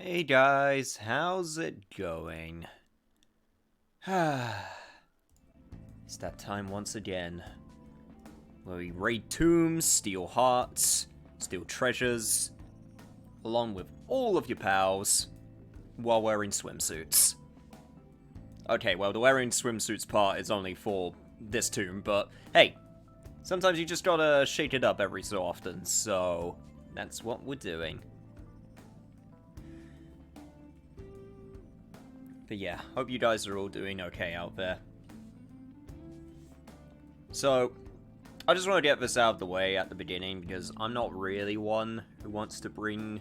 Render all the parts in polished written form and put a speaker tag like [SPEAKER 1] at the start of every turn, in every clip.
[SPEAKER 1] Hey guys, how's it going? It's that time once again, where we raid tombs, steal hearts, steal treasures, along with all of your pals, while wearing swimsuits. Okay, well, the wearing swimsuits part is only for this tomb, but hey, sometimes you just gotta shake it up every so often, so that's what we're doing. But yeah, hope you guys are all doing okay out there. So, I just want to get this out of the way at the beginning because I'm not really one who wants to bring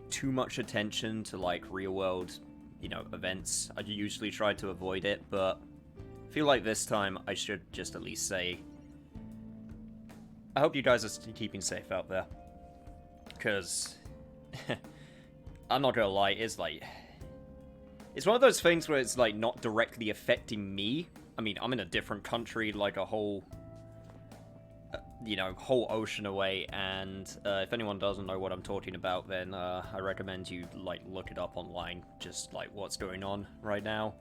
[SPEAKER 1] too much attention to like real world, events. I usually try to avoid it, but I feel like this time I should just at least say I hope you guys are keeping safe out there. Because I'm not gonna lie, it's one of those things where it's, like, not directly affecting me. I mean, I'm in a different country, like, a whole, whole ocean away, and if anyone doesn't know what I'm talking about, then I recommend you, like, look it up online, just, like, what's going on right now.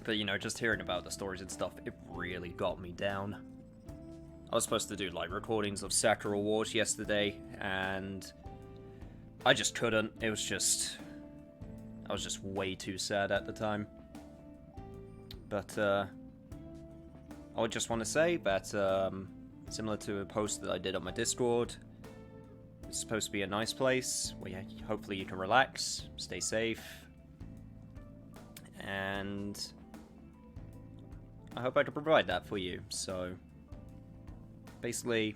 [SPEAKER 1] But, just hearing about the stories and stuff, it really got me down. I was supposed to do, like, recordings of Sakura Wars yesterday, and I just couldn't. I was just way too sad at the time. But, I would just want to say that, similar to a post that I did on my Discord, it's supposed to be a nice place where hopefully you can relax, stay safe, and I hope I can provide that for you. So, basically,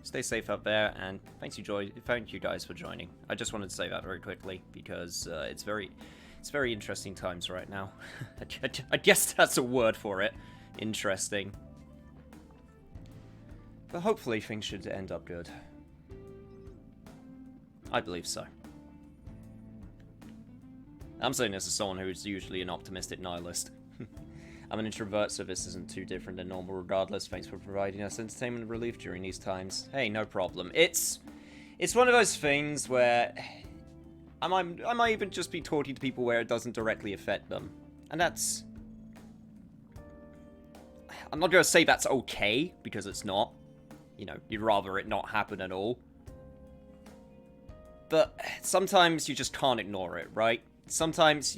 [SPEAKER 1] stay safe out there, and thank you guys for joining. I just wanted to say that very quickly because it's very interesting times right now. I guess that's a word for it. Interesting. But hopefully things should end up good. I believe so. I'm saying this as someone who's usually an optimistic nihilist. I'm an introvert, so this isn't too different than normal regardless. Thanks for providing us entertainment and relief during these times. Hey, no problem. It's one of those things where I might even just be talking to people where it doesn't directly affect them. And that's... I'm not going to say that's okay, because it's not. You'd rather it not happen at all. But sometimes you just can't ignore it, right? Sometimes...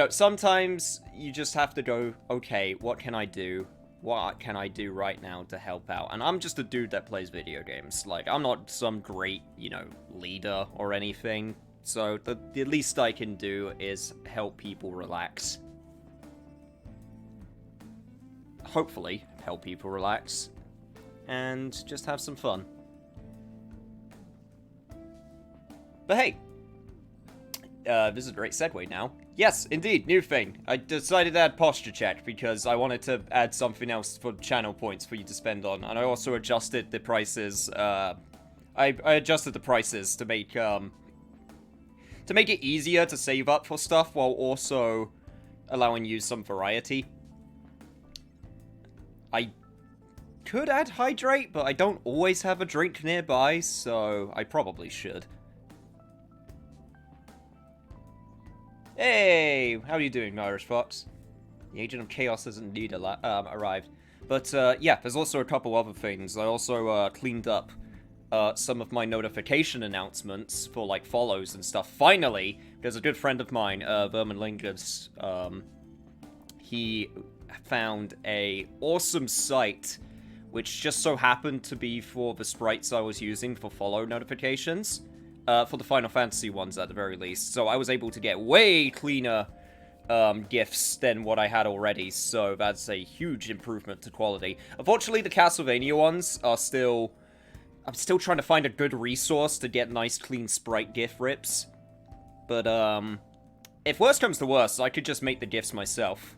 [SPEAKER 1] sometimes you just have to go, okay, what can I do? What can I do right now to help out? And I'm just a dude that plays video games. Like, I'm not some great, leader or anything. So the least I can do is help people relax. Hopefully, help people relax. And just have some fun. But hey, this is a great segue now. Yes, indeed, new thing. I decided to add posture check because I wanted to add something else for channel points for you to spend on, and I also adjusted the prices. I adjusted the prices to make it easier to save up for stuff while also allowing you some variety. I could add hydrate, but I don't always have a drink nearby, so I probably should. Hey, how are you doing, Irish Fox? The Agent of Chaos has indeed arrived. But, yeah, there's also a couple other things. I also, cleaned up, some of my notification announcements for, like, follows and stuff. Finally, there's a good friend of mine, Vermin Lingus, he found a awesome site, which just so happened to be for the sprites I was using for follow notifications. For the Final Fantasy ones, at the very least. So I was able to get way cleaner GIFs than what I had already, so that's a huge improvement to quality. Unfortunately, the Castlevania ones are still... I'm still trying to find a good resource to get nice, clean sprite GIF rips. But, if worst comes to worst, I could just make the GIFs myself.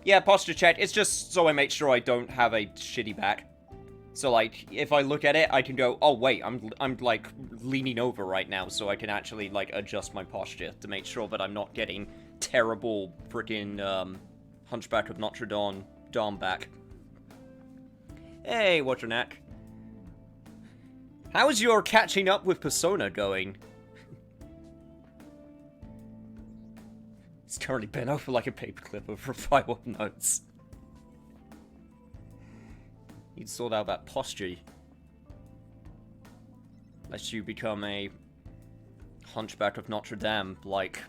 [SPEAKER 1] Yeah, posture check. It's just so I make sure I don't have a shitty back. So, like, if I look at it, I can go, oh, wait, I'm like, leaning over right now, so I can actually, like, adjust my posture to make sure that I'm not getting terrible freaking, Hunchback of Notre Dame back. Hey, what's your knack? How's your catching up with Persona going? It's currently bent over like a paperclip over a file of notes. You'd sort out that posture. Lest you become a Hunchback of Notre Dame, like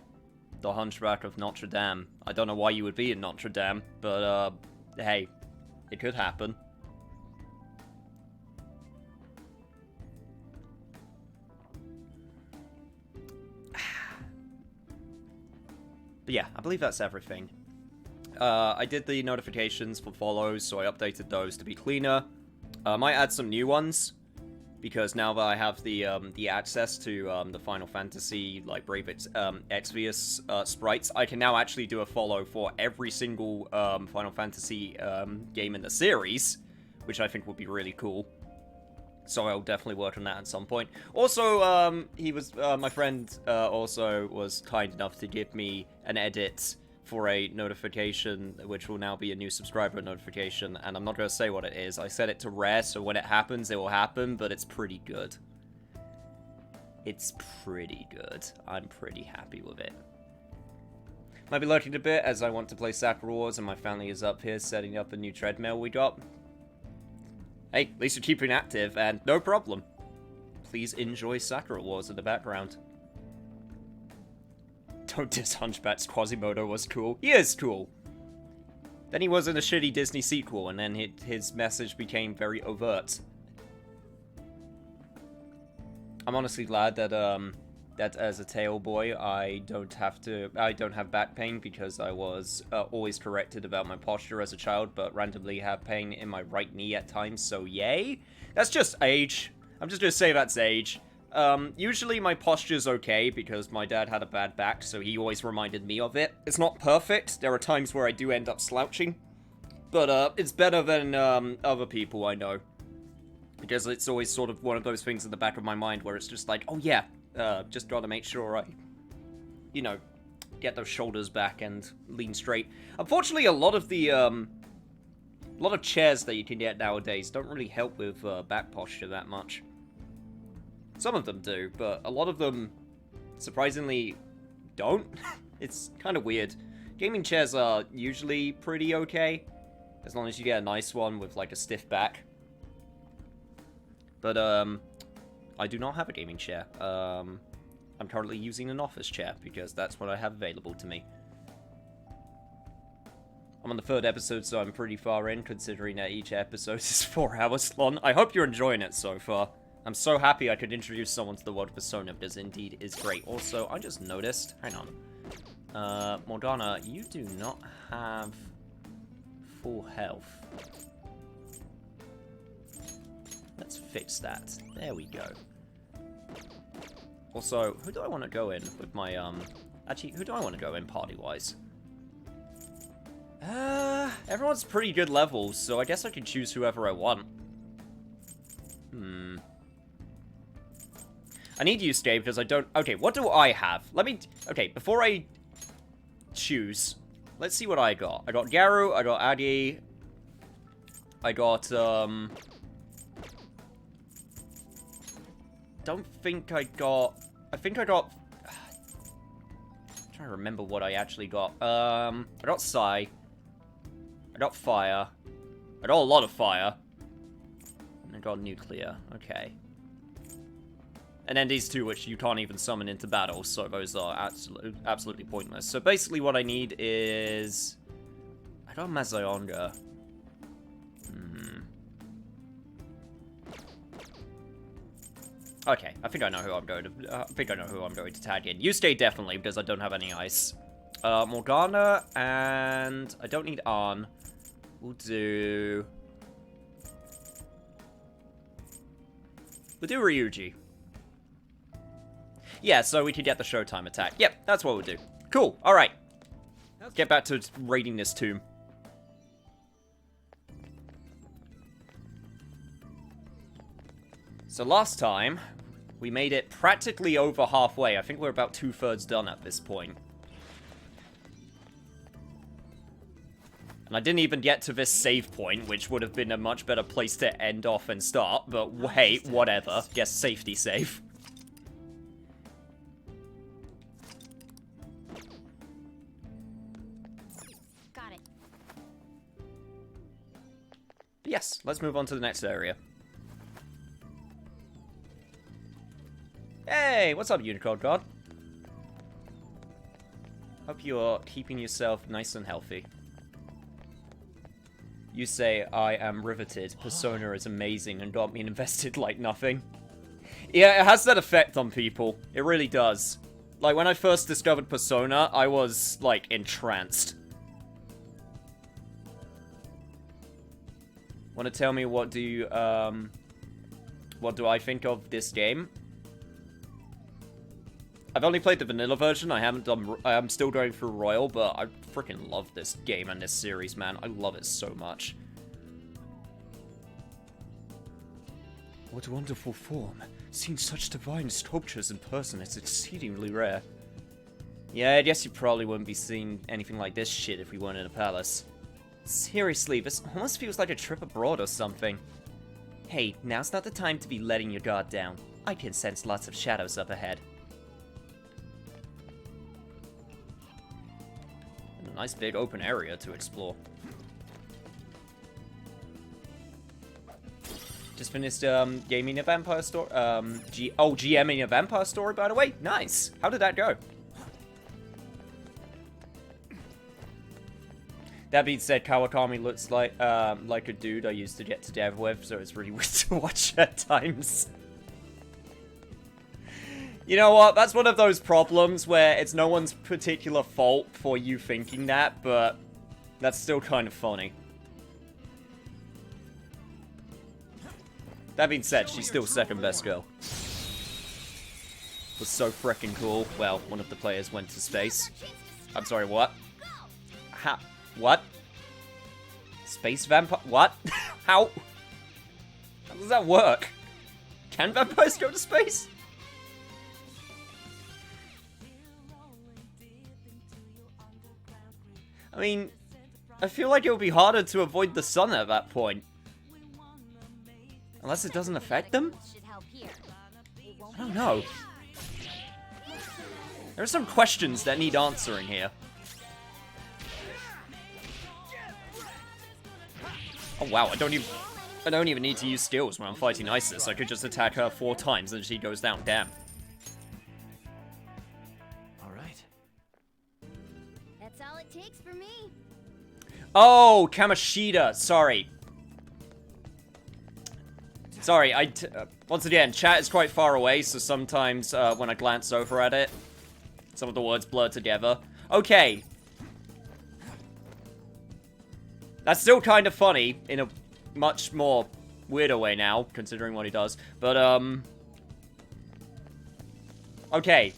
[SPEAKER 1] the Hunchback of Notre Dame. I don't know why you would be in Notre Dame, but, hey, it could happen. But yeah, I believe that's everything. I did the notifications for follows, so I updated those to be cleaner. I might add some new ones, because now that I have the access to the Final Fantasy, like Brave Exvius sprites, I can now actually do a follow for every single Final Fantasy game in the series, which I think would be really cool. So I'll definitely work on that at some point. Also, my friend also was kind enough to give me an edit for a notification, which will now be a new subscriber notification, and I'm not going to say what it is. I set it to rare, so when it happens, it will happen, but it's pretty good. It's pretty good. I'm pretty happy with it. Might be lurking a bit, as I want to play Sakura Wars, and my family is up here setting up a new treadmill we got. Hey, at least you're keeping active, and no problem. Please enjoy Sakura Wars in the background. Don't diss Hunchback's Quasimodo was cool. He is cool. Then he was in a shitty Disney sequel, and then his message became very overt. I'm honestly glad that that as a tail boy, I don't have back pain, because I was always corrected about my posture as a child, but randomly have pain in my right knee at times, so yay. That's just age. I'm just gonna say that's age. Usually my posture's okay, because my dad had a bad back, so he always reminded me of it. It's not perfect. There are times where I do end up slouching, but it's better than other people I know. Because it's always sort of one of those things in the back of my mind where it's just like, oh yeah, just gotta make sure I, you know, get those shoulders back and lean straight. Unfortunately, a lot of chairs that you can get nowadays don't really help with back posture that much. Some of them do, but a lot of them, surprisingly, don't. It's kind of weird. Gaming chairs are usually pretty okay, as long as you get a nice one with, like, a stiff back. But, I do not have a gaming chair. I'm currently using an office chair, because that's what I have available to me. I'm on the 3rd episode, so I'm pretty far in, considering that each episode is 4 hours long. I hope you're enjoying it so far. I'm so happy I could introduce someone to the world of Persona, because indeed is great. Also, I just noticed, hang on. Morgana, you do not have full health. Let's fix that. There we go. Also, who do I want to go in with my, actually, who do I want to go in party-wise? Everyone's pretty good levels, so I guess I can choose whoever I want. I need to use Stave because I don't... Okay, what do I have? Let me... Okay, before I choose, let's see what I got. I got Garu, I got Agi, I got, don't think I got... I think I got... I'm trying to remember what I actually got. I got Psy. I got Fire. I got a lot of Fire. And I got Nuclear. Okay. And then these two, which you can't even summon into battle, so those are absolutely pointless. So basically what I need is... I got Mazayonga. Okay, I think I know who I'm going to, tag in. Yusuke definitely, because I don't have any ice. Morgana, and I don't need Arn. We'll do Ryuji. Yeah, so we could get the Showtime attack. Yep, that's what we'll do. Cool, alright. Let's get back to raiding this tomb. So last time, we made it practically over halfway. I think we're about 2/3 done at this point. And I didn't even get to this save point, which would have been a much better place to end off and start, but hey, whatever. Guess safety save.
[SPEAKER 2] Got it.
[SPEAKER 1] Yes, let's move on to the next area. Hey, what's up, Unicorn God? Hope you're keeping yourself nice and healthy. You say, I am riveted. Persona is amazing and got me invested like nothing. Yeah, it has that effect on people. It really does. Like, when I first discovered Persona, I was, like, entranced. Want to tell me what do I think of this game? I've only played the vanilla version. I'm still going through Royal, but I freaking love this game and this series, man. I love it so much. What wonderful form. Seeing such divine sculptures in person is exceedingly rare. Yeah, I guess you probably wouldn't be seeing anything like this shit if we weren't in a palace. Seriously, this almost feels like a trip abroad or something. Hey, now's not the time to be letting your guard down. I can sense lots of shadows up ahead. A nice big open area to explore. Just finished gaming a vampire story. GMing a vampire story, by the way. Nice. How did that go? That being said, Kawakami looks like a dude I used to get to dev with, so it's really weird to watch at times. You know what? That's one of those problems where it's no one's particular fault for you thinking that, but that's still kind of funny. That being said, she's still second best girl. Was so frickin' cool. Well, one of the players went to space. I'm sorry, what? How? What? Space vampire? What? How? How does that work? Can vampires go to space? I mean, I feel like it would be harder to avoid the sun at that point. Unless it doesn't affect them? I don't know. There are some questions that need answering here. Oh wow, I don't even need to use skills when I'm fighting Isis. I could just attack her 4 times and she goes down. Damn.
[SPEAKER 2] Alright. That's all it takes for me.
[SPEAKER 1] Oh, Kamoshida. Sorry. Sorry, once again, chat is quite far away, so sometimes when I glance over at it, some of the words blur together. Okay. That's still kind of funny in a much more weirder way now, considering what he does. But, okay.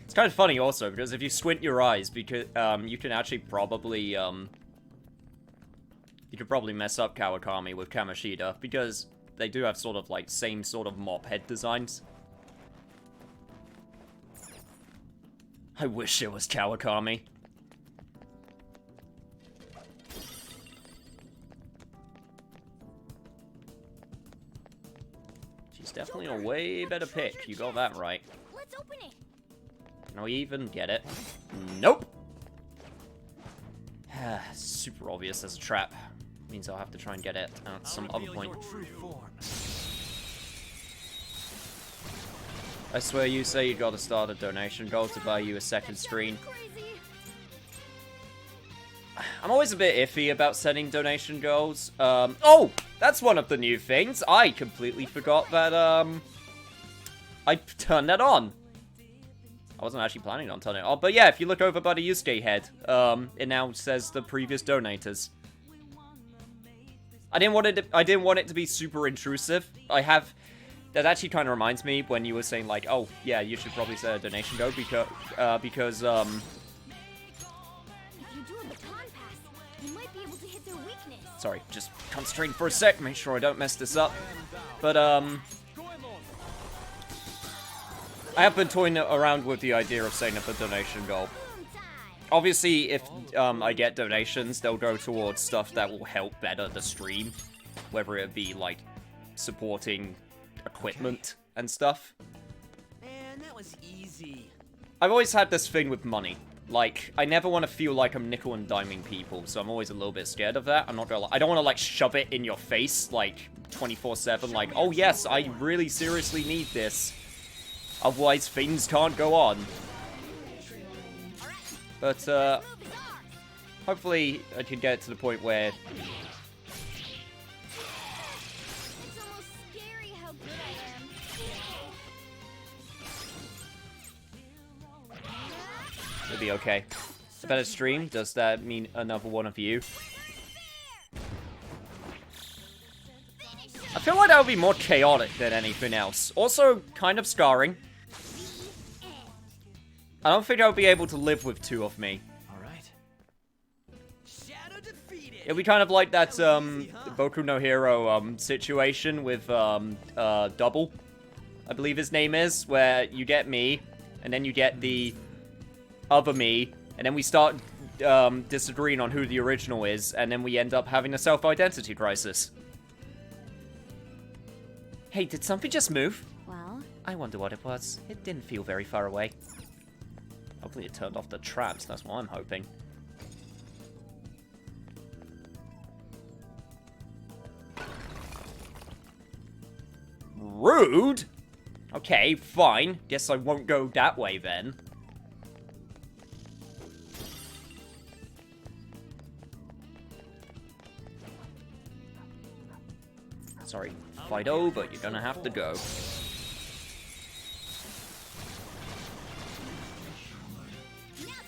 [SPEAKER 1] It's kind of funny also, because if you squint your eyes, because, you can actually probably, you could probably mess up Kawakami with Kamoshida, because they do have sort of, like, same sort of mop head designs. I wish it was Kawakami. She's definitely a way better pick, you got that right.
[SPEAKER 2] Let's open it.
[SPEAKER 1] Can we even get it? Nope! Super obvious as a trap. Means I'll have to try and get it at some other point. I swear you say you gotta start a donation goal to buy you a second screen. I'm always a bit iffy about setting donation goals. Oh! That's one of the new things! I completely forgot that, I turned that on. I wasn't actually planning on turning it on, but yeah, if you look over by the Yusuke head, it now says the previous donators. I didn't want it to be super intrusive. That actually kind of reminds me when you were saying like, oh yeah, you should probably set a donation goal because
[SPEAKER 2] If you do a baton pass, you might be able to hit their weakness.
[SPEAKER 1] Sorry, just concentrating for a sec, make sure I don't mess this up. But I have been toying around with the idea of setting up a donation goal.
[SPEAKER 2] Boom time.
[SPEAKER 1] Obviously, if I get donations, they'll go towards stuff that will help better the stream. Whether it be, like, supporting equipment and stuff.
[SPEAKER 3] Man, that was easy.
[SPEAKER 1] I've always had this thing with money. Like, I never want to feel like I'm nickel and diming people, so I'm always a little bit scared of that. I'm not gonna, I don't want to, like, shove it in your face, like, 24/7, like, oh yes, I really seriously need this. Otherwise, things can't go on. But, hopefully I can get to the point where...
[SPEAKER 2] It's almost scary how good I am.
[SPEAKER 1] it'll be okay. A better stream, does that mean another one of you? I feel like that would be more chaotic than anything else. Also, kind of scarring. I don't think I would be able to live with two of me.
[SPEAKER 3] Alright. Shadow defeated.
[SPEAKER 1] It'll be kind of like that, Boku no Hero, situation with, Double, I believe his name is, where you get me, and then you get the other me, and then we start, disagreeing on who the original is, and then we end up having a self-identity crisis. Hey, did something just move?
[SPEAKER 2] Well,
[SPEAKER 1] I wonder what it was. It didn't feel very far away. Hopefully it turned off the traps, that's what I'm hoping. Rude? Okay, fine. Guess I won't go that way then. Sorry, Fido, but you're gonna have to go.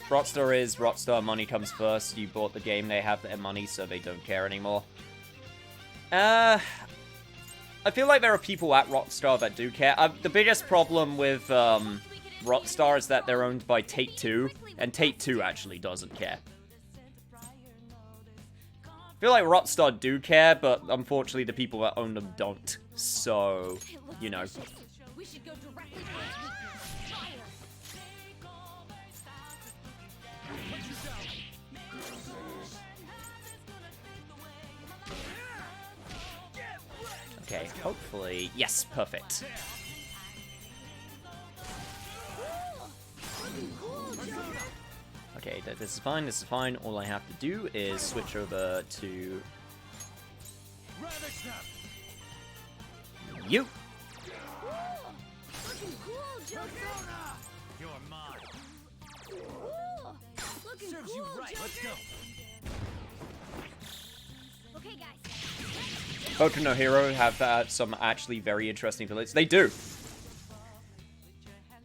[SPEAKER 1] Rockstar is Rockstar, money comes first. You bought the game, they have their money, so they don't care anymore. I feel like there are people at Rockstar that do care. The biggest problem with Rockstar is that they're owned by Take-Two, and Take-Two actually doesn't care. I feel like Rockstar do care, but unfortunately the people that own them don't. So, you know.
[SPEAKER 2] we should go directly to
[SPEAKER 1] Okay, hopefully... Yes, perfect. Okay, this is fine, this is fine. All I have to do is switch over to... You!
[SPEAKER 2] Looking cool, Joker.
[SPEAKER 3] You're mine.
[SPEAKER 2] Ooh, looking
[SPEAKER 3] Serves
[SPEAKER 2] cool,
[SPEAKER 3] you right.
[SPEAKER 2] Joker.
[SPEAKER 3] Let's go.
[SPEAKER 2] Okay, guys.
[SPEAKER 1] Boku no Hero have some actually very interesting villains. They do.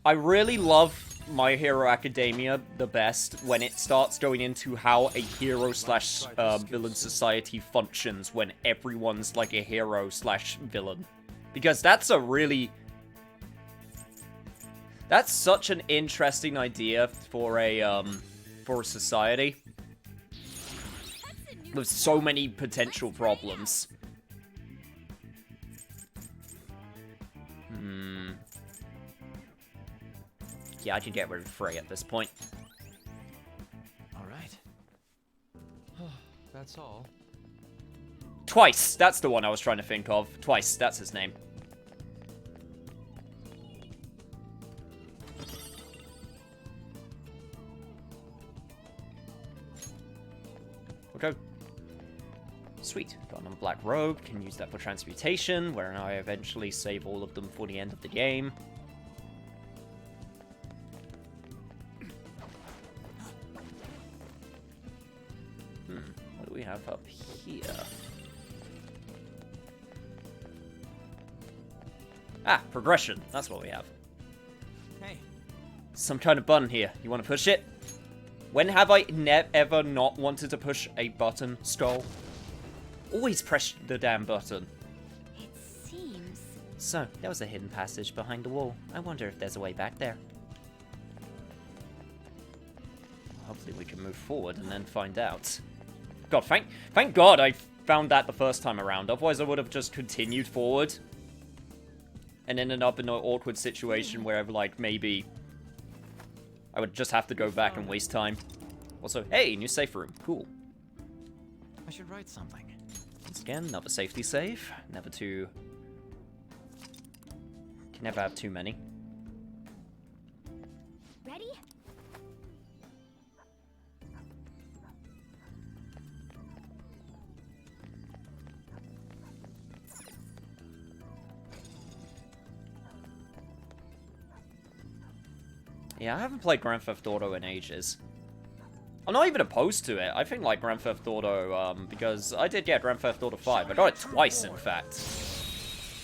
[SPEAKER 1] I really love My Hero Academia the best when it starts going into how a hero slash villain society functions when everyone's like a hero slash villain. Because that's a really... That's such an interesting idea for a society. With so many potential problems. Yeah, I can get rid of Frey at this point.
[SPEAKER 3] Alright. That's all.
[SPEAKER 1] Twice! That's the one I was trying to think of. Twice, that's his name. Okay. Sweet. Got another black robe. Can use that for transmutation, where I eventually save all of them for the end of the game. What do we have up here? Ah, progression. That's what we have.
[SPEAKER 3] Hey.
[SPEAKER 1] Some kind of button here. You want to push it? When have I ever not wanted to push a button, Skull? Always press the damn button.
[SPEAKER 2] It seems.
[SPEAKER 1] So, there was a hidden passage behind the wall. I wonder if there's a way back there. Hopefully we can move forward and then find out. God, thank God I found that the first time around. Otherwise I would have just continued forward. and ended up in an awkward situation where, like, maybe I would just have to go back and waste time. Also, hey, new safe room. Cool.
[SPEAKER 3] I should write something.
[SPEAKER 1] Once again, another safety save. Never too... Can never have too many.
[SPEAKER 2] Ready?
[SPEAKER 1] Yeah, I haven't played Grand Theft Auto in ages. I'm not even opposed to it. I think, like, Grand Theft Auto, because I did get Grand Theft Auto 5. I got it twice, in fact.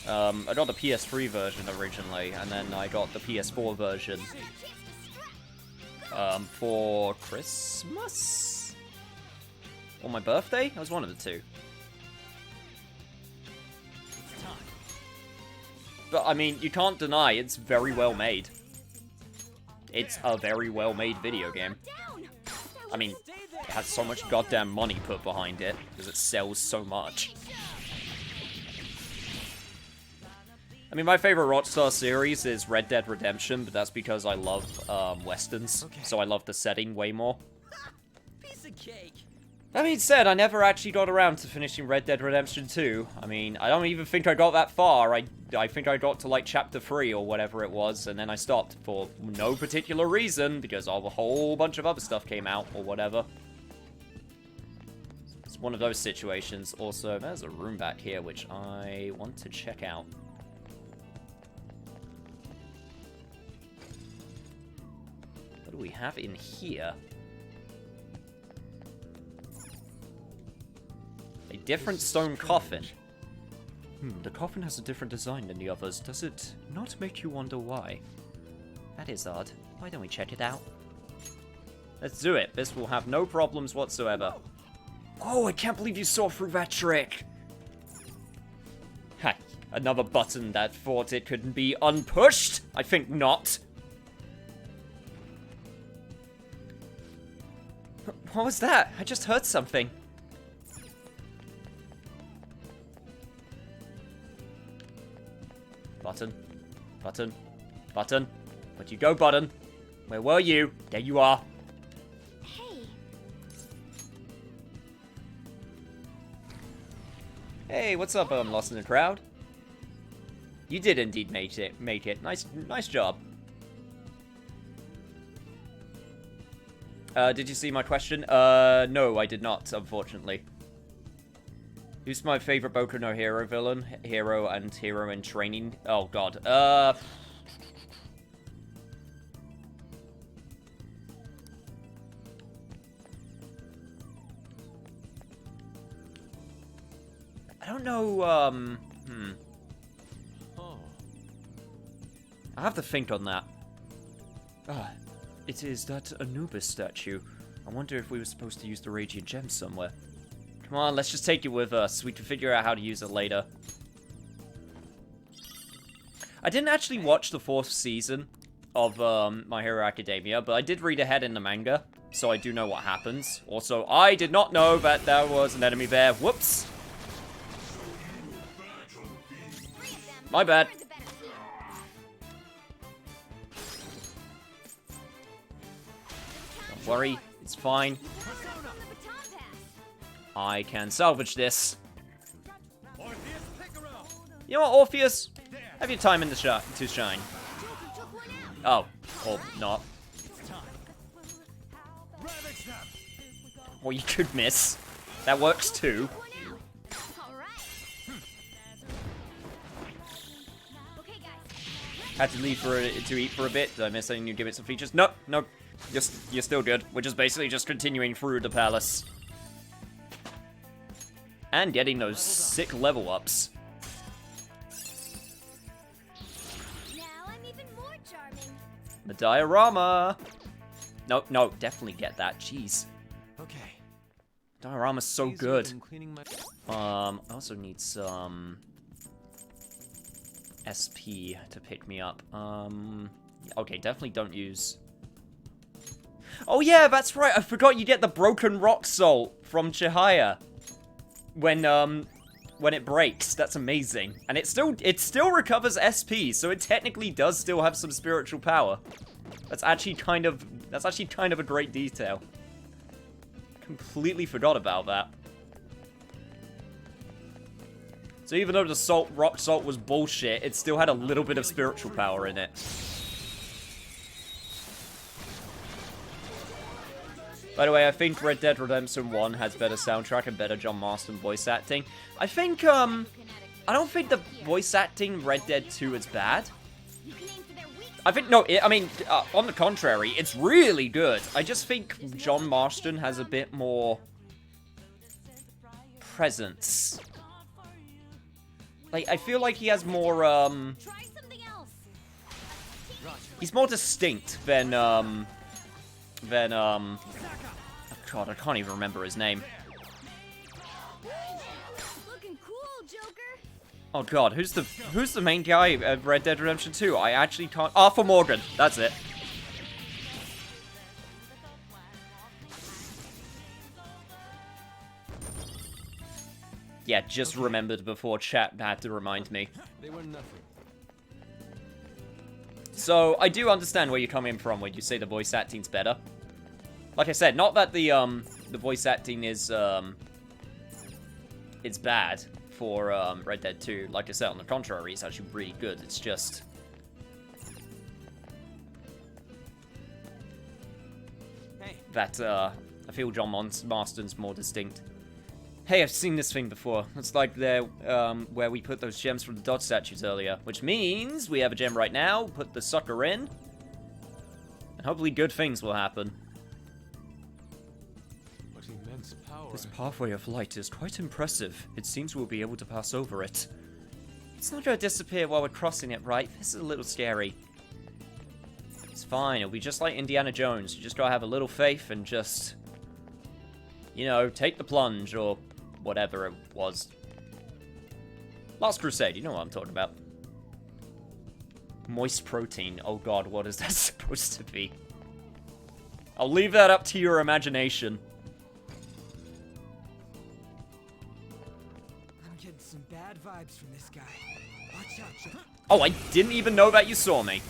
[SPEAKER 1] I got the PS3 version originally, and then I got the PS4 version, for Christmas? Or my birthday? It was one of the two. But, I mean, you can't deny it's very well made. It's a very well made video game. I mean, it has so much goddamn money put behind it, because it sells so much. I mean, my favorite Rockstar series is Red Dead Redemption, but that's because I love, westerns, so I love the setting way more.
[SPEAKER 3] Piece of cake.
[SPEAKER 1] That being said, I never actually got around to finishing Red Dead Redemption 2. I mean, I don't even think I got that far. I think I got to, like, Chapter 3 or whatever it was, and then I stopped for no particular reason, because a whole bunch of other stuff came out, or whatever. It's one of those situations. Also, there's a room back here, which I want to check out. What do we have in here? A different stone coffin. The coffin has a different design than the others. Does it not make you wonder why? That is odd. Why don't we check it out? Let's do it. This will have no problems whatsoever. Oh, I can't believe you saw through that trick! Ha! Another button that thought it couldn't be unpushed? I think not. What was that? I just heard something. Button. Button. Button. Where'd you go, button? Where were you? There you are.
[SPEAKER 2] Hey.
[SPEAKER 1] Hey, what's up, lost in the crowd? You did indeed make it. Nice job. Did you see my question? No, I did not, unfortunately. Who's my favorite Boku no Hero villain? Hero and hero in training? Oh, God. I don't know,
[SPEAKER 3] Oh.
[SPEAKER 1] I have to think on that. It is that Anubis statue. I wonder if we were supposed to use the Radiant Gem somewhere. Come on, let's just take it with us. We can figure out how to use it later. I didn't actually watch the 4th season of My Hero Academia, but I did read ahead in the manga, so I do know what happens. Also, I did not know that there was an enemy there. Whoops. My bad. Don't worry, it's fine. I can salvage this. You know what, Orpheus? Have your time in the to shine. Oh, or not. Well, you could miss. That works too. Had to leave to eat for a bit. Did I miss any new gimmicks and features? Nope, nope. You're still good. We're just basically just continuing through the palace. And getting those sick level ups.
[SPEAKER 2] Now I'm even more charming.
[SPEAKER 1] The diorama. No, no, definitely get that. Jeez.
[SPEAKER 3] Okay.
[SPEAKER 1] Diorama's so
[SPEAKER 3] Easier
[SPEAKER 1] good.
[SPEAKER 3] than cleaning my-
[SPEAKER 1] I also need some SP to pick me up. Okay, definitely don't use. Oh yeah, that's right. I forgot you get the broken rock salt from Chihaya. When when it breaks. That's amazing. And it still recovers SP, so it technically does still have some spiritual power. That's actually kind of a great detail. Completely forgot about that. So even though the rock salt was bullshit, it still had a little bit of spiritual power in it. By the way, I think Red Dead Redemption 1 has better soundtrack and better John Marston voice acting. I think, I don't think the voice acting in Red Dead 2 is bad. I think, no, on the contrary, it's really good. I just think John Marston has a bit more presence. Like, I feel like he has more, he's more distinct than, oh God, I can't even remember his name.
[SPEAKER 2] Looking cool, Joker.
[SPEAKER 1] Oh God, who's the main guy of Red Dead Redemption 2? I actually can't. Arthur Morgan, that's it. Yeah, just remembered before chat had to remind me.
[SPEAKER 3] They were nothing.
[SPEAKER 1] So, I do understand where you're coming from when you say the voice acting's better. Like I said, not that the voice acting is, it's bad for, Red Dead 2. Like I said, on the contrary, it's actually really good. It's just...
[SPEAKER 3] Hey.
[SPEAKER 1] that, I feel John Marston's more distinct. Hey, I've seen this thing before. It's like there, where we put those gems from the Dodge statues earlier. Which means we have a gem right now, put the sucker in, and hopefully good things will happen.
[SPEAKER 3] What immense power.
[SPEAKER 1] This pathway of light is quite impressive. It seems we'll be able to pass over it. It's not gonna disappear while we're crossing it, right? This is a little scary. It's fine, it'll be just like Indiana Jones. You just gotta have a little faith and just... you know, take the plunge, or whatever it was. Last Crusade, you know what I'm talking about. Moist protein. Oh God, what is that supposed to be? I'll leave that up to your imagination.
[SPEAKER 4] I'm getting some bad vibes from this guy. Watch out, Joker.
[SPEAKER 1] Oh, I didn't even know that you saw me.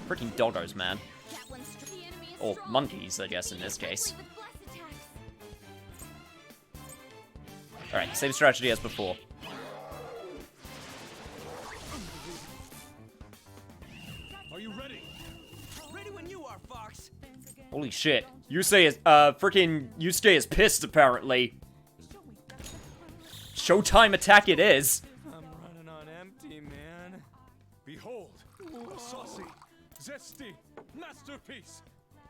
[SPEAKER 1] Freaking doggos, man. Or monkeys, I guess, in this case. Alright, same strategy as before.
[SPEAKER 4] Are you ready? Ready when you are, Fox.
[SPEAKER 1] Holy shit. Yusuke is pissed, apparently. Showtime attack it is.
[SPEAKER 4] I'm running on empty, man.
[SPEAKER 5] Behold, a saucy, zesty masterpiece.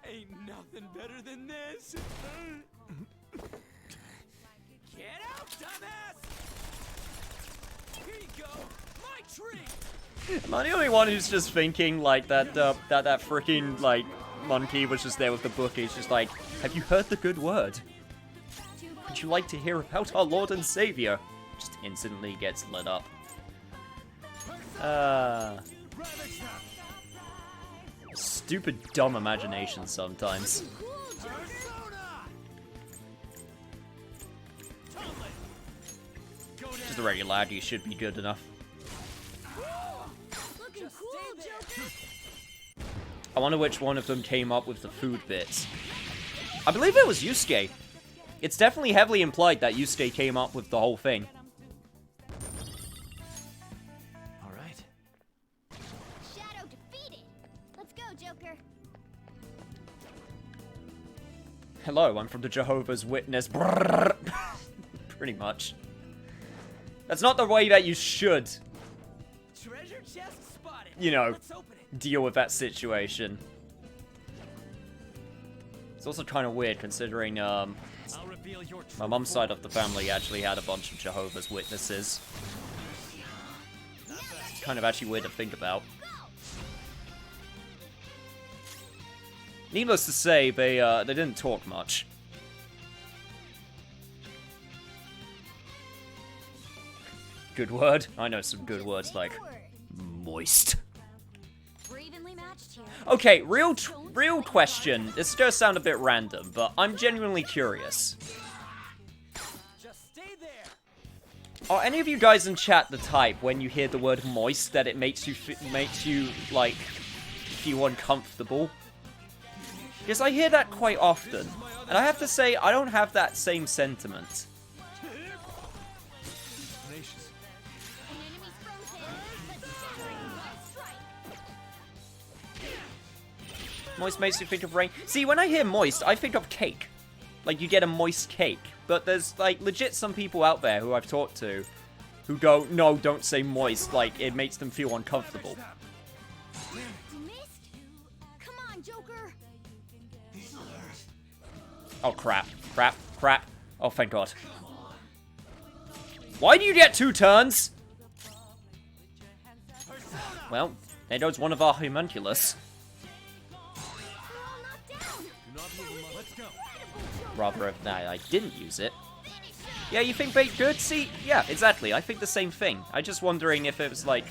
[SPEAKER 4] Ain't nothing better than this. Get out, dumbass! Here you go, my treat.
[SPEAKER 1] Am I the only one who's just thinking, like, that freaking, like, monkey was just there with the book? He's just like, have you heard the good word? Would you like to hear about our Lord and Savior? Just instantly gets lit up. Stupid, dumb imagination sometimes. Just a regular lad, you should be good enough.
[SPEAKER 2] Looking cool, Joker.
[SPEAKER 1] I wonder which one of them came up with the food bits. I believe it was Yusuke. It's definitely heavily implied that Yusuke came up with the whole thing.
[SPEAKER 3] All right.
[SPEAKER 2] Shadow defeated. Let's go, Joker.
[SPEAKER 1] Hello, I'm from the Jehovah's Witness. Brrr. Pretty much. That's not the way that you should,
[SPEAKER 4] Treasure chest spotted.
[SPEAKER 1] you know,
[SPEAKER 4] Let's open it.
[SPEAKER 1] deal with that situation. It's also kind of weird considering,
[SPEAKER 3] I'll reveal your
[SPEAKER 1] my
[SPEAKER 3] true
[SPEAKER 1] mom's side
[SPEAKER 3] form.
[SPEAKER 1] of the family actually had a bunch of Jehovah's Witnesses. It's kind of actually weird to think about. Needless to say, they didn't talk much. Good word? I know some good words like moist.
[SPEAKER 2] We're evenly matched here.
[SPEAKER 1] Okay, real question. This does sound a bit random, but I'm genuinely curious.
[SPEAKER 4] Just stay there.
[SPEAKER 1] Are any of you guys in chat the type when you hear the word moist that it makes you like feel uncomfortable? Because I hear that quite often, and I have to say I don't have that same sentiment.
[SPEAKER 3] Tenacious.
[SPEAKER 2] An enemy's frozen, but shattering strike.
[SPEAKER 1] Moist makes you think of rain. See, when I hear moist, I think of cake. Like, you get a moist cake. But there's, like, legit some people out there who I've talked to who go, no, don't say moist. Like, it makes them feel uncomfortable.
[SPEAKER 2] You missed? Come on, Joker.
[SPEAKER 1] Oh, crap. Crap. Crap. Oh, thank God. Why do you get 2 turns? Well, there goes one of our homunculus.
[SPEAKER 2] We're all knocked down.
[SPEAKER 3] Do not move him. Let's go.
[SPEAKER 1] Rather, if I didn't use it. Yeah, you think bait good? See, yeah, exactly. I think the same thing. I'm just wondering if it was like,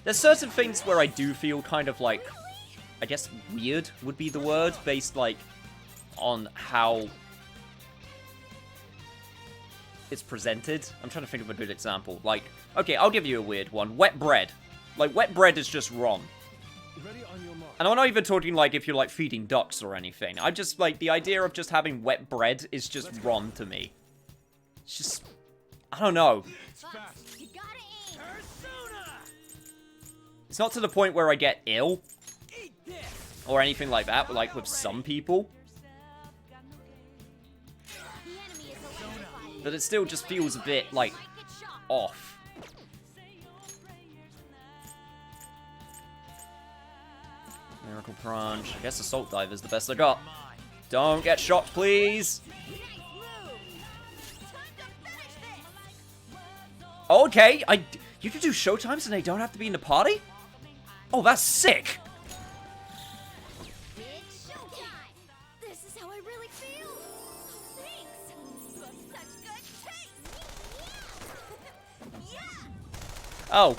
[SPEAKER 1] there's certain things where I do feel kind of like, I guess weird would be the word, based like on how it's presented. I'm trying to think of a good example. Like, okay, I'll give you a weird one. Wet bread. Like, wet bread is just wrong.
[SPEAKER 5] Ready on your mark.
[SPEAKER 1] And I'm not even talking like if you're like feeding ducks or anything. I just like the idea of just having wet bread is just wrong to me. It's just, I don't know.
[SPEAKER 5] Fast.
[SPEAKER 2] You gotta aim.
[SPEAKER 4] Persona!
[SPEAKER 1] It's not to the point where I get ill
[SPEAKER 4] Eat this!
[SPEAKER 1] or anything like that, but like with some people.
[SPEAKER 2] The enemy is electrified.
[SPEAKER 1] But it still just feels a bit like
[SPEAKER 2] Might get shocked.
[SPEAKER 1] off. Miracle Crunch. I guess Assault Dive is the best I got. Don't get shocked, please.
[SPEAKER 2] Nice move. Time to finish this.
[SPEAKER 1] Okay, you can do showtimes and they don't have to be in the party? Oh, that's sick.
[SPEAKER 2] It's showtime. This is how I really feel. Thanks. You have such good taste. Yeah.
[SPEAKER 1] Oh,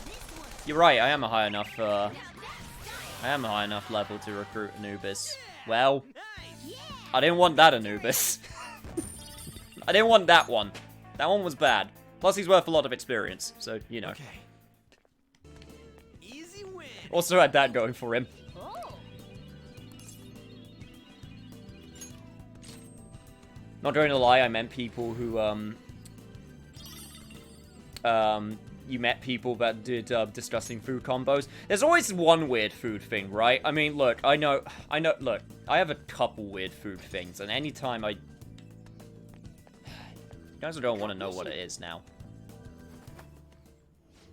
[SPEAKER 1] you're right. I am a high enough. I am a high enough level to recruit Anubis. Well, I didn't want that Anubis. I didn't want that one. That one was bad. Plus, he's worth a lot of experience, so you know.
[SPEAKER 3] Okay.
[SPEAKER 4] Easy win!
[SPEAKER 1] Also had that going for him.
[SPEAKER 2] Oh.
[SPEAKER 1] Not going to lie, I meant people who you met people that did disgusting food combos. There's always one weird food thing, right? I mean, look, I know, look, I have a couple weird food things, and anytime I... You guys don't want to know what it is now.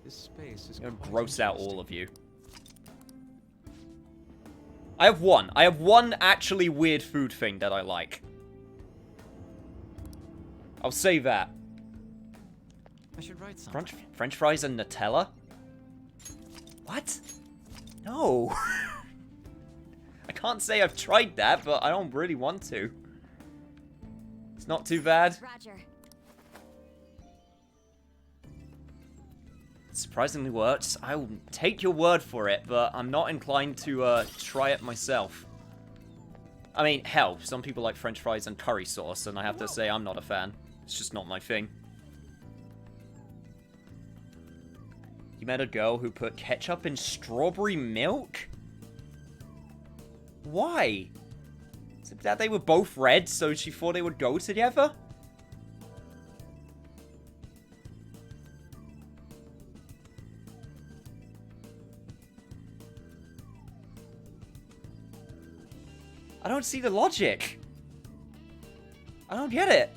[SPEAKER 3] This space is
[SPEAKER 1] I'm gonna
[SPEAKER 3] quite
[SPEAKER 1] gross out
[SPEAKER 3] interesting.
[SPEAKER 1] all of you. I have one actually weird food thing that I like. I'll say that.
[SPEAKER 3] I should write something.
[SPEAKER 1] French fries and Nutella? What? No. I can't say I've tried that, but I don't really want to. It's not too bad.
[SPEAKER 2] Roger.
[SPEAKER 1] It surprisingly works. I will take your word for it, but I'm not inclined to try it myself. I mean, hell, some people like French fries and curry sauce, and I have to say I'm not a fan. It's just not my thing. You met a girl who put ketchup in strawberry milk? Why? Is it that they were both red, so she thought they would go together? I don't see the logic. I don't get it.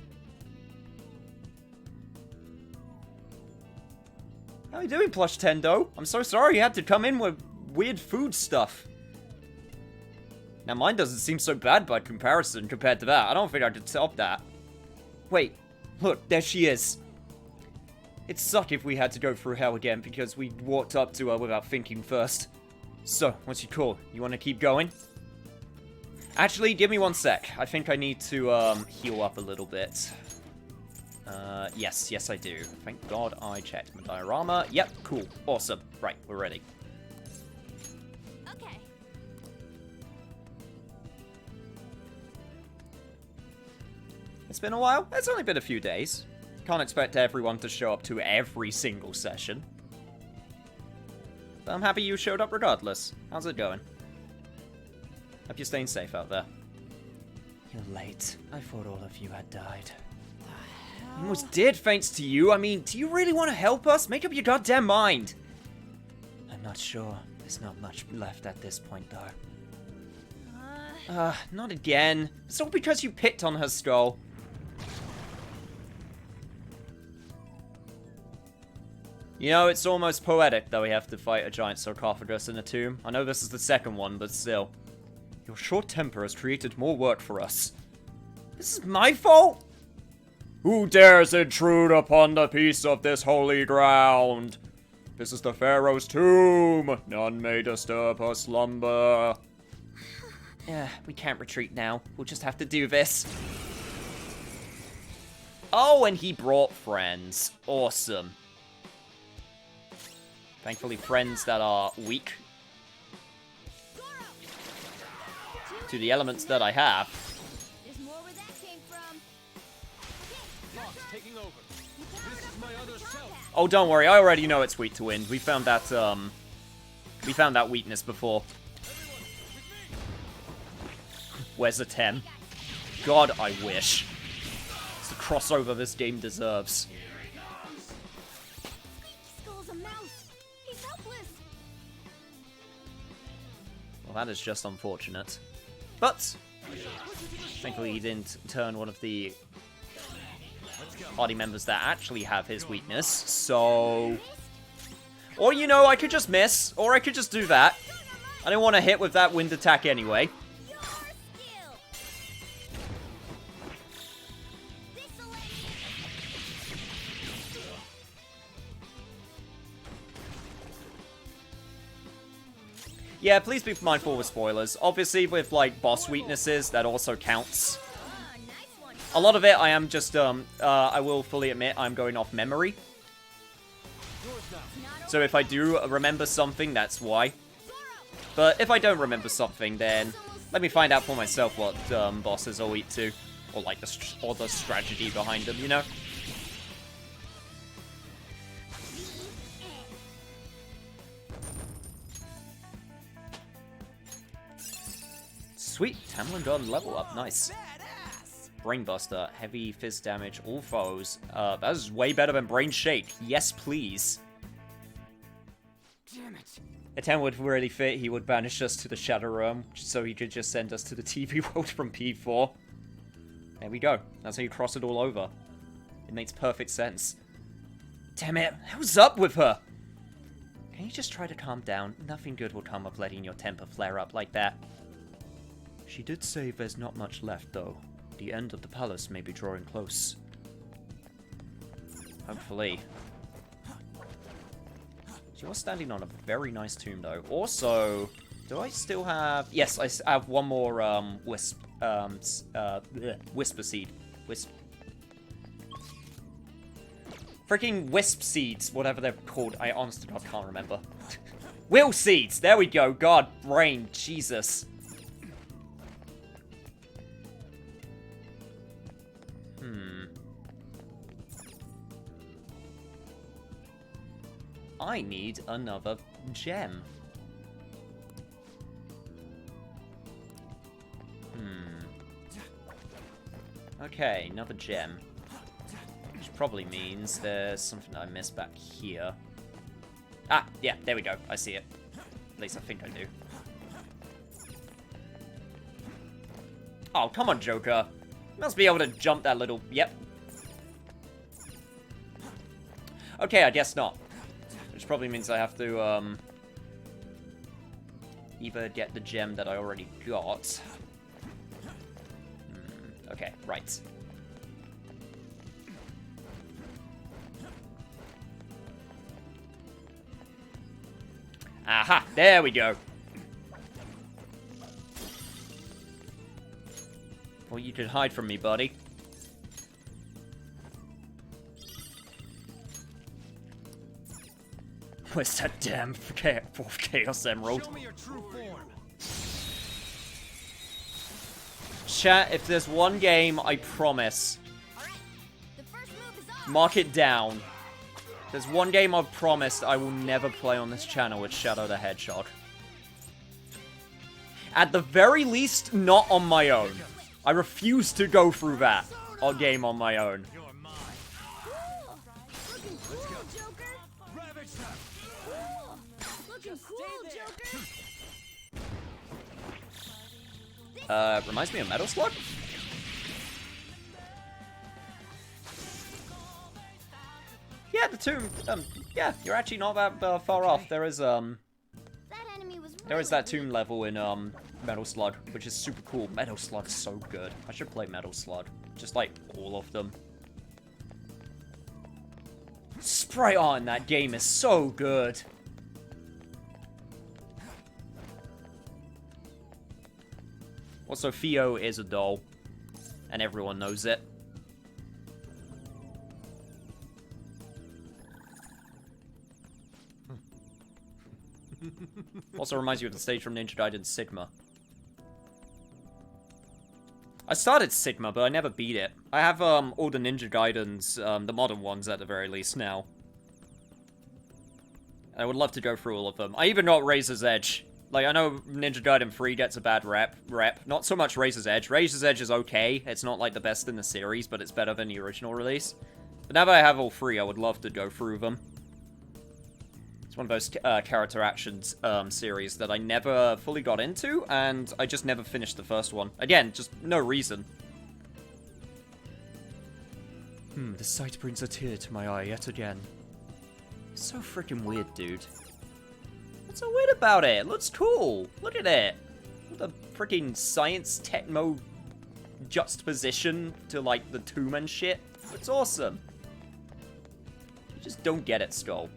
[SPEAKER 1] How are you doing, Plush Tendo? I'm so sorry you had to come in with weird food stuff. Now, mine doesn't seem so bad by comparison compared to that. I don't think I could top that. Wait, look, there she is. It'd suck if we had to go through hell again because we walked up to her without thinking first. So, what's your call? You want to keep going? Actually, give me one sec. I think I need to heal up a little bit. Yes, I do. Thank God I checked my diorama. Yep, cool. Awesome. Right, we're ready.
[SPEAKER 2] Okay.
[SPEAKER 1] It's been a while. It's only been a few days. Can't expect everyone to show up to every single session. But I'm happy you showed up regardless. How's it going? Hope you're staying safe out there. You're late. I thought all of you had died. We almost did, thanks to you. I mean, do you really want to help us? Make up your goddamn mind. I'm not sure. There's not much left at this point, though. Not again. It's all because you picked on her skull. You know, it's almost poetic that we have to fight a giant sarcophagus in a tomb. I know this is the second one, but still. Your short temper has created more work for us. This is my fault? Who dares intrude upon the peace of this holy ground? This is the Pharaoh's tomb. None may disturb her slumber. Yeah, we can't retreat now. We'll just have to do this. Oh, and he brought friends. Awesome. Thankfully, friends that are weak to the elements that I have.
[SPEAKER 2] There's more where that came from.
[SPEAKER 5] Fox taking over. This is my other self.
[SPEAKER 1] Oh, don't worry. I already know it's weak to wind. We found that weakness before. Where's the 10? God, I wish. It's the crossover this game deserves.
[SPEAKER 2] Skull's a mouse. He's helpless.
[SPEAKER 1] Well, that is just unfortunate. But thankfully he didn't turn one of the party members that actually have his weakness, so... Or, you know, I could just miss, or I could just do that. I didn't want to hit with that wind attack anyway.
[SPEAKER 2] Your skill. This'll end
[SPEAKER 1] Yeah, please be mindful with spoilers. Obviously, with, like, boss weaknesses, that also counts.
[SPEAKER 2] nice one.
[SPEAKER 1] A lot of it, I am just, I will fully admit, I'm going off memory. So if I do remember something, that's why. But if I don't remember something, then let me find out for myself what bosses are weak to. Or, like, the strategy behind them, you know? Sweet, Tamlin got a level up, nice. Brainbuster, heavy fizz damage, all foes. That is way better than Brain Shake. Yes, please.
[SPEAKER 4] Damn it.
[SPEAKER 1] A 10 would really fit. He would banish us to the Shadow Realm, so he could just send us to the TV world from P4. There we go. That's how you cross it all over. It makes perfect sense. Damn it, what's up with her? Can you just try to calm down? Nothing good will come of letting your temper flare up like that. She did say there's not much left, though. The end of the palace may be drawing close. Hopefully. She was standing on a very nice tomb, though. Also, do I still have... Yes, I have one more, Whisper Seed. Freaking Wisp Seeds, whatever they're called. I honestly can't remember. Will Seeds! There we go. God, brain. Jesus. I need another gem. Okay, another gem. Which probably means there's something that I missed back here. Ah, yeah, there we go. I see it. At least I think I do. Oh, come on, Joker. You must be able to jump that little... Yep. Okay, I guess not. Which probably means I have to, either get the gem that I already got. Okay, right. Aha, there we go. Well, you can hide from me, buddy. Where's that damn fourth Chaos Emerald?
[SPEAKER 4] Show me your true form.
[SPEAKER 1] Chat, if there's one game I promise
[SPEAKER 2] All right. The first move is off.
[SPEAKER 1] Mark it down. There's one game I've promised I will never play on this channel, it's Shadow the Hedgehog. At the very least, not on my own. I refuse to go through that game on my own.
[SPEAKER 2] Cool. Looking cool, Joker.
[SPEAKER 5] Ravage them.
[SPEAKER 2] Cool. Looking cool, Joker.
[SPEAKER 1] Reminds me of Metal Slug? Yeah, the tomb, yeah, you're actually not that far off. There is,
[SPEAKER 2] That enemy was
[SPEAKER 1] there is
[SPEAKER 2] really
[SPEAKER 1] that tomb level in, Metal Slug, which is super cool. Metal Slug's so good. I should play Metal Slug. Just like all of them. Sprite art in that game is so good. Also, Theo is a doll. And everyone knows it. Also reminds you of the stage from Ninja Gaiden Sigma. I started Sigma, but I never beat it. I have all the Ninja Gaidens, the modern ones at the very least now. I would love to go through all of them. I even got Razor's Edge. Like, I know Ninja Gaiden 3 gets a bad rep. Not so much Razor's Edge. Razor's Edge is okay. It's not, like, the best in the series, but it's better than the original release. But now that I have all three, I would love to go through them. It's one of those character actions series that I never fully got into, and I just never finished the first one. Again, just no reason. The sight brings a tear to my eye yet again. It's so freaking weird, dude. What's so weird about it? It looks cool. Look at it. The freaking science techno juxtaposition to, like, the tomb and shit. It's awesome. You just don't get it, Skull.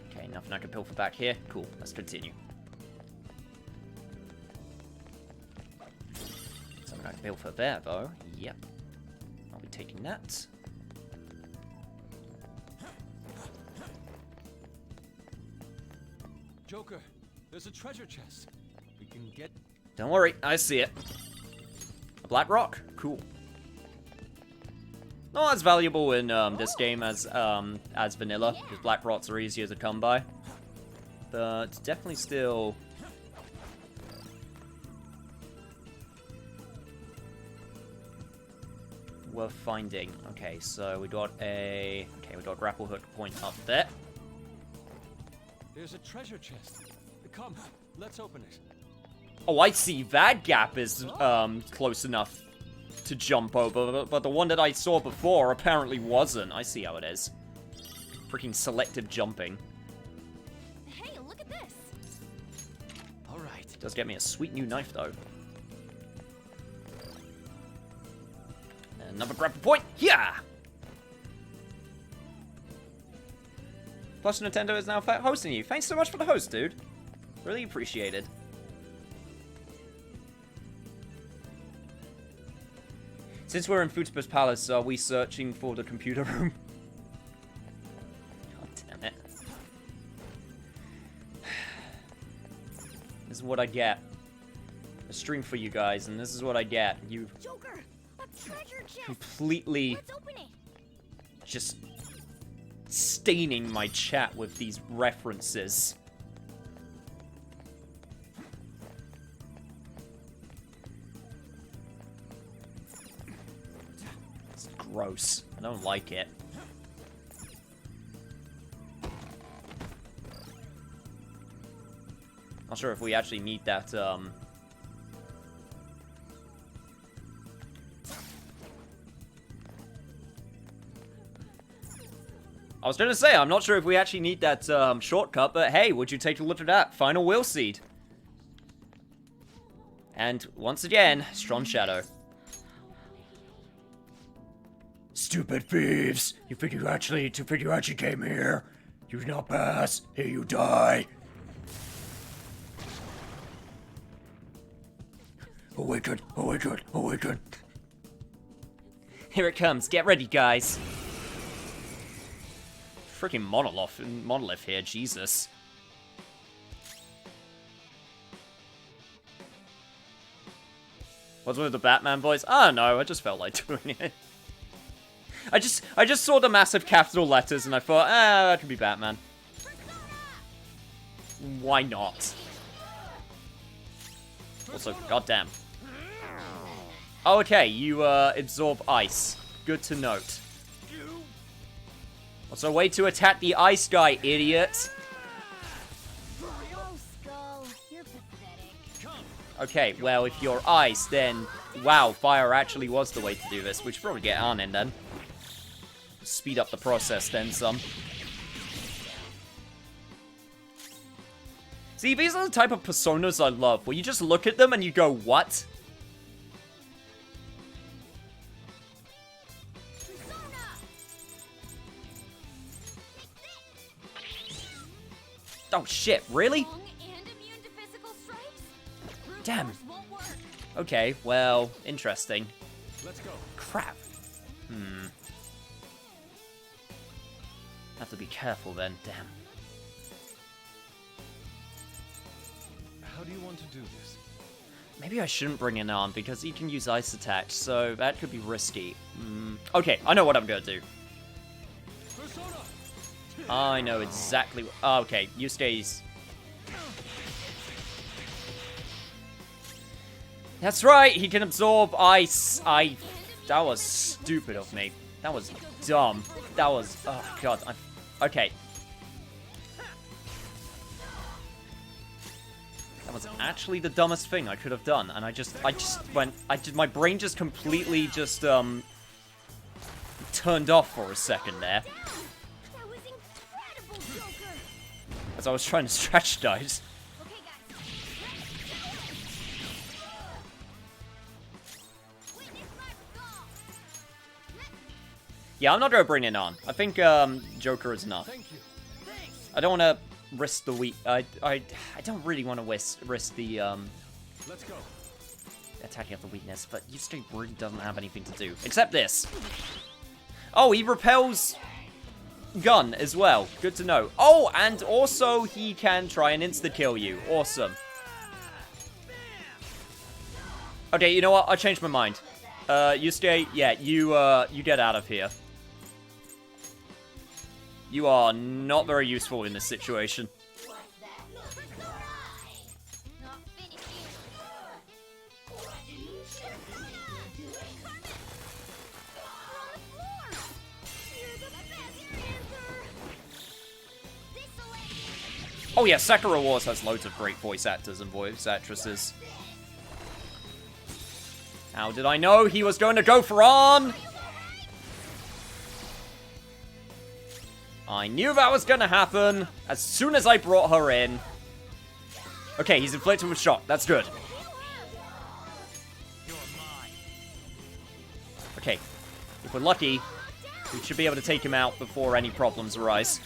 [SPEAKER 1] Okay, nothing I can pilfer back here. Cool, let's continue. Something I can pilfer there, though. Yep. I'll be taking that.
[SPEAKER 5] Joker, there's a treasure chest. We can get...
[SPEAKER 1] Don't worry, I see it. A black rock? Cool. Not as valuable in this game as vanilla, because black rocks are easier to come by. But definitely still... worth finding. Okay, so we got a... Okay, we got a grapple hook point up there.
[SPEAKER 5] There's a treasure chest. Come, let's open it.
[SPEAKER 1] Oh, I see. That gap is close enough to jump over, but the one that I saw before apparently wasn't. I see how it is. Freaking selective jumping.
[SPEAKER 2] Hey, look at this.
[SPEAKER 5] All right.
[SPEAKER 1] Does get me a sweet new knife, though. Another grapple point. Yeah! Plus, Nintendo is now hosting you. Thanks so much for the host, dude. Really appreciated. Since we're in Futibus Palace, are we searching for the computer room? God damn it. This is what I get. A stream for you guys, and this is what I get. You
[SPEAKER 2] Joker, a treasure chest.
[SPEAKER 1] completely
[SPEAKER 2] Let's open it.
[SPEAKER 1] just staining my chat with these references. It's gross. I don't like it. Not sure if we actually need that, I was going to say, I'm not sure if we actually need that shortcut, but hey, would you take a look at that? Final Will Seed. And once again, Strong Shadow. Stupid thieves! You think you actually came here? You did not pass. Here you die. Awaken! Awaken! Awaken! Here it comes. Get ready, guys. Freaking monolith here, Jesus. What's with the Batman voice? I don't know, I just felt like doing it. I just saw the massive capital letters and I thought, that could be Batman. Why not? Also, goddamn. Oh, okay, you absorb ice. Good to note. Also, way to attack the ice guy, idiot.
[SPEAKER 2] Oh, Skull, you're pathetic.
[SPEAKER 1] Okay, well, if you're ice, then wow, fire actually was the way to do this. We should probably get on in then. Speed up the process then some. See, these are the type of personas I love, where you just look at them and you go, what? Oh shit, really?
[SPEAKER 2] Strong and immune to physical strikes? Brute
[SPEAKER 1] Damn.
[SPEAKER 2] force won't work.
[SPEAKER 1] Okay, well, interesting.
[SPEAKER 5] Let's go.
[SPEAKER 1] Crap. Have to be careful then, damn.
[SPEAKER 5] How do you want to do this?
[SPEAKER 1] Maybe I shouldn't bring it on, because he can use ice attacks, so that could be risky. Okay, I know what I'm gonna do.
[SPEAKER 5] Persona!
[SPEAKER 1] I know exactly oh, okay, you stays. That's right, he can absorb ice. That was stupid of me. That was dumb. That was, oh god, okay. That was actually the dumbest thing I could have done, and my brain just completely just, turned off for a second there.
[SPEAKER 2] That was incredible, Joker.
[SPEAKER 1] As I was trying to strategize.
[SPEAKER 2] Okay, guys. Witness my skull.
[SPEAKER 1] Yeah, I'm not gonna bring it on. I think, Joker is enough.
[SPEAKER 5] Thank you.
[SPEAKER 1] I don't wanna risk the I don't really want to risk the,
[SPEAKER 5] Let's go.
[SPEAKER 1] attacking of the weakness, but Yusuke really doesn't have anything to do. Except this. Oh, he repels gun as well. Good to know. Oh, and also he can try and insta-kill you. Awesome. Okay, you know what? I changed my mind. Yusuke, yeah, you get out of here. You are not very useful in this situation.
[SPEAKER 2] Not finished yet. We're on the floor. You're the best dancer. This'll
[SPEAKER 1] Oh yeah, Sakura Wars has loads of great voice actors and voice actresses. How did I know he was going to go for on? I knew that was going to happen as soon as I brought her in. Okay, he's inflicted with shock. That's good. Okay, if we're lucky, we should be able to take him out before any problems arise.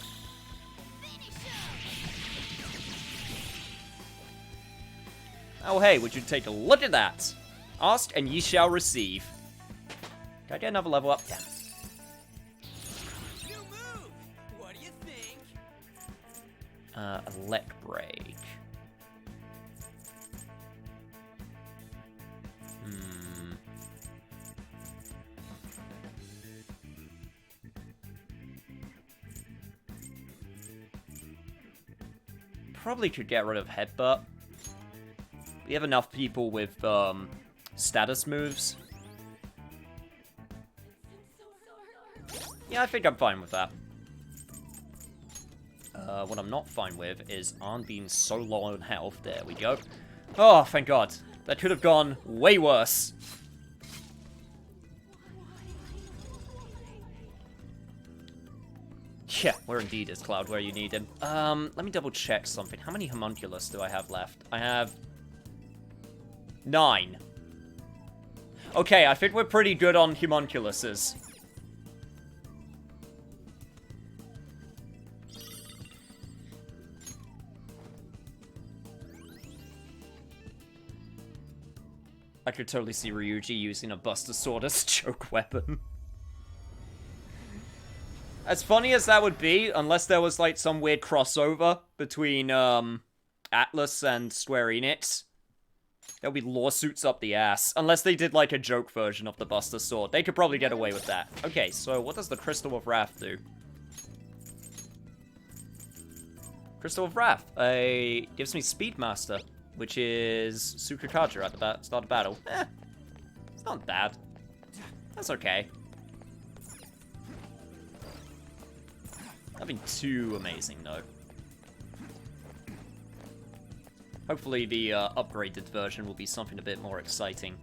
[SPEAKER 1] Oh hey, would you take a look at that? Ask and ye shall receive. Can I get another level up? 10.
[SPEAKER 4] New move. What do you think?
[SPEAKER 1] Elect break. Probably could get rid of headbutt. We have enough people with, status moves. Yeah, I think I'm fine with that. What I'm not fine with is Arn being so low on health. There we go. Oh, thank God. That could have gone way worse. Yeah, where indeed is Cloud where you need him. Let me double check something. How many homunculus do I have left? I have 9. Okay, I think we're pretty good on homunculuses. I could totally see Ryuji using a Buster Sword as a choke weapon. As funny as that would be, unless there was like some weird crossover between ATLUS and Square Enix. There'll be lawsuits up the ass. Unless they did, like, a joke version of the Buster Sword. They could probably get away with that. Okay, so what does the Crystal of Wrath do? Crystal of Wrath. Gives me Speedmaster, which is Sukukaja at the start of battle. It's not bad. That's okay. Nothing too amazing, though. Hopefully the upgraded version will be something a bit more exciting.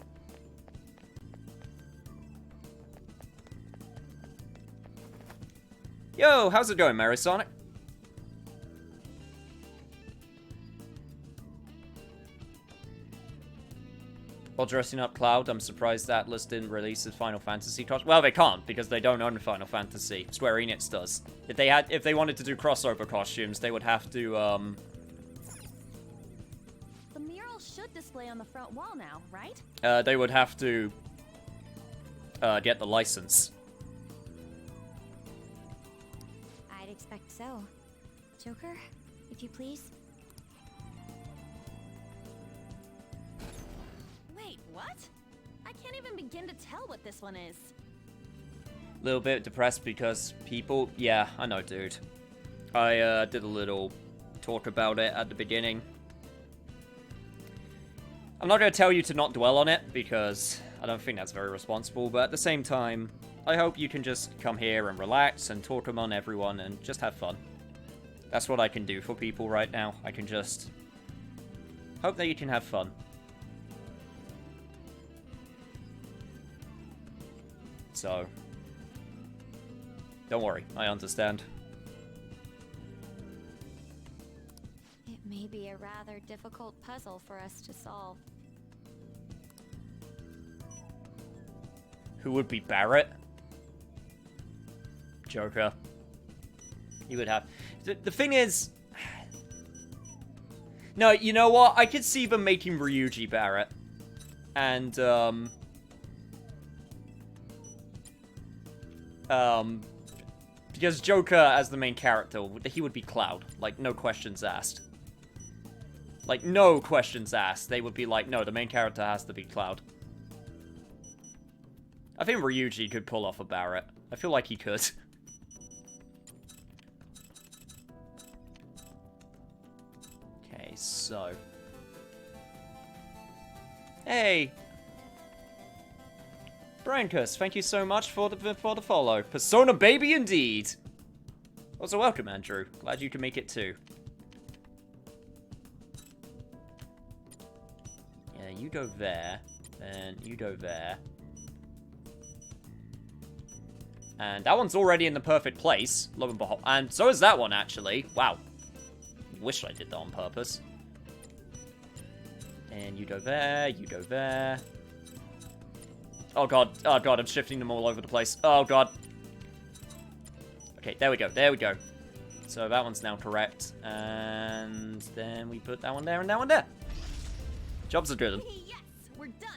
[SPEAKER 1] Yo, how's it going, Mary Sonic? While dressing up Cloud, I'm surprised Atlus didn't release his Final Fantasy costume. Well, they can't, because they don't own Final Fantasy. Square Enix does. If they wanted to do crossover costumes, they would have to,
[SPEAKER 2] The mural should display on the front wall now, right?
[SPEAKER 1] they would have to, get the license.
[SPEAKER 2] I'd expect so. Joker, if you please. Wait, what? I can't even begin to tell what this one is.
[SPEAKER 1] Little bit depressed because people... Yeah, I know, dude. I, did a little talk about it at the beginning. I'm not going to tell you to not dwell on it, because I don't think that's very responsible, but at the same time, I hope you can just come here and relax and talk among everyone and just have fun. That's what I can do for people right now. I can just hope that you can have fun. So, don't worry, I understand.
[SPEAKER 2] It may be a rather difficult puzzle for us to solve.
[SPEAKER 1] Who would be Barrett? Joker. You would have... The thing is... No, you know what? I could see them making Ryuji Barrett. And, because Joker as the main character, he would be Cloud. Like, no questions asked. Like, no questions asked. They would be like, no, the main character has to be Cloud. I think Ryuji could pull off a Barrett. I feel like he could. Okay, so... Hey! Brancus, thank you so much for the follow. Persona baby indeed! Also welcome, Andrew. Glad you can make it too. Yeah, you go there. Then you go there. And that one's already in the perfect place, lo and behold. And so is that one, actually. Wow. Wish I did that on purpose. And you go there, you go there. Oh god, I'm shifting them all over the place. Oh god. Okay, there we go, there we go. So that one's now correct. And then we put that one there and that one there. Jobs are good.
[SPEAKER 2] Yes, we're done.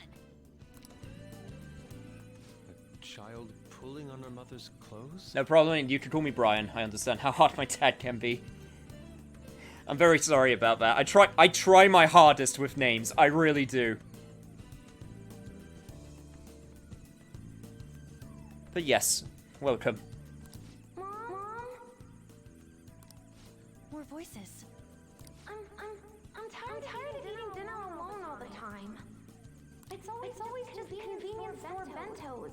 [SPEAKER 3] A child pulling on her mother's clothes?
[SPEAKER 1] No problem, and you can call me Brian. I understand how hard my dad can be. I'm very sorry about that. I try my hardest with names. I really do. But yes, welcome.
[SPEAKER 2] Mom? More voices.
[SPEAKER 6] I'm tired of eating dinner alone all the time. It's always just convenience store bentos.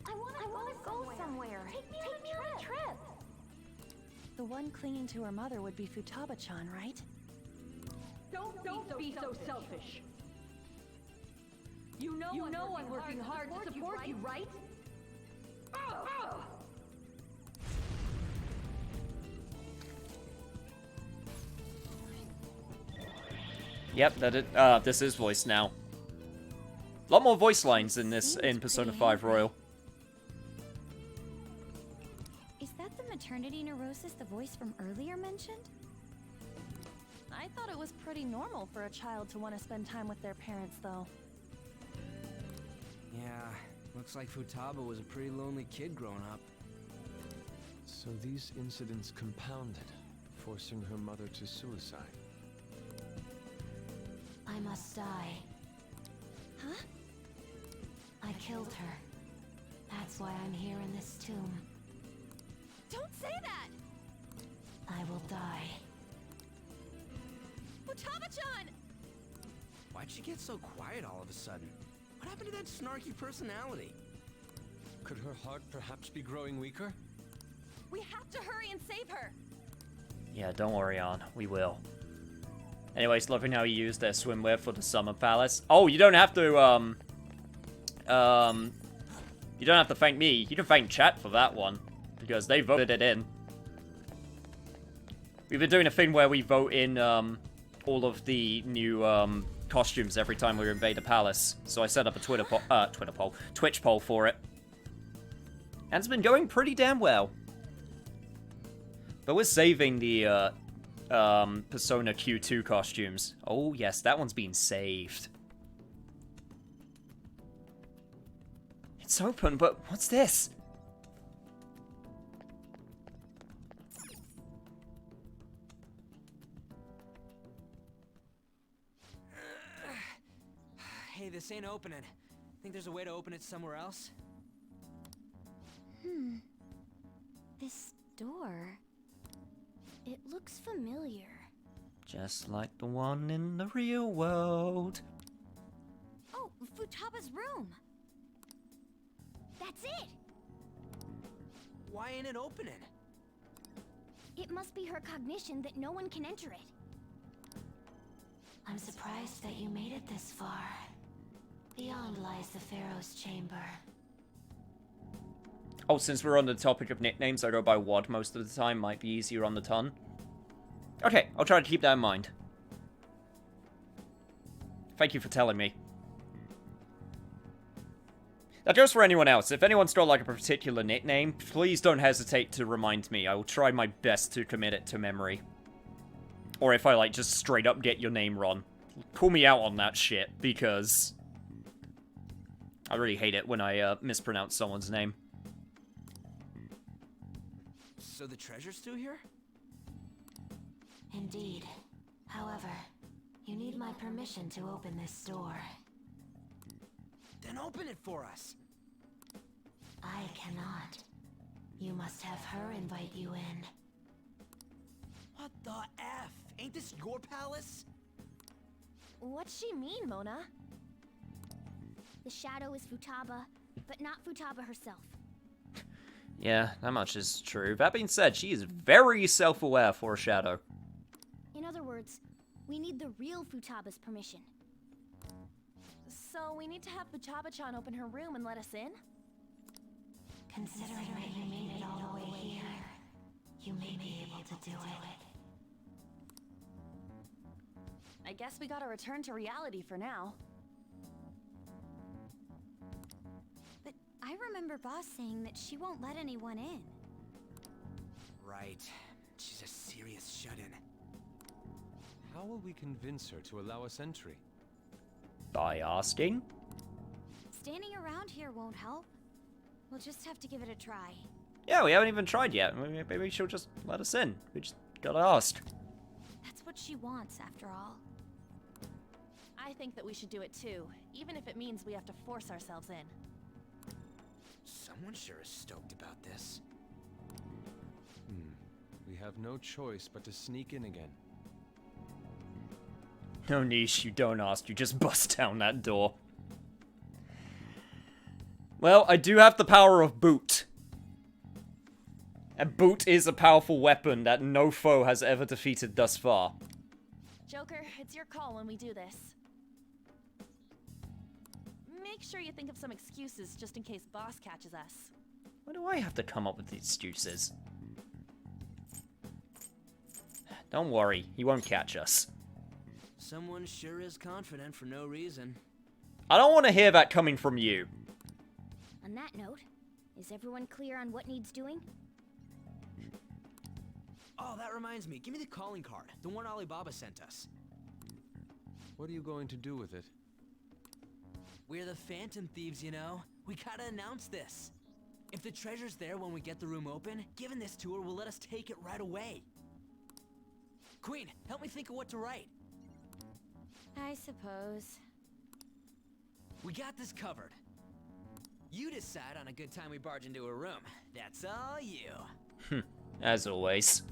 [SPEAKER 6] I wanna go somewhere. Take me on a trip.
[SPEAKER 2] The one clinging to her mother would be Futaba-chan, right?
[SPEAKER 7] Don't be so selfish. You know I'm working hard to support you, right?
[SPEAKER 1] Yep, this is voiced now. A lot more voice lines in Persona 5 Royal.
[SPEAKER 2] Is that the maternity neurosis the voice from earlier mentioned? I thought it was pretty normal for a child to want to spend time with their parents, though.
[SPEAKER 4] Yeah, looks like Futaba was a pretty lonely kid growing up.
[SPEAKER 3] So these incidents compounded, forcing her mother to suicide.
[SPEAKER 6] I must die.
[SPEAKER 2] Huh?
[SPEAKER 6] I killed her. That's why I'm here in this tomb.
[SPEAKER 2] Don't say that!
[SPEAKER 6] I will die.
[SPEAKER 2] Futaba-chan!
[SPEAKER 4] Why'd she get so quiet all of a sudden? What happened to that snarky personality?
[SPEAKER 3] Could her heart perhaps be growing weaker?
[SPEAKER 2] We have to hurry and save her!
[SPEAKER 1] Yeah, don't worry, Ann. We will. Anyways, loving how you used their swimwear for the Summer Palace. Oh, you don't have to, you don't have to thank me. You can thank chat for that one. Because they voted it in. We've been doing a thing where we vote in, all of the new, costumes every time we invade a palace. So I set up a Twitch poll for it. And it's been going pretty damn well. But we're saving the, Persona Q2 costumes. Oh, yes, that one's been saved. It's open, but what's this?
[SPEAKER 4] Hey, this ain't opening. Think there's a way to open it somewhere else?
[SPEAKER 2] This door... It looks familiar.
[SPEAKER 1] Just like the one in the real world.
[SPEAKER 2] Oh, Futaba's room! That's it!
[SPEAKER 4] Why ain't it opening?
[SPEAKER 2] It must be her cognition that no one can enter it.
[SPEAKER 6] I'm surprised that you made it this far. Beyond lies the Pharaoh's chamber.
[SPEAKER 1] Oh, since we're on the topic of nicknames, I go by Wad most of the time. Might be easier on the tongue. Okay, I'll try to keep that in mind. Thank you for telling me. That goes for anyone else. If anyone's got like a particular nickname, please don't hesitate to remind me. I will try my best to commit it to memory. Or if I like just straight up get your name wrong, call me out on that shit, because I really hate it when I mispronounce someone's name.
[SPEAKER 4] So the treasure's still here?
[SPEAKER 6] Indeed. However, you need my permission to open this door.
[SPEAKER 4] Then open it for us.
[SPEAKER 6] I cannot. You must have her invite you in.
[SPEAKER 4] What the F? Ain't this your palace?
[SPEAKER 2] What's she mean, Mona? The shadow is Futaba, but not Futaba herself.
[SPEAKER 1] Yeah, that much is true. That being said, she is very self-aware for a shadow.
[SPEAKER 2] In other words, we need the real Futaba's permission. So we need to have Futaba-chan open her room and let us in?
[SPEAKER 6] Considering that you made it all the way here, you may be able to do it.
[SPEAKER 2] I guess we gotta return to reality for now. But I remember Boss saying that she won't let anyone in.
[SPEAKER 4] Right. She's a serious shut-in.
[SPEAKER 3] How will we convince her to allow us entry?
[SPEAKER 1] By asking?
[SPEAKER 2] Standing around here won't help. We'll just have to give it a try.
[SPEAKER 1] Yeah, we haven't even tried yet. Maybe she'll just let us in. We just gotta ask.
[SPEAKER 2] That's what she wants, after all. I think that we should do it too, even if it means we have to force ourselves in.
[SPEAKER 4] Someone sure is stoked about this.
[SPEAKER 3] We have no choice but to sneak in again.
[SPEAKER 1] No niche, you don't ask. You just bust down that door. Well, I do have the power of boot. And boot is a powerful weapon that no foe has ever defeated thus far.
[SPEAKER 2] Joker, it's your call when we do this. Make sure you think of some excuses just in case Boss catches us.
[SPEAKER 1] Why do I have to come up with these excuses? Don't worry, he won't catch us.
[SPEAKER 4] Someone sure is confident for no reason.
[SPEAKER 1] I don't want to hear that coming from you.
[SPEAKER 2] On that note, is everyone clear on what needs doing?
[SPEAKER 4] Oh, that reminds me. Give me the calling card. The one Alibaba sent us.
[SPEAKER 3] What are you going to do with it?
[SPEAKER 4] We're the Phantom Thieves, you know. We gotta announce this. If the treasure's there when we get the room open, given this tour will let us take it right away. Queen, help me think of what to write.
[SPEAKER 2] I suppose.
[SPEAKER 4] We got this covered. You decide on a good time we barge into a room. That's all you.
[SPEAKER 1] As always.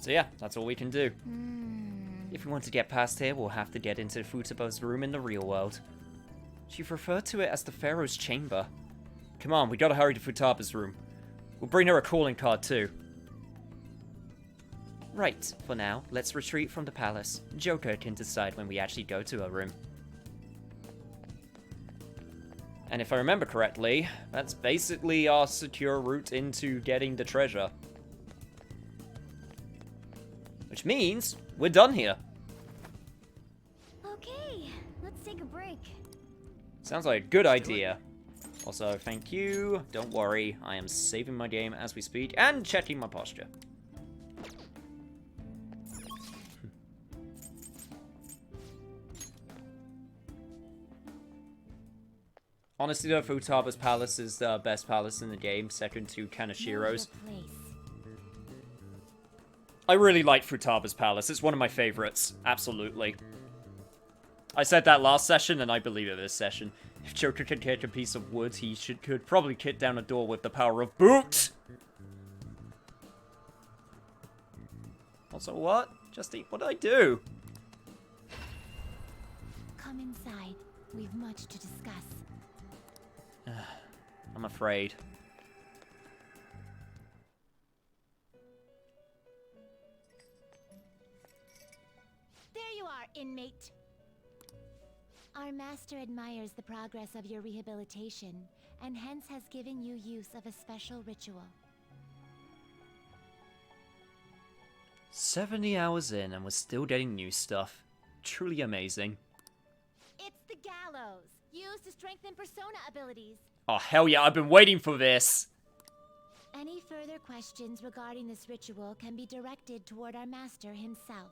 [SPEAKER 1] So yeah, that's all we can do. If we want to get past here, we'll have to get into Futaba's room in the real world. She referred to it as the Pharaoh's Chamber. Come on, we gotta hurry to Futaba's room. We'll bring her a calling card too. Right, for now, let's retreat from the palace. Joker can decide when we actually go to her room. And if I remember correctly, that's basically our secure route into getting the treasure. Which means we're done here.
[SPEAKER 2] Okay, let's take a break.
[SPEAKER 1] Sounds like a good idea. Also, thank you. Don't worry, I am saving my game as we speak and checking my posture. Honestly though, Futaba's palace is the best palace in the game, second to Kanashiro's. I really like Futaba's palace. It's one of my favorites. Absolutely. I said that last session, and I believe it this session. If Joker could take a piece of wood, he could probably kick down a door with the power of boot! Also, what? Justine, what did I do?
[SPEAKER 2] Come inside. We've much to discuss.
[SPEAKER 1] I'm afraid.
[SPEAKER 2] There you are, inmate. Our master admires the progress of your rehabilitation, and hence has given you use of a special ritual.
[SPEAKER 1] 70 hours in, and we're still getting new stuff. Truly amazing.
[SPEAKER 2] It's the gallows, used to strengthen persona abilities.
[SPEAKER 1] Oh, hell yeah, I've been waiting for this!
[SPEAKER 2] Any further questions regarding this ritual can be directed toward our master himself.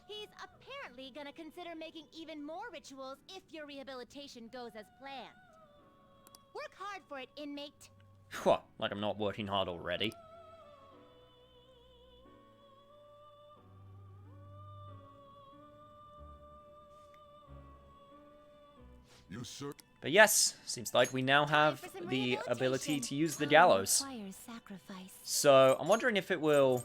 [SPEAKER 2] He's apparently gonna consider making even more rituals if your rehabilitation goes as planned. Work hard for it, inmate.
[SPEAKER 1] What? Like I'm not working hard already.
[SPEAKER 5] You sir.
[SPEAKER 1] But yes, seems like we now have the ability to use the gallows. So, I'm wondering if it will...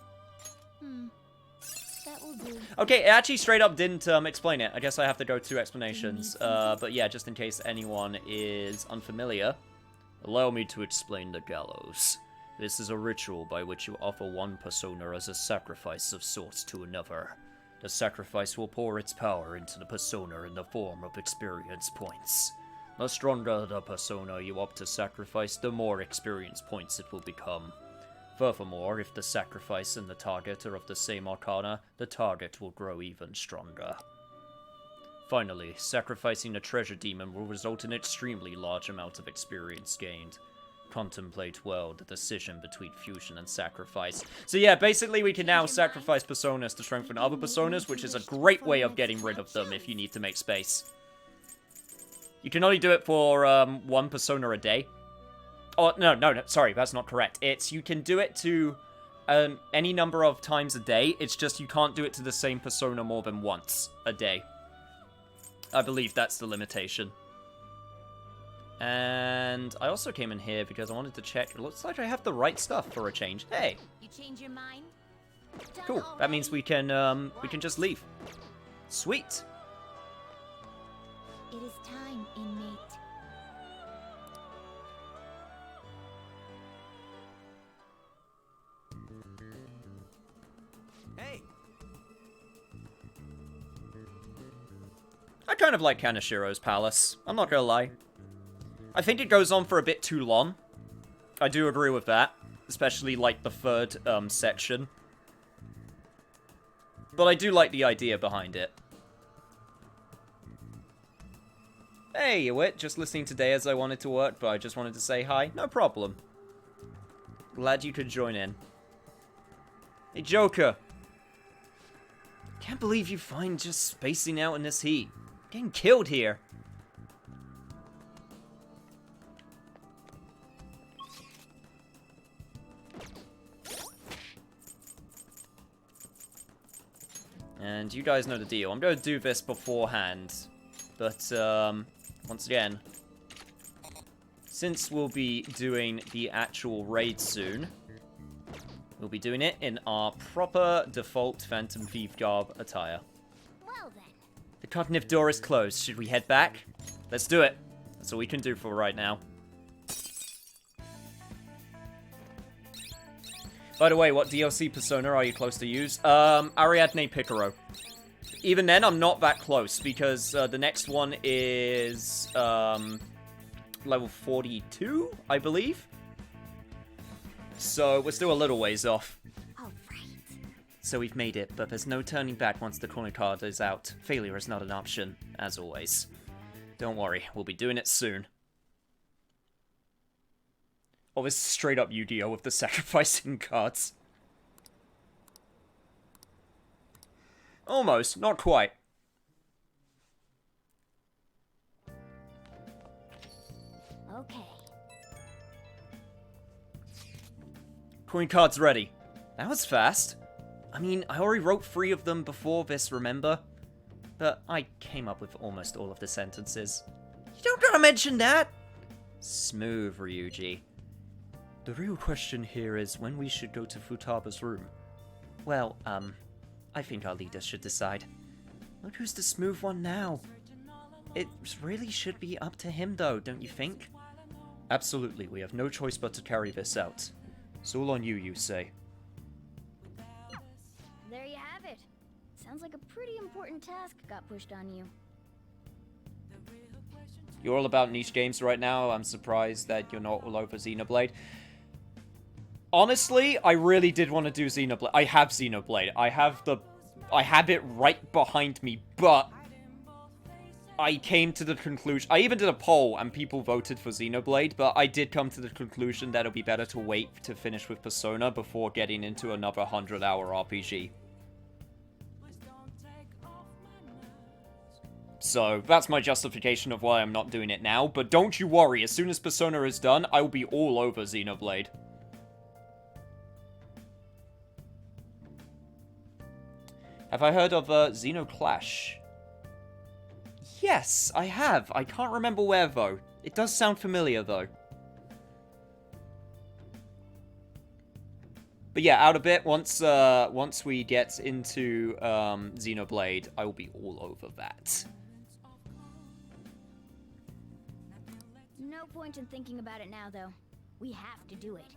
[SPEAKER 2] That will do.
[SPEAKER 1] Okay, it actually straight up didn't explain it. I guess I have to go to explanations. But yeah, just in case anyone is unfamiliar, allow me to explain the gallows. This is a ritual by which you offer one persona as a sacrifice of sorts to another. The sacrifice will pour its power into the persona in the form of experience points. The stronger the persona you opt to sacrifice, the more experience points it will become. Furthermore, if the sacrifice and the target are of the same arcana, the target will grow even stronger. Finally, sacrificing a treasure demon will result in an extremely large amount of experience gained. Contemplate well the decision between fusion and sacrifice. So yeah, basically we can now sacrifice personas to strengthen other personas, which is a great way of getting rid of them if you need to make space. You can only do it for one persona a day. Oh, no, sorry, that's not correct. It's, you can do it to any number of times a day, it's just you can't do it to the same persona more than once a day. I believe that's the limitation. And I also came in here because I wanted to check. It looks like I have the right stuff for a change. Hey!
[SPEAKER 2] You change your mind?
[SPEAKER 1] Cool, that means we can just leave. Sweet!
[SPEAKER 2] It is time, inmate.
[SPEAKER 4] Hey!
[SPEAKER 1] I kind of like Kanashiro's palace. I'm not gonna lie. I think it goes on for a bit too long. I do agree with that. Especially, like, the third, section. But I do like the idea behind it. Hey, Wit, just listening today as I wanted to work, but I just wanted to say hi. No problem. Glad you could join in. Hey, Joker. Can't believe you find just spacing out in this heat. Getting killed here. And you guys know the deal. I'm going to do this beforehand. But, once again, since we'll be doing the actual raid soon, we'll be doing it in our proper default Phantom Thief garb attire.
[SPEAKER 2] Well then.
[SPEAKER 1] The cognitive door is closed. Should we head back? Let's do it. That's all we can do for right now. By the way, what DLC persona are you close to use? Ariadne Picaro. Even then, I'm not that close, because the next one is level 42, I believe? So, we're still a little ways off.
[SPEAKER 2] All right.
[SPEAKER 1] So we've made it, but there's no turning back once the corner card is out. Failure is not an option, as always. Don't worry, we'll be doing it soon. Oh, this is straight up Yu-Gi-Oh! With the sacrificing cards. Almost, not quite.
[SPEAKER 2] Okay.
[SPEAKER 1] Coin cards ready. That was fast. I mean, I already wrote 3 of them before this, remember? But I came up with almost all of the sentences. You don't gotta mention that! Smooth, Ryuji. The real question here is when we should go to Futaba's room. Well, I think our leader should decide. Look who's the smooth one now. It really should be up to him though, don't you think? Absolutely, we have no choice but to carry this out. It's all on you, you say.
[SPEAKER 2] There you have it. Sounds like a pretty important task got pushed on you.
[SPEAKER 1] You're all about niche games right now. I'm surprised that you're not all over Xenoblade. Honestly, I really did want to do Xenoblade. I have Xenoblade. I have it right behind me, but I came to the conclusion... I even did a poll, and people voted for Xenoblade, but I did come to the conclusion that it'll be better to wait to finish with Persona before getting into another 100-hour RPG. So, that's my justification of why I'm not doing it now, but don't you worry, as soon as Persona is done, I will be all over Xenoblade. Have I heard of Xenoclash? Yes, I have. I can't remember where, though. It does sound familiar, though. But yeah, out a bit, once we get into Xenoblade, I will be all over that.
[SPEAKER 2] No point in thinking about it now, though. We have to do it.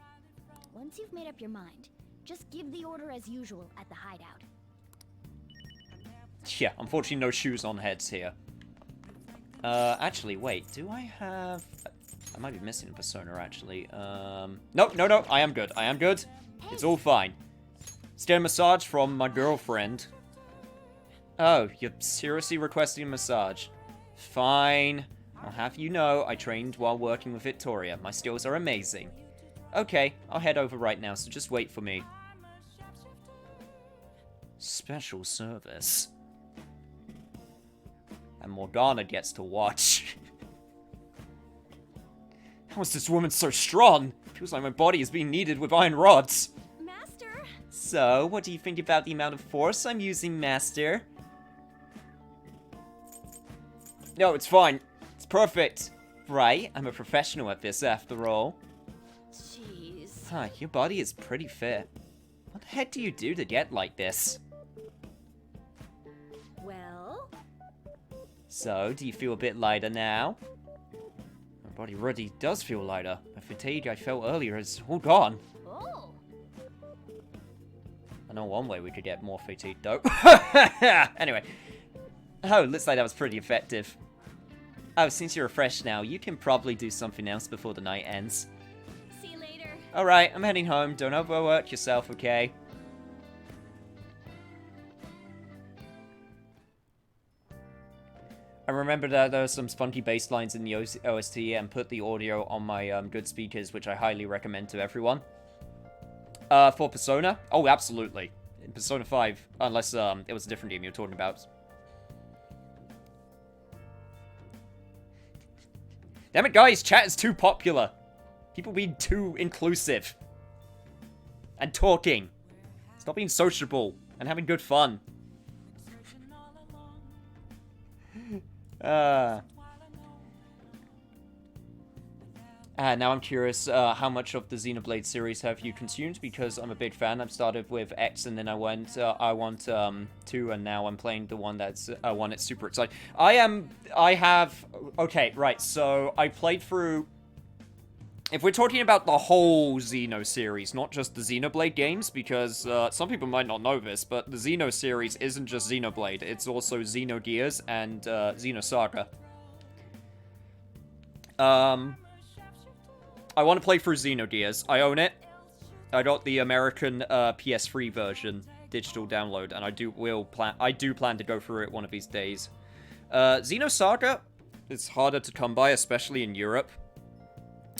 [SPEAKER 2] Once you've made up your mind, just give the order as usual at the hideout.
[SPEAKER 1] Yeah, unfortunately no shoes on heads here. Actually, wait, do I have... I might be missing a Persona, actually. No, I am good. I am good. It's all fine. Skin massage from my girlfriend. Oh, you're seriously requesting a massage? Fine. I'll have you know, I trained while working with Victoria. My skills are amazing. Okay, I'll head over right now, so just wait for me. Special service. And Morgana gets to watch. How is this woman so strong? Feels like my body is being kneaded with iron rods.
[SPEAKER 2] Master!
[SPEAKER 1] So, what do you think about the amount of force I'm using, Master? No, it's fine. It's perfect. Right? I'm a professional at this, after all.
[SPEAKER 2] Jeez.
[SPEAKER 1] Huh, your body is pretty fit. What the heck do you do to get like this?
[SPEAKER 2] Well?
[SPEAKER 1] So, do you feel a bit lighter now? My body really does feel lighter. The fatigue I felt earlier is all gone.
[SPEAKER 2] Oh.
[SPEAKER 1] I know one way we could get more fatigue, though. Anyway. Oh, looks like that was pretty effective. Oh, since you're refreshed now, you can probably do something else before the night ends.
[SPEAKER 2] See you later.
[SPEAKER 1] Alright, I'm heading home. Don't overwork yourself, okay? I remember that there are some spunky bass lines in the OST and put the audio on my good speakers, which I highly recommend to everyone. For Persona? Oh, absolutely. In Persona 5, unless it was a different game you were talking about. Damn it, guys, chat is too popular. People being too inclusive. And talking. Stop being sociable and having good fun. Now I'm curious, how much of the Xenoblade series have you consumed? Because I'm a big fan. I've started with X, and then I want 2, and now I'm playing the one that's one that's super exciting. Okay, right, so I played through... If we're talking about the whole Xeno series, not just the Xenoblade games, because some people might not know this, but the Xeno series isn't just Xenoblade, it's also Xenogears and Xenosaga. I want to play through Xenogears. I own it. I got the American PS3 version digital download, and I do plan to go through it one of these days. Xenosaga is harder to come by, especially in Europe.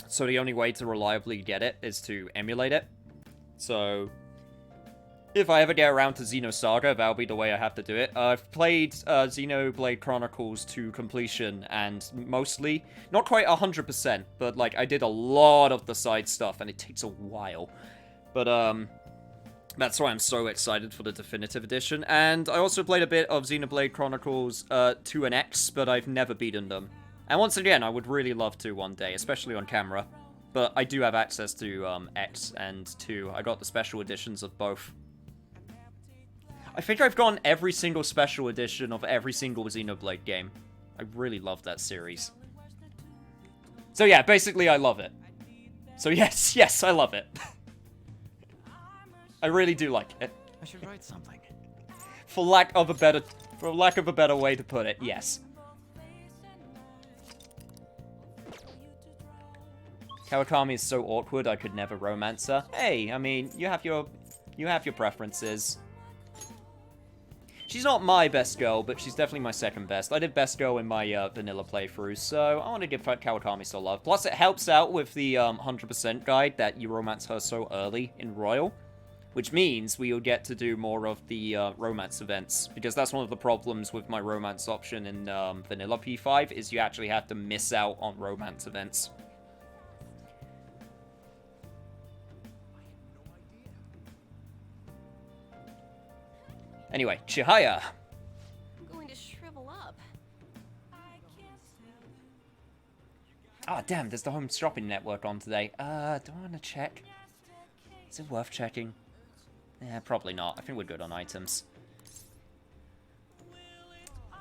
[SPEAKER 1] So the only way to reliably get it is to emulate it. So if I ever get around to Xenosaga, that'll be the way I have to do it. I've played Xenoblade Chronicles to completion, and mostly, not quite 100%, but like I did a lot of the side stuff, and it takes a while. But that's why I'm so excited for the definitive edition. And I also played a bit of Xenoblade Chronicles 2 and X, but I've never beaten them. And once again, I would really love to one day, especially on camera. But I do have access to X and 2. I got the special editions of both. I think I've gotten every single special edition of every single Xenoblade game. I really love that series. So yeah, basically I love it. So yes, I love it. I really do like it.
[SPEAKER 3] I should write something.
[SPEAKER 1] For lack of a better way to put it, yes. Kawakami is so awkward I could never romance her. Hey, I mean, you have your preferences. She's not my best girl, but she's definitely my second best. I did best girl in my vanilla playthrough, so I want to give Kawakami some love. Plus, it helps out with the 100% guide that you romance her so early in Royal, which means we'll get to do more of the romance events, because that's one of the problems with my romance option in vanilla P5, is you actually have to miss out on romance events. Anyway, Chihaya.
[SPEAKER 8] I'm going to shrivel up.
[SPEAKER 1] Ah, damn, there's the home shopping network on today. Do I want to check? Is it worth checking? Yeah, probably not. I think we're good on items.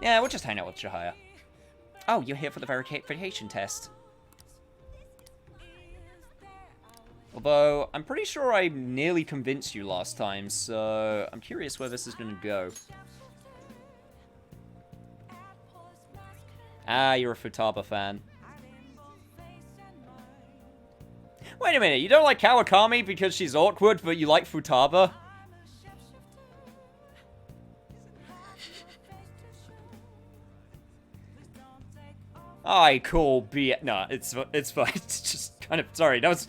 [SPEAKER 1] Yeah, we'll just hang out with Chihaya. Oh, you're here for the verification test. Although, I'm pretty sure I nearly convinced you last time, so I'm curious where this is going to go. Ah, you're a Futaba fan. Wait a minute, you don't like Kawakami because she's awkward, but you like Futaba? I call B. No, it's fine. It's just kind of sorry. That was.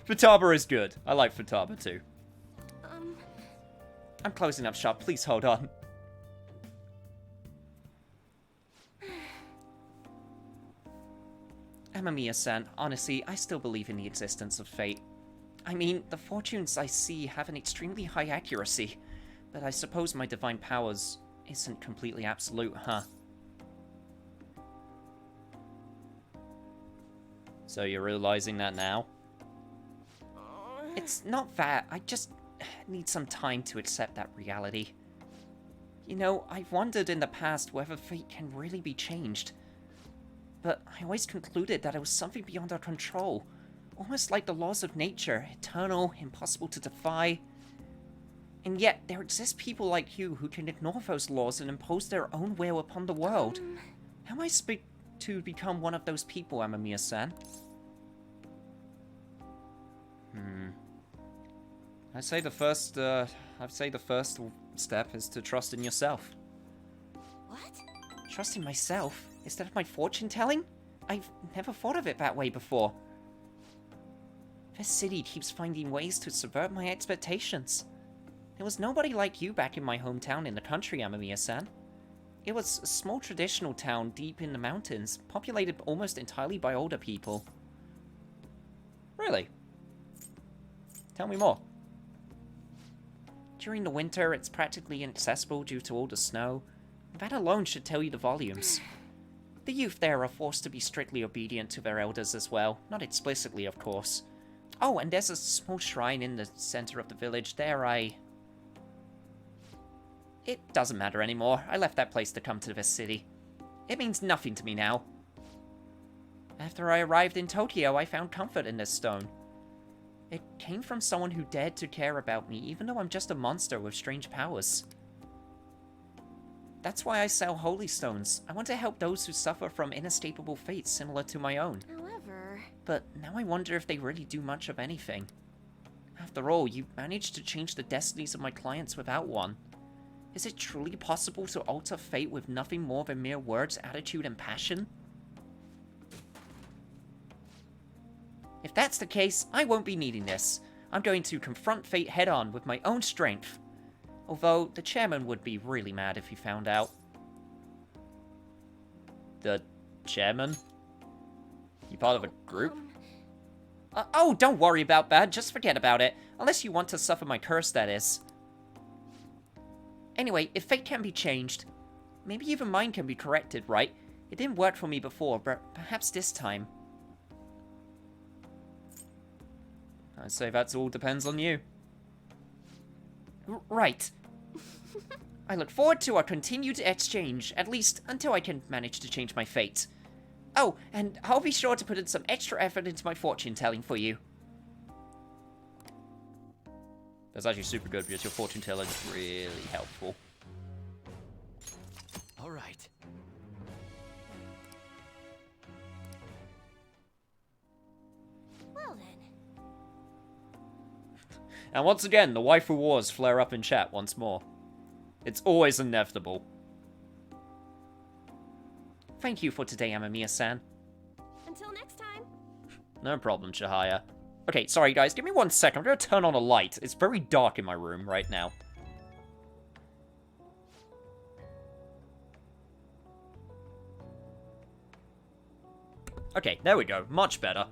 [SPEAKER 1] Futaba is good. I like Futaba too. I'm closing up shop. Please hold on. Amamiya-san, honestly, I still believe in the existence of fate. I mean, the fortunes I see have an extremely high accuracy, but I suppose my divine powers isn't completely absolute, huh? So you're realizing that now? It's not that, I just need some time to accept that reality. You know, I've wondered in the past whether fate can really be changed. But I always concluded that it was something beyond our control. Almost like the laws of nature, eternal, impossible to defy. And yet, there exist people like you who can ignore those laws and impose their own will upon the world. How am I to become one of those people, Amamiya-san? I'd say the first step is to trust in yourself.
[SPEAKER 2] What?
[SPEAKER 1] Trust in myself? Instead of my fortune-telling? I've never thought of it that way before. This city keeps finding ways to subvert my expectations. There was nobody like you back in my hometown in the country, Amamiya-san. It was a small traditional town deep in the mountains, populated almost entirely by older people. Really? Tell me more.
[SPEAKER 9] During the winter, it's practically inaccessible due to all the snow. That alone should tell you the volumes. The youth there are forced to be strictly obedient to their elders as well. Not explicitly, of course. Oh, and there's a small shrine in the center of the village. It doesn't matter anymore. I left that place to come to this city. It means nothing to me now. After I arrived in Tokyo, I found comfort in this stone. It came from someone who dared to care about me, even though I'm just a monster with strange powers. That's why I sell holy stones. I want to help those who suffer from inescapable fates similar to my own.
[SPEAKER 8] However...
[SPEAKER 9] But now I wonder if they really do much of anything. After all, you managed to change the destinies of my clients without one. Is it truly possible to alter fate with nothing more than mere words, attitude, and passion? If that's the case, I won't be needing this. I'm going to confront fate head-on with my own strength. Although, the chairman would be really mad if he found out. The chairman? You part of a group? Oh, don't worry about that. Just forget about it. Unless you want to suffer my curse, that is. Anyway, if fate can be changed, maybe even mine can be corrected, right? It didn't work for me before, but perhaps this time. I'd say that all depends on you. Right. I look forward to our continued exchange, at least until I can manage to change my fate. Oh, and I'll be sure to put in some extra effort into my fortune-telling for you.
[SPEAKER 1] That's actually super good because your fortune telling is really helpful.
[SPEAKER 3] All right.
[SPEAKER 2] Well then.
[SPEAKER 1] And once again, the waifu wars flare up in chat once more. It's always inevitable.
[SPEAKER 9] Thank you for today, Amamiya-san.
[SPEAKER 8] Until next time.
[SPEAKER 1] No problem, Chihaya. Okay, sorry guys, give me 1 second. I'm gonna turn on a light. It's very dark in my room right now. Okay, there we go. Much better.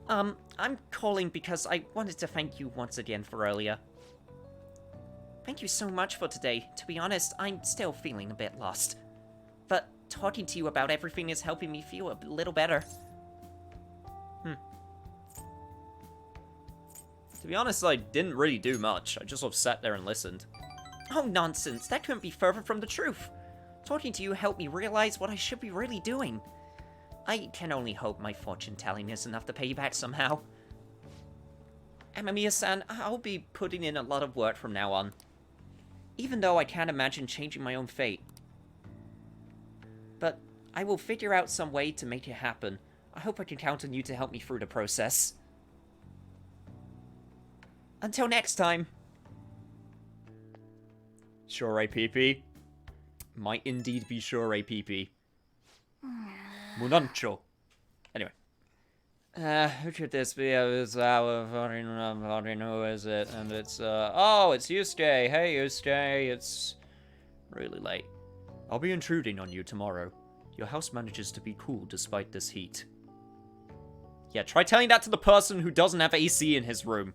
[SPEAKER 9] I'm calling because I wanted to thank you once again for earlier. Thank you so much for today. To be honest, I'm still feeling a bit lost. But talking to you about everything is helping me feel a little better.
[SPEAKER 1] To be honest, I didn't really do much. I just sort of sat there and listened.
[SPEAKER 9] Oh, nonsense. That couldn't be further from the truth. Talking to you helped me realize what I should be really doing. I can only hope my fortune-telling is enough to pay you back somehow. Amamiya-san, I'll be putting in a lot of work from now on. Even though I can't imagine changing my own fate. But I will figure out some way to make it happen. I hope I can count on you to help me through the process. Until next time.
[SPEAKER 1] Sure, APP. Might indeed be sure, APP. Munancho. Anyway. Who could this be? It's our who is it? And it's, oh, it's Yusuke. Hey, Yusuke. It's really late. I'll be intruding on you tomorrow. Your house manages to be cool despite this heat. Yeah, try telling that to the person who doesn't have AC in his room.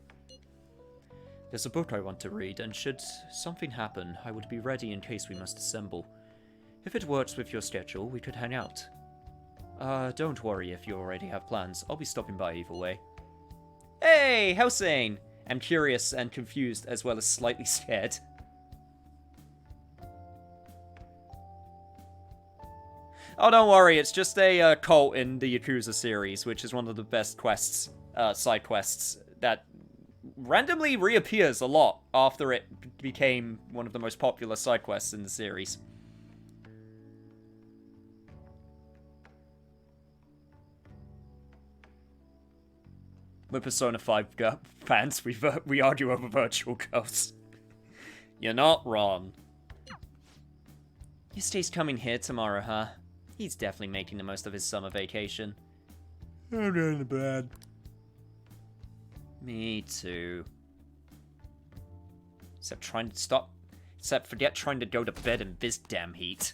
[SPEAKER 1] There's a book I want to read, and should something happen, I would be ready in case we must assemble. If it works with your schedule, we could hang out. Don't worry if you already have plans. I'll be stopping by either way. Hey, Helsing! I'm curious and confused, as well as slightly scared. Oh, don't worry, it's just a cult in the Yakuza series, which is one of the best quests, side quests, that randomly reappears a lot after it became one of the most popular side quests in the series. We're Persona 5 fans, we argue over virtual ghosts. You're not wrong.
[SPEAKER 9] Yusuke's coming here tomorrow, huh? He's definitely making the most of his summer vacation.
[SPEAKER 1] I'm going to bed.
[SPEAKER 9] Me too. Except forget trying to go to bed in this damn heat.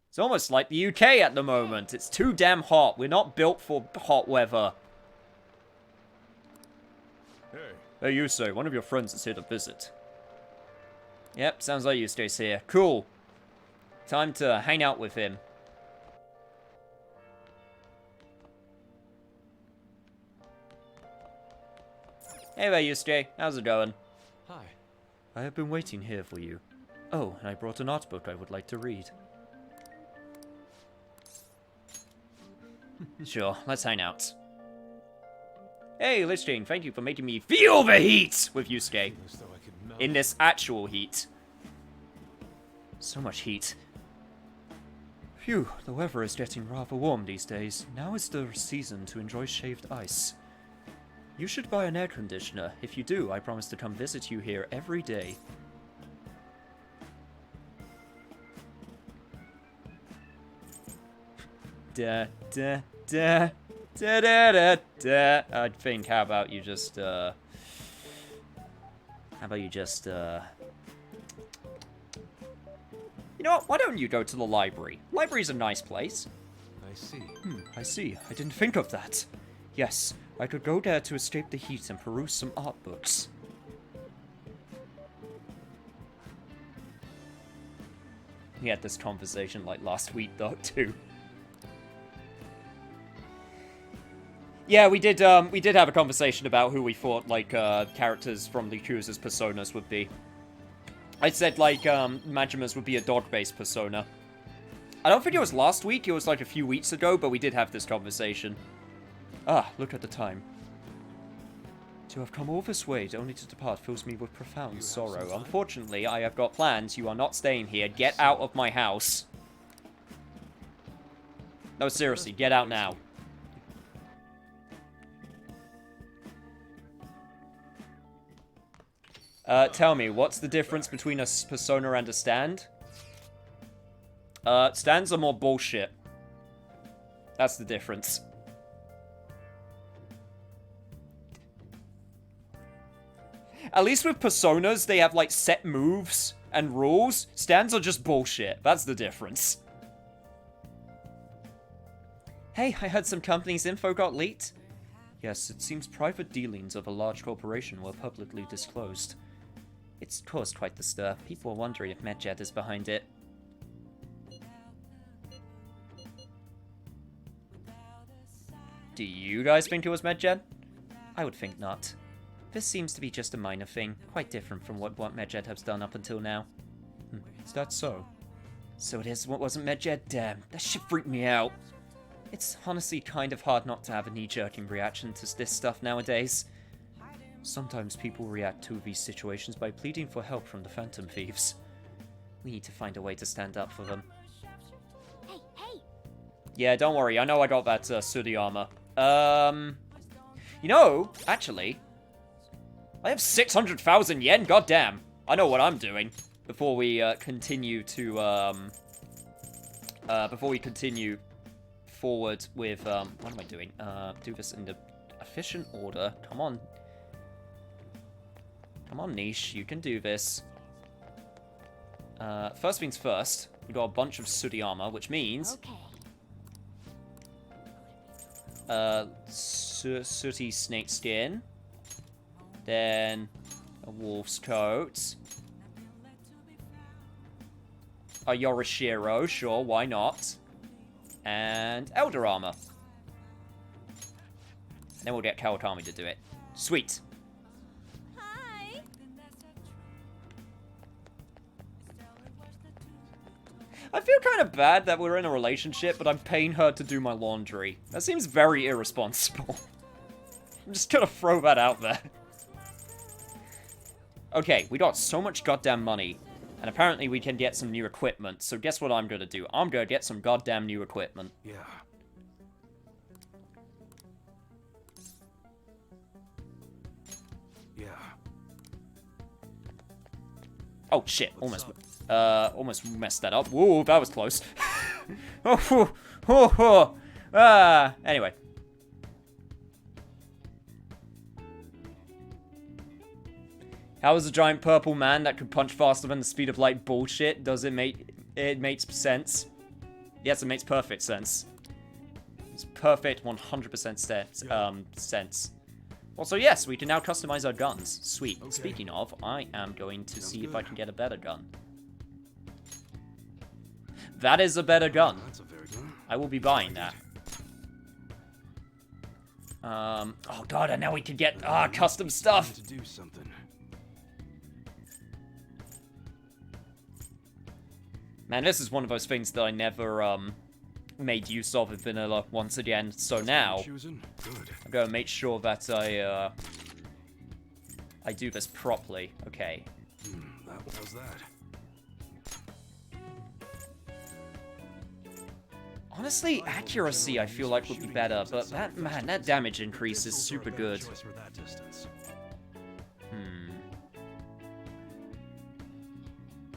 [SPEAKER 1] It's almost like the UK at the moment. It's too damn hot. We're not built for hot weather.
[SPEAKER 5] Hey.
[SPEAKER 1] Hey, Yusei, one of your friends is here to visit. Yep, sounds like Yusei's here. Cool. Time to hang out with him. Hey there, Yusei. How's it going?
[SPEAKER 3] Hi.
[SPEAKER 1] I have been waiting here for you. Oh, and I brought an art book I would like to read. Sure, let's hang out. Hey, Lichting, thank you for making me feel the heat with Yusuke.
[SPEAKER 3] As though I could melt.
[SPEAKER 1] In this actual heat. So much heat. Phew, the weather is getting rather warm these days. Now is the season to enjoy shaved ice. You should buy an air conditioner. If you do, I promise to come visit you here every day. Da da da da da da da. I think. How about you just you know what? Why don't you go to the library? Library's a nice place.
[SPEAKER 3] I see.
[SPEAKER 1] I see. I didn't think of that. Yes, I could go there to escape the heat and peruse some art books. We had this conversation like last week though too. Yeah, we did have a conversation about who we thought, like, characters from the Yakuza's personas would be. I said, like, Majima's would be a dog-based persona. I don't think it was last week, it was like a few weeks ago, but we did have this conversation. Ah, look at the time. To have come all this way only to depart fills me with profound sorrow. Unfortunately, I have got plans. You are not staying here. Get out of my house. No, seriously, get out now. Tell me, what's the difference between a persona and a stand? Stands are more bullshit. That's the difference. At least with personas, they have, like, set moves and rules. Stands are just bullshit. That's the difference. Hey, I heard some company's info got leaked. Yes, it seems private dealings of a large corporation were publicly disclosed. It's caused quite the stir. People are wondering if Medjed is behind it. Do you guys think it was Medjed? I would think not. This seems to be just a minor thing, quite different from what Medjed has done up until now. Is that so? So it is what wasn't Medjed? Damn, that shit freaked me out. It's honestly kind of hard not to have a knee-jerking reaction to this stuff nowadays. Sometimes people react to these situations by pleading for help from the Phantom Thieves. We need to find a way to stand up for them.
[SPEAKER 2] Hey, hey!
[SPEAKER 1] Yeah, don't worry, I know I got that sooty armor. You know, actually, I have 600,000 yen, goddamn. I know what I'm doing. Before we continue forward with, what am I doing? Do this in the efficient order. Come on. Come on, Niche, you can do this. First things first, we got a bunch of sooty armor, which means...
[SPEAKER 2] Okay.
[SPEAKER 1] Sooty snake skin. Then a wolf's coat. A Yorishiro, sure, why not? And Elder armor. Then we'll get Kawakami to do it. Sweet.
[SPEAKER 2] Hi!
[SPEAKER 1] I feel kind of bad that we're in a relationship, but I'm paying her to do my laundry. That seems very irresponsible. I'm just gonna throw that out there. Okay, we got so much goddamn money. And apparently we can get some new equipment. So guess what I'm gonna do? I'm gonna get some goddamn new equipment.
[SPEAKER 3] Yeah. Yeah.
[SPEAKER 1] Oh shit! Almost messed that up. Whoa, that was close. Anyway. How is a giant purple man that could punch faster than the speed of light bullshit? Does it make... It makes sense? Yes, it makes perfect sense. It's perfect 100% sense.
[SPEAKER 9] Also, yes, we can now customize our guns. Sweet.
[SPEAKER 3] Okay.
[SPEAKER 9] Speaking of, I am going to see if I can get a better gun. That is a better gun.
[SPEAKER 3] That's a very good.
[SPEAKER 9] I will be buying that. Oh god, and now we can get custom stuff.
[SPEAKER 3] To do something.
[SPEAKER 9] Man, this is one of those things that I never made use of in vanilla once again. So now
[SPEAKER 3] Choosing? Good.
[SPEAKER 9] I'm gonna make sure that I do this properly. Okay.
[SPEAKER 3] How's that?
[SPEAKER 9] Honestly, accuracy I feel like would be better, but that damage increase is super good.
[SPEAKER 3] Choice for that distance.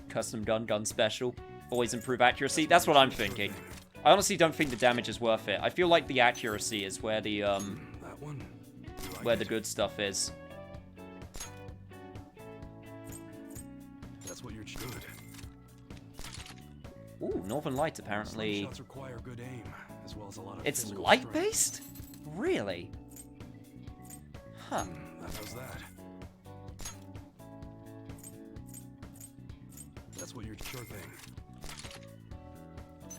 [SPEAKER 9] Custom gun special. Always improve accuracy. That's what I'm thinking. I honestly don't think the damage is worth it. I feel like the accuracy is where the
[SPEAKER 3] That one.
[SPEAKER 9] where the good stuff is.
[SPEAKER 3] That's what you're good.
[SPEAKER 9] Ooh, Northern Light apparently.
[SPEAKER 3] Shots require good aim, as well as a lot of
[SPEAKER 9] It's
[SPEAKER 3] physical
[SPEAKER 9] light
[SPEAKER 3] strength.
[SPEAKER 9] based? Really? Huh.
[SPEAKER 3] How's that? That's what you're sure thing.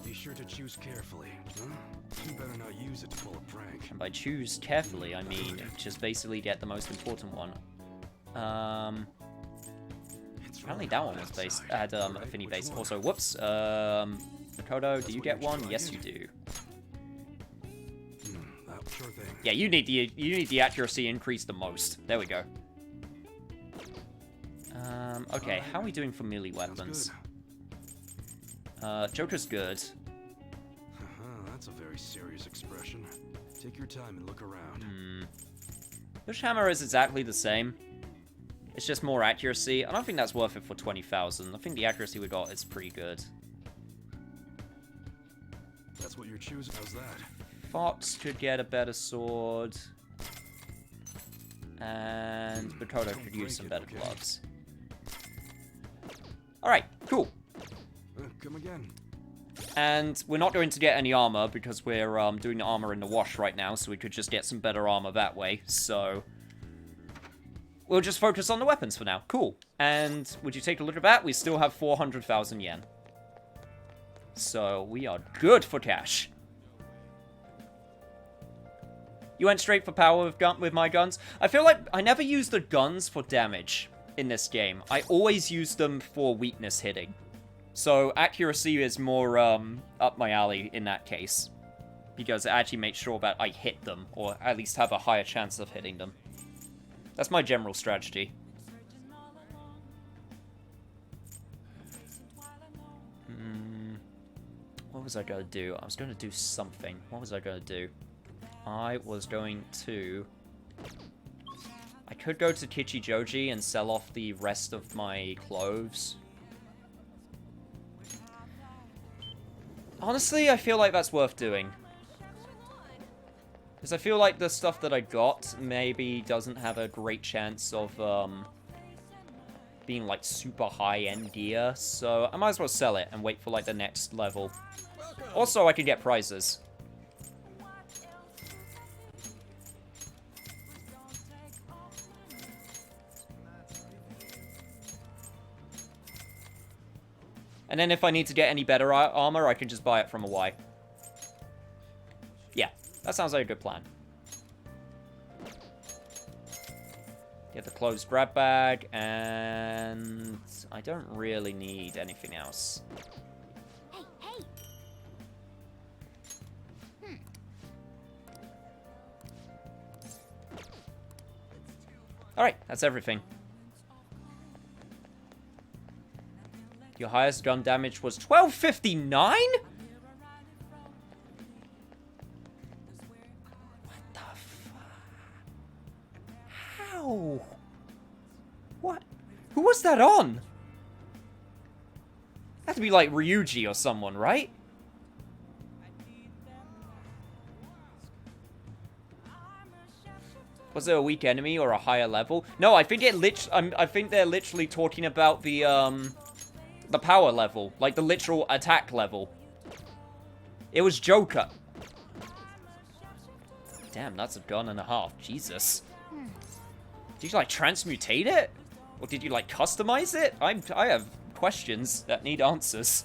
[SPEAKER 3] Be sure to choose carefully, huh? You better not use it to pull a prank.
[SPEAKER 9] And by choose carefully, I mean just basically get the most important one. Apparently that one was based had affinity based. Also, whoops. Makoto, do you get one? Yes, you do.
[SPEAKER 3] Sure thing.
[SPEAKER 9] Yeah, you need the accuracy increase the most. There we go. Okay, how are we doing for melee weapons? Joker's good.
[SPEAKER 3] That's a very serious expression. Take your time and look around.
[SPEAKER 9] Bush Hammer is exactly the same. It's just more accuracy. I don't think that's worth it for 20,000. I think the accuracy we got is pretty good.
[SPEAKER 3] That's what you're choosing. How's that?
[SPEAKER 9] Fox could get a better sword. And Makoto could use some better gloves. Alright, cool.
[SPEAKER 3] Come again.
[SPEAKER 9] And we're not going to get any armor because we're doing the armor in the wash right now, so we could just get some better armor that way. So we'll just focus on the weapons for now. Cool. And would you take a look at that? We still have 400,000 yen. So we are good for cash. You went straight for power with my guns? I feel like I never use the guns for damage in this game. I always use them for weakness hitting. So accuracy is more up my alley in that case. Because it actually makes sure that I hit them, or at least have a higher chance of hitting them. That's my general strategy. What was I going to do? I was going to do something. What was I going to do? I was going to... I could go to Kichijoji and sell off the rest of my clothes. Honestly, I feel like that's worth doing. Because I feel like the stuff that I got maybe doesn't have a great chance of being like super high-end gear. So I might as well sell it and wait for like the next level. Also, I could get prizes. And then if I need to get any better armor, I can just buy it from a Y. Yeah, that sounds like a good plan. Get the closed grab bag, and I don't really need anything else.
[SPEAKER 2] Hey, hey!
[SPEAKER 9] Alright, that's everything. Your highest gun damage was 1259? What the fuck? How? What? Who was that on? Had to be like Ryuji or someone, right? Was there a weak enemy or a higher level? No, I think I think they're literally talking about the power level, like the literal attack level. It was Joker. Damn, that's a gun and a half. Jesus.
[SPEAKER 1] Did you, like, transmutate it? Or did you, like, customize it? I have questions that need answers.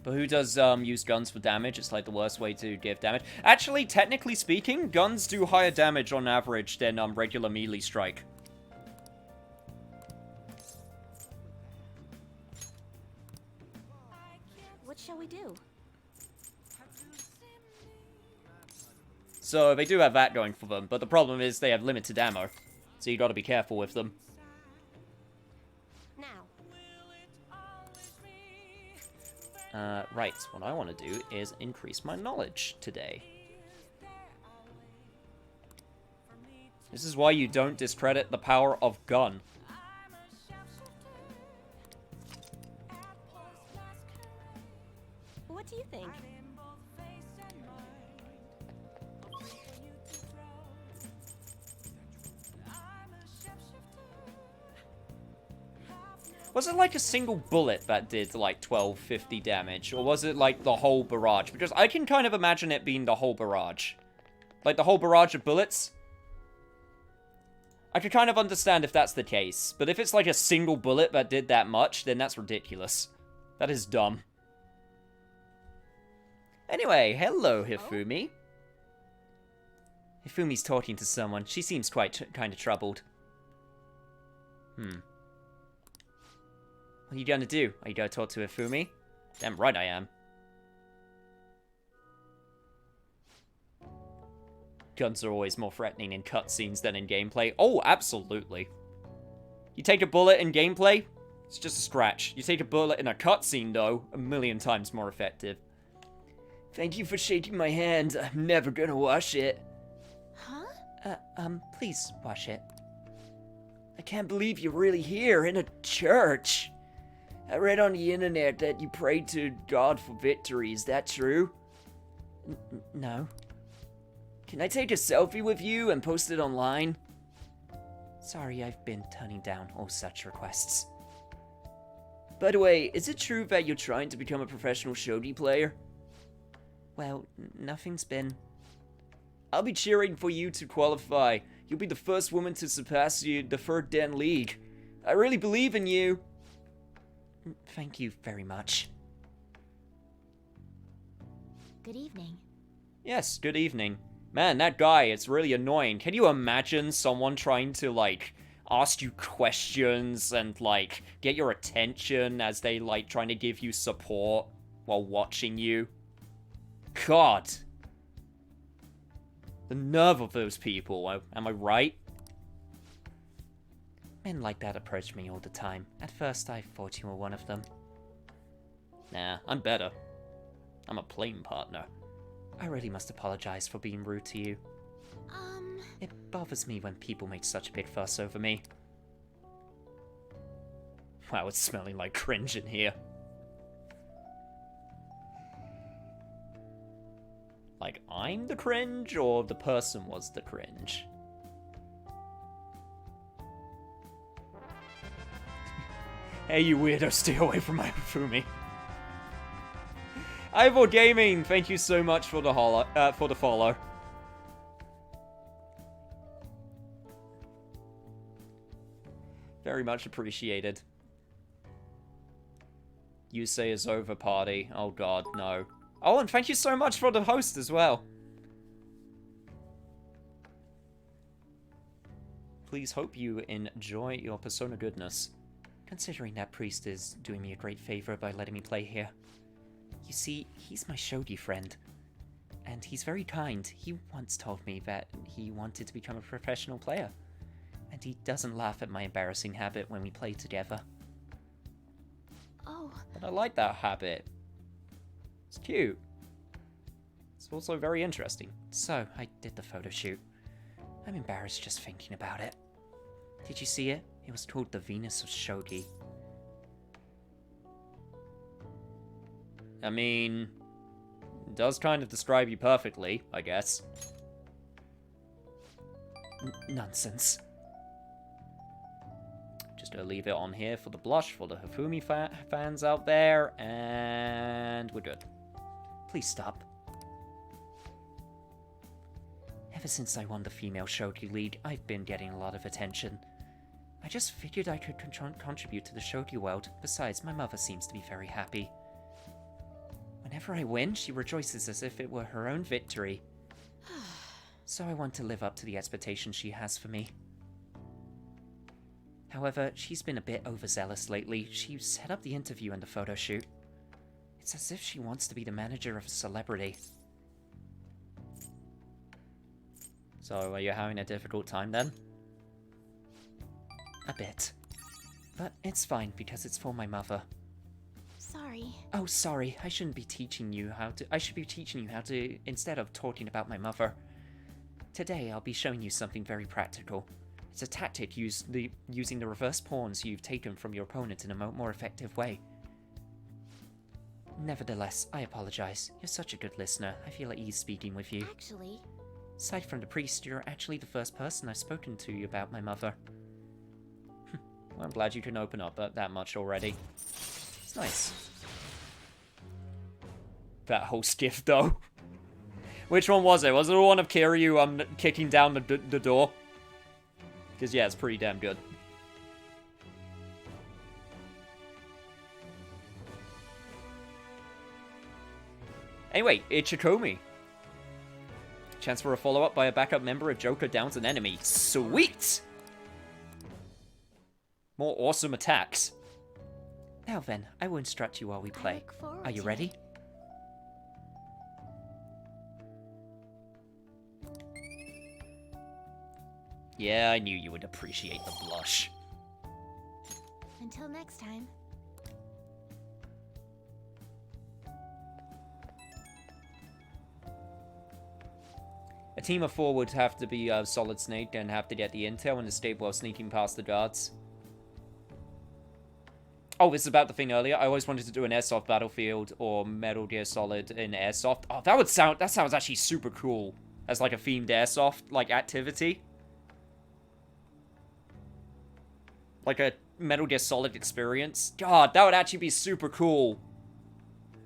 [SPEAKER 1] But who does use guns for damage? It's like the worst way to give damage. Actually, technically speaking, guns do higher damage on average than regular melee strike.
[SPEAKER 8] What shall we do?
[SPEAKER 1] So they do have that going for them, but the problem is they have limited ammo. So you gotta be careful with them. Right, what I want to do is increase my knowledge today. This is why you don't discredit the power of gun.
[SPEAKER 8] What do you think?
[SPEAKER 1] Was it like a single bullet that did like 1250 damage? Or was it like the whole barrage? Because I can kind of imagine it being the whole barrage. Like the whole barrage of bullets? I could kind of understand if that's the case. But if it's like a single bullet that did that much, then that's ridiculous. That is dumb. Anyway, hello Hifumi. Hifumi's talking to someone. She seems quite kind of troubled. What are you gonna do? Are you gonna talk to Hifumi? Damn right I am. Guns are always more threatening in cutscenes than in gameplay. Oh, absolutely. You take a bullet in gameplay, it's just a scratch. You take a bullet in a cutscene, though, a million times more effective. Thank you for shaking my hand. I'm never gonna wash it.
[SPEAKER 8] Huh?
[SPEAKER 9] Please wash it.
[SPEAKER 1] I can't believe you're really here in a church. I read on the internet that you prayed to God for victory. Is that true?
[SPEAKER 9] No.
[SPEAKER 1] Can I take a selfie with you and post it online?
[SPEAKER 9] Sorry, I've been turning down all such requests.
[SPEAKER 1] By the way, is it true that you're trying to become a professional shogi player?
[SPEAKER 9] Well, nothing's been...
[SPEAKER 1] I'll be cheering for you to qualify. You'll be the first woman to surpass the third Dan League. I really believe in you.
[SPEAKER 9] Thank you very much.
[SPEAKER 2] Good evening.
[SPEAKER 1] Yes, good evening. Man, that guy, it's really annoying. Can you imagine someone trying to, like, ask you questions and, like, get your attention as they, like, trying to give you support while watching you? God. The nerve of those people, am I right?
[SPEAKER 9] Men like that approach me all the time. At first, I thought you were one of them.
[SPEAKER 1] Nah, I'm better. I'm a playing partner.
[SPEAKER 9] I really must apologize for being rude to you. It bothers me when people make such a big fuss over me.
[SPEAKER 1] Wow, it's smelling like cringe in here. Like, I'm the cringe, or the person was the cringe? Hey, you weirdo, stay away from my Hifumi. Ivor Gaming, thank you so much for the follow. Very much appreciated. You say it's over, party. Oh god, no. Oh, and thank you so much for the host as well. Please hope you enjoy your Persona goodness.
[SPEAKER 9] Considering that priest is doing me a great favor by letting me play here. You see, he's my shogi friend. And he's very kind. He once told me that he wanted to become a professional player. And he doesn't laugh at my embarrassing habit when we play together.
[SPEAKER 2] Oh.
[SPEAKER 1] But I like that habit. It's cute. It's also very interesting.
[SPEAKER 9] So, I did the photo shoot. I'm embarrassed just thinking about it. Did you see it? It was called the Venus of Shogi.
[SPEAKER 1] I mean, it does kind of describe you perfectly, I guess.
[SPEAKER 9] Nonsense. Just gonna leave it on here for the blush for the Hifumi fans out there, and we're good. Please stop. Ever since I won the female Shogi League, I've been getting a lot of attention. I just figured I could contribute to the Shogi world. Besides, my mother seems to be very happy. Whenever I win, she rejoices as if it were her own victory. So I want to live up to the expectations she has for me. However, she's been a bit overzealous lately. She set up the interview and the photo shoot. It's as if she wants to be the manager of a celebrity. So, are you having a difficult time then? A bit. But it's fine because it's for my mother.
[SPEAKER 8] Sorry.
[SPEAKER 9] Oh, sorry. I shouldn't be teaching you how to... I should be teaching you how to... instead of talking about my mother. Today, I'll be showing you something very practical. It's a tactic using the reverse pawns you've taken from your opponent in a more effective way. Nevertheless, I apologize. You're such a good listener. I feel at ease speaking with you.
[SPEAKER 8] Actually...
[SPEAKER 9] Aside from the priest, you're actually the first person I've spoken to you about my mother. Well, I'm glad you can open up that much already. It's nice. That whole skiff, though. Which one was it? Was it the one of Kiryu kicking down the door? Because, yeah, it's pretty damn good. Anyway, it's Chikomi. Chance for a follow-up by a backup member if Joker downs an enemy. Sweet! More awesome attacks. Now then, I will instruct you while we play. Are you ready? Yeah, I knew you would appreciate the blush.
[SPEAKER 2] Until next time.
[SPEAKER 9] A team of 4 would have to be Solid Snake and have to get the intel and escape while sneaking past the guards. Oh, this is about the thing earlier. I always wanted to do an Airsoft Battlefield or Metal Gear Solid in Airsoft. Oh, that sounds actually super cool. As like a themed Airsoft, like, activity. Like a Metal Gear Solid experience. God, that would actually be super cool.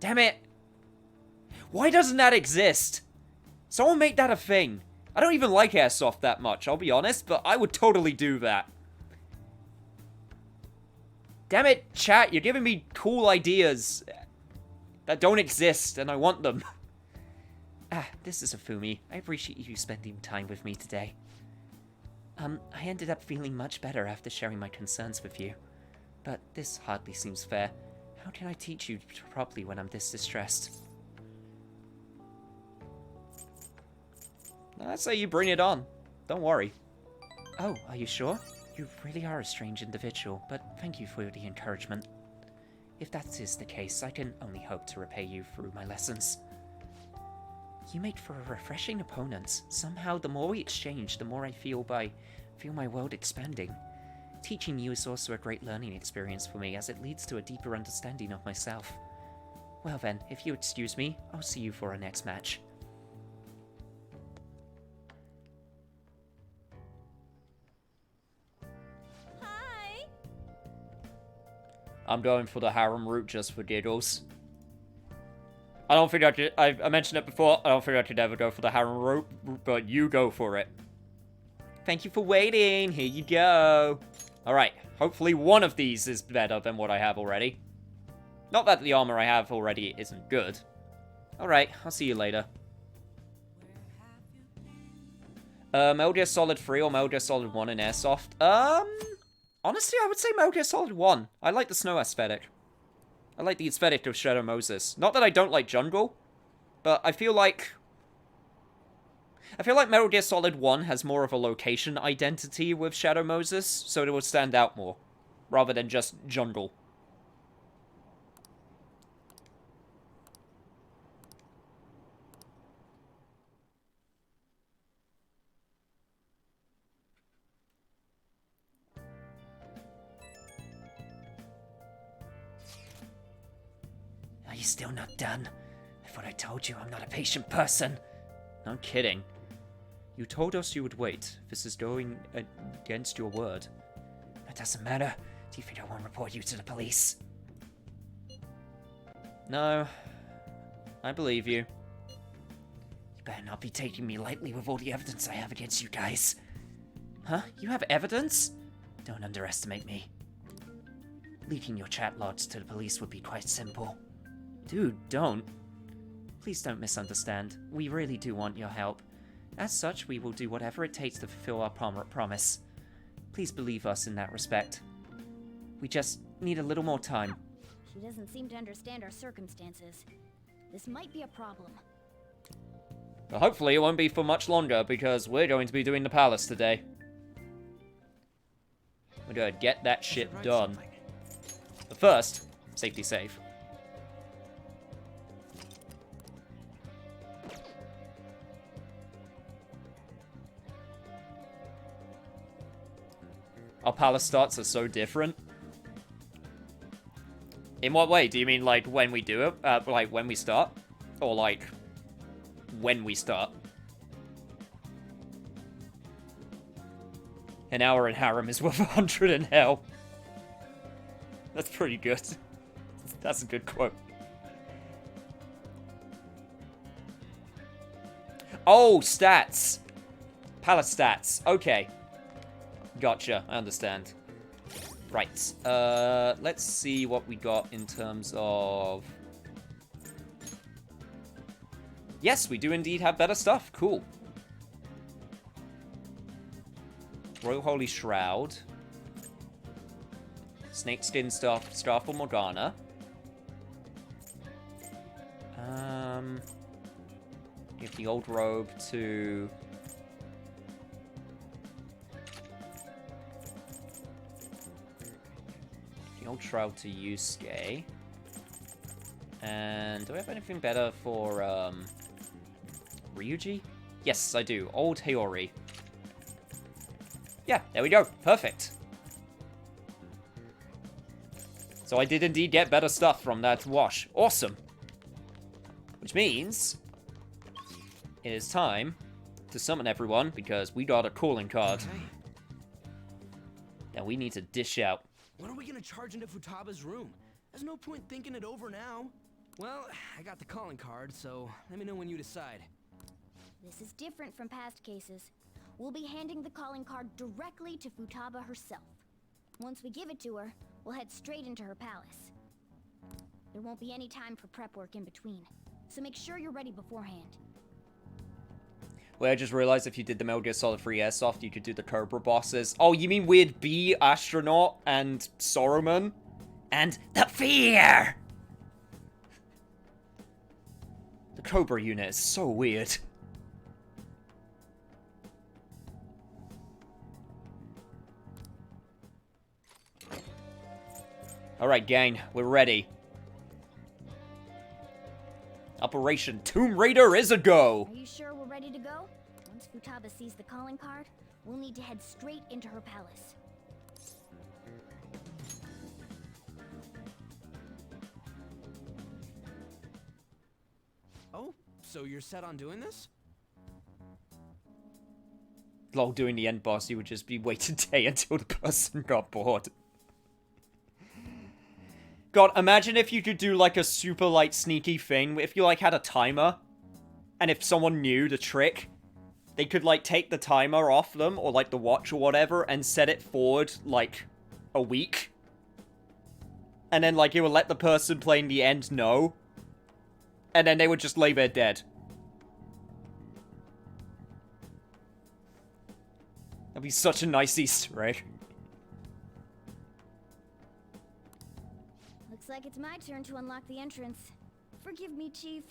[SPEAKER 9] Damn it. Why doesn't that exist? Someone make that a thing. I don't even like Airsoft that much, I'll be honest, but I would totally do that. Damn it, chat, you're giving me cool ideas that don't exist, and I want them. This is Hifumi. I appreciate you spending time with me today. I ended up feeling much better after sharing my concerns with you. But this hardly seems fair. How can I teach you properly when I'm this distressed? I'd say you bring it on. Don't worry. Oh, are you sure? You really are a strange individual, but thank you for the encouragement. If that is the case, I can only hope to repay you through my lessons. You make for a refreshing opponent. Somehow, the more we exchange, the more I feel my world expanding. Teaching you is also a great learning experience for me, as it leads to a deeper understanding of myself. Well then, if you excuse me, I'll see you for our next match. I'm going for the harem route just for giggles. I don't think I could... I mentioned it before. I don't think I could ever go for the harem route, but you go for it. Thank you for waiting. Here you go. Alright. Hopefully one of these is better than what I have already. Not that the armor I have already isn't good. Alright. I'll see you later. Metal Gear Solid 3 or Metal Gear Solid 1 in Airsoft? Honestly, I would say Metal Gear Solid 1. I like the snow aesthetic. I like the aesthetic of Shadow Moses. Not that I don't like Jungle, but I feel like Metal Gear Solid 1 has more of a location identity with Shadow Moses, so it would stand out more, rather than just Jungle. Are you still not done? I thought I told you I'm not a patient person. No kidding. You told us you would wait. This is going against your word. That doesn't matter. Do you think I won't report you to the police? No. I believe you. You better not be taking me lightly with all the evidence I have against you guys. Huh? You have evidence? Don't underestimate me. Leaking your chat logs to the police would be quite simple. Dude, don't. Please don't misunderstand. We really do want your help. As such, we will do whatever it takes to fulfill our promise. Please believe us in that respect. We just need a little more time.
[SPEAKER 2] She doesn't seem to understand our circumstances. This might be a problem.
[SPEAKER 1] But hopefully it won't be for much longer, because we're going to be doing the palace today. We're gonna get that shit done. But first, safety save. Our palace starts are so different. In what way? Do you mean, like, when we do it? Like, when we start? Or, like, when we start? An hour in harem is worth 100 in hell. That's pretty good. That's a good quote. Oh, stats. Palace stats. Okay. Gotcha. I understand. Right. Let's see what we got in terms of... Yes, we do indeed have better stuff. Cool. Royal Holy Shroud. Snakeskin Staff for Morgana. Give the old robe to... The old shroud to Yusuke. And do I have anything better for, Ryuji? Yes, I do. Old Hiyori. Yeah, there we go. Perfect. So I did indeed get better stuff from that wash. Awesome. Which means it is time to summon everyone, because we got a calling card that we need to dish out.
[SPEAKER 4] When are we gonna charge into Futaba's room? There's no point thinking it over now. Well, I got the calling card, so let me know when you decide.
[SPEAKER 2] This is different from past cases. We'll be handing the calling card directly to Futaba herself. Once we give it to her, we'll head straight into her palace. There won't be any time for prep work in between, so make sure you're ready beforehand.
[SPEAKER 1] Well, I just realized if you did the Metal Gear Solid 3 Airsoft, you could do the Cobra bosses. Oh, you mean Weird B, Astronaut, and Soroman? And the Fear! The Cobra unit is so weird. Alright, gang, we're ready. Operation Tomb Raider is a go!
[SPEAKER 2] Are you sure we're ready to go? Once Futaba sees the calling card, we'll need to head straight into her palace.
[SPEAKER 4] Oh, so you're set on doing this?
[SPEAKER 1] Lol, doing the end boss, you would just be waiting a day until the person got bored. God, imagine if you could do, like, a super, like, sneaky thing. If you, like, had a timer, and if someone knew the trick, they could, like, take the timer off them, or, like, the watch or whatever, and set it forward, like, a week. And then, like, it would let the person playing the end know. And then they would just lay there dead. That'd be such a nice Easter egg.
[SPEAKER 2] Looks like it's my turn to unlock the entrance. Forgive me, Chief.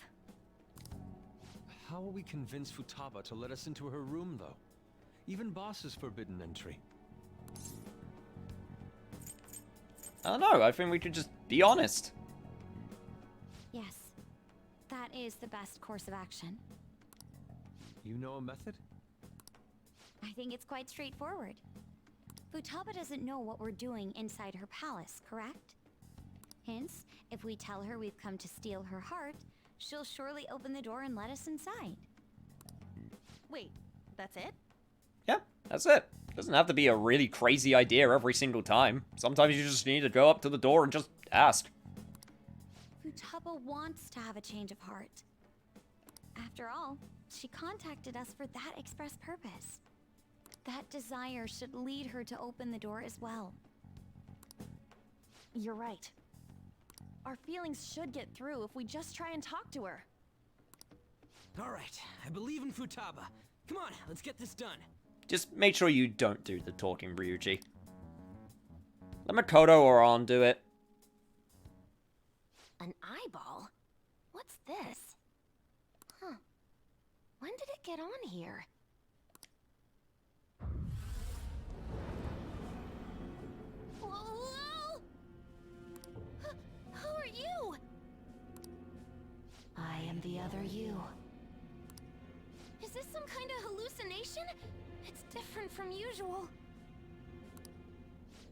[SPEAKER 5] How will we convince Futaba to let us into her room, though? Even boss is forbidden entry.
[SPEAKER 1] I don't know, I think we could just be honest.
[SPEAKER 8] Yes, that is the best course of action.
[SPEAKER 5] You know a method?
[SPEAKER 8] I think it's quite straightforward. Futaba doesn't know what we're doing inside her palace, correct? Hence, if we tell her we've come to steal her heart, she'll surely open the door and let us inside.
[SPEAKER 10] Wait, that's it?
[SPEAKER 1] Yeah, that's it. Doesn't have to be a really crazy idea every single time. Sometimes you just need to go up to the door and just ask.
[SPEAKER 8] Futaba wants to have a change of heart. After all, she contacted us for that express purpose. That desire should lead her to open the door as well.
[SPEAKER 10] You're right. Our feelings should get through if we just try and talk to her.
[SPEAKER 4] Alright, I believe in Futaba. Come on, let's get this done.
[SPEAKER 1] Just make sure you don't do the talking, Ryuji. Let Makoto or Arn do it.
[SPEAKER 6] An eyeball? What's this? Huh. When did it get on here?
[SPEAKER 2] Whoa! Who are you?
[SPEAKER 6] I am the other you.
[SPEAKER 2] Is this some kind of hallucination? It's different from usual.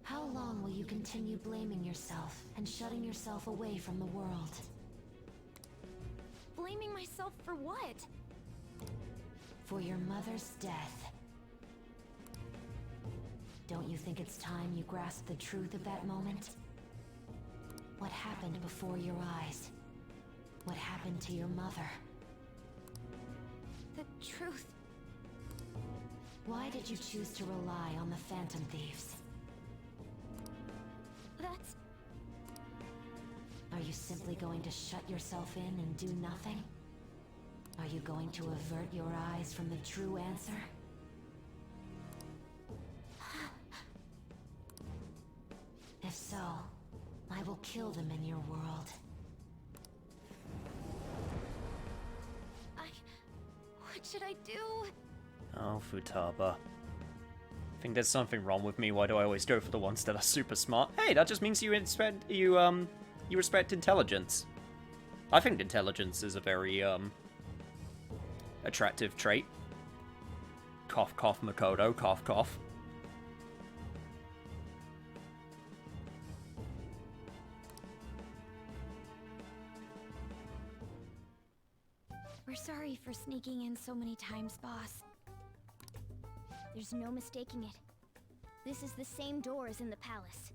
[SPEAKER 6] How long will you continue blaming yourself and shutting yourself away from the world?
[SPEAKER 10] Blaming myself for what?
[SPEAKER 6] For your mother's death. Don't you think it's time you grasp the truth of that moment? What happened before your eyes? What happened to your mother?
[SPEAKER 2] The truth.
[SPEAKER 6] Why did you choose to rely on the Phantom Thieves?
[SPEAKER 2] That's...
[SPEAKER 6] Are you simply going to shut yourself in and do nothing? Are you going to avert your eyes from the true answer? If so, I will kill them in your world.
[SPEAKER 2] What should I do?
[SPEAKER 1] Oh, Futaba. I think there's something wrong with me. Why do I always go for the ones that are super smart? Hey, that just means you respect intelligence. I think intelligence is a very attractive trait. Cough, cough, Makoto. Cough, cough.
[SPEAKER 2] We're sorry for sneaking in so many times, boss. There's no mistaking it. This is the same door as in the palace.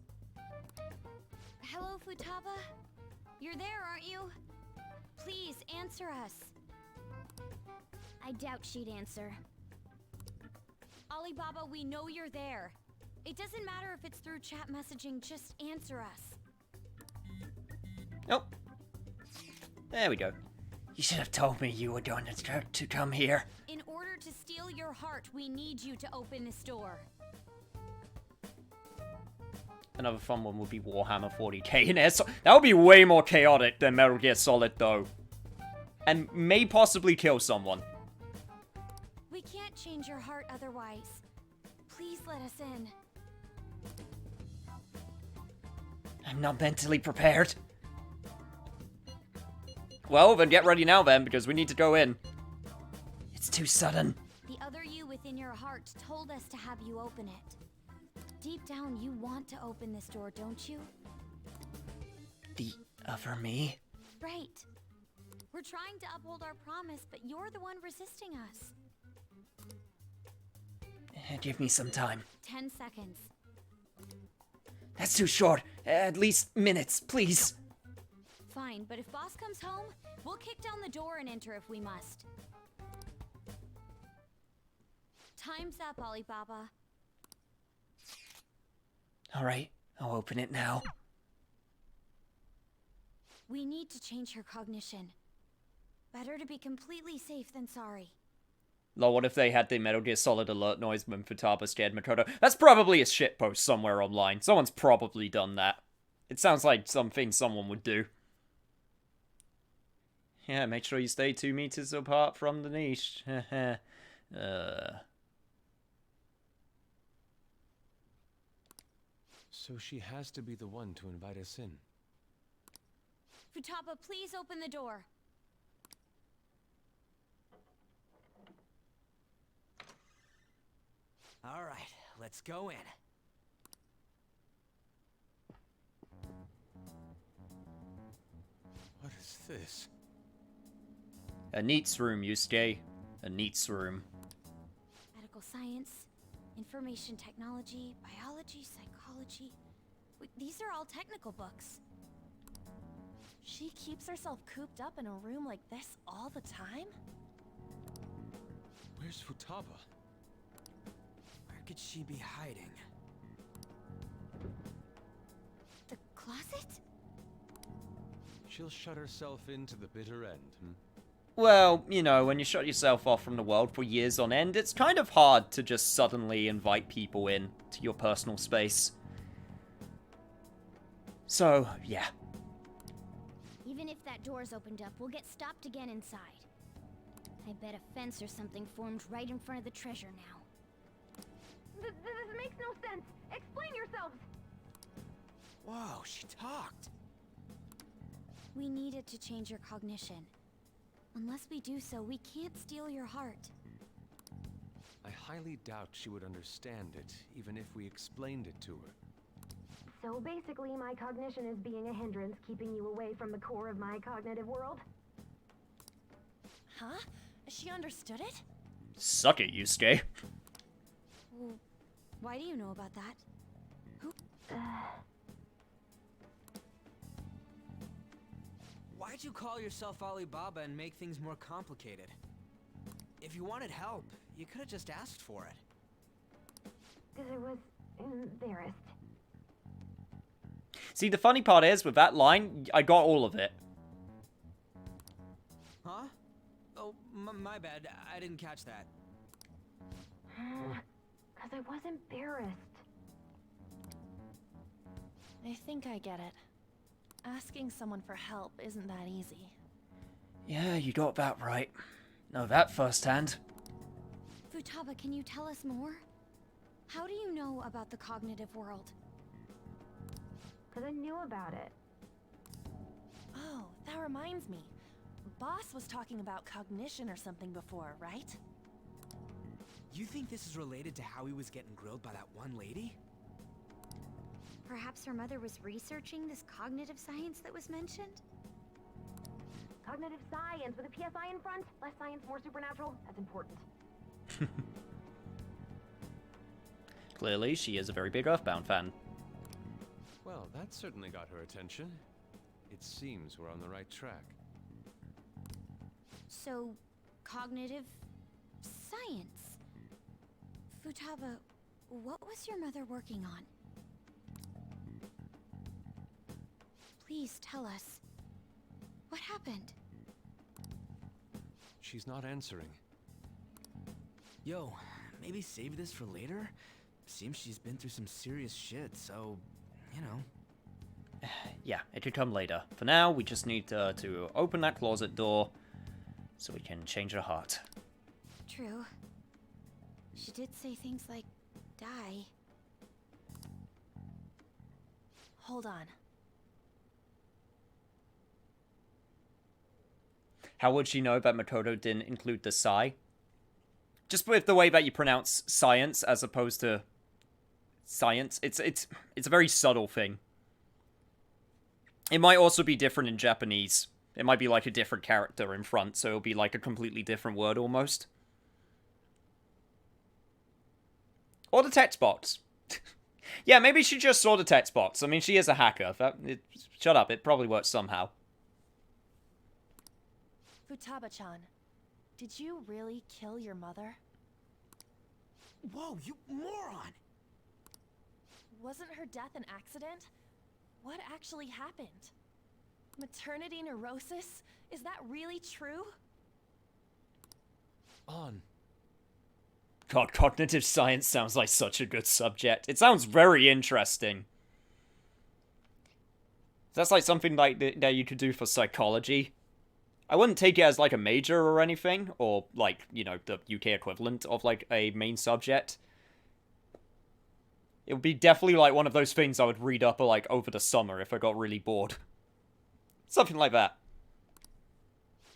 [SPEAKER 8] Hello, Futaba? You're there, aren't you? Please, answer us.
[SPEAKER 2] I doubt she'd answer.
[SPEAKER 8] Alibaba, we know you're there. It doesn't matter if it's through chat messaging, just answer us.
[SPEAKER 1] Nope. There we go. You should have told me you were going to come here.
[SPEAKER 8] In order to steal your heart, we need you to open this door.
[SPEAKER 1] Another fun one would be Warhammer 40k in there. So that would be way more chaotic than Metal Gear Solid, though. And may possibly kill someone.
[SPEAKER 8] We can't change your heart otherwise. Please let us in.
[SPEAKER 1] I'm not mentally prepared. Well, then get ready now then, because we need to go in. It's too sudden.
[SPEAKER 8] The other you within your heart told us to have you open it. Deep down, you want to open this door, don't you?
[SPEAKER 1] The other me?
[SPEAKER 8] Right. We're trying to uphold our promise, but you're the one resisting us.
[SPEAKER 1] Give me some time.
[SPEAKER 8] 10 seconds.
[SPEAKER 1] That's too short. At least minutes, please.
[SPEAKER 8] Fine, but if boss comes home, we'll kick down the door and enter if we must. Time's up, Alibaba.
[SPEAKER 1] Alright, I'll open it now.
[SPEAKER 8] We need to change her cognition. Better to be completely safe than sorry.
[SPEAKER 1] Lol, what if they had the Metal Gear Solid alert noise when Futaba scared Makoto? That's probably a shitpost somewhere online. Someone's probably done that. It sounds like something someone would do. Yeah, make sure you stay 2 meters apart from the niche.
[SPEAKER 5] So she has to be the one to invite us in.
[SPEAKER 8] Futaba, please open the door.
[SPEAKER 4] All right, let's go in.
[SPEAKER 5] What is this?
[SPEAKER 1] A neat's room, Yusuke. A neat's room.
[SPEAKER 8] Medical science, Information technology, biology, psychology. These are all technical books.
[SPEAKER 10] She keeps herself cooped up in a room like this all the time?
[SPEAKER 5] Where's Futaba?
[SPEAKER 4] Where could she be hiding?
[SPEAKER 8] The closet?
[SPEAKER 5] She'll shut herself into the bitter end, hmm?
[SPEAKER 1] Well, you know, when you shut yourself off from the world for years on end, it's kind of hard to just suddenly invite people in to your personal space. So, yeah.
[SPEAKER 2] Even if that door's opened up, we'll get stopped again inside. I bet a fence or something formed right in front of the treasure now.
[SPEAKER 6] This makes no sense. Explain yourselves.
[SPEAKER 4] Whoa, she talked.
[SPEAKER 8] We needed to change your cognition. Unless we do so, we can't steal your heart.
[SPEAKER 5] I highly doubt she would understand it, even if we explained it to her.
[SPEAKER 6] So basically, my cognition is being a hindrance, keeping you away from the core of my cognitive world?
[SPEAKER 10] Huh? She understood it?
[SPEAKER 1] Suck it, Yusuke.
[SPEAKER 8] Well, why do you know about that? Who?
[SPEAKER 4] Why'd you call yourself Alibaba and make things more complicated? If you wanted help, you could have just asked for it.
[SPEAKER 6] Because I was embarrassed.
[SPEAKER 1] See, the funny part is, with that line, I got all of it.
[SPEAKER 4] Huh? Oh, my bad. I didn't catch that.
[SPEAKER 6] Because I was embarrassed.
[SPEAKER 10] I think I get it. Asking someone for help isn't that easy.
[SPEAKER 1] Yeah, you got that right. Know that firsthand.
[SPEAKER 8] Futaba, can you tell us more? How do you know about the cognitive world?
[SPEAKER 6] Because I knew about it.
[SPEAKER 10] Oh, that reminds me. Boss was talking about cognition or something before, right?
[SPEAKER 4] You think this is related to how he was getting grilled by that one lady?
[SPEAKER 8] Perhaps her mother was researching this cognitive science that was mentioned?
[SPEAKER 6] Cognitive science with a PSI in front. Less science, more supernatural. That's important.
[SPEAKER 1] Clearly, she is a very big Earthbound fan.
[SPEAKER 5] Well, that certainly got her attention. It seems we're on the right track.
[SPEAKER 8] So, cognitive science. Futaba, what was your mother working on? Please tell us. What happened?
[SPEAKER 5] She's not answering.
[SPEAKER 4] Yo, maybe save this for later? Seems she's been through some serious shit, so, you know.
[SPEAKER 1] Yeah, it could come later. For now, we just need to open that closet door so we can change her heart.
[SPEAKER 8] True. She did say things like, die.
[SPEAKER 10] Hold on.
[SPEAKER 1] How would she know that Makoto didn't include the psi? Just with the way that you pronounce science as opposed to science, it's a very subtle thing. It might also be different in Japanese. It might be like a different character in front, so it'll be like a completely different word almost. Or the text box. Yeah, maybe she just saw the text box. I mean, she is a hacker. Shut up, it probably works somehow.
[SPEAKER 10] Futaba-chan, did you really kill your mother?
[SPEAKER 4] Whoa, you moron!
[SPEAKER 10] Wasn't her death an accident? What actually happened? Maternity neurosis? Is that really true?
[SPEAKER 5] On.
[SPEAKER 1] God, cognitive science sounds like such a good subject. It sounds very interesting. That's like something like that you could do for psychology. I wouldn't take it as like a major or anything, or like, you know, the UK equivalent of like a main subject. It would be definitely like one of those things I would read up like over the summer if I got really bored. Something like that.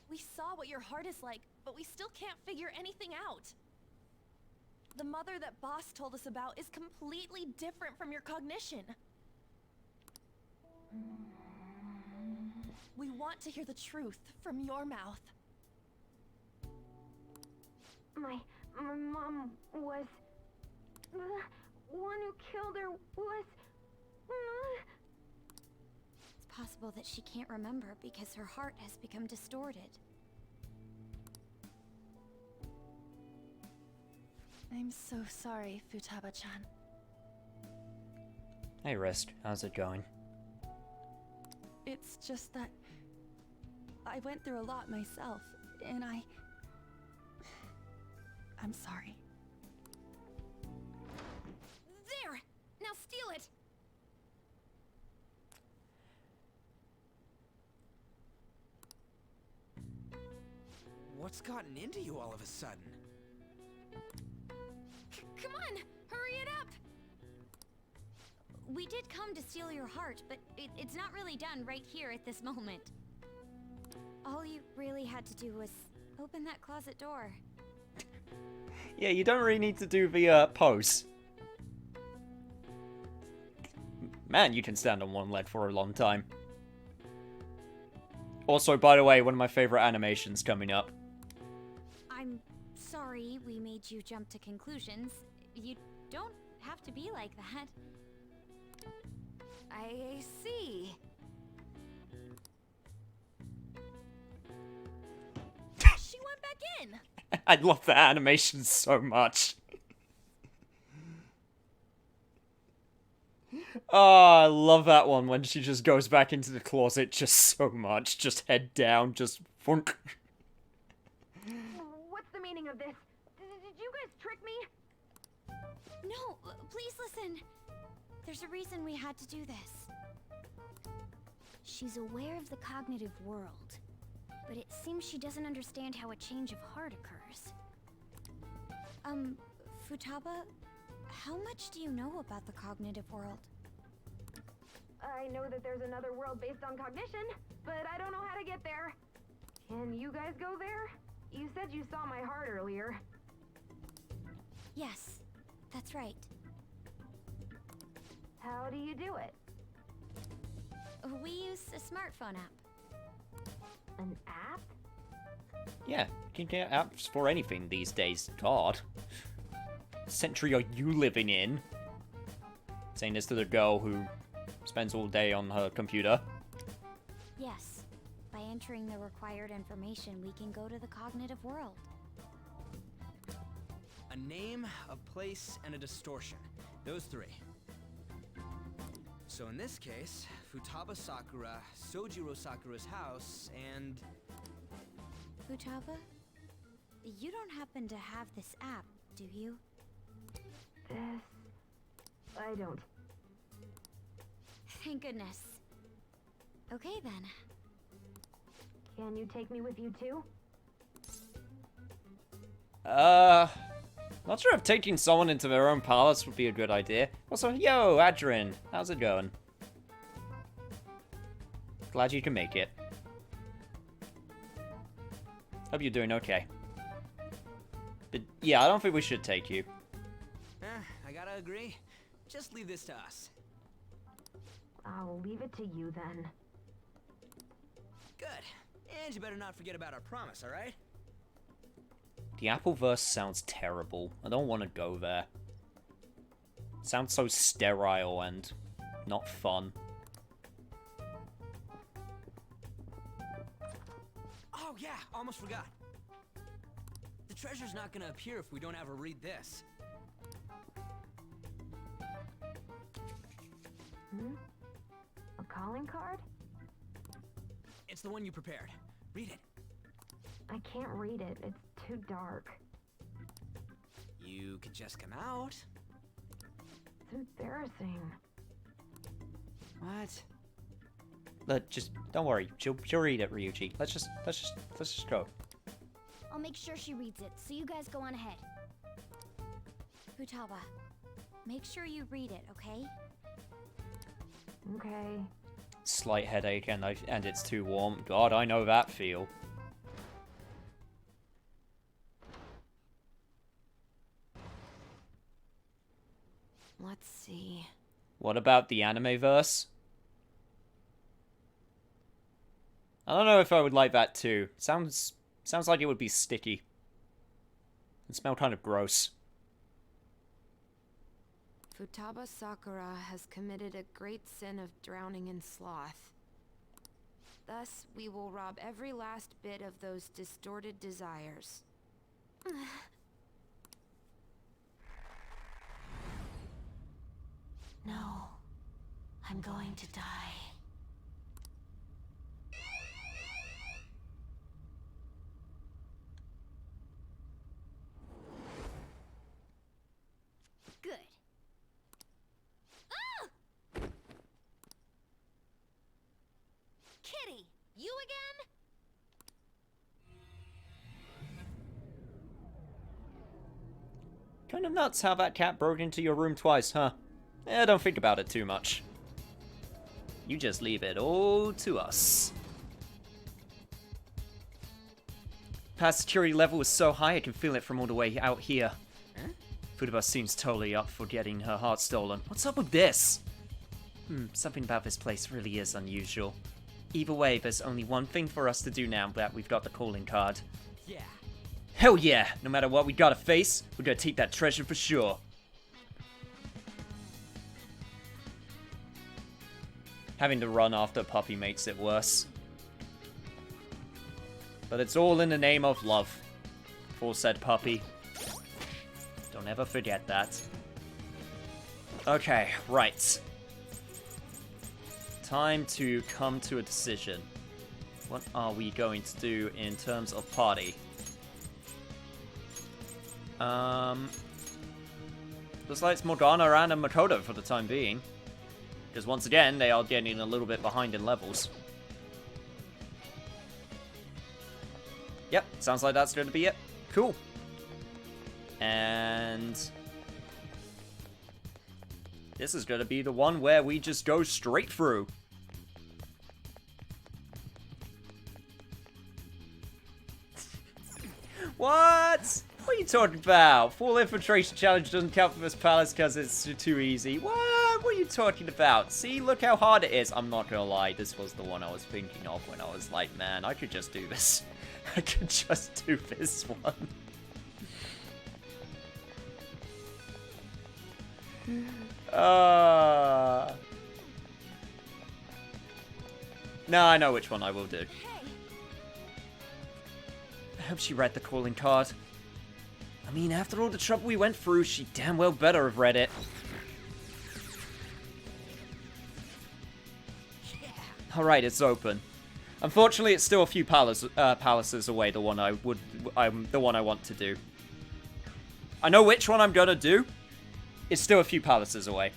[SPEAKER 10] We saw what your heart is like, but we still can't figure anything out. The mother that Boss told us about is completely different from your cognition. We want to hear the truth from your mouth.
[SPEAKER 6] My mom was... The one who killed her was...
[SPEAKER 8] It's possible that she can't remember because her heart has become distorted.
[SPEAKER 10] I'm so sorry, Futaba-chan.
[SPEAKER 1] Hey, Rest. How's it going?
[SPEAKER 10] It's just that I went through a lot myself, and I'm sorry. There! Now steal it!
[SPEAKER 4] What's gotten into you all of a sudden?
[SPEAKER 10] Come on! Hurry it up!
[SPEAKER 8] We did come to steal your heart, but it's not really done right here at this moment. All you really had to do was open that closet door.
[SPEAKER 1] Yeah, you don't really need to do the pose. Man, you can stand on one leg for a long time. Also, by the way, one of my favorite animations coming up.
[SPEAKER 8] I'm sorry we made you jump to conclusions. You don't have to be like that.
[SPEAKER 10] I see. She went back in!
[SPEAKER 1] I love that animation so much. Oh, I love that one when she just goes back into the closet just so much. Just head down, just funk.
[SPEAKER 6] What's the meaning of this? Did you guys trick me?
[SPEAKER 8] No, please listen. There's a reason we had to do this. She's aware of the cognitive world, but it seems she doesn't understand how a change of heart occurs. Futaba, how much do you know about the cognitive world?
[SPEAKER 6] I know that there's another world based on cognition, but I don't know how to get there. Can you guys go there? You said you saw my heart earlier.
[SPEAKER 8] Yes, that's right.
[SPEAKER 6] How do you do it?
[SPEAKER 8] We use a smartphone app.
[SPEAKER 6] An app?
[SPEAKER 1] Yeah, you can get apps for anything these days. God. Century are you living in? Saying this to the girl who spends all day on her computer.
[SPEAKER 8] Yes. By entering the required information, we can go to the cognitive world.
[SPEAKER 4] A name, a place, and a distortion. Those three. So in this case, Futaba Sakura, Sojiro Sakura's house, and...
[SPEAKER 8] Futaba? You don't happen to have this app, do you?
[SPEAKER 6] I don't.
[SPEAKER 8] Thank goodness. Okay then.
[SPEAKER 6] Can you take me with you too?
[SPEAKER 1] Not sure if taking someone into their own palace would be a good idea. Also, yo, Adrin, how's it going? Glad you can make it. Hope you're doing okay. But yeah, I don't think we should take you.
[SPEAKER 4] I gotta agree. Just leave this to us.
[SPEAKER 6] I'll leave it to you then.
[SPEAKER 4] Good. And you better not forget about our promise, alright?
[SPEAKER 1] The Appleverse sounds terrible. I don't want to go there. It sounds so sterile and not fun.
[SPEAKER 4] Oh yeah, almost forgot. The treasure's not gonna appear if we don't ever read this.
[SPEAKER 6] A calling card?
[SPEAKER 4] It's the one you prepared. Read it.
[SPEAKER 6] I can't read it. It's too dark.
[SPEAKER 4] You could just come out.
[SPEAKER 6] It's embarrassing.
[SPEAKER 4] What?
[SPEAKER 1] Just don't worry. She'll read it, Ryuji. Let's just go.
[SPEAKER 2] I'll make sure she reads it, so you guys go on ahead.
[SPEAKER 8] Futaba, make sure you read it, okay?
[SPEAKER 6] Okay.
[SPEAKER 1] Slight headache and it's too warm. God, I know that feel.
[SPEAKER 10] Let's see.
[SPEAKER 1] What about the anime-verse? I don't know if I would like that too. Sounds like it would be sticky. And smell kind of gross.
[SPEAKER 11] Futaba Sakura has committed a great sin of drowning in sloth. Thus, we will rob every last bit of those distorted desires.
[SPEAKER 6] No. I'm going to die.
[SPEAKER 2] Good.
[SPEAKER 10] Kitty, you again?
[SPEAKER 1] Kind of nuts how that cat broke into your room twice, huh? Don't think about it too much. You just leave it all to us. Past security level was so high I can feel it from all the way out here. Futaba seems totally up for getting her heart stolen. What's up with this? Something about this place really is unusual. Either way, there's only one thing for us to do now that we've got the calling card.
[SPEAKER 4] Yeah.
[SPEAKER 1] Hell yeah! No matter what we gotta face, we're gonna take that treasure for sure. Having to run after a puppy makes it worse. But it's all in the name of love. For said puppy. Don't ever forget that. Okay, right. Time to come to a decision. What are we going to do in terms of party? Looks like it's Morgana and Makoto for the time being. Because once again, they are getting a little bit behind in levels. Yep, sounds like that's going to be it. Cool. And this is going to be the one where we just go straight through. What? What are you talking about? Full infiltration challenge doesn't count for this palace because it's too easy. What? What are you talking about? See, look how hard it is. I'm not gonna lie, this was the one I was thinking of when I was like, man, I could just do this. I could just do this one. No, I know which one I will do. I hope she read the calling card. I mean, after all the trouble we went through, she damn well better have read it. Alright, it's open. Unfortunately, it's still a few palaces away, the one I want to do. I know which one I'm gonna do. It's still a few palaces away.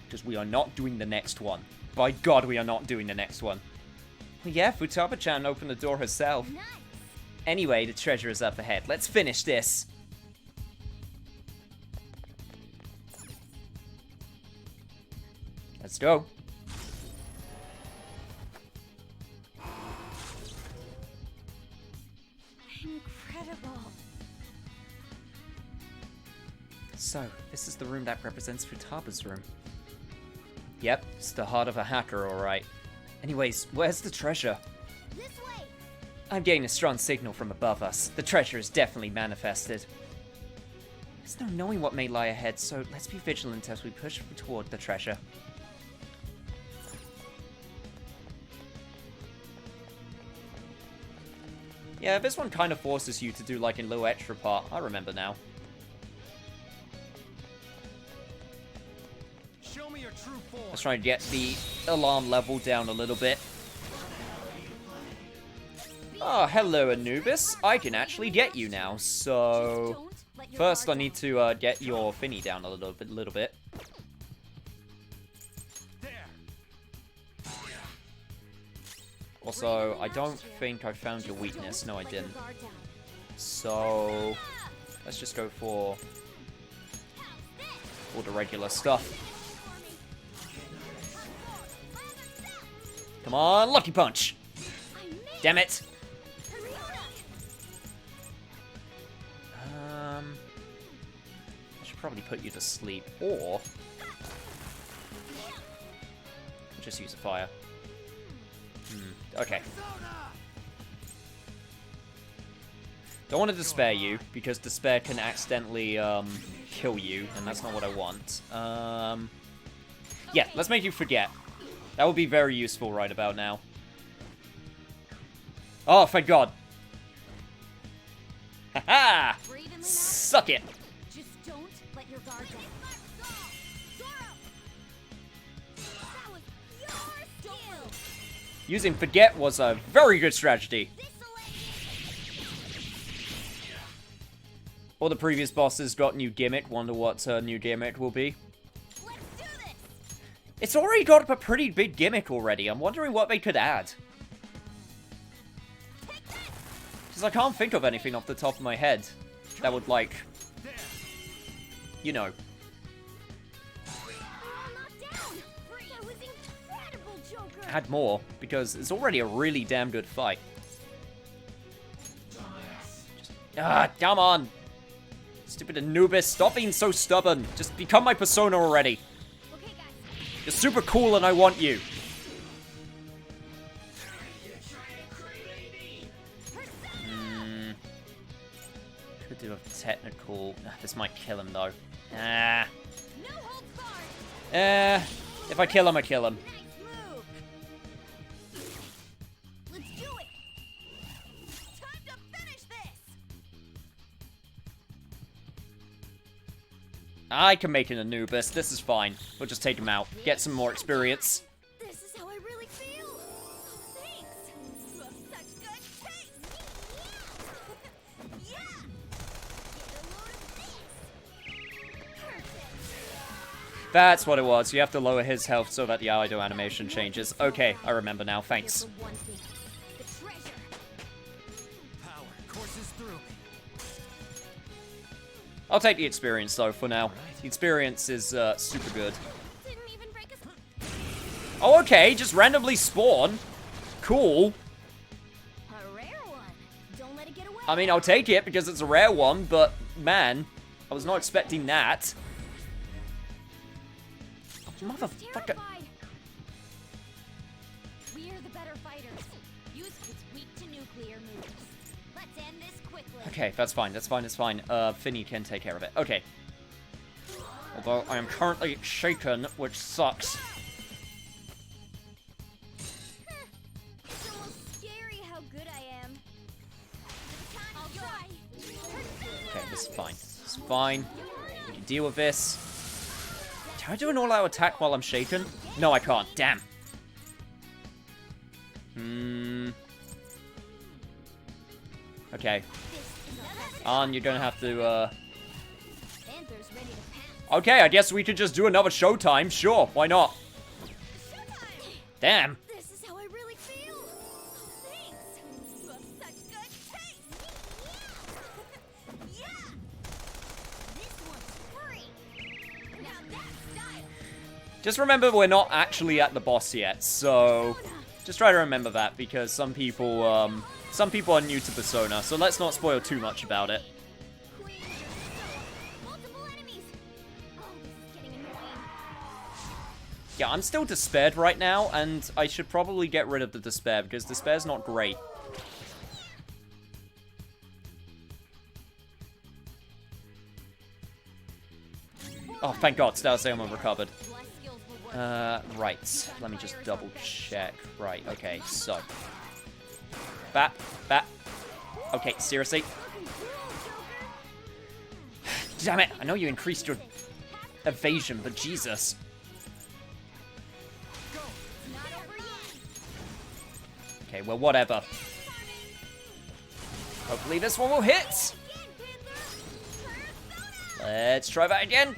[SPEAKER 1] Because we are not doing the next one. By God, we are not doing the next one. Well, yeah, Futaba-chan opened the door herself.
[SPEAKER 2] Nice.
[SPEAKER 1] Anyway, the treasure is up ahead. Let's finish this. Let's go.
[SPEAKER 2] Incredible.
[SPEAKER 1] So, this is the room that represents Futaba's room. Yep, it's the heart of a hacker, alright. Anyways, where's the treasure?
[SPEAKER 2] This way.
[SPEAKER 1] I'm getting a strong signal from above us. The treasure is definitely manifested. There's no knowing what may lie ahead, so let's be vigilant as we push toward the treasure. Yeah, this one kind of forces you to do like a little extra part. I remember now.
[SPEAKER 3] Show me your true form.
[SPEAKER 1] Let's try and get the alarm level down a little bit. Oh, hello, Anubis. I can actually get you now, so... First, I need to get your thingy down a little bit. Also, I don't think I found your weakness. No, I didn't. So, let's just go for all the regular stuff. Come on, Lucky Punch! Damn it! I should probably put you to sleep, or just use a fire. Okay. Don't want to despair you, because despair can accidentally, kill you, and that's not what I want. Yeah, let's make you forget. That would be very useful right about now. Oh, thank God. Haha! Suck it!
[SPEAKER 2] Just don't let your guard down. That was your skill.
[SPEAKER 1] Using forget was a very good strategy. All the previous bosses got new gimmick. Wonder what her new gimmick will be.
[SPEAKER 2] Let's do this.
[SPEAKER 1] It's already got a pretty big gimmick already. I'm wondering what they could add. Because I can't think of anything off the top of my head that would, like, you know. Add more, because it's already a really damn good fight. Come on! Stupid Anubis, stop being so stubborn. Just become my persona already.
[SPEAKER 2] Okay, guys.
[SPEAKER 1] You're super cool and I want you. Could do a technical... This might kill him though. If I kill him, I kill him.
[SPEAKER 2] Let's do it. Time to finish this.
[SPEAKER 1] I can make an Anubis. This is fine. We'll just take him out. Get some more experience.
[SPEAKER 2] This is how I really feel. Thanks. You have such good taste. Yeah. Get a load of this. Perfect.
[SPEAKER 1] That's what it was. You have to lower his health so that the idle animation changes. Okay, I remember now. Thanks.
[SPEAKER 2] One thing. The treasure.
[SPEAKER 3] Power courses through me.
[SPEAKER 1] I'll take the experience though for now. The experience is super good.
[SPEAKER 2] Didn't even break us.
[SPEAKER 1] Oh, okay. Just randomly spawn. Cool.
[SPEAKER 2] A rare one. Don't let it get away.
[SPEAKER 1] I mean, I'll take it because it's a rare one, but man, I was not expecting that. Motherfucker.
[SPEAKER 2] Terrified. We're the better fighters. Use its weak to nuclear moves. Let's end this quickly.
[SPEAKER 1] Okay, that's fine. That's fine. That's fine. Finny can take care of it. Okay. Although I am currently shaken, which sucks.
[SPEAKER 2] It's almost scary how good I am. I'll try.
[SPEAKER 1] Okay, this is fine. This is fine. We can deal with this. Can I do an all-out attack while I'm shaken? No, I can't. Damn. Okay. you're gonna have to,
[SPEAKER 2] Panther's ready to pounce.
[SPEAKER 1] Okay, I guess we could just do another showtime. Sure, why not?
[SPEAKER 2] Showtime!
[SPEAKER 1] Damn.
[SPEAKER 2] This is how I really feel. Thanks. You have such good taste. Yeah. This one's free. Now that's style.
[SPEAKER 1] Just remember we're not actually at the boss yet, so just try to remember that because some people are new to Persona, so let's not spoil too much about it.
[SPEAKER 2] Multiple enemies. Oh, this is getting annoying.
[SPEAKER 1] Yeah, I'm still despaired right now, and I should probably get rid of the despair because despair's not great. Oh, thank God, Star Salmon recovered. Right. Let me just double check. Right, okay, so. Bat. Okay, seriously? Damn it, I know you increased your evasion, but Jesus. Okay, well, whatever. Hopefully this one will hit. Let's try that again.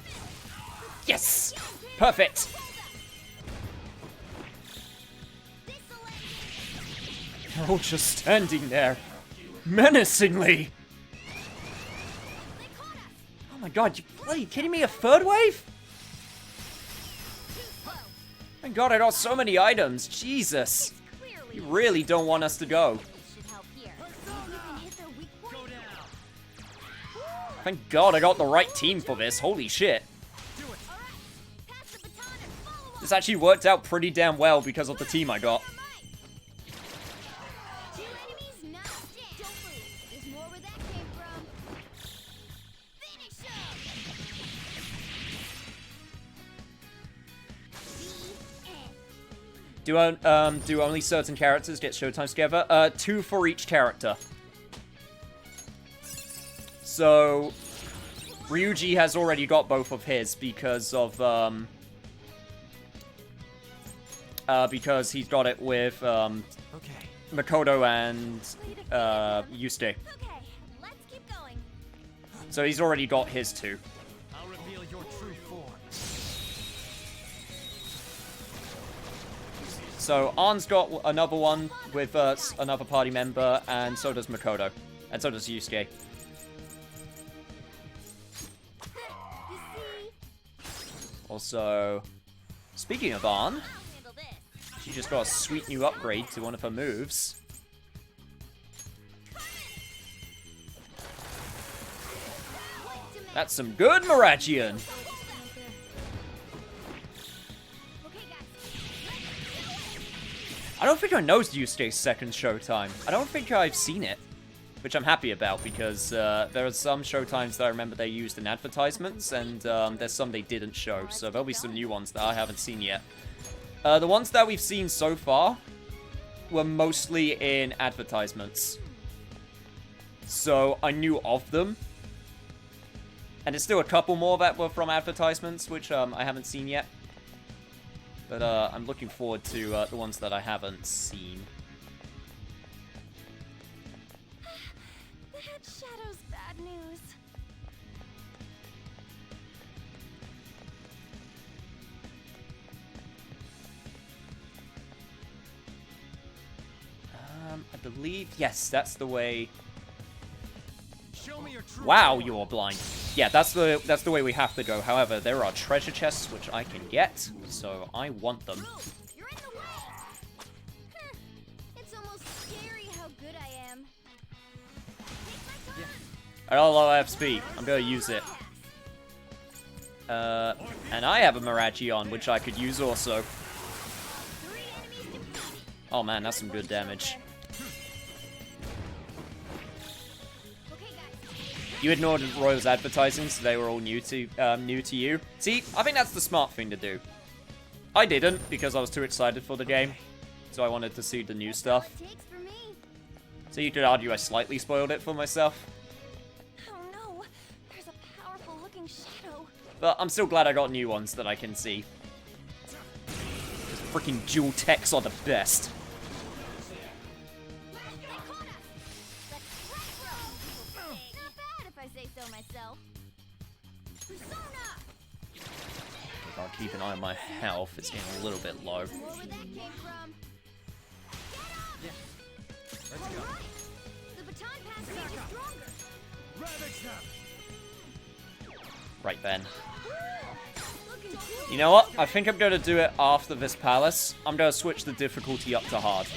[SPEAKER 1] Yes! Perfect! They're all just standing there, menacingly. Oh my God, you bloody kidding me? A third wave? Thank God I got so many items. Jesus. You really don't want us to go. Thank God I got the right team for this. Holy shit. This actually worked out pretty damn well because of the team I got. Do only certain characters get showtimes together? 2 for each character. So, Ryuji has already got both of his because of, because he's got it with, Makoto and, Yusuke.
[SPEAKER 10] Okay, let's keep going.
[SPEAKER 1] So he's already got his 2.
[SPEAKER 5] I'll reveal your true form.
[SPEAKER 1] So Arn's got another one with another party member, and so does Makoto. And so does Yusuke. Also, speaking of Arn, she just got a sweet new upgrade to one of her moves. That's some good Miragion! I don't think I know Yusuke's second showtime. I don't think I've seen it. Which I'm happy about, because there are some showtimes that I remember they used in advertisements, and there's some they didn't show, so there'll be some new ones that I haven't seen yet. The ones that we've seen so far were mostly in advertisements. So I knew of them. And there's still a couple more that were from advertisements, which I haven't seen yet. But I'm looking forward to the ones that I haven't seen.
[SPEAKER 10] The head shadow's bad news.
[SPEAKER 1] I believe, yes, that's the way.
[SPEAKER 5] Show me your true
[SPEAKER 1] Wow,
[SPEAKER 5] form.
[SPEAKER 1] you're blind. Yeah, that's the way we have to go. However, there are treasure chests which I can get, so I want them.
[SPEAKER 2] You're in the way. It's almost scary how good I am.
[SPEAKER 1] I got a lot of FP. I'm gonna use it. And I have a Miragion, which I could use also. Oh man, that's some good damage. You ignored Royal's advertising, so they were all new to you. See, I think that's the smart thing to do. I didn't, because I was too excited for the game. So I wanted to see the new stuff. So you could argue I slightly spoiled it for myself.
[SPEAKER 10] Oh no, there's a powerful looking shadow.
[SPEAKER 1] But I'm still glad I got new ones that I can see. Freaking dual techs are the best.
[SPEAKER 2] Myself.
[SPEAKER 1] Gotta keep an eye on my health. It's getting a little bit low.
[SPEAKER 2] Where that came from?
[SPEAKER 5] Yeah. Let's go.
[SPEAKER 2] The baton pass made you stronger.
[SPEAKER 5] Ravage them.
[SPEAKER 1] Right then. You know what? I think I'm gonna do it after this palace. I'm gonna switch the difficulty up to hard.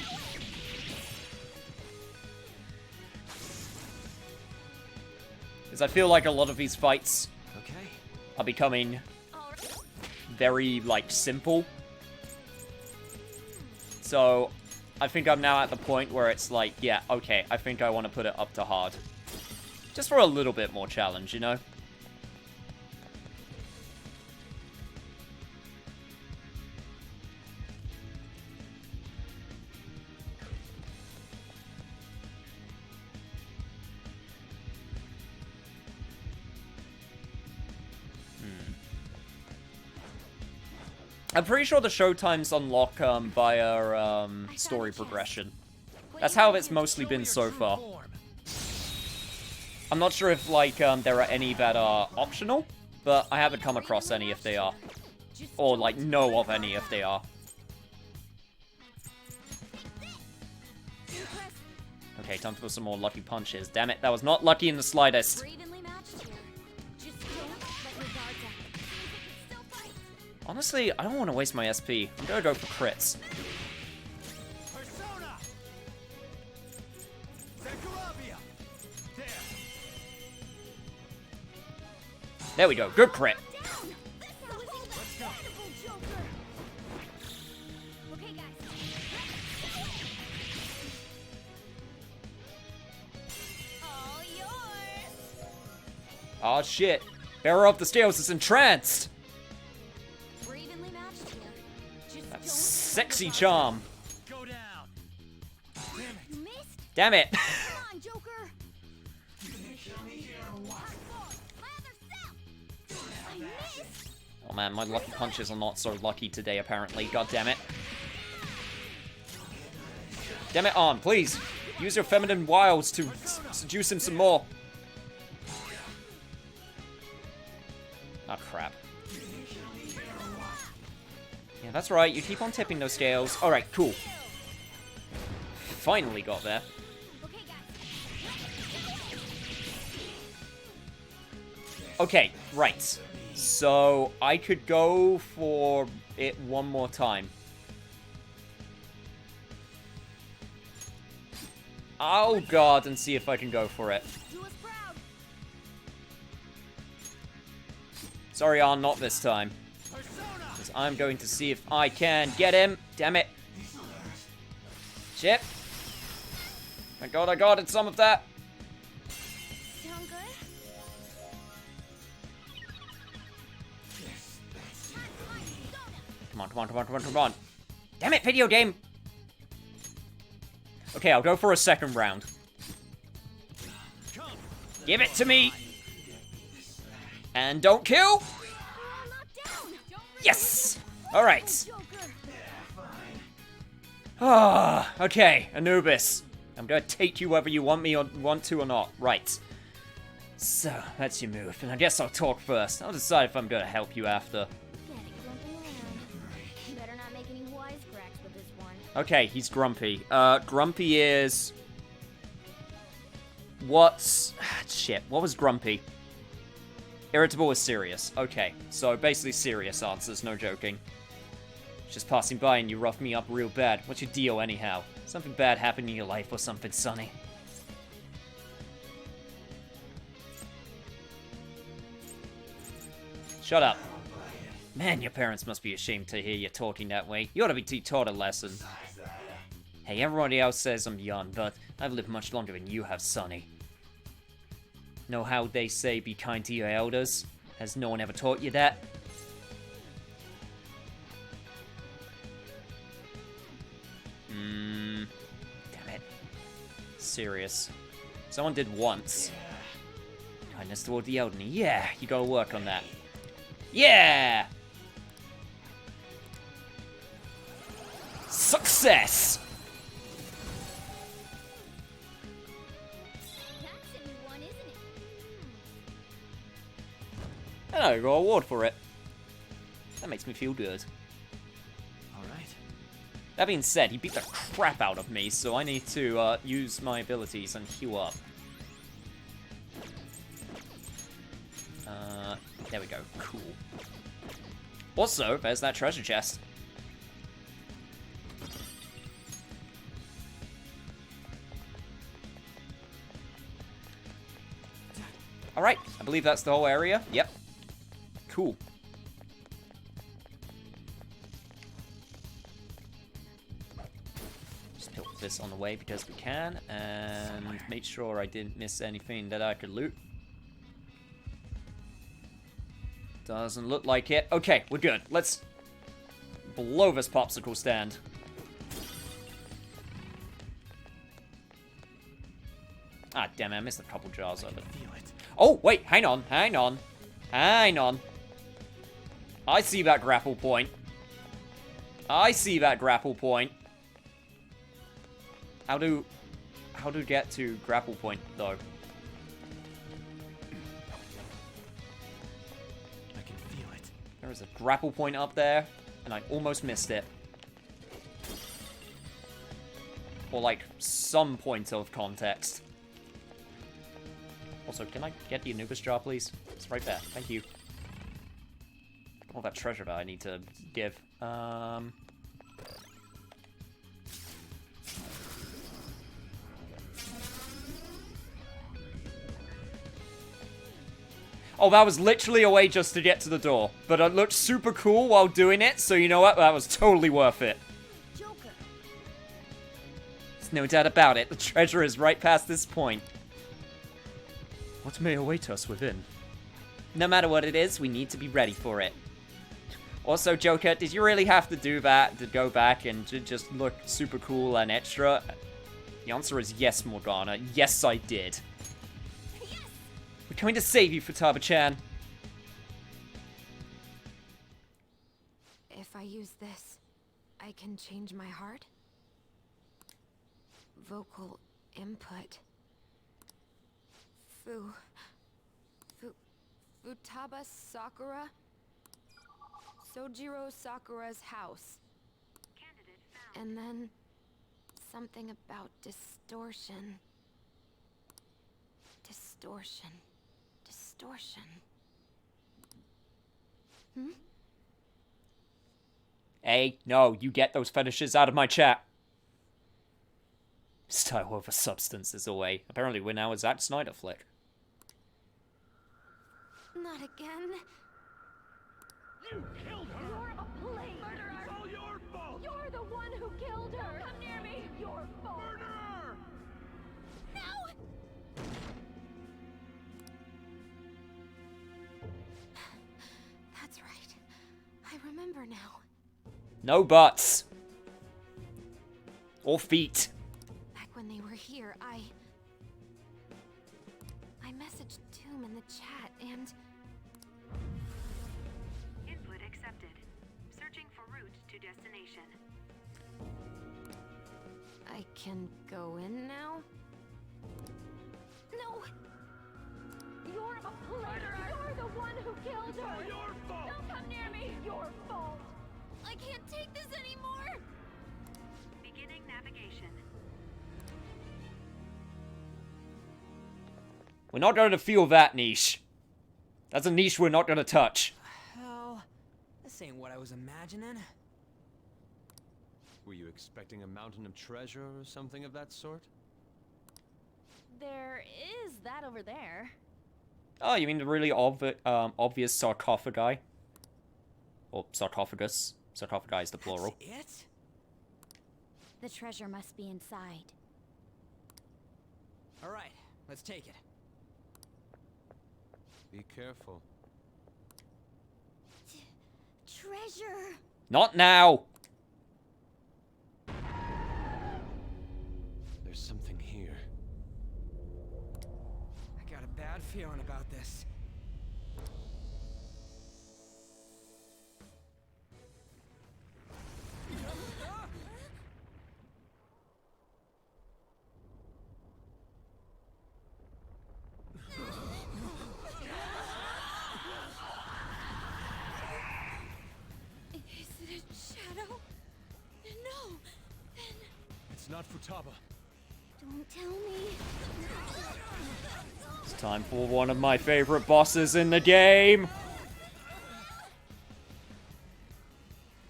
[SPEAKER 1] Because I feel like a lot of these fights are becoming very, like, simple. So, I think I'm now at the point where it's like, yeah, okay, I think I want to put it up to hard. Just for a little bit more challenge, you know? I'm pretty sure the showtimes unlock via story progression. That's how it's mostly been so far. I'm not sure if like there are any that are optional, but I haven't come across any if they are. Or like know of any if they are. Okay, time for some more lucky punches. Damn it, that was not lucky in the slightest. Honestly, I don't want to waste my SP. I'm gonna go for crits.
[SPEAKER 5] Persona.
[SPEAKER 1] There we go, good crit. Aw, shit. Bearer up the stairs is entranced. That's Sexy charm.
[SPEAKER 4] Go down.
[SPEAKER 2] You missed?
[SPEAKER 1] Damn it.
[SPEAKER 2] Come on, Joker. I missed.
[SPEAKER 1] Oh man, my lucky punches are not so lucky today, apparently. God damn it. Damn it, Arn, please. Use your feminine wiles to seduce him some more. Oh, crap. Yeah, that's right. You keep on tipping those scales. Alright, cool. Finally got there. Okay, right. So, I could go for it one more time. I'll guard and see if I can go for it. Sorry, Arn, not this time. Because I'm going to see if I can get him. Damn it. Shit. My god, I guarded some of that.
[SPEAKER 2] Sound good?
[SPEAKER 1] Come on, come on, come on, come on, come on. Damn it, video game! Okay, I'll go for a second round. Give it to me! And don't kill! Yes! Alright. Ah, okay, Anubis. I'm gonna take you whether you want me or want to or not. Right. So, that's your move. And I guess I'll talk first. I'll decide if I'm gonna help you after.
[SPEAKER 2] Better not make any wisecracks with this one.
[SPEAKER 1] Okay, he's grumpy. Grumpy is... What's... Shit, what was grumpy? Irritable is serious. Okay, so basically serious answers, no joking. Just passing by and you roughed me up real bad. What's your deal anyhow? Something bad happened in your life or something, Sonny? Shut up. Man, your parents must be ashamed to hear you talking that way. You ought to be taught a lesson. Hey, everybody else says I'm young, but I've lived much longer than you have, Sonny. Know how they say be kind to your elders? Has no one ever taught you that? Damn it. Serious. Someone did once. Kindness toward the elderly. Yeah, you gotta work on that. Yeah! Success!
[SPEAKER 2] That's a new one, isn't it?
[SPEAKER 1] And I got an award for it. That makes me feel good.
[SPEAKER 4] Alright.
[SPEAKER 1] That being said, he beat the crap out of me, so I need to use my abilities and heal up. There we go. Cool. Also, there's that treasure chest. Alright, I believe that's the whole area. Yep. Cool. Just pick this on the way because we can, and make sure I didn't miss anything that I could loot. Doesn't look like it. Okay, we're good. Let's blow this popsicle stand. Ah, damn it, I missed a couple jars of it. Oh, wait, hang on, hang on. Hang on. I see that grapple point. I see that grapple point. How do get to grapple point, though? There is a grapple point up there, and I almost missed it. Or, like, some point of context. Also, can I get the Anubis jar, please? It's right there. Thank you. All that treasure that I need to give. Oh, that was literally a way just to get to the door. But it looked super cool while doing it, so you know what? That was totally worth it.
[SPEAKER 2] Joker.
[SPEAKER 1] There's no doubt about it. The treasure is right past this point. What may await us within? No matter what it is, we need to be ready for it.
[SPEAKER 9] Also, Joker, did you really have to do that to go back and just look super cool and extra? The answer is yes, Morgana. Yes, I did.
[SPEAKER 10] Yes!
[SPEAKER 9] We're coming to save you, Futaba-chan.
[SPEAKER 11] If I use this, I can change my heart? Vocal input. Futaba Sakura? Sojiro Sakura's house. And then something about distortion. Distortion. Hmm?
[SPEAKER 9] Hey, no, you get those fetishes out of my chat. Style over substance is away. Apparently we're now a Zack Snyder flick.
[SPEAKER 11] Not again.
[SPEAKER 7] You killed her! You're a plague! Murderer! It's all your fault! You're the one who killed her! Don't come near me! Your fault! Murderer!
[SPEAKER 10] No!
[SPEAKER 11] That's right. I remember now.
[SPEAKER 9] No butts. Or feet.
[SPEAKER 11] Back when they were here, I messaged Tomb in the chat and...
[SPEAKER 12] Input accepted. Searching for route to destination.
[SPEAKER 11] I can go in now?
[SPEAKER 10] No!
[SPEAKER 7] You're a plague! You're the one who killed her! It's all your fault! Don't come near me! Your fault!
[SPEAKER 10] I can't take this anymore!
[SPEAKER 12] Beginning navigation.
[SPEAKER 9] We're not going to feel that niche. That's a niche we're not going to touch.
[SPEAKER 4] Hell, this ain't what I was imagining.
[SPEAKER 5] Were you expecting a mountain of treasure or something of that sort?
[SPEAKER 10] There is that over there.
[SPEAKER 9] Oh, you mean the really obvious sarcophagi? Or sarcophagus. Sarcophagi is the plural.
[SPEAKER 4] That's it?
[SPEAKER 8] The treasure must be inside.
[SPEAKER 4] Alright, let's take it.
[SPEAKER 5] Be careful.
[SPEAKER 8] Treasure!
[SPEAKER 9] Not now!
[SPEAKER 5] There's something here.
[SPEAKER 4] I got a bad feeling about this.
[SPEAKER 10] Is it a shadow? No! Then
[SPEAKER 5] It's not Futaba.
[SPEAKER 8] Don't tell me.
[SPEAKER 9] It's time for one of my favorite bosses in the game.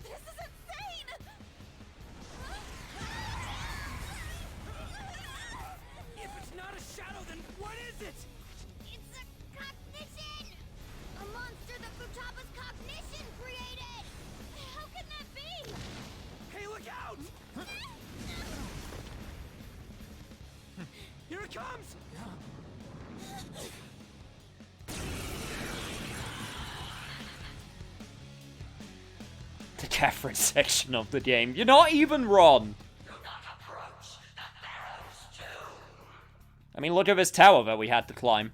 [SPEAKER 10] this is insane!
[SPEAKER 4] If it's not a shadow, then what is it?
[SPEAKER 2] It's a cognition! A monster that Futaba's cognition created!
[SPEAKER 10] How can that be?
[SPEAKER 4] Hey, look out! Here it comes!
[SPEAKER 9] The Catherine section of the game. You're not even wrong. I mean, look at this tower that we had to climb.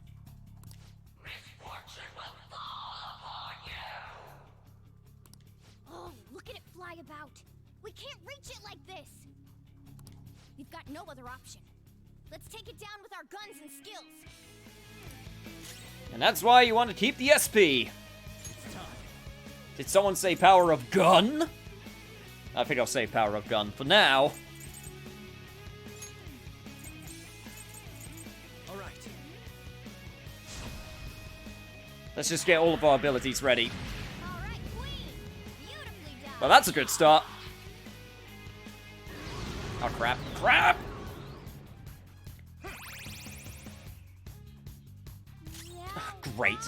[SPEAKER 2] Oh, look at it fly about! We can't reach it like this! We've got no other option. Let's take it down with our guns and skills!
[SPEAKER 9] And that's why you want to keep the SP. Did someone say power of gun? I think I'll say power of gun for now.
[SPEAKER 4] Alright.
[SPEAKER 9] Let's just get all of our abilities ready.
[SPEAKER 2] All right, Queen! Beautifully done!
[SPEAKER 9] Well, that's a good start. Oh, crap. Crap! Great.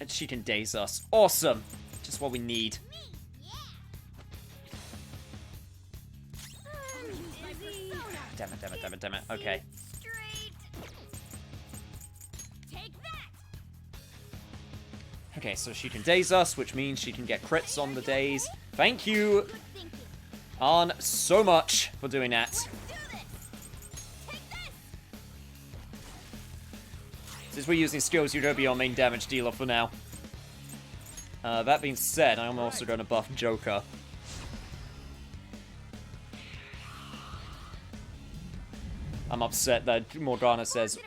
[SPEAKER 9] She can daze us. Awesome. Just what we need. Damn it, damn it, damn it, damn it. Okay.
[SPEAKER 2] Straight! Take that!
[SPEAKER 1] Okay, so she can daze us, which means she can get crits on the daze. Thank you, Arn, so much for doing that. Since we're using skills, you'd be our main damage dealer for now. That being said, I'm also going to buff Joker. I'm upset that Morgana says,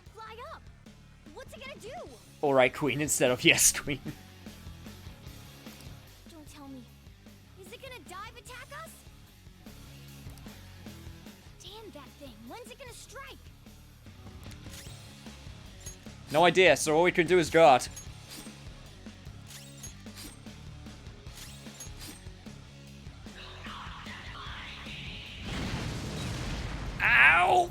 [SPEAKER 1] "Alright, Queen," instead of "Yes, Queen."
[SPEAKER 2] Don't tell me. Is it gonna dive attack us? Damn that thing. When's it gonna strike?
[SPEAKER 1] No idea, so all we can do is guard. Ow!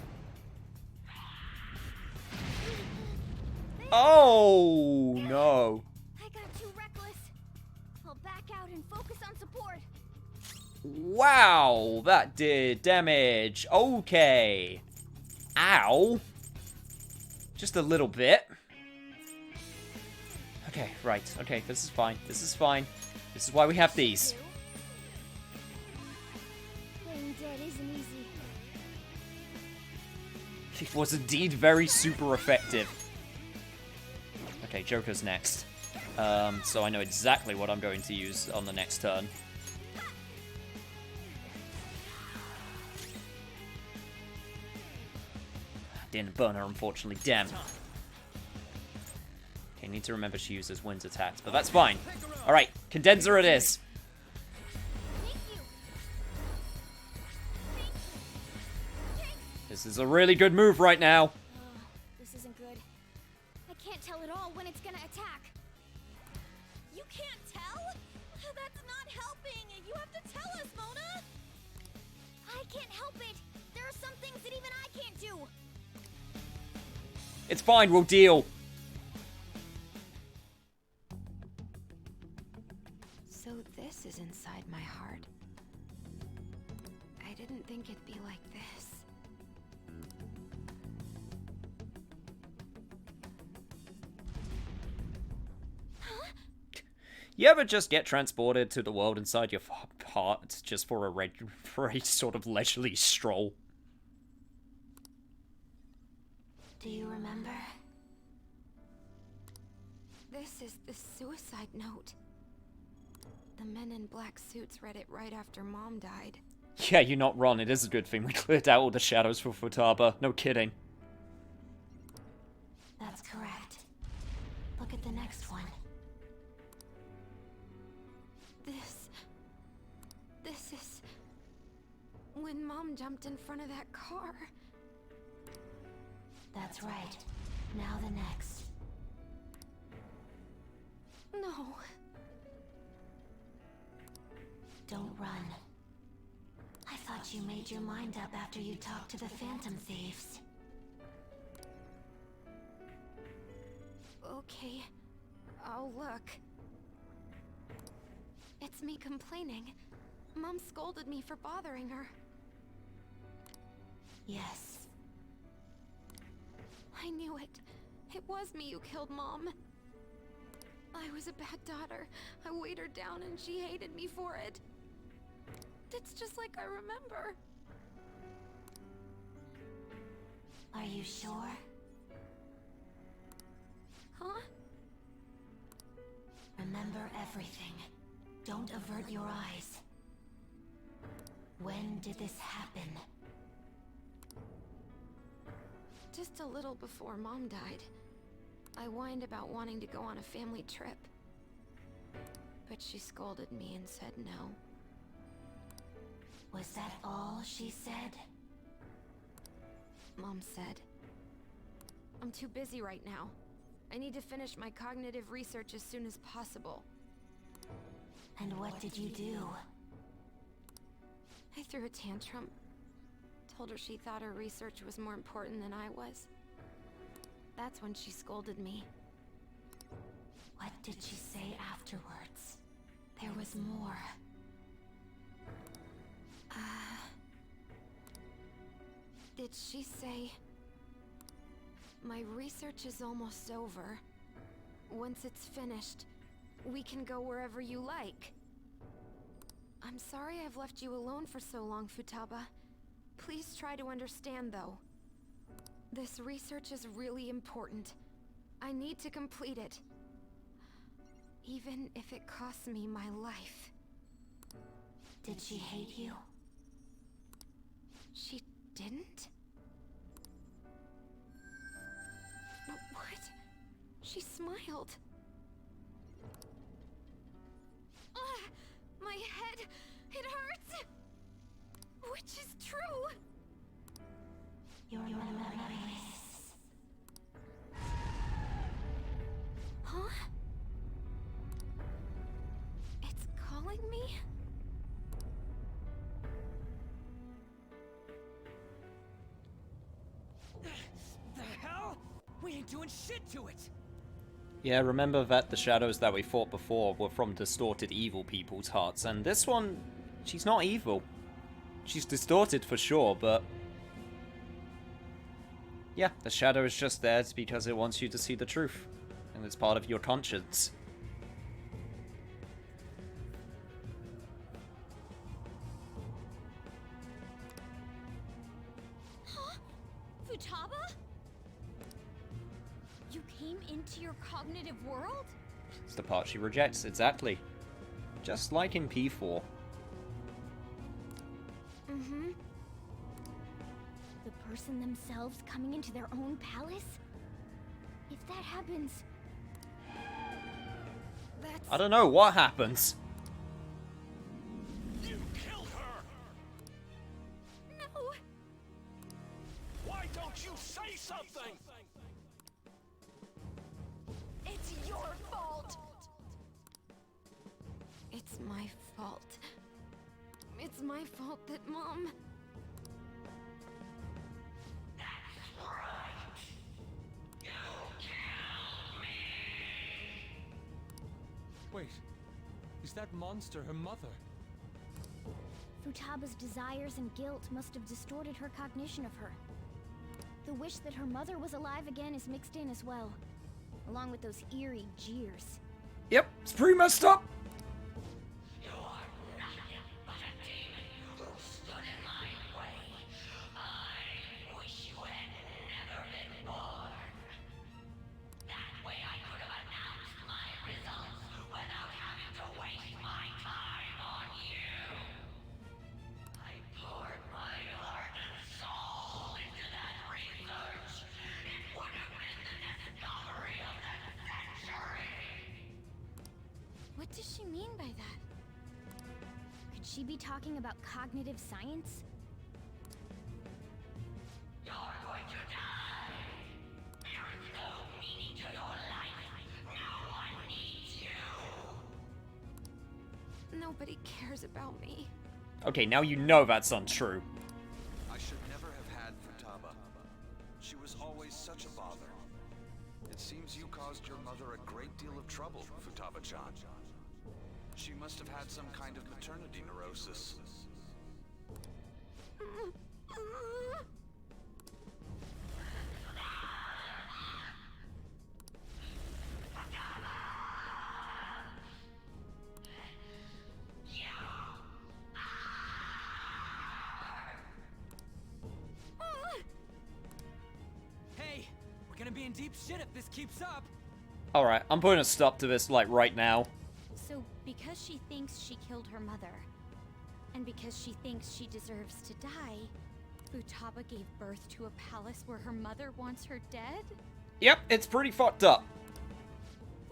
[SPEAKER 1] Oh, no.
[SPEAKER 2] I got too reckless. I'll back out and focus on support.
[SPEAKER 1] Wow, that did damage. Okay. Ow. Just a little bit. Okay, right. Okay, this is fine. This is fine. This is why we have these.
[SPEAKER 2] Playing dead isn't easy.
[SPEAKER 1] It was indeed very super effective. Okay, Joker's next. So I know exactly what I'm going to use on the next turn. Didn't burn her, unfortunately. Damn. Okay, need to remember she uses wind attacks, but that's fine. Alright, condenser it is. This is a really good move right now.
[SPEAKER 2] This isn't good. I can't tell at all when it's gonna attack. You can't tell? That's not helping. You have to tell us, Mona. I can't help it. There are some things that even I can't do.
[SPEAKER 1] It's fine, we'll deal.
[SPEAKER 11] So this is inside my heart. I didn't think it'd be like this.
[SPEAKER 1] You ever just get transported to the world inside your heart just for a sort of leisurely stroll?
[SPEAKER 11] Do you remember? This is the suicide note. The men in black suits read it right after Mom died.
[SPEAKER 1] Yeah, you're not wrong. It is a good thing we cleared out all the shadows for Futaba. No kidding.
[SPEAKER 11] That's correct. Look at the next one. This is... when Mom jumped in front of that car. That's right. Now the next. No. Don't run. I thought you made your mind up after you talked to the Phantom Thieves. Okay. I'll look. It's me complaining. Mom scolded me for bothering her. Yes. I knew it. It was me who killed Mom. I was a bad daughter. I weighed her down and she hated me for it. It's just like I remember. Are you sure? Huh? Remember everything. Don't avert your eyes. When did this happen? Just a little before Mom died. I whined about wanting to go on a family trip. But she scolded me and said no. Was that all she said? Mom said, "I'm too busy right now. I need to finish my cognitive research as soon as possible." And what did you do? I threw a tantrum. Told her she thought her research was more important than I was. That's when she scolded me. What did she say afterwards? There was more. Did she say... my research is almost over. Once it's finished, we can go wherever you like. I'm sorry I've left you alone for so long, Futaba. Please try to understand, though. This research is really important. I need to complete it. Even if it costs me my life.
[SPEAKER 6] Did she hate you?
[SPEAKER 11] She didn't? What? She smiled. My head, it hurts! Which is true!
[SPEAKER 6] Your memories.
[SPEAKER 11] Huh? It's calling me?
[SPEAKER 4] The hell? We ain't doing shit to it!
[SPEAKER 1] Yeah, remember that the shadows that we fought before were from distorted evil people's hearts, and this one, she's not evil. She's distorted for sure, but... yeah, the shadow is just there because it wants you to see the truth, and it's part of your conscience.
[SPEAKER 8] Huh? Futaba? You came into your cognitive world?
[SPEAKER 1] It's the part she rejects, exactly. Just like in P4.
[SPEAKER 2] Mm-hmm. The person themselves coming into their own palace? If that happens...
[SPEAKER 11] That's...
[SPEAKER 1] I don't know, what happens?
[SPEAKER 3] You killed her!
[SPEAKER 11] No!
[SPEAKER 3] Why don't you say something?
[SPEAKER 11] It's your fault! It's my fault. It's my fault that Mom...
[SPEAKER 5] Wait, is that monster her mother?
[SPEAKER 2] Futaba's desires and guilt must have distorted her cognition of her. The wish that her mother was alive again is mixed in as well, along with those eerie jeers.
[SPEAKER 1] Yep, it's pretty messed up.
[SPEAKER 2] What does she mean by that? Could she be talking about cognitive science?
[SPEAKER 7] You're going to die. There is no meaning to your life. No one needs you.
[SPEAKER 11] Nobody cares about me.
[SPEAKER 1] Okay, now you know that's untrue.
[SPEAKER 3] I should never have had Futaba. She was always such a bother. It seems you caused your mother a great deal of trouble, Futaba-chan. She must have had some kind of maternity neurosis.
[SPEAKER 4] Hey, we're gonna be in deep shit if this keeps up!
[SPEAKER 1] Alright, I'm putting a stop to this, like, right now.
[SPEAKER 8] So, because she thinks she killed her mother, and because she thinks she deserves to die, Futaba gave birth to a palace where her mother wants her dead?
[SPEAKER 1] Yep, it's pretty fucked up.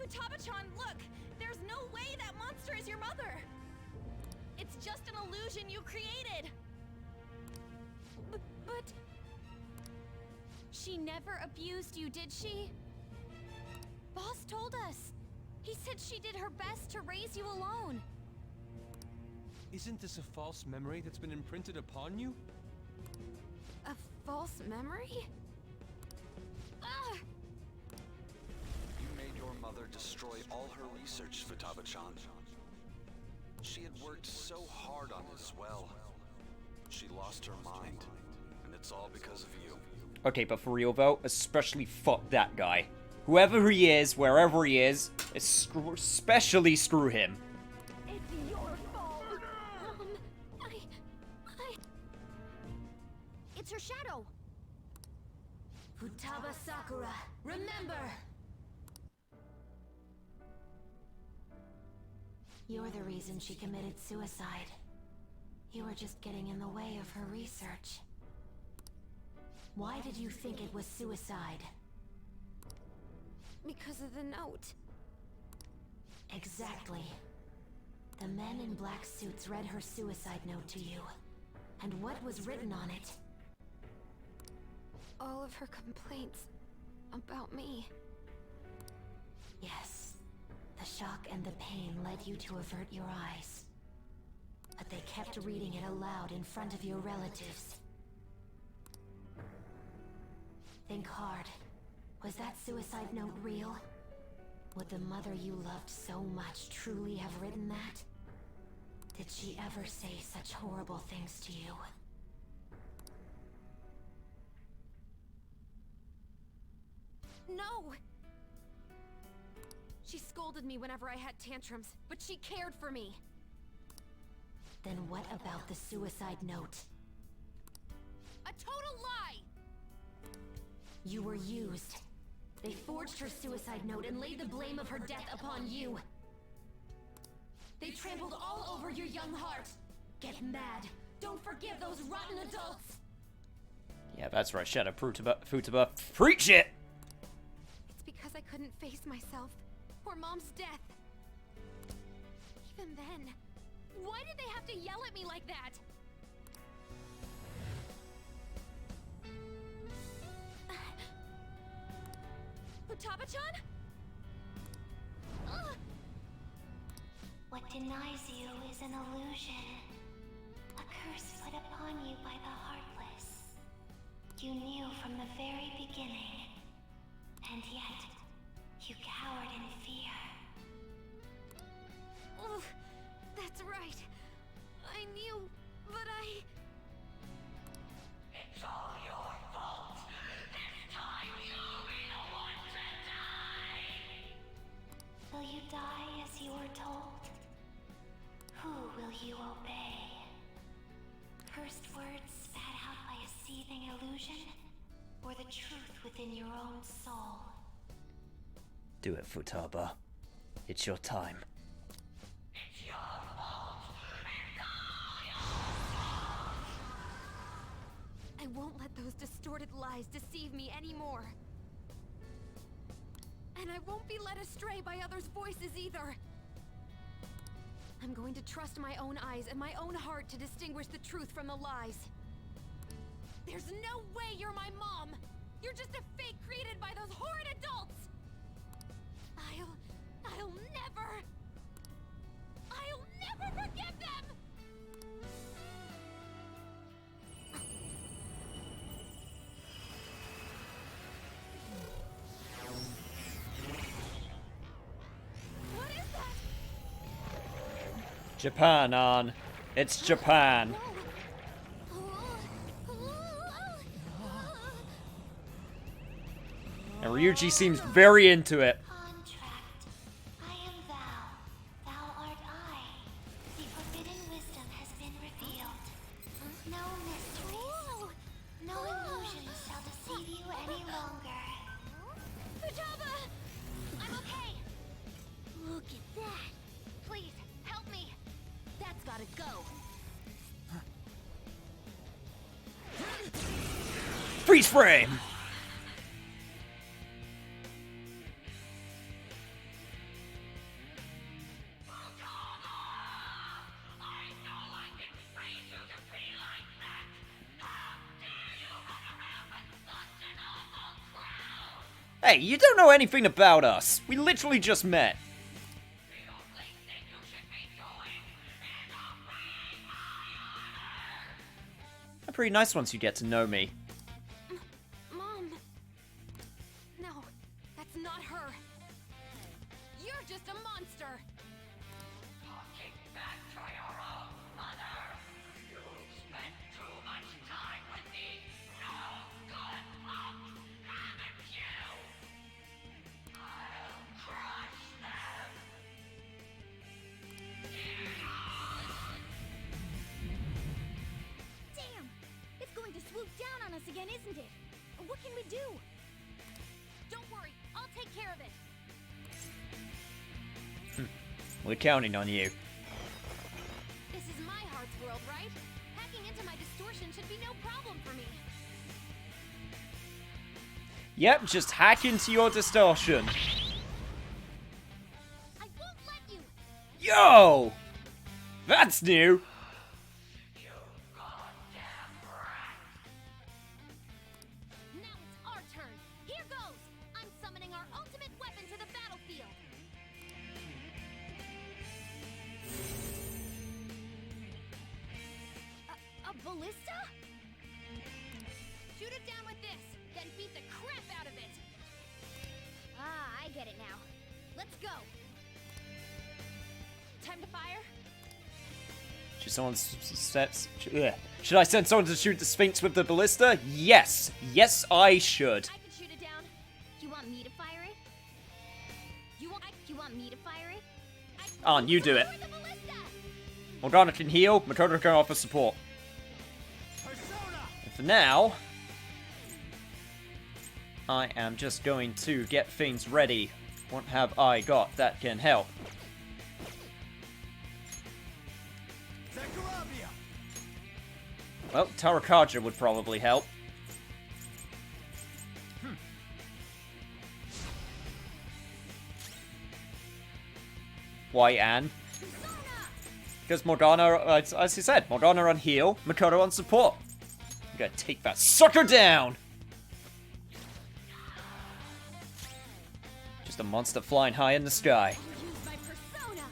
[SPEAKER 10] Futaba-chan, look! There's no way that monster is your mother! It's just an illusion you created!
[SPEAKER 11] But...
[SPEAKER 8] She never abused you, did she? Boss told us. He said she did her best to raise you alone.
[SPEAKER 5] Isn't this a false memory that's been imprinted upon you?
[SPEAKER 11] a false memory? Ah!
[SPEAKER 3] You made your mother destroy all her research, Futaba-chan. She had worked so hard on this well. She lost her mind, and it's all because of you.
[SPEAKER 1] Okay, but for real though, especially fuck that guy. Whoever he is, wherever he is, especially screw him.
[SPEAKER 10] It's your fault.
[SPEAKER 2] It's her shadow.
[SPEAKER 11] Futaba Sakura, remember! You're the reason she committed suicide. You were just getting in the way of her research. Why did you think it was suicide?
[SPEAKER 10] Because of the note.
[SPEAKER 11] Exactly. The men in black suits read her suicide note to you. And what was written on it?
[SPEAKER 10] All of her complaints about me.
[SPEAKER 11] Yes. The shock and the pain led you to avert your eyes. But they kept reading it aloud in front of your relatives. Think hard. Was that suicide note real? Would the mother you loved so much truly have written that? Did she ever say such horrible things to you?
[SPEAKER 10] No! She scolded me whenever I had tantrums, but she cared for me.
[SPEAKER 11] Then what about the suicide note?
[SPEAKER 10] A total lie!
[SPEAKER 11] You were used. They forged her suicide note and laid the blame of her death upon you. They trampled all over your young heart. Get mad. Don't forgive those rotten adults.
[SPEAKER 1] Yeah, that's right. Shut up, Futaba. Preach it!
[SPEAKER 10] It's because I couldn't face myself, or Mom's death. Even then, why did they have to yell at me like that? Futaba-chan?
[SPEAKER 6] What denies you is an illusion. A curse put upon you by the Heartless. You knew from the very beginning. And yet, you cowered in fear.
[SPEAKER 10] Oh, that's right. I knew, but I...
[SPEAKER 7] It's all your fault. This time you'll be the one to die.
[SPEAKER 6] Will you die as you were told? Who will you obey? First words spat out by a seething illusion? Or the truth within your own soul?
[SPEAKER 1] Do it, Futaba. It's your time.
[SPEAKER 7] It's your fault.
[SPEAKER 10] I won't let those distorted lies deceive me anymore. And I won't be led astray by others' voices either. I'm going to trust my own eyes and my own heart to distinguish the truth from the lies. There's no way you're my mom! You're just a fake created by those horrid adults! I'll never forgive them! What is that?
[SPEAKER 1] Japan, on. It's Japan. And Ryuji seems very into it.
[SPEAKER 6] Contract. I am thou. Thou art I. The forbidden wisdom has been revealed. No mysteries. No illusions shall deceive you any longer.
[SPEAKER 10] Futaba! I'm okay! Look at that! Please, help me! That's gotta go!
[SPEAKER 1] Freeze frame! Hey, you don't know anything about us. We literally just met. I'm pretty nice once you get to know me.
[SPEAKER 10] Mom! No, that's not her! You're just a monster!
[SPEAKER 7] Talking back to your own mother. You spent too much time with me. No good luck, haven't you?
[SPEAKER 1] We're counting on you.
[SPEAKER 10] This is my heart's world, right? Hacking into my distortion should be no problem for me.
[SPEAKER 1] Yep, just hack into your distortion.
[SPEAKER 10] I won't let you.
[SPEAKER 1] Yo! That's new!
[SPEAKER 10] Now it's our turn. Here goes. I'm summoning our ultimate weapon to the battlefield. A ballista? Shoot it down with this, then beat the crap out of it. Ah, I get it now. Let's go. Time to fire?
[SPEAKER 1] Should someone Should I send someone to shoot the Sphinx with the ballista? Yes! Yes, I should.
[SPEAKER 10] I can shoot it down. You want me to fire it? You want me to fire it?
[SPEAKER 1] On, you do it.
[SPEAKER 10] Fire the ballista!
[SPEAKER 1] Morgana can heal, Makoto can offer support. And for now, I am just going to get things ready. What have I got that can help? Well, Tarakaja would probably help. Why, Anne? Because Morgana, as you said, Morgana on heal, Makoto on support. I'm gonna take that sucker down! Just a monster flying high in the sky.
[SPEAKER 10] Use my persona.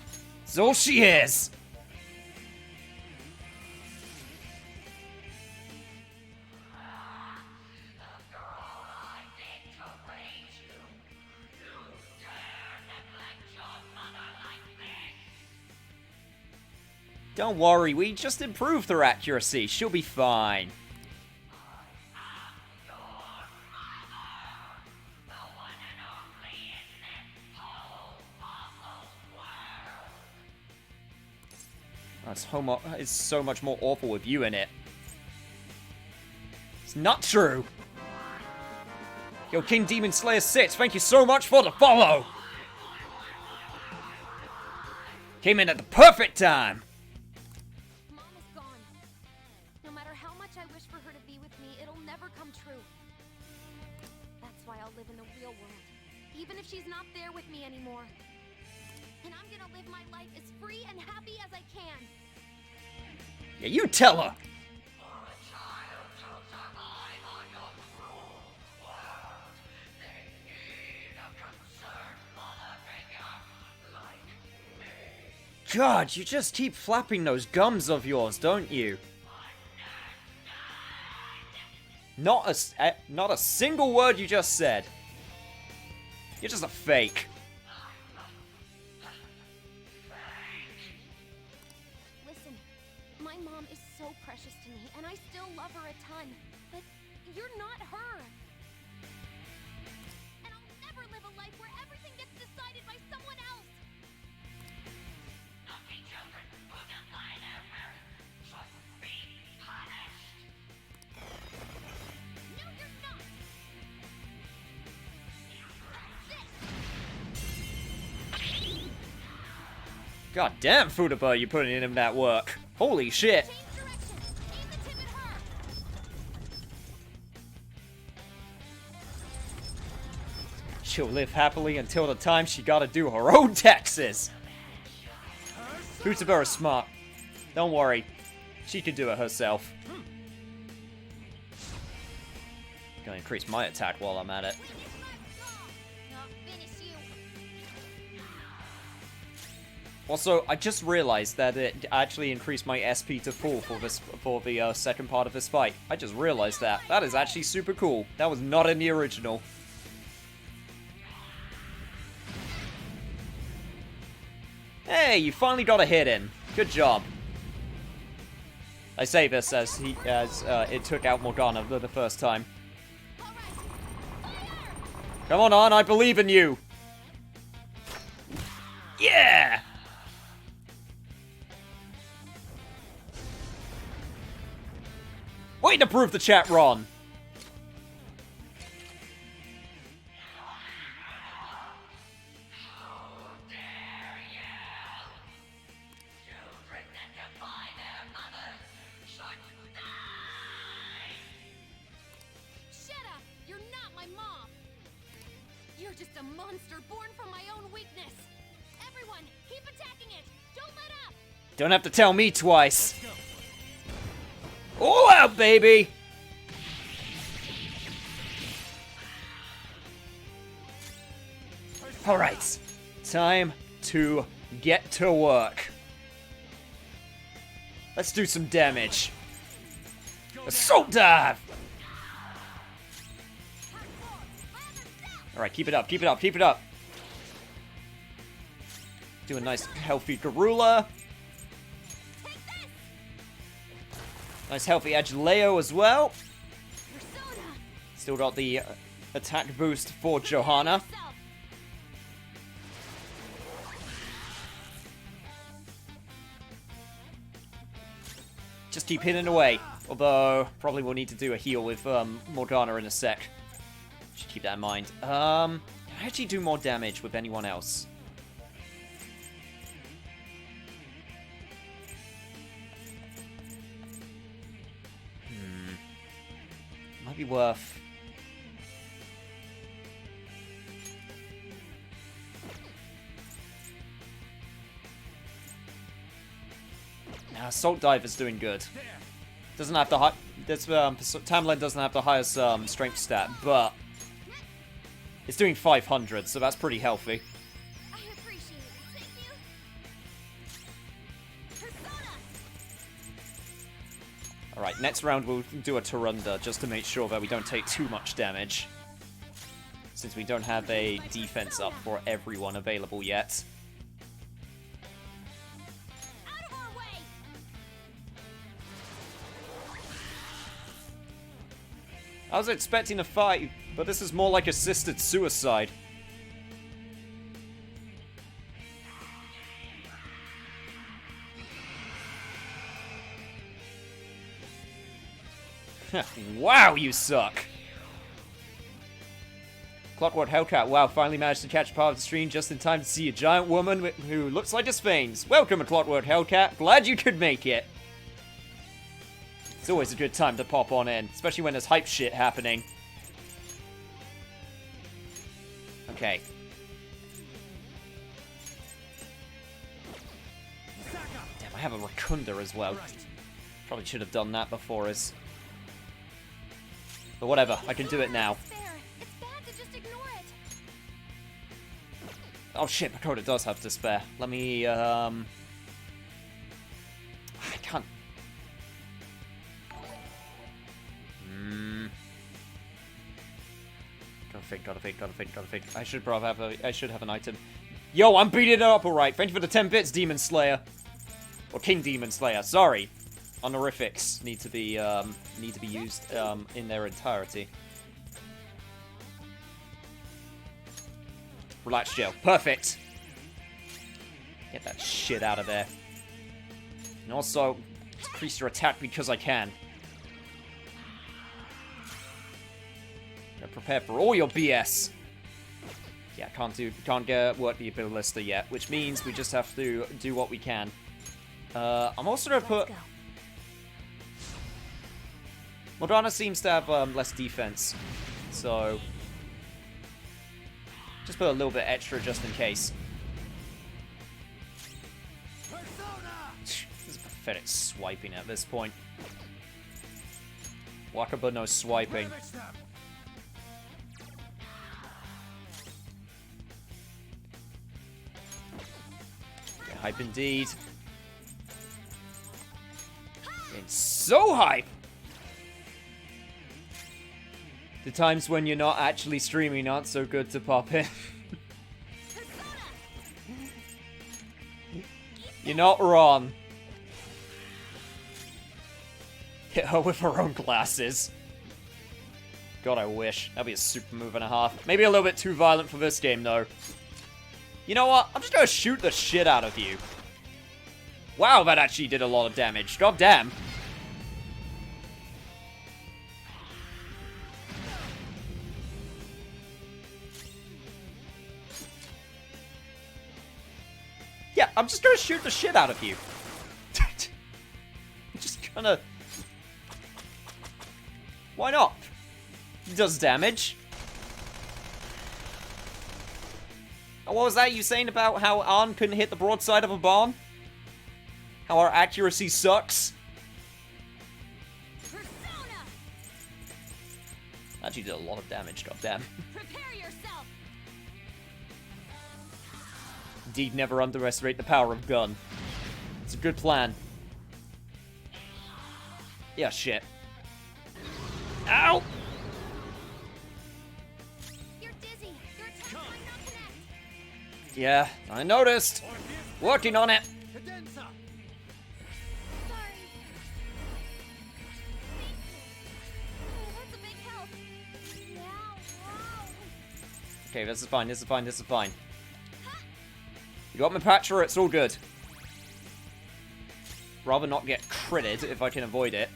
[SPEAKER 1] That's all she is! Don't worry, we just improved her accuracy. She'll be fine. It's so much more awful with you in it. It's not true. Yo, King Demon Slayer 6, thank you so much for the follow. Came in at the perfect time.
[SPEAKER 10] Mom is gone. No matter how much I wish for her to be with me, it'll never come true. That's why I'll live in the real world, even if she's not there with me anymore. And I'm gonna live my life as free and happy as I can.
[SPEAKER 1] Yeah, you tell her. God, you just keep flapping those gums of yours, don't you? Not a single word you just said. You're just a fake.
[SPEAKER 10] Listen, my mom is so precious to me, and I still love her a ton. But you're not her. And I'll never live a life where everything gets decided by someone else. No, you're not.
[SPEAKER 1] God damn, Futaba, you putting in that work. Holy shit.
[SPEAKER 10] Change direction. Aim the tip at her.
[SPEAKER 1] She'll live happily until the time she gotta do her own taxes. Futaba is smart. Don't worry. She can do it herself. Gonna increase my attack while I'm at it.
[SPEAKER 10] I'll finish you.
[SPEAKER 1] Also, I just realized that it actually increased my SP to full for the second part of this fight. I just realized that. That is actually super cool. That was not in the original. Hey, you finally got a hit in. Good job. I say this as it took out Morgana for the first time. Come on, I believe in you. Yeah! Way to prove the chat wrong.
[SPEAKER 10] You're just a monster born from my own weakness. Everyone, keep attacking it. Don't let up.
[SPEAKER 1] Don't have to tell me twice. All out, baby! Alright. Time to get to work. Let's do some damage. Assault dive! Alright, keep it up, keep it up, keep it up. Do a nice healthy Garula. Nice healthy Agileo as well. Still got the attack boost for Johanna. Just keep hitting away. Although, probably we'll need to do a heal with Morgana in a sec. Should keep that in mind. Can I actually do more damage with anyone else? Might be worth... Now, Assault Diver's doing good. Doesn't have the high... Tamlin doesn't have the highest strength stat, but... It's doing 500, so that's pretty healthy.
[SPEAKER 10] I appreciate it. Thank you.
[SPEAKER 1] Alright, next round we'll do a Tarunda, just to make sure that we don't take too much damage. Since we don't have a defense up for everyone available yet. I was expecting a fight, but this is more like assisted suicide. Wow, you suck! Clockwork Hellcat, wow, finally managed to catch part of the stream just in time to see a giant woman who looks like a Sphinx. Welcome to Clockwork Hellcat, glad you could make it. It's always a good time to pop on in, especially when there's hype shit happening. Okay. Damn, I have a Rakunda as well. Probably should have done that before us. But whatever, I can do it now. Oh shit, Makoto does have Despair. Let me, I can't... Gotta think. I should probably have I should have an item. Yo, I'm beating it up alright. Thank you for the 10 bits, Demon Slayer. Or King Demon Slayer, sorry. Honorifics need to be used in their entirety. Relax gel. Perfect. Get that shit out of there. And also, increase your attack because I can. Prepare for all your BS. Yeah, can't work the ballista yet, which means we just have to do what we can. I'm also gonna put... Morgana seems to have less defense, so just put a little bit extra just in case. This is pathetic swiping at this point. Wakaba no swiping. Hype indeed. Getting so hype! The times when you're not actually streaming aren't so good to pop in. You're not wrong. Hit her with her own glasses. God, I wish. That'd be a super move and a half. Maybe a little bit too violent for this game, though. You know what? I'm just gonna shoot the shit out of you. Wow, that actually did a lot of damage. God damn. Yeah, I'm just gonna shoot the shit out of you. Just gonna... Why not? It does damage. What was that you saying about how Arn couldn't hit the broadside of a bomb? How our accuracy sucks?
[SPEAKER 10] Persona!
[SPEAKER 1] Actually did a lot of damage, goddamn.
[SPEAKER 10] Prepare yourself!
[SPEAKER 1] Indeed, never underestimate the power of gun. It's a good plan. Yeah, shit. Ow!
[SPEAKER 10] You're dizzy. Your attack might not connect.
[SPEAKER 1] Yeah, I noticed. Working on it.
[SPEAKER 10] Sorry. Oh, that's a big help.
[SPEAKER 1] Okay, this is fine, this is fine, this is fine. You got my Patra, it's all good. Rather not get critted if I can avoid it.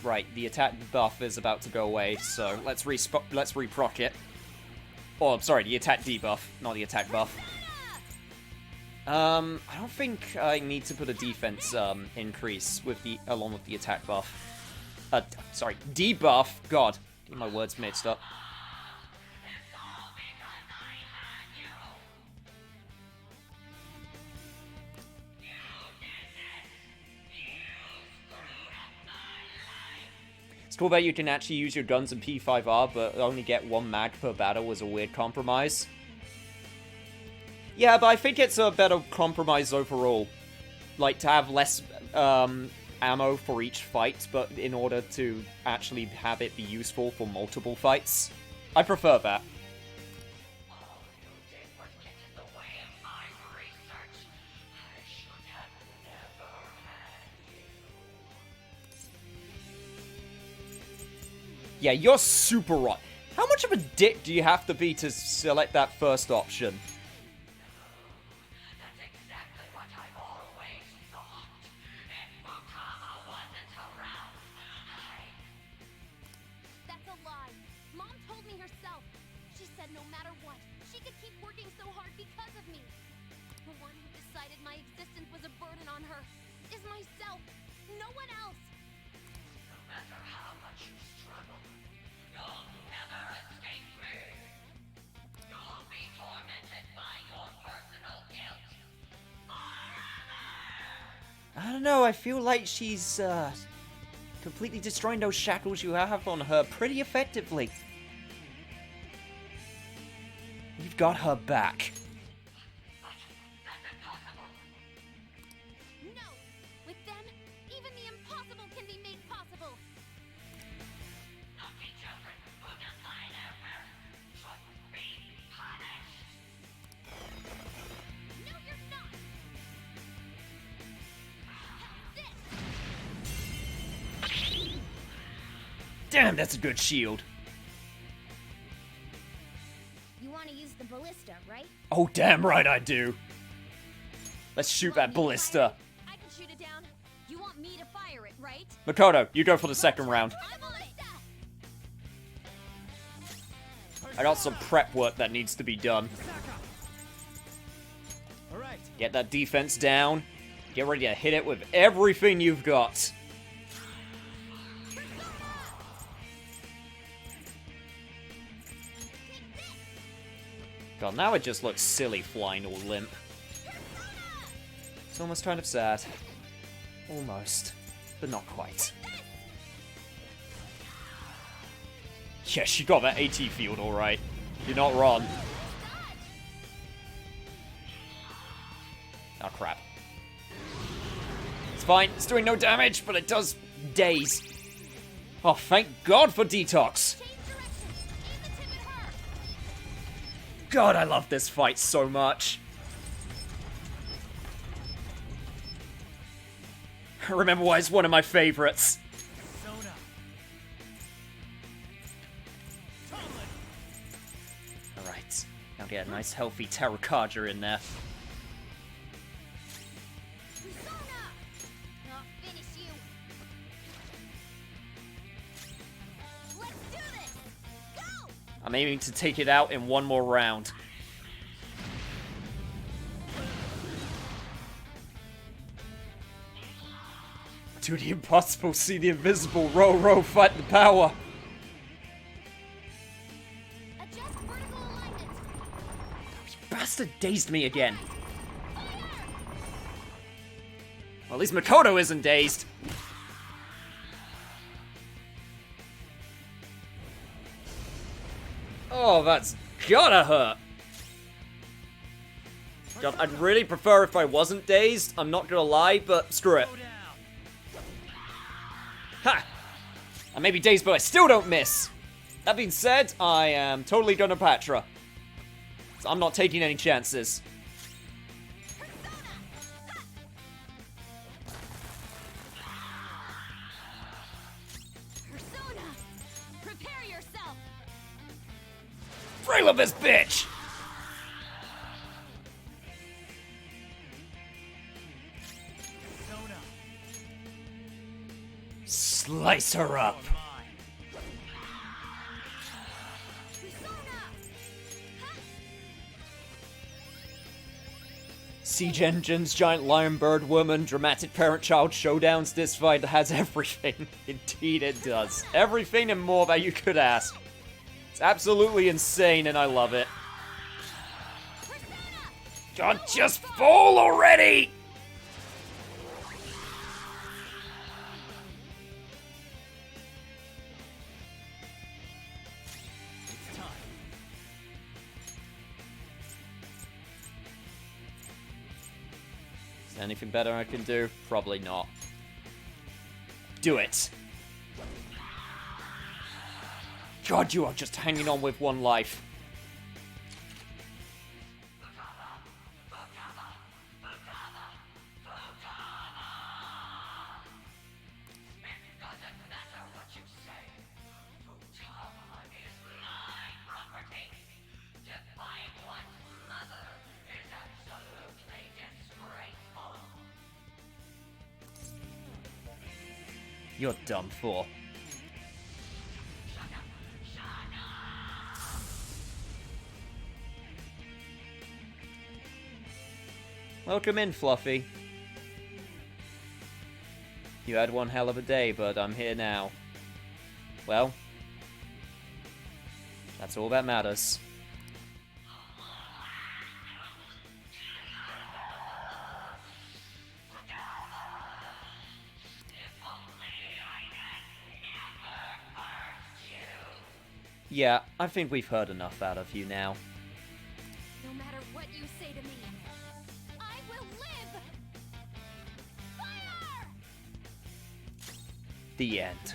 [SPEAKER 1] Right, the attack buff is about to go away, so let's reproc it. Oh, I'm sorry, the attack debuff, not the attack buff. I don't think I need to put a defense increase with along with the attack buff. Sorry, debuff. God, get my words mixed up. It's cool that you can actually use your guns in P5R, but only get 1 mag per battle was a weird compromise. Yeah, but I think it's a better compromise overall. Like, to have less ammo for each fight, but in order to actually have it be useful for multiple fights. I prefer that. Yeah, you're super right. How much of a dick do you have to be to select that first option?
[SPEAKER 7] That's exactly what I've always thought. If Futaba wasn't around,
[SPEAKER 10] That's a lie. Mom told me herself. She said no matter what, she could keep working so hard because of me. The one who decided my existence was a burden on her is myself. No one else.
[SPEAKER 7] no matter how much you struggle, you'll never escape me. You'll be tormented by your personal guilt.
[SPEAKER 1] I don't know, I feel like she's, completely destroying those shackles you have on her pretty effectively. You've got her back.
[SPEAKER 10] No! With them, even the impossible can be made possible!
[SPEAKER 7] Lucky children who defy their parents should be punished.
[SPEAKER 10] No, you're not!
[SPEAKER 1] Damn, that's a good shield.
[SPEAKER 2] You want to use the ballista, right?
[SPEAKER 1] Oh, damn right I do. Let's shoot that ballista.
[SPEAKER 10] I can shoot it down. You want me to fire it, right?
[SPEAKER 1] Makoto, you go for the second round.
[SPEAKER 10] My ballista!
[SPEAKER 1] I got some prep work that needs to be done.
[SPEAKER 4] Alright.
[SPEAKER 1] Get that defense down. Get ready to hit it with everything you've got. God, now it just looks silly flying all limp. It's almost kind of sad. Almost. But not quite. Yes, you got that AT field alright. You're not wrong. Oh, crap. It's fine. It's doing no damage, but it does daze. Oh, thank God for detox. God, I love this fight so much. I remember why it's one of my favorites. Alright, now get a nice healthy Terracarja in there.
[SPEAKER 10] I'll finish you. Let's do this! Go!
[SPEAKER 1] I'm aiming to take it out in one more round. Do the impossible, see the invisible, row, row, fight the power.
[SPEAKER 10] A
[SPEAKER 2] Just vertical alignment.
[SPEAKER 1] Bastard dazed me again. Well, at least Makoto isn't dazed. Oh, that's gotta hurt. God, I'd really prefer if I wasn't dazed, I'm not gonna lie, but screw it. Ha! I may be dazed, but I still don't miss. That being said, I am totally gonna Patra. So I'm not taking any chances.
[SPEAKER 10] Persona! Prepare yourself!
[SPEAKER 1] Rail of this bitch! Slice her up. Siege engines, giant lion bird woman, dramatic parent-child showdowns, this fight has everything. Indeed it does. Everything and more that you could ask. It's absolutely insane and I love it. God, just fall already! Is there anything better I can do? Probably not. Do it! God, you are just hanging on with one life. You're done for. Welcome in, Fluffy. You had one hell of a day, but I'm here now. Well, that's all that matters. Yeah, I think we've heard enough out of you now.
[SPEAKER 10] No matter what you say to me, I will live! Fire!
[SPEAKER 1] The end.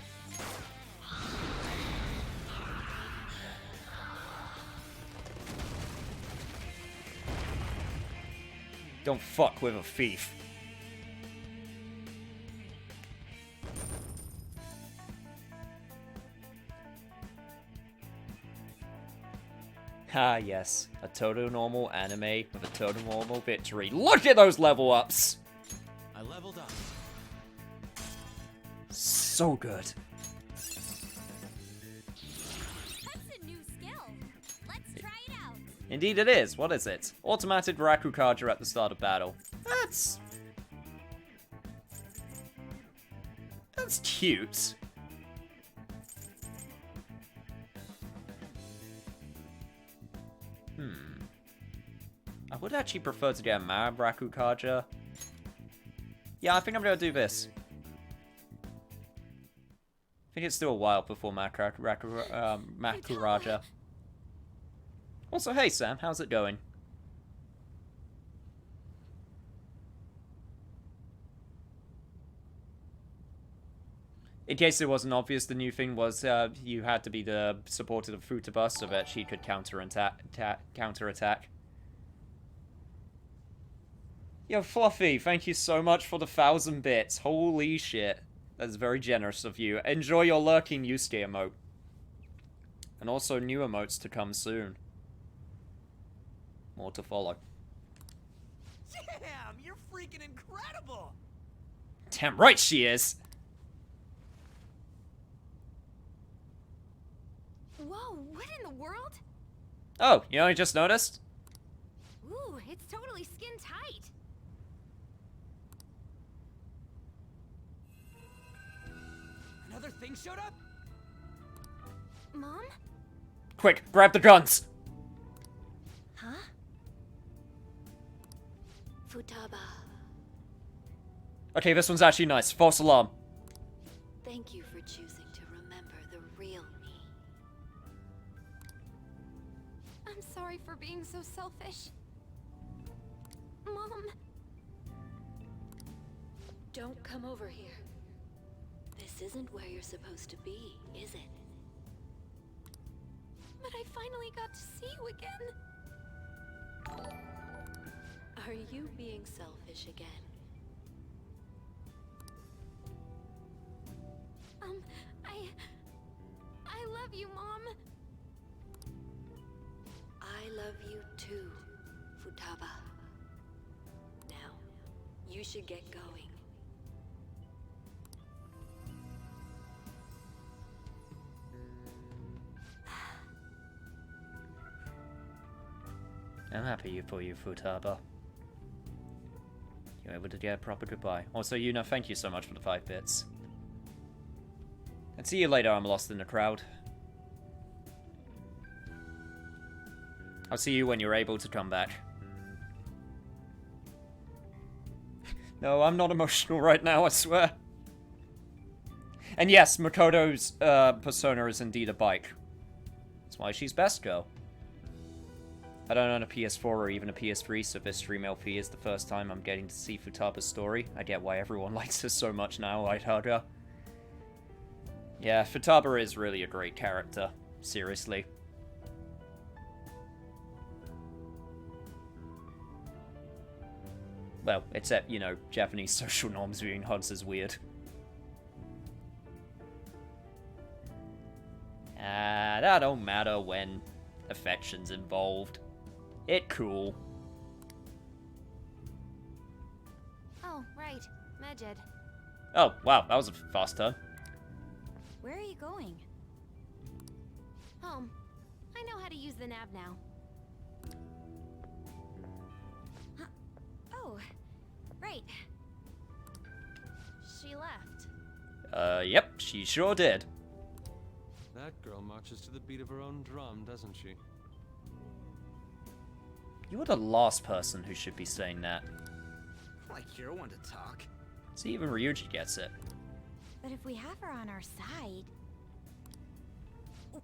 [SPEAKER 1] Don't fuck with a thief. Ah, yes. A total normal anime with a total normal victory. Look at those level ups!
[SPEAKER 5] I leveled up.
[SPEAKER 1] So good.
[SPEAKER 10] That's a new skill. Let's try it out.
[SPEAKER 1] Indeed it is. What is it? Automated Rakukaja at the start of battle. That's cute. I would actually prefer to get a Mad Rakukaja. Yeah, I think I'm gonna do this. I think it's still a while before Makuraja. Also, hey Sam, how's it going? In case it wasn't obvious, the new thing was you had to be the supporter of Futaba so that she could counterattack. Yo, Fluffy, thank you so much for the 1,000 bits. Holy shit. That's very generous of you. Enjoy your lurking Yusuke emote. And also new emotes to come soon. More to follow.
[SPEAKER 4] Damn, you're freaking incredible!
[SPEAKER 1] Damn right she is!
[SPEAKER 10] Whoa, what in the world?
[SPEAKER 1] Oh, you know I just noticed?
[SPEAKER 10] Ooh, it's totally skin tight.
[SPEAKER 4] Another thing showed up?
[SPEAKER 10] Mom?
[SPEAKER 1] Quick, grab the guns!
[SPEAKER 2] Huh?
[SPEAKER 11] Futaba,
[SPEAKER 1] Okay, this one's actually nice. False alarm.
[SPEAKER 11] thank you for choosing to remember the real me.
[SPEAKER 10] I'm sorry for being so selfish. Mom.
[SPEAKER 11] Don't come over here. This isn't where you're supposed to be, is it?
[SPEAKER 10] But I finally got to see you again.
[SPEAKER 11] Are you being selfish again?
[SPEAKER 10] I love you, Mom.
[SPEAKER 11] I love you too, Futaba. Now, you should get going.
[SPEAKER 1] I'm happy for you, Futaba. You're able to get a proper goodbye. Also, Yuna, thank you so much for the 5 bits. And see you later, I'm lost in the crowd. I'll see you when you're able to come back. No, I'm not emotional right now, I swear. And yes, Makoto's persona is indeed a bike. That's why she's best girl. I don't own a PS4 or even a PS3, so this stream LP is the first time I'm getting to see Futaba's story. I get why everyone likes her so much now, right, Haga? Yeah, Futaba is really a great character. Seriously. Well, except, you know, Japanese social norms viewing hugs as weird. That don't matter when affection's involved. It cool.
[SPEAKER 2] Oh, right. Medjed.
[SPEAKER 1] Oh, wow, that was a fast turn.
[SPEAKER 8] Where are you going?
[SPEAKER 2] Home. I know how to use the nav now.
[SPEAKER 8] Huh. Oh, right.
[SPEAKER 2] She left.
[SPEAKER 1] Yep, she sure did.
[SPEAKER 5] That girl marches to the beat of her own drum, doesn't she?
[SPEAKER 1] You are the last person who should be saying that.
[SPEAKER 4] Like you're one to talk.
[SPEAKER 1] See, even Ryuji gets it.
[SPEAKER 8] But if we have her on our side...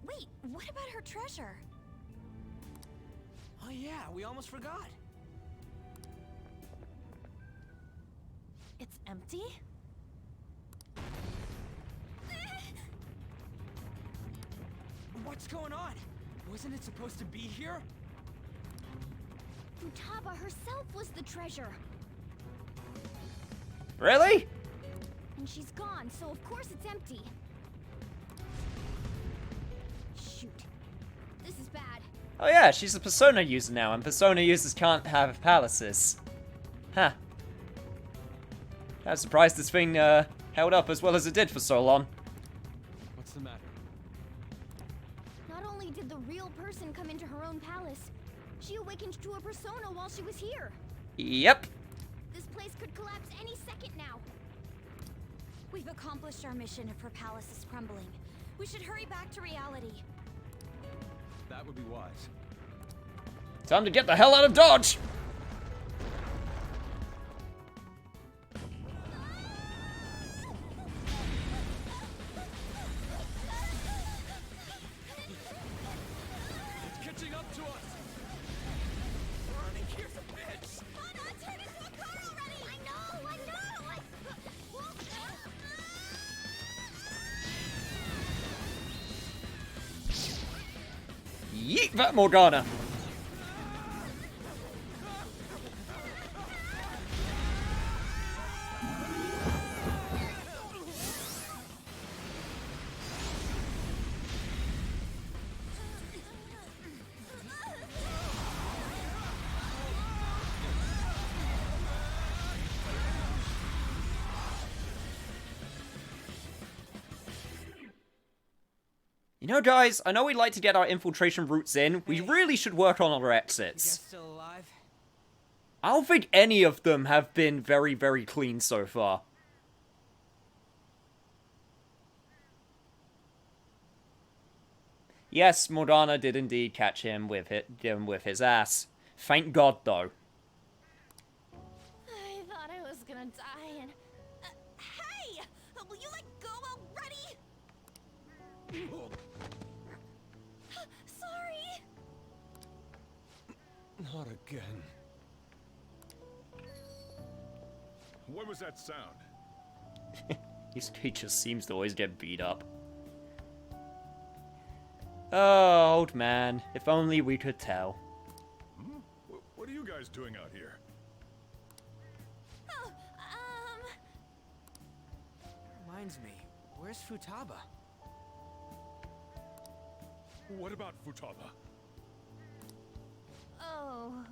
[SPEAKER 8] Wait, what about her treasure?
[SPEAKER 4] Oh yeah, we almost forgot.
[SPEAKER 2] It's empty?
[SPEAKER 4] What's going on? Wasn't it supposed to be here?
[SPEAKER 2] Futaba herself was the treasure.
[SPEAKER 1] Really?
[SPEAKER 2] And she's gone, so of course it's empty. Shoot. This is bad.
[SPEAKER 1] Oh yeah, she's a Persona user now, and Persona users can't have palaces. Huh. I'm surprised this thing held up as well as it did for so long.
[SPEAKER 5] What's the matter?
[SPEAKER 2] Not only did the real person come into her own palace, she awakened to a persona while she was here.
[SPEAKER 1] Yep.
[SPEAKER 2] This place could collapse any second now.
[SPEAKER 8] We've accomplished our mission if her palace is crumbling. We should hurry back to reality.
[SPEAKER 5] That would be wise.
[SPEAKER 1] Time to get the hell out of Dodge!
[SPEAKER 5] It's catching up to us! Running here's a bitch!
[SPEAKER 2] Anna, turn into a car already! I know!
[SPEAKER 1] Yeet that Morgana! You know, guys, I know we like to get our infiltration routes in. We really should work on our
[SPEAKER 4] You guys
[SPEAKER 1] exits.
[SPEAKER 4] still alive?
[SPEAKER 1] I don't think any of them have been very, very clean so far. Yes, Morgana did indeed catch him with his ass. Thank God, though.
[SPEAKER 2] I thought I was gonna die and... hey! Will you let go already? Sorry!
[SPEAKER 5] Not again.
[SPEAKER 13] What was that sound?
[SPEAKER 1] He just seems to always get beat up. Oh, old man. If only we could tell.
[SPEAKER 13] Hmm? What are you guys doing out here?
[SPEAKER 2] Oh,
[SPEAKER 4] Reminds me, where's Futaba?
[SPEAKER 13] What about Futaba?
[SPEAKER 2] Oh,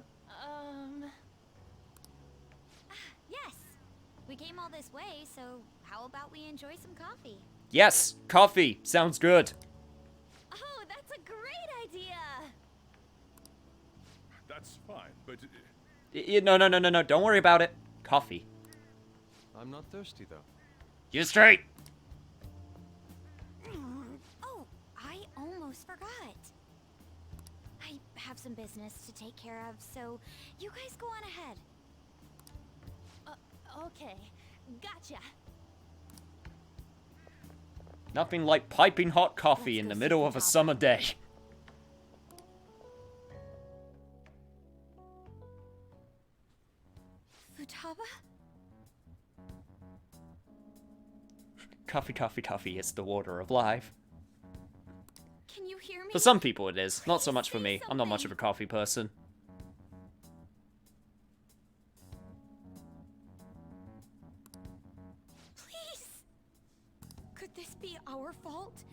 [SPEAKER 8] Yes. We came all this way, so how about we enjoy some coffee?
[SPEAKER 1] Yes, coffee. Sounds good.
[SPEAKER 2] Oh, that's a great idea!
[SPEAKER 13] That's fine, but...
[SPEAKER 1] No. Don't worry about it. Coffee.
[SPEAKER 5] I'm not thirsty, though.
[SPEAKER 1] You straight.
[SPEAKER 8] Oh, I almost forgot. I have some business to take care of, so you guys go on ahead.
[SPEAKER 2] Okay, gotcha.
[SPEAKER 1] Nothing like piping hot coffee in the middle of a summer day.
[SPEAKER 8] Futaba?
[SPEAKER 1] Coffee, it's the water of life.
[SPEAKER 8] Can you hear me?
[SPEAKER 1] For some people it is, not so much for me. I'm not much of a coffee person.
[SPEAKER 8] Please! Could this be our fault?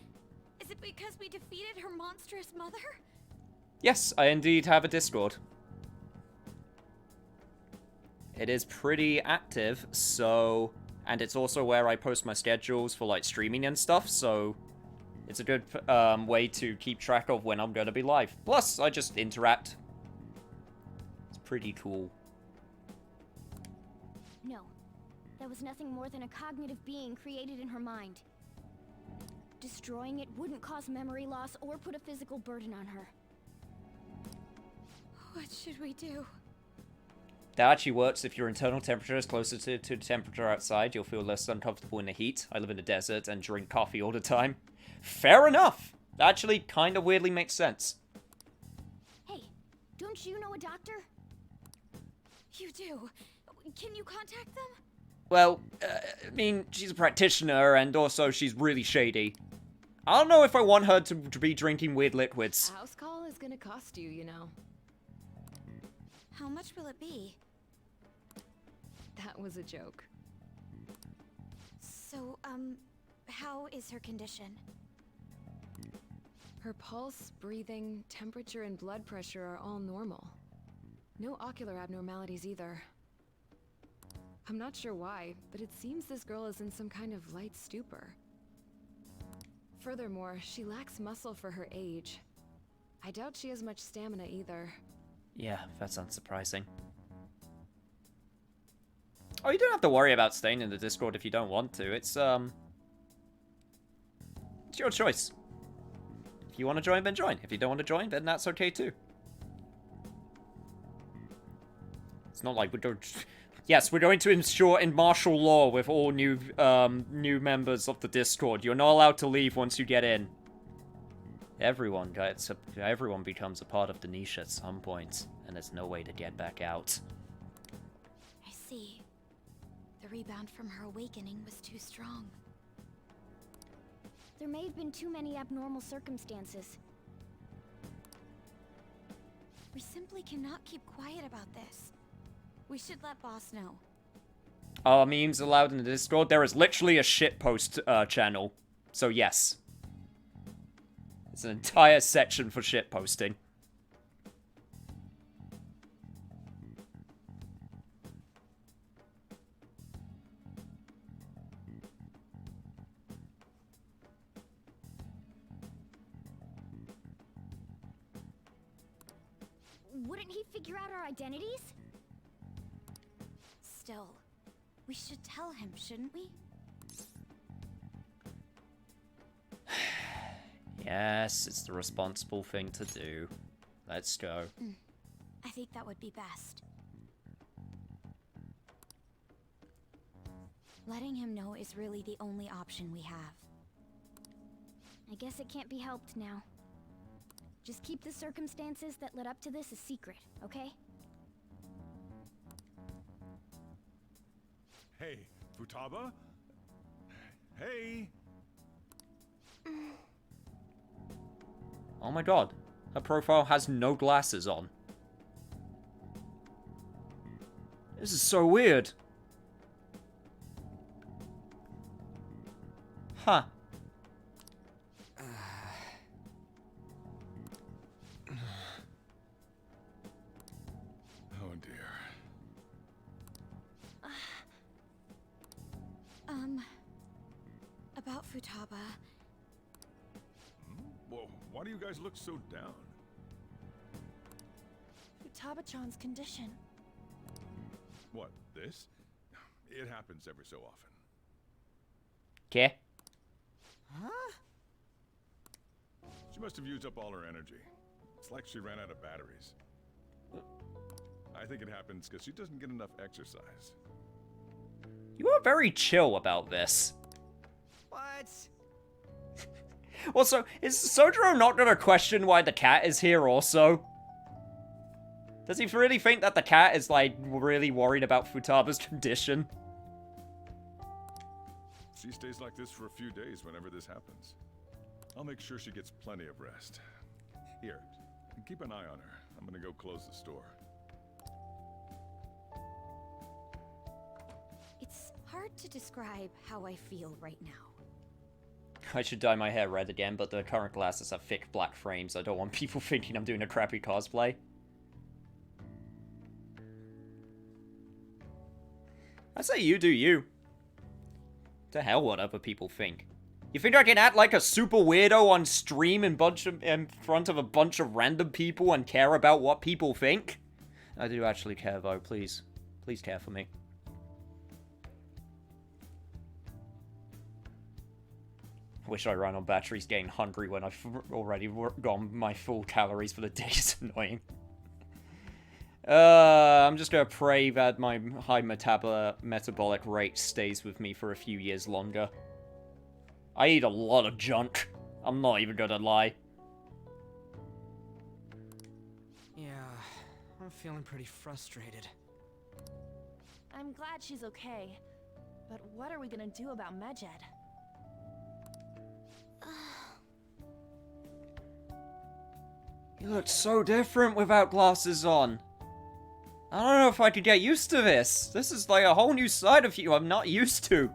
[SPEAKER 8] Is it because we defeated her monstrous mother?
[SPEAKER 1] Yes, I indeed have a Discord. It is pretty active, so... And it's also where I post my schedules for, like, streaming and stuff, so... It's a good way to keep track of when I'm going to be live. Plus, I just interact. It's pretty cool.
[SPEAKER 2] No, that was nothing more than a cognitive being created in her mind. Destroying it wouldn't cause memory loss or put a physical burden on her.
[SPEAKER 10] What should we do?
[SPEAKER 1] That actually works if your internal temperature is closer to the temperature outside. You'll feel less uncomfortable in the heat. I live in the desert and drink coffee all the time. Fair enough! That actually kind of weirdly makes sense.
[SPEAKER 2] Hey, don't you know a doctor?
[SPEAKER 10] You do. Can you contact them?
[SPEAKER 1] Well, I mean, she's a practitioner, and also she's really shady. I don't know if I want her to be drinking weird liquids.
[SPEAKER 10] A house call is gonna cost you, you know.
[SPEAKER 8] How much will it be?
[SPEAKER 10] That was a joke.
[SPEAKER 8] So, how is her condition?
[SPEAKER 10] Her pulse, breathing, temperature, and blood pressure are all normal. No ocular abnormalities either. I'm not sure why, but it seems this girl is in some kind of light stupor. Furthermore, she lacks muscle for her age. I doubt she has much stamina either.
[SPEAKER 1] Yeah, that's unsurprising. Oh, you don't have to worry about staying in the Discord if you don't want to. It's your choice. If you want to join, then join. If you don't want to join, then that's okay too. It's not like we're going... Yes, we're going to ensure in martial law with all new members of the Discord. You're not allowed to leave once you get in. Everyone becomes a part of the niche at some point, and there's no way to get back out.
[SPEAKER 8] I see. The rebound from her awakening was too strong.
[SPEAKER 2] There may have been too many abnormal circumstances.
[SPEAKER 8] We simply cannot keep quiet about this. We should let boss know.
[SPEAKER 1] Are memes allowed in the Discord? There is literally a shitpost channel. So yes. It's an entire section for shitposting.
[SPEAKER 2] Wouldn't he figure out our identities?
[SPEAKER 8] Still, we should tell him, shouldn't we?
[SPEAKER 1] Yes, it's the responsible thing to do. Let's go.
[SPEAKER 8] I think that would be best. Letting him know is really the only option we have.
[SPEAKER 2] I guess it can't be helped now. Just keep the circumstances that led up to this a secret, okay?
[SPEAKER 13] Hey, Futaba? Hey!
[SPEAKER 1] Oh my god. Her profile has no glasses on. This is so weird. Huh.
[SPEAKER 13] Oh dear.
[SPEAKER 8] About Futaba.
[SPEAKER 13] Well, why do you guys look so down?
[SPEAKER 10] Futaba-chan's condition.
[SPEAKER 13] What, this? It happens every so often.
[SPEAKER 1] Okay.
[SPEAKER 10] Huh?
[SPEAKER 13] She must have used up all her energy. It's like she ran out of batteries. I think it happens because she doesn't get enough exercise.
[SPEAKER 1] You are very chill about this.
[SPEAKER 4] What?
[SPEAKER 1] Also, is Sojiro not gonna question why the cat is here also? Does he really think that the cat is, like, really worried about Futaba's condition?
[SPEAKER 13] She stays like this for a few days whenever this happens. I'll make sure she gets plenty of rest. Here, keep an eye on her. I'm gonna go close the store.
[SPEAKER 8] It's hard to describe how I feel right now.
[SPEAKER 1] I should dye my hair red again, but the current glasses have thick black frames. I don't want people thinking I'm doing a crappy cosplay. I say you do you. To hell what other people think. You think I can act like a super weirdo on stream in front of a bunch of random people and care about what people think? I do actually care though, please. Please care for me. Wish I ran on batteries getting hungry when I've already gone my full calories for the day. It's annoying. I'm just gonna pray that my high metabolic rate stays with me for a few years longer. I eat a lot of junk. I'm not even gonna lie.
[SPEAKER 4] Yeah, I'm feeling pretty frustrated.
[SPEAKER 10] I'm glad she's okay. But what are we gonna do about Medjed?
[SPEAKER 1] You look so different without glasses on. I don't know if I could get used to this. This is like a whole new side of you I'm not used to.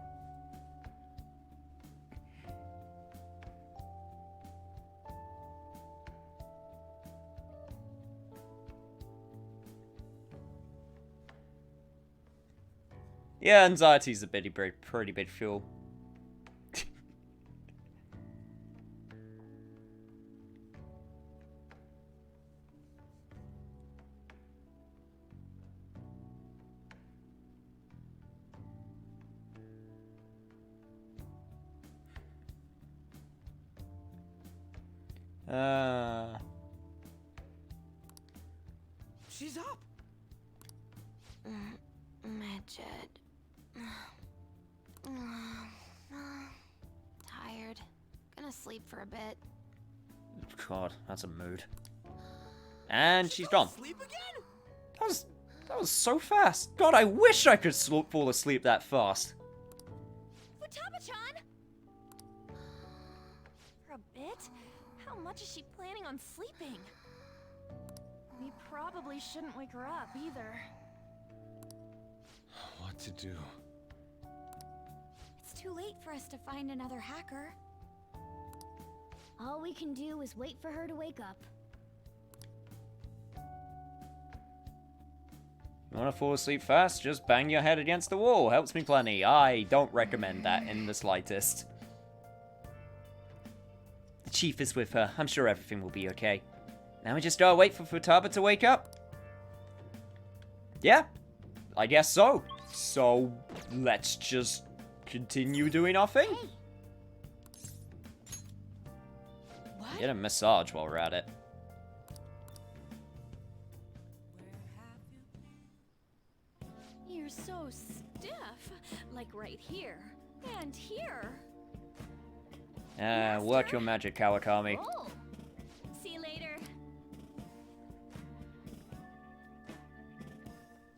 [SPEAKER 1] Yeah, anxiety's a pretty big fuel.
[SPEAKER 4] She's up.
[SPEAKER 11] Medjed. Tired. Gonna sleep for a bit.
[SPEAKER 1] God, that's a mood. And she's gone.
[SPEAKER 4] Sleep again?
[SPEAKER 1] That was so fast. God, I wish I could fall asleep that fast.
[SPEAKER 2] Futaba-chan! For a bit? How much is she planning on sleeping?
[SPEAKER 10] We probably shouldn't wake her up either.
[SPEAKER 5] What to do?
[SPEAKER 8] It's too late for us to find another hacker.
[SPEAKER 2] All we can do is wait for her to wake up.
[SPEAKER 1] You wanna fall asleep fast? Just bang your head against the wall. Helps me plenty. I don't recommend that in the slightest. The chief is with her. I'm sure everything will be okay. Now we just gotta wait for Futaba to wake up. Yeah, I guess so. So, let's just continue doing our thing.
[SPEAKER 2] Hey.
[SPEAKER 10] What?
[SPEAKER 1] Get a massage while we're at it.
[SPEAKER 10] You're so stiff. Like right here. And here.
[SPEAKER 1] Work your magic, Kawakami.
[SPEAKER 10] Oh. See you later.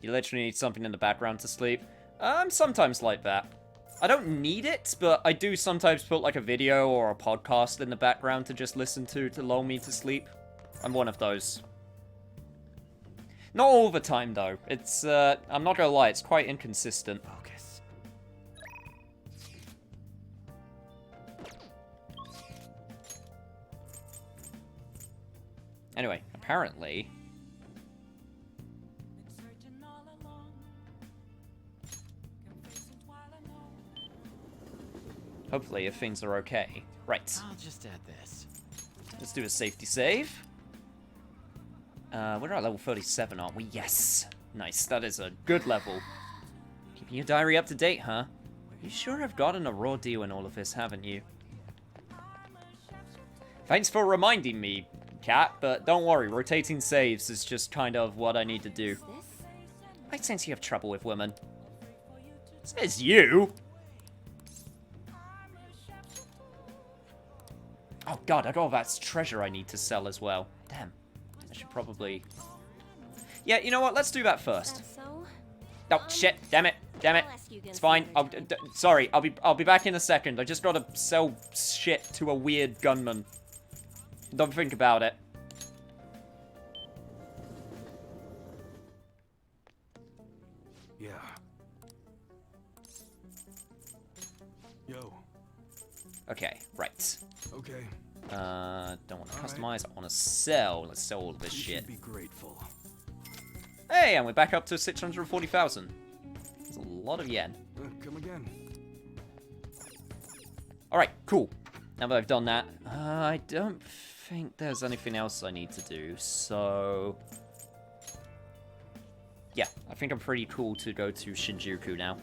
[SPEAKER 1] You literally need something in the background to sleep. I'm sometimes like that. I don't need it, but I do sometimes put like a video or a podcast in the background to just listen to lull me to sleep. I'm one of those. Not all the time though. It's, I'm not gonna lie, it's quite inconsistent.
[SPEAKER 5] Focus.
[SPEAKER 1] Anyway, apparently... Hopefully, if things are okay. Right.
[SPEAKER 14] I'll just add this.
[SPEAKER 1] Let's do a safety save. We're at level 37, aren't we? Yes. Nice. That is a good level. Keeping your diary up to date, huh? You sure have gotten a raw deal in all of this, haven't you? Thanks for reminding me, Cat, but don't worry, rotating saves is just kind of what I need to do. I sense you have trouble with women. Says you! Oh god, I got all that treasure I need to sell as well. Damn. I should probably... Yeah, you know what? Let's do that first. Oh, shit. Damn it. Damn it. It's fine. Sorry. I'll be back in a second. I just gotta sell shit to a weird gunman. Don't think about it.
[SPEAKER 3] Yeah. Yo.
[SPEAKER 1] Okay, right.
[SPEAKER 3] Okay.
[SPEAKER 1] Don't want to customize. I want to sell. Let's sell all of this shit.
[SPEAKER 3] Be grateful.
[SPEAKER 1] Hey, and we're back up to 640,000. That's a lot of yen.
[SPEAKER 3] Come again.
[SPEAKER 1] Alright, cool. Now that I've done that, I don't think there's anything else I need to do, so... Yeah, I think I'm pretty cool to go to Shinjuku now.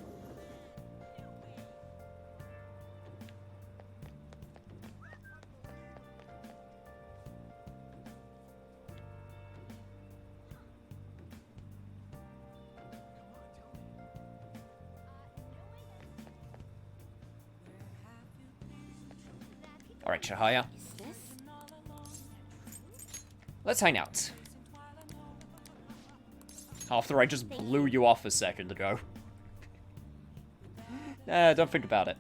[SPEAKER 1] Alright, Chihaya. Let's hang out. After I just blew you off a second ago. Don't think about it.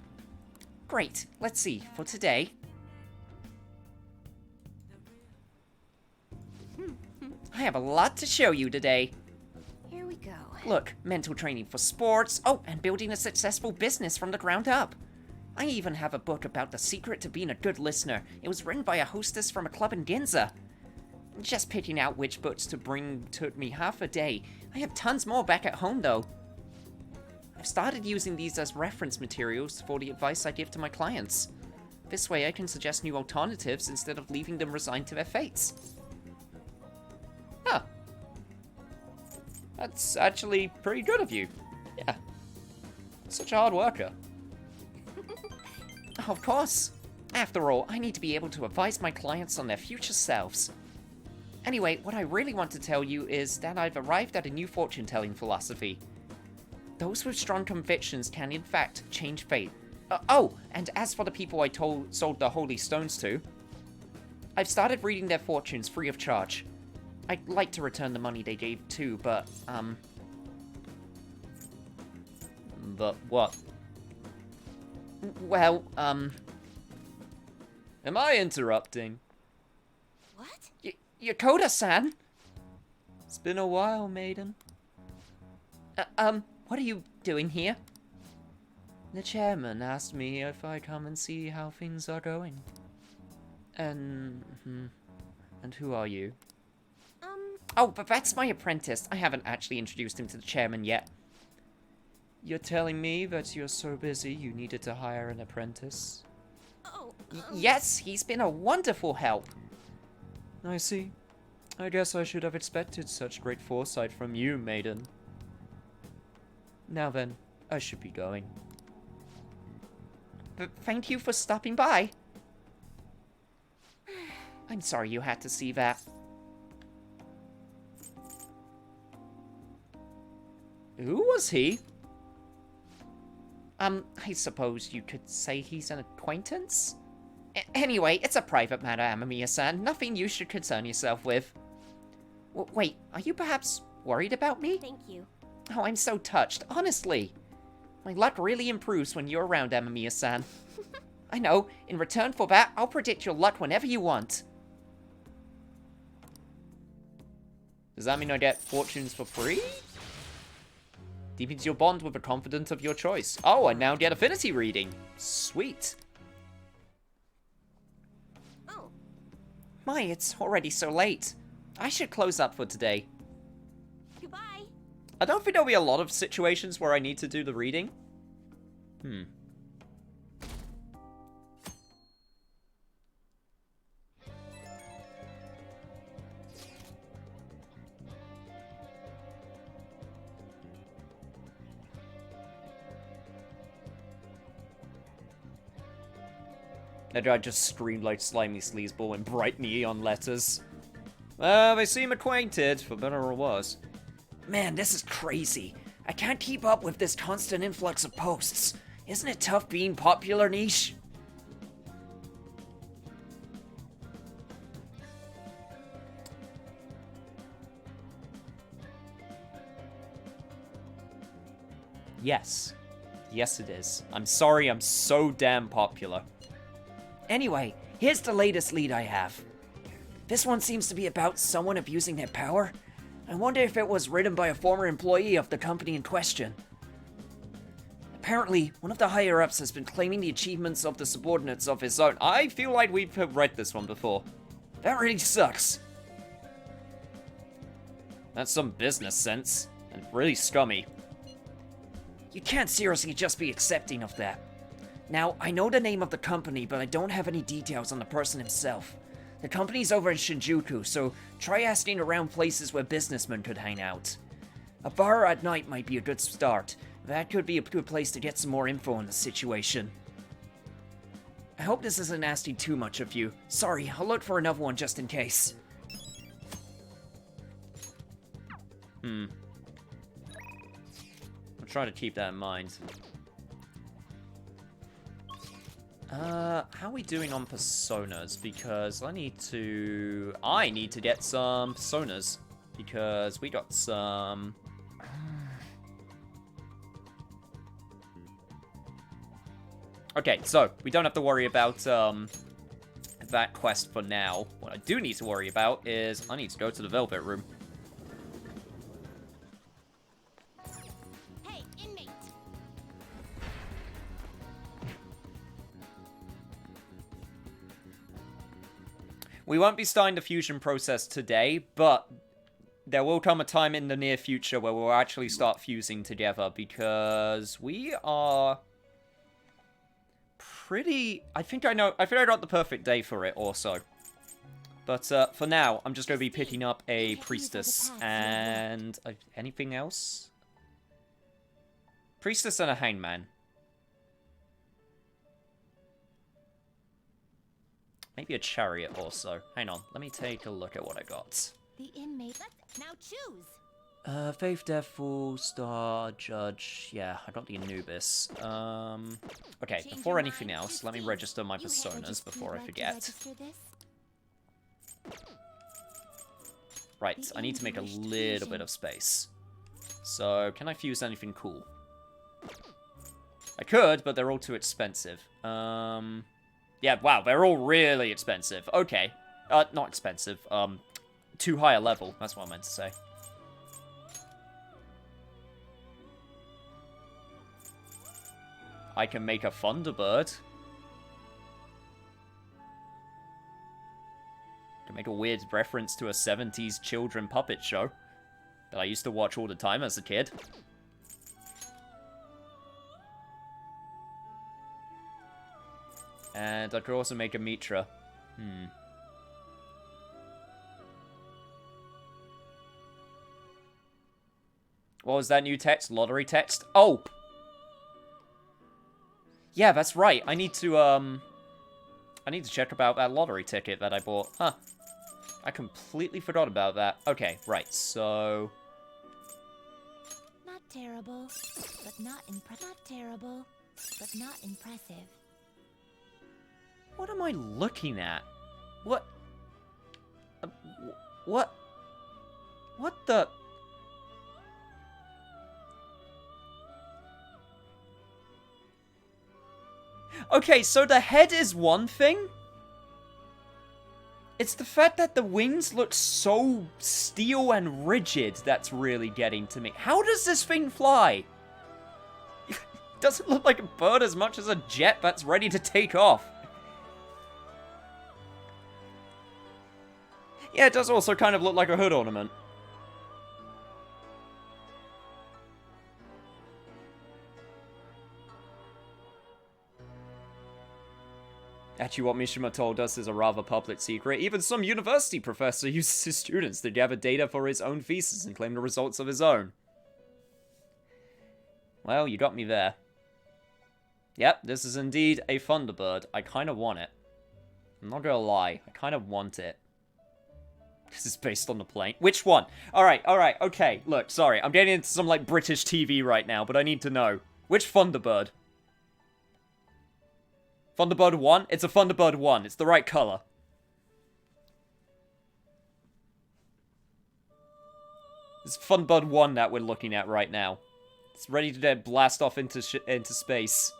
[SPEAKER 9] Great. Let's see. For today... I have a lot to show you today.
[SPEAKER 10] Here we go.
[SPEAKER 9] Look, mental training for sports. Oh, and building a successful business from the ground up. I even have a book about the secret to being a good listener. It was written by a hostess from a club in Ginza. Just picking out which books to bring took me half a day. I have tons more back at home, though. I've started using these as reference materials for the advice I give to my clients. This way I can suggest new alternatives instead of leaving them resigned to their fates.
[SPEAKER 1] Huh. That's actually pretty good of you. Yeah. Such a hard worker.
[SPEAKER 9] Of course. After all, I need to be able to advise my clients on their future selves. Anyway, what I really want to tell you is that I've arrived at a new fortune-telling philosophy. Those with strong convictions can, in fact, change fate. Oh, and as for the people I sold the holy stones to, I've started reading their fortunes free of charge. I'd like to return the money they gave too, but,
[SPEAKER 1] But what?
[SPEAKER 9] well,
[SPEAKER 1] Am I interrupting?
[SPEAKER 10] What?
[SPEAKER 9] Yokota-san?
[SPEAKER 1] It's been a while, maiden.
[SPEAKER 9] What are you doing here?
[SPEAKER 1] The chairman asked me if I come and see how things are going. And who are you?
[SPEAKER 9] Oh, but that's my apprentice. I haven't actually introduced him to the chairman yet.
[SPEAKER 1] You're telling me that you're so busy you needed to hire an apprentice?
[SPEAKER 10] Oh.
[SPEAKER 9] Yes, he's been a wonderful help.
[SPEAKER 1] I see. I guess I should have expected such great foresight from you, maiden. Now then, I should be going.
[SPEAKER 9] Thank you for stopping by. I'm sorry you had to see that. Who was he? I suppose you could say he's an acquaintance? Anyway, it's a private matter, Amamiya-san. Nothing you should concern yourself with. Wait, are you perhaps worried about me?
[SPEAKER 8] Thank you.
[SPEAKER 9] Oh, I'm so touched, honestly. My luck really improves when you're around, Amamiya-san. I know, in return for that, I'll predict your luck whenever you want. Does that mean I get fortunes for free? Deepens your bond with a confidant of your choice. Oh, I now get affinity reading. Sweet.
[SPEAKER 8] Oh.
[SPEAKER 9] My, it's already so late. I should close up for today.
[SPEAKER 8] Goodbye.
[SPEAKER 1] I don't think there'll be a lot of situations where I need to do the reading. And I just screamed like Slimy Sleazeball in bright neon letters. They seem acquainted, for better or worse.
[SPEAKER 9] Man, this is crazy. I can't keep up with this constant influx of posts. Isn't it tough being popular, Niche?
[SPEAKER 1] Yes. Yes, it is. I'm sorry I'm so damn popular.
[SPEAKER 9] Anyway, here's the latest lead I have. This one seems to be about someone abusing their power. I wonder if it was written by a former employee of the company in question. Apparently, one of the higher-ups has been claiming the achievements of the subordinates of his own.
[SPEAKER 1] I feel like we've read this one before.
[SPEAKER 9] That really sucks.
[SPEAKER 1] That's some business sense, and really scummy.
[SPEAKER 9] You can't seriously just be accepting of that. Now, I know the name of the company, but I don't have any details on the person himself. The company's over in Shinjuku, so try asking around places where businessmen could hang out. A bar at night might be a good start. That could be a good place to get some more info on the situation. I hope this isn't asking too much of you. Sorry, I'll look for another one just in case.
[SPEAKER 1] I'll try to keep that in mind. How are we doing on personas? Because I need to get some personas. Because we got some... Okay, so we don't have to worry about that quest for now. What I do need to worry about is I need to go to the Velvet Room.
[SPEAKER 2] Hey, inmate!
[SPEAKER 1] We won't be starting the fusion process today, but there will come a time in the near future where we'll actually start fusing together, because we are pretty... I think I got the perfect day for it also. But for now, I'm just going to be picking up a priestess and... anything else? Priestess and a hangman. Maybe a chariot also. Hang on, let me take a look at what I got.
[SPEAKER 2] The inmate. Let's now choose.
[SPEAKER 1] Faith, Death, Fool, Star, Judge. Yeah, I got the Anubis. Okay, before anything else, let me register my personas before I forget. Right, I need to make a little bit of space. So, can I fuse anything cool? I could, but they're all too expensive. Yeah, wow, they're all really expensive. Okay. Not expensive. Too high a level. That's what I meant to say. I can make a Thunderbird. Can make a weird reference to a 70s children puppet show that I used to watch all the time as a kid. And I could also make a Mitra. What was that new text? Lottery text? Oh! Yeah, that's right. I need to I need to check about that lottery ticket that I bought. Huh. I completely forgot about that. Okay, right, so...
[SPEAKER 2] Not terrible, but not terrible, but not impressive.
[SPEAKER 1] What am I looking at? What? What? What the? Okay, so the head is one thing. It's the fact that the wings look so steel and rigid that's really getting to me. How does this thing fly? It doesn't look like a bird as much as a jet that's ready to take off. Yeah, it does also kind of look like a hood ornament. Actually, what Mishima told us is a rather public secret. Even some university professor uses his students to gather data for his own thesis and claim the results of his own. Well, you got me there. Yep, this is indeed a Thunderbird. I kind of want it. I'm not gonna lie, I kind of want it. This is based on the plane. Which one? Alright, okay. Look, sorry, I'm getting into some, like, British TV right now, but I need to know. Which Thunderbird? Thunderbird 1? It's a Thunderbird 1. It's the right color. It's Thunderbird 1 that we're looking at right now. It's ready to blast off into space.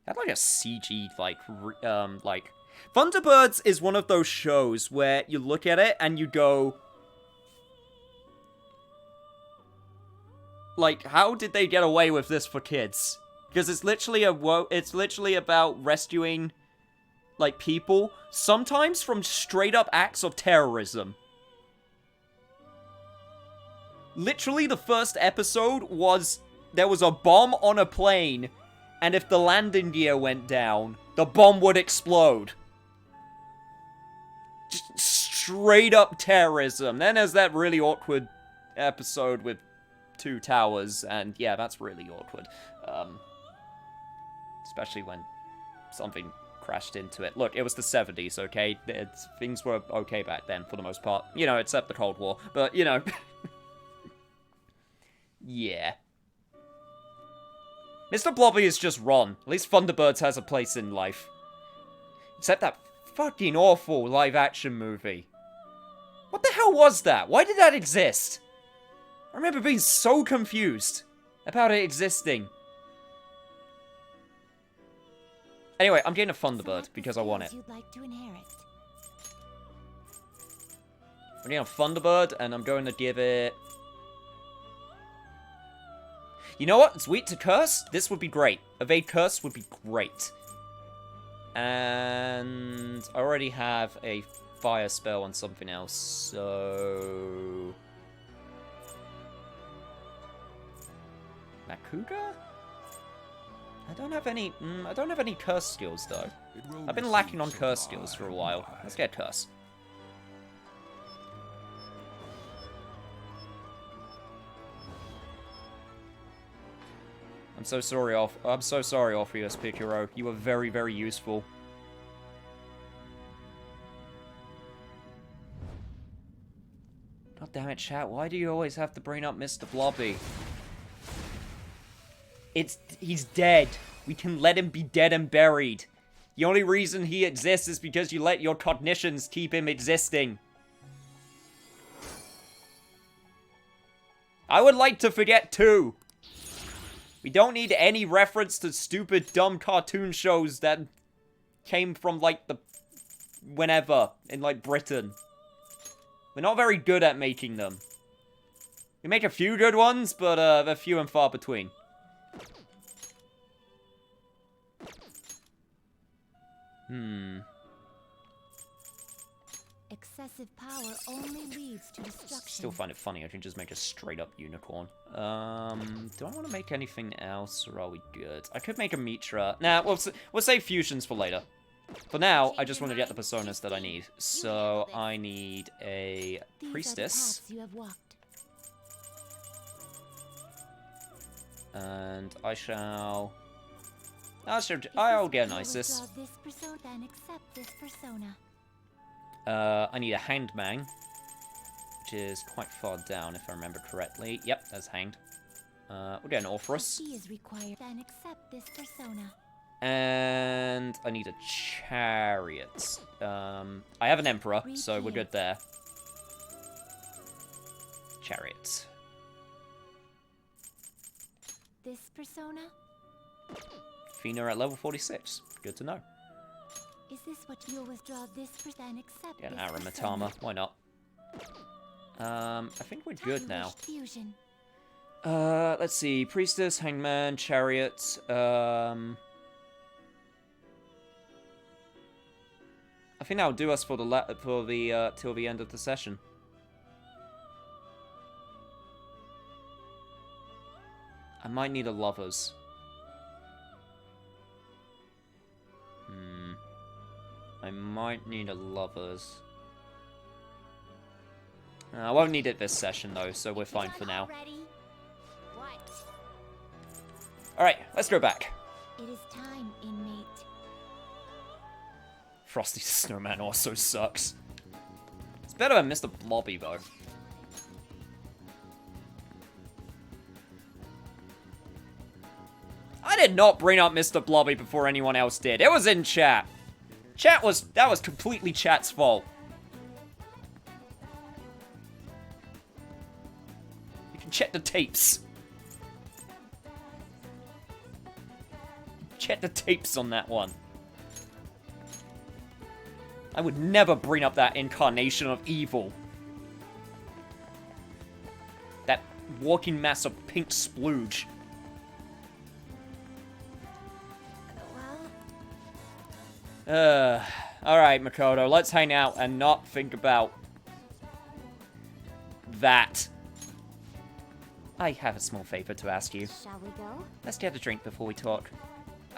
[SPEAKER 1] Had like a CG, like... Thunderbirds is one of those shows where you look at it and you go... Like, how did they get away with this for kids? Because it's literally about rescuing, like, people, sometimes from straight-up acts of terrorism. Literally, the first episode was, there was a bomb on a plane, and if the landing gear went down, the bomb would explode. Just straight-up terrorism. Then there's that really awkward episode with 2 towers, and yeah, that's really awkward. Especially when something crashed into it. Look, it was the 70s, okay? Things were okay back then, for the most part. You know, except the Cold War. But, you know. Yeah. Mr. Blobby is just Ron. At least Thunderbirds has a place in life. Except that fucking awful live-action movie. What the hell was that? Why did that exist? I remember being so confused about it existing. Anyway, I'm getting a Thunderbird because I want it.
[SPEAKER 2] You'd like to inherit.
[SPEAKER 1] I'm getting a Thunderbird, and I'm going to give it... You know what? It's weak to curse. This would be great. Evade curse would be great. And I already have a fire spell on something else, so... Makuga? I don't have any curse skills though. I've been lacking on curse skills for a while. Let's get curse. I'm so sorry, Orpheus Picaro. You were very, very useful. God damn it, chat. Why do you always have to bring up Mr. Blobby? He's dead. We can let him be dead and buried. The only reason he exists is because you let your cognitions keep him existing. I would like to forget too. We don't need any reference to stupid, dumb cartoon shows that came from, like, whenever, in, like, Britain. We're not very good at making them. We make a few good ones, but, they're few and far between.
[SPEAKER 2] Excessive power only leads to destruction.
[SPEAKER 1] Still find it funny. I can just make a straight-up unicorn. Do I want to make anything else, or are we good? I could make a Mitra. Nah, we'll save fusions for later. For now, I just want to get the personas that I need. So, I need a priestess.
[SPEAKER 2] You have walked.
[SPEAKER 1] And I shall I'll get an Isis.
[SPEAKER 2] Withdraw this persona, then accept this persona.
[SPEAKER 1] I need a hanged man, which is quite far down if I remember correctly. Yep, that's hanged. We'll get an Orpheus.
[SPEAKER 2] Fee is required, then accept this persona.
[SPEAKER 1] And I need a chariot. I have an emperor, so we're good there. Chariot.
[SPEAKER 2] This persona?
[SPEAKER 1] Fina at level 46. Good to know.
[SPEAKER 2] Is this what you'll withdraw this then accept
[SPEAKER 1] Get an
[SPEAKER 2] this
[SPEAKER 1] Aramatama.
[SPEAKER 2] persona?
[SPEAKER 1] Why not? I think we're good now.
[SPEAKER 2] Fusion.
[SPEAKER 1] Let's see. Priestess, Hangman, Chariot. I think that'll do us for the till the end of the session. I might need a lovers. I might need a lovers. I won't need it this session though, so we're fine for now. Alright, let's go back.
[SPEAKER 2] It is time, inmate.
[SPEAKER 1] Frosty the Snowman also sucks. It's better than Mr. Blobby though. I did not bring up Mr. Blobby before anyone else did. It was in chat. That was completely chat's fault. You can check the tapes. Check the tapes on that one. I would never bring up that incarnation of evil. That walking mass of pink splooge. Alright, Makoto, let's hang out and not think about that. I have a small favor to ask you.
[SPEAKER 8] Shall we go?
[SPEAKER 9] Let's get a drink before we talk.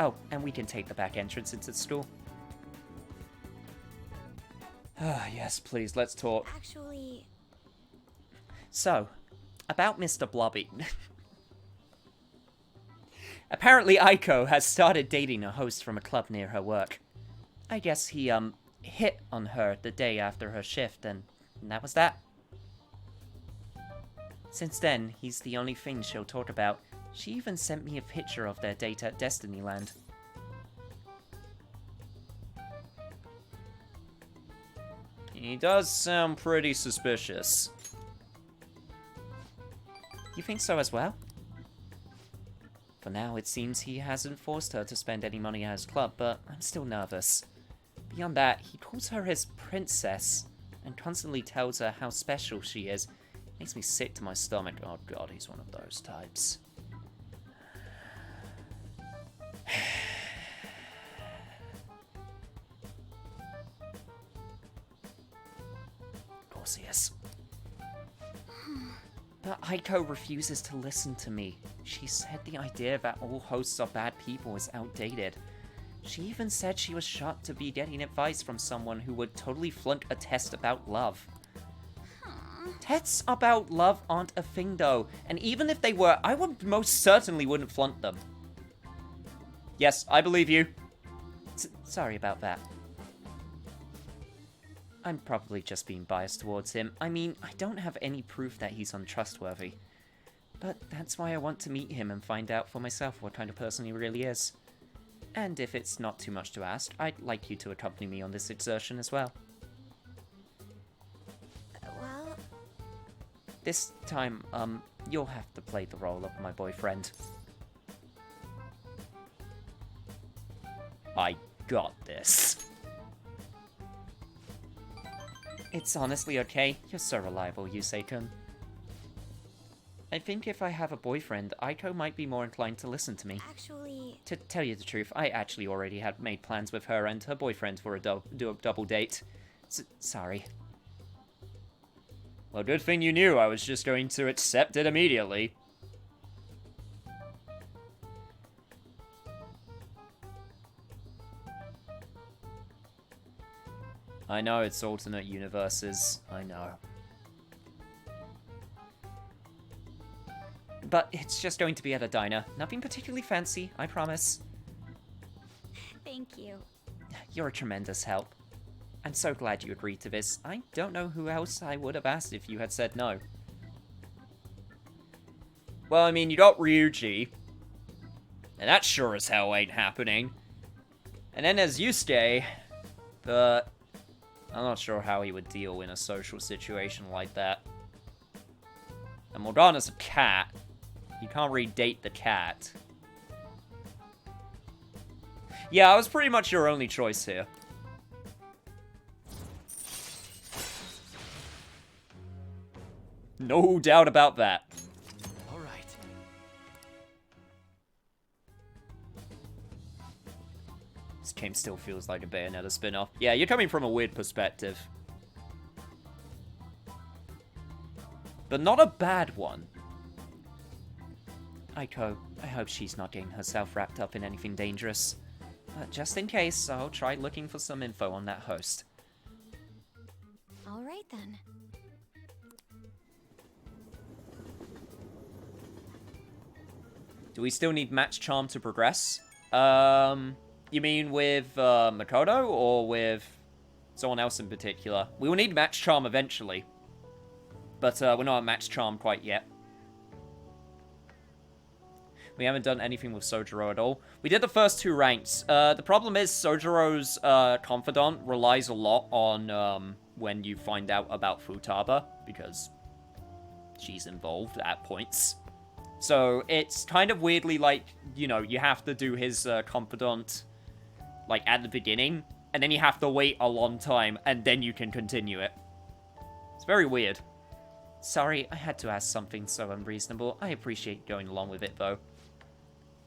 [SPEAKER 9] Oh, and we can take the back entrance into the store.
[SPEAKER 1] Yes, please, let's talk.
[SPEAKER 8] Actually...
[SPEAKER 9] So, about Mr. Blobby. Apparently Aiko has started dating a host from a club near her work. I guess he, hit on her the day after her shift, and that was that. Since then, he's the only thing she'll talk about. She even sent me a picture of their date at Destinyland.
[SPEAKER 1] He does sound pretty suspicious.
[SPEAKER 9] You think so as well? For now, it seems he hasn't forced her to spend any money at his club, but I'm still nervous. Beyond that, he calls her his princess, and constantly tells her how special she is. Makes me sick to my stomach. Oh god, he's one of those types. Of course he is. But Aiko refuses to listen to me. She said the idea that all hosts are bad people is outdated. She even said she was shocked to be getting advice from someone who would totally flunk a test about love. Tests about love aren't a thing though, and even if they were, I would most certainly wouldn't flunk them.
[SPEAKER 1] Yes, I believe you.
[SPEAKER 9] Sorry about that. I'm probably just being biased towards him. I mean, I don't have any proof that he's untrustworthy. But that's why I want to meet him and find out for myself what kind of person he really is. And if it's not too much to ask, I'd like you to accompany me on this exertion as well.
[SPEAKER 2] Well...
[SPEAKER 9] This time, you'll have to play the role of my boyfriend.
[SPEAKER 1] I got this.
[SPEAKER 9] It's honestly okay. You're so reliable, Yusei-kun. I think if I have a boyfriend, Aiko might be more inclined to listen to me.
[SPEAKER 8] Actually...
[SPEAKER 9] To tell you the truth, I actually already had made plans with her and her boyfriend for a double date. Sorry.
[SPEAKER 1] Well, good thing you knew I was just going to accept it immediately. I know it's alternate universes. I know.
[SPEAKER 9] But it's just going to be at a diner. Nothing particularly fancy, I promise.
[SPEAKER 8] Thank you.
[SPEAKER 9] You're a tremendous help. I'm so glad you agreed to this. I don't know who else I would have asked if you had said no.
[SPEAKER 1] Well, I mean, you got Ryuji. And that sure as hell ain't happening. And then there's Yusuke. But I'm not sure how he would deal in a social situation like that. And Morgana's a cat. You can't really date the cat. Yeah, I was pretty much your only choice here. No doubt about that.
[SPEAKER 4] All right.
[SPEAKER 1] This game still feels like a Bayonetta spin-off. Yeah, you're coming from a weird perspective. But not a bad one.
[SPEAKER 9] Aiko, I hope she's not getting herself wrapped up in anything dangerous. But just in case, I'll try looking for some info on that host.
[SPEAKER 8] All right then.
[SPEAKER 1] Do we still need Match Charm to progress? You mean with Makoto or with someone else in particular? We will need Match Charm eventually. But we're not at Match Charm quite yet. We haven't done anything with Sojiro at all. We did the first 2 ranks. The problem is Sojiro's Confidant relies a lot on when you find out about Futaba, because she's involved at points. So it's kind of weirdly like, you know, you have to do his Confidant like at the beginning, and then you have to wait a long time, and then you can continue it. It's very weird.
[SPEAKER 9] Sorry, I had to ask something so unreasonable. I appreciate going along with it, though.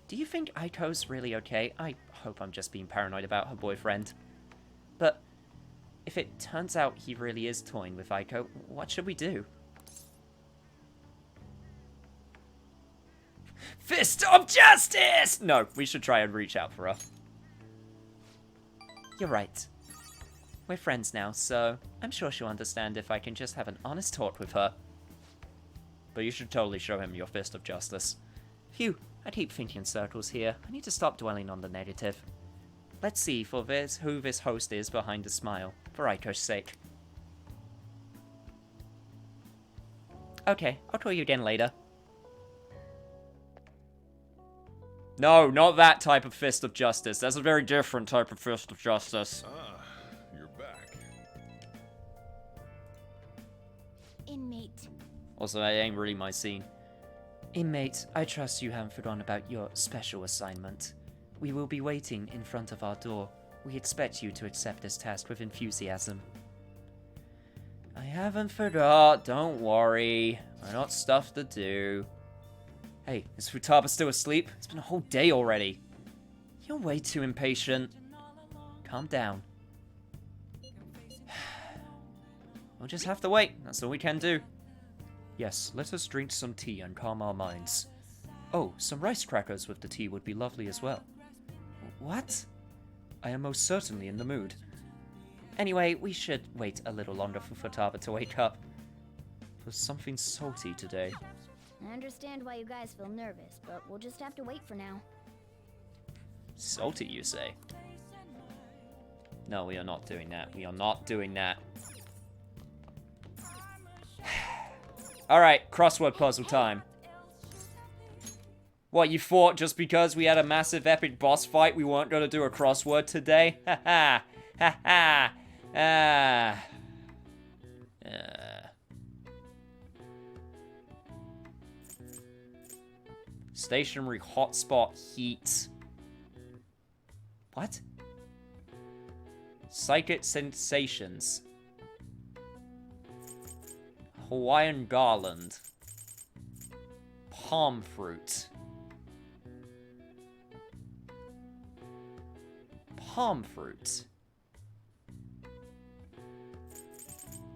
[SPEAKER 9] Do you think Aiko's really okay? I hope I'm just being paranoid about her boyfriend. But if it turns out he really is toying with Aiko, what should we do?
[SPEAKER 1] Fist of Justice! No, we should try and reach out for her.
[SPEAKER 9] You're right. We're friends now, so I'm sure she'll understand if I can just have an honest talk with her.
[SPEAKER 1] But you should totally show him your Fist of Justice.
[SPEAKER 9] Phew, I keep thinking in circles here. I need to stop dwelling on the negative. Let's see who this host is behind the smile, for Aiko's sake. Okay, I'll call you again later.
[SPEAKER 1] No, not that type of Fist of Justice. That's a very different type of Fist of Justice.
[SPEAKER 13] Ah, you're back.
[SPEAKER 2] Inmate.
[SPEAKER 1] Also, that ain't really my scene.
[SPEAKER 9] Inmate, I trust you haven't forgotten about your special assignment. We will be waiting in front of our door. We expect you to accept this task with enthusiasm.
[SPEAKER 1] I haven't forgot, don't worry. I got stuff to do. Hey, is Futaba still asleep? It's been a whole day already. You're way too impatient.
[SPEAKER 9] Calm down.
[SPEAKER 1] We'll just have to wait. That's all we can do. Yes, let us drink some tea and calm our minds. Oh, some rice crackers with the tea would be lovely as well.
[SPEAKER 9] What?
[SPEAKER 1] I am most certainly in the mood.
[SPEAKER 9] Anyway, we should wait a little longer for Futaba to wake up.
[SPEAKER 1] For something salty today.
[SPEAKER 8] I understand why you guys feel nervous, but we'll just have to wait for now.
[SPEAKER 1] Salty, you say? No, we are not doing that. We are not doing that. Alright, crossword puzzle time. What, you thought just because we had a massive epic boss fight we weren't going to do a crossword today? Ha ha! Ha ha! Ah. Stationary hotspot heat. What? Psychic sensations. Hawaiian garland. Palm fruit. Palm fruit.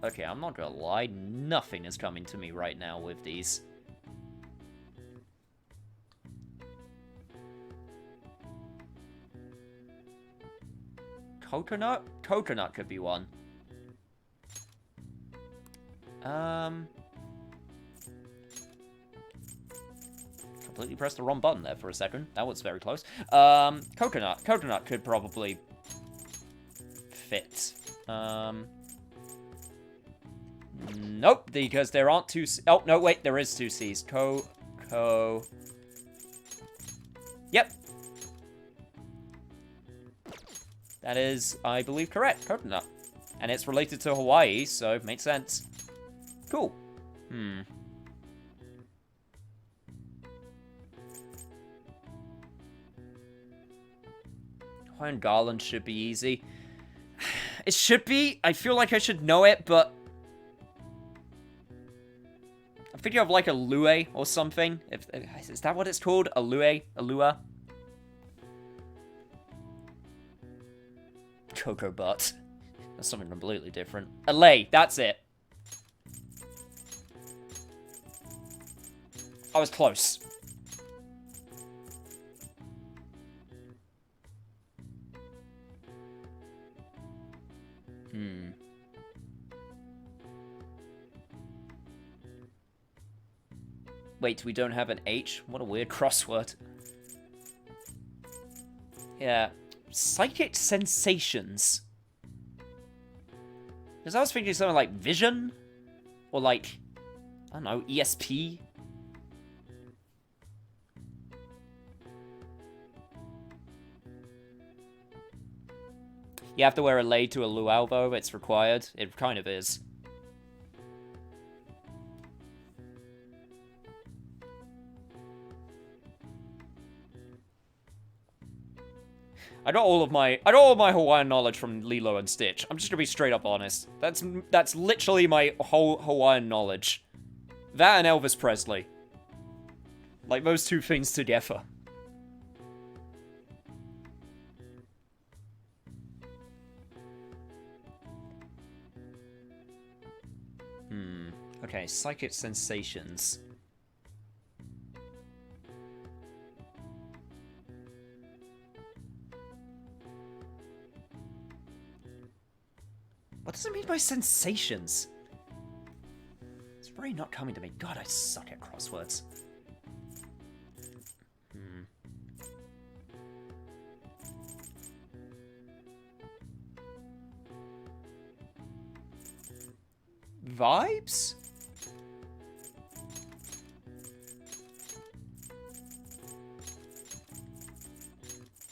[SPEAKER 1] Okay, I'm not gonna lie, nothing is coming to me right now with these. Coconut? Coconut could be one. Can
[SPEAKER 9] completely pressed the wrong button there for a second. That was very close. Coconut. Coconut could probably fit. Nope, because there aren't two C. Oh, no, wait, there is two C's. Yep. That is, I believe, correct. Coconut. And it's related to Hawaii, so it makes sense. Cool. Hawaiian garland should be easy. It should be. I feel like I should know it, but I'm thinking of like a lue or something. Is that what it's called? A lue? A lua? Cocoa butt. That's something completely different. A lei. That's it. I was close. Wait, we don't have an H? What a weird crossword. Yeah. Psychic sensations. Because I was thinking something like vision? Or like, I don't know, ESP? You have to wear a lei to a luau, though. It's required. It kind of is. I got all of my Hawaiian knowledge from Lilo and Stitch. I'm just gonna be straight up honest. That's literally my whole Hawaiian knowledge. That and Elvis Presley. Like those two things together. Okay, psychic sensations. What does it mean by sensations? It's really not coming to me. God, I suck at crosswords. Vibes?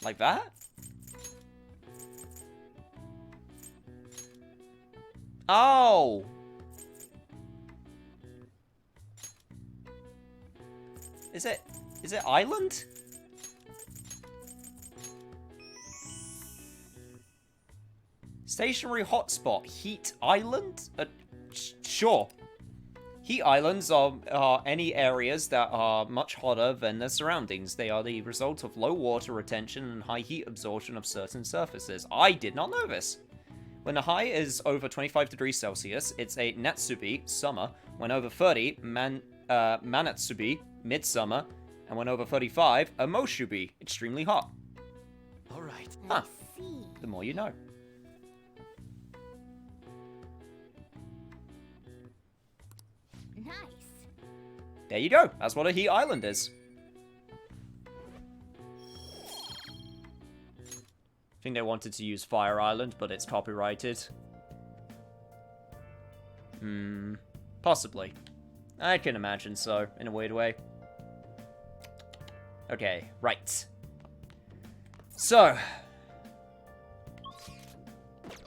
[SPEAKER 9] Like that? Oh! Is it island? Stationary hotspot, heat island? Sure. Heat islands are any areas that are much hotter than their surroundings. They are the result of low water retention and high heat absorption of certain surfaces. I did not know this. When the high is over 25 degrees Celsius, it's a Natsubi, summer. When over 30, Manatsubi, midsummer. And when over 35, a Moshubi, extremely hot.
[SPEAKER 4] Alright.
[SPEAKER 9] Huh. The more you know.
[SPEAKER 2] Nice.
[SPEAKER 9] There you go. That's what a heat island is. I think they wanted to use Fire Island, but it's copyrighted. Possibly. I can imagine so, in a weird way. Okay, right. So.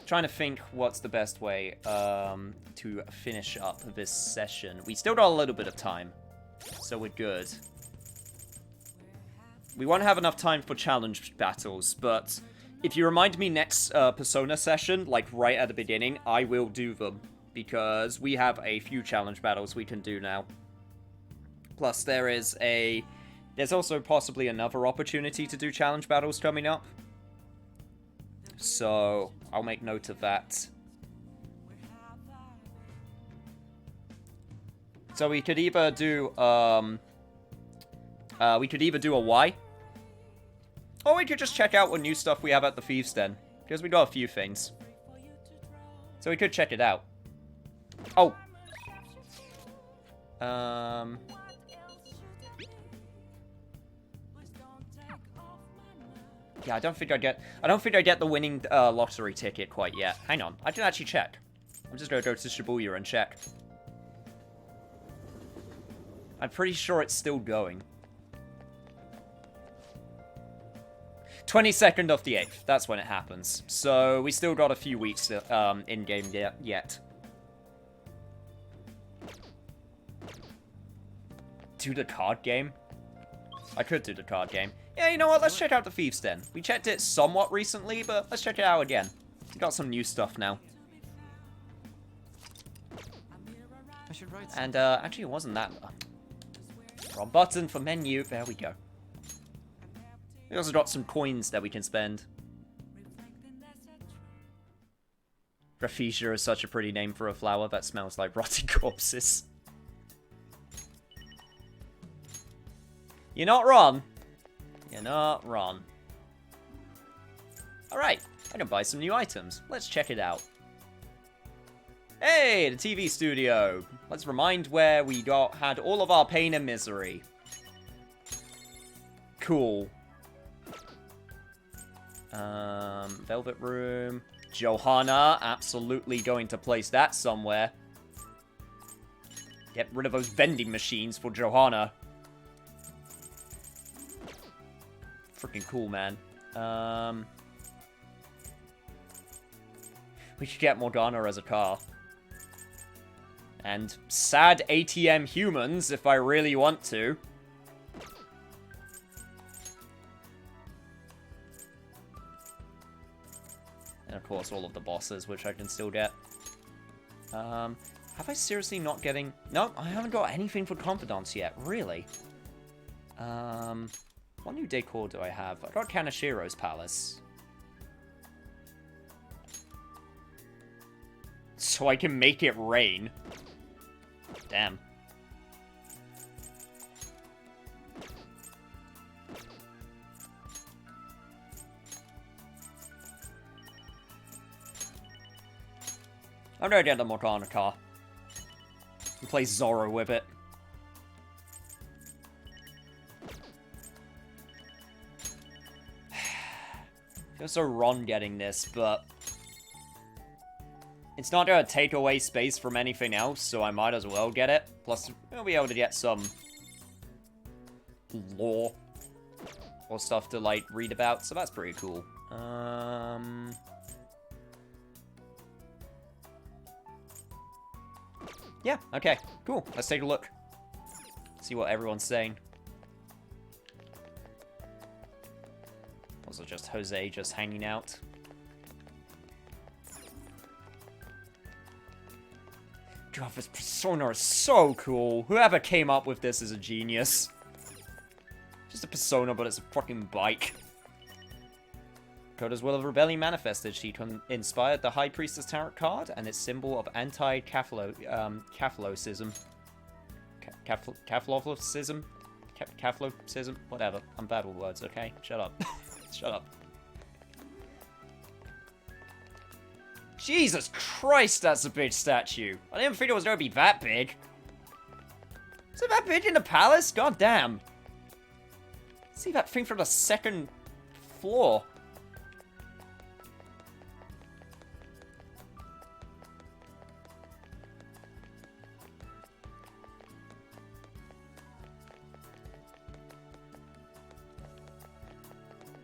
[SPEAKER 9] Trying to think what's the best way to finish up this session. We still got a little bit of time, so we're good. We won't have enough time for challenge battles, but if you remind me next Persona session, like right at the beginning, I will do them, because we have a few challenge battles we can do now. Plus, there's also possibly another opportunity to do challenge battles coming up. So, I'll make note of that. So we could either do, a Y, or we could just check out what new stuff we have at the Thieves' Den, because we got a few things. So we could check it out. Oh!
[SPEAKER 1] Yeah, I don't think I get the winning lottery ticket quite yet. Hang on, I can actually check. I'm just gonna go to Shibuya and check. I'm pretty sure it's still going. 22nd of the 8th, that's when it happens. So, we still got a few weeks in-game yet. Do the card game? I could do the card game. Yeah, you know what, let's check out the Thieves' Den. We checked it somewhat recently, but let's check it out again. We got some new stuff now. And, actually it wasn't that... wrong button for menu, there we go. We also got some coins that we can spend. Rafflesia is such a pretty name for a flower that smells like rotting corpses. You're not wrong. You're not wrong. Alright, I can buy some new items. Let's check it out. Hey, the TV studio. Let's remind where we had all of our pain and misery. Cool. Velvet Room. Johanna, absolutely going to place that somewhere. Get rid of those vending machines for Johanna. Freaking cool, man. We should get Morgana as a car. And sad ATM humans, if I really want to. And of course, all of the bosses, which I can still get. Have I seriously not getting... No, I haven't got anything for Confidant yet, really. What new decor do I have? I got Kanashiro's Palace. So I can make it rain. Damn. I'm gonna get the Morgana car. And play Zorro with it. Feels so wrong getting this, but... it's not gonna take away space from anything else, so I might as well get it. Plus, we'll be able to get some... lore. Or stuff to, like, read about, so that's pretty cool. Yeah, okay, cool. Let's take a look. See what everyone's saying. Also just Jose just hanging out. God, this persona is so cool. Whoever came up with this is a genius. Just a persona, but it's a fucking bike. Koda's Will of Rebellion manifested. She inspired the High Priestess Tarot card and its symbol of anti-Catholicism. Catholicism? Catholicism? Whatever. I'm bad with words, okay? Shut up. Shut up. Jesus Christ, that's a big statue. I didn't think it was going to be that big. Is it that big in the palace? God damn. See that thing from the second floor.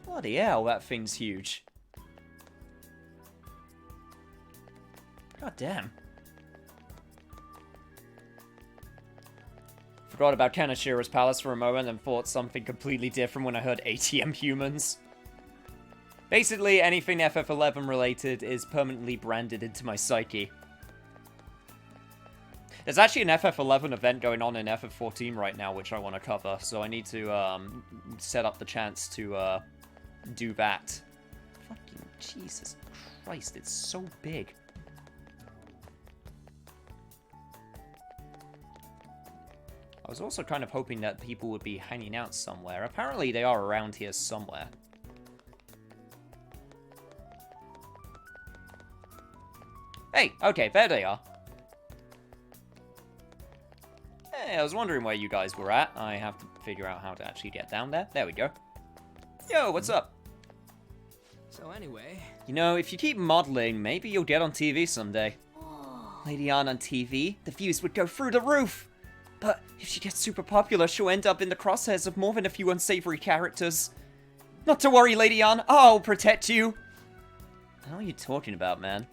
[SPEAKER 1] Bloody hell, that thing's huge. God damn. Forgot about Kanashiro's Palace for a moment and thought something completely different when I heard ATM humans. Basically, anything FF11 related is permanently branded into my psyche. There's actually an FF11 event going on in FF14 right now, which I want to cover, so I need to set up the chance to do that. Fucking Jesus Christ, it's so big. I was also kind of hoping that people would be hanging out somewhere. Apparently they are around here somewhere. Hey, okay, there they are. Hey, I was wondering where you guys were at. I have to figure out how to actually get down there. There we go. Yo, what's up?
[SPEAKER 4] So anyway...
[SPEAKER 1] You know, if you keep modeling, maybe you'll get on TV someday. Lady Ann on TV, the views would go through the roof! But if she gets super popular, she'll end up in the crosshairs of more than a few unsavory characters. Not to worry, Lady Ann, I'll protect you! What are you talking about, man?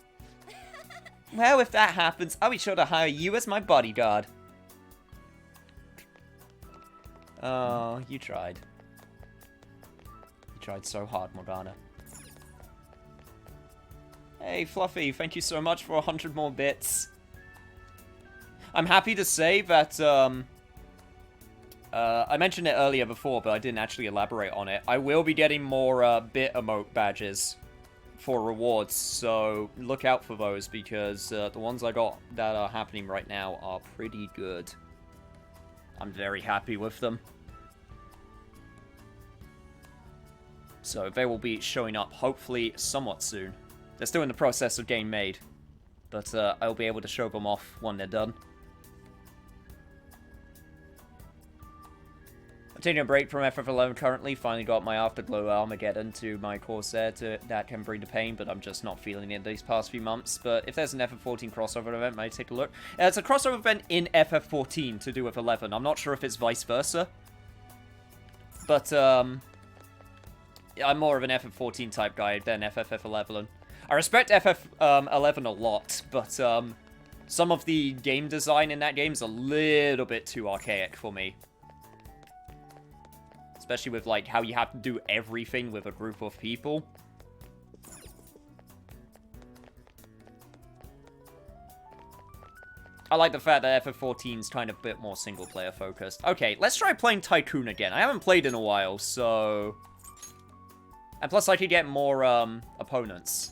[SPEAKER 1] Well, if that happens, I'll be sure to hire you as my bodyguard. Oh, you tried. You tried so hard, Morgana. Hey, Fluffy, thank you so much for 100 more bits. I'm happy to say that, I mentioned it earlier before, but I didn't actually elaborate on it. I will be getting more, bit emote badges for rewards, so look out for those, because, the ones I got that are happening right now are pretty good. I'm very happy with them. So they will be showing up, hopefully, somewhat soon. They're still in the process of getting made, but I'll be able to show them off when they're done. I'm taking a break from FF11 currently. Finally got my Afterglow Armageddon to my Corsair that can bring the pain, but I'm just not feeling it these past few months. But if there's an FF14 crossover event, might take a look. It's a crossover event in FF14 to do with 11. I'm not sure if it's vice versa. But, I'm more of an FF14 type guy than FF11. I respect FF11 a lot, but some of the game design in that game is a little bit too archaic for me. Especially with, like, how you have to do everything with a group of people. I like the fact that FF14 is kind of a bit more single-player focused. Okay, let's try playing Tycoon again. I haven't played in a while, so... And plus I could get more, opponents.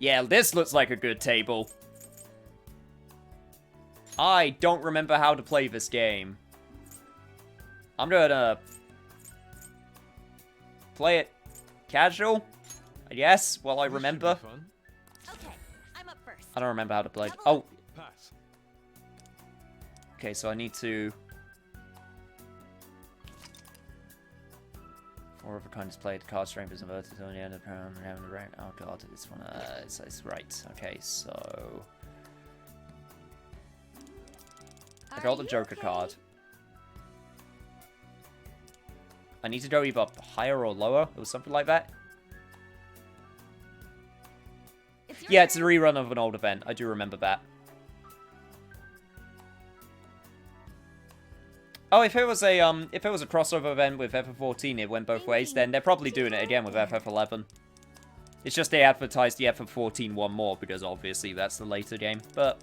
[SPEAKER 1] Yeah, this looks like a good table. I don't remember how to play this game. I'm gonna... play it casual, I guess, while I remember.
[SPEAKER 2] Okay, I'm up first.
[SPEAKER 1] I don't remember how to play. Oh!
[SPEAKER 13] Pass.
[SPEAKER 1] Okay, so I need to... 4 of a kind is played, card strength is inverted on the end of the round. Oh god, this one, it's right. Okay, so... I got the Joker card. I need to go either higher or lower, or something like that. Yeah, it's a rerun of an old event. I do remember that. Oh, if it was a crossover event with FF14, it went both ways, then they're probably doing it again with FF11. It's just they advertised the FF14 one more, because obviously that's the later game, but...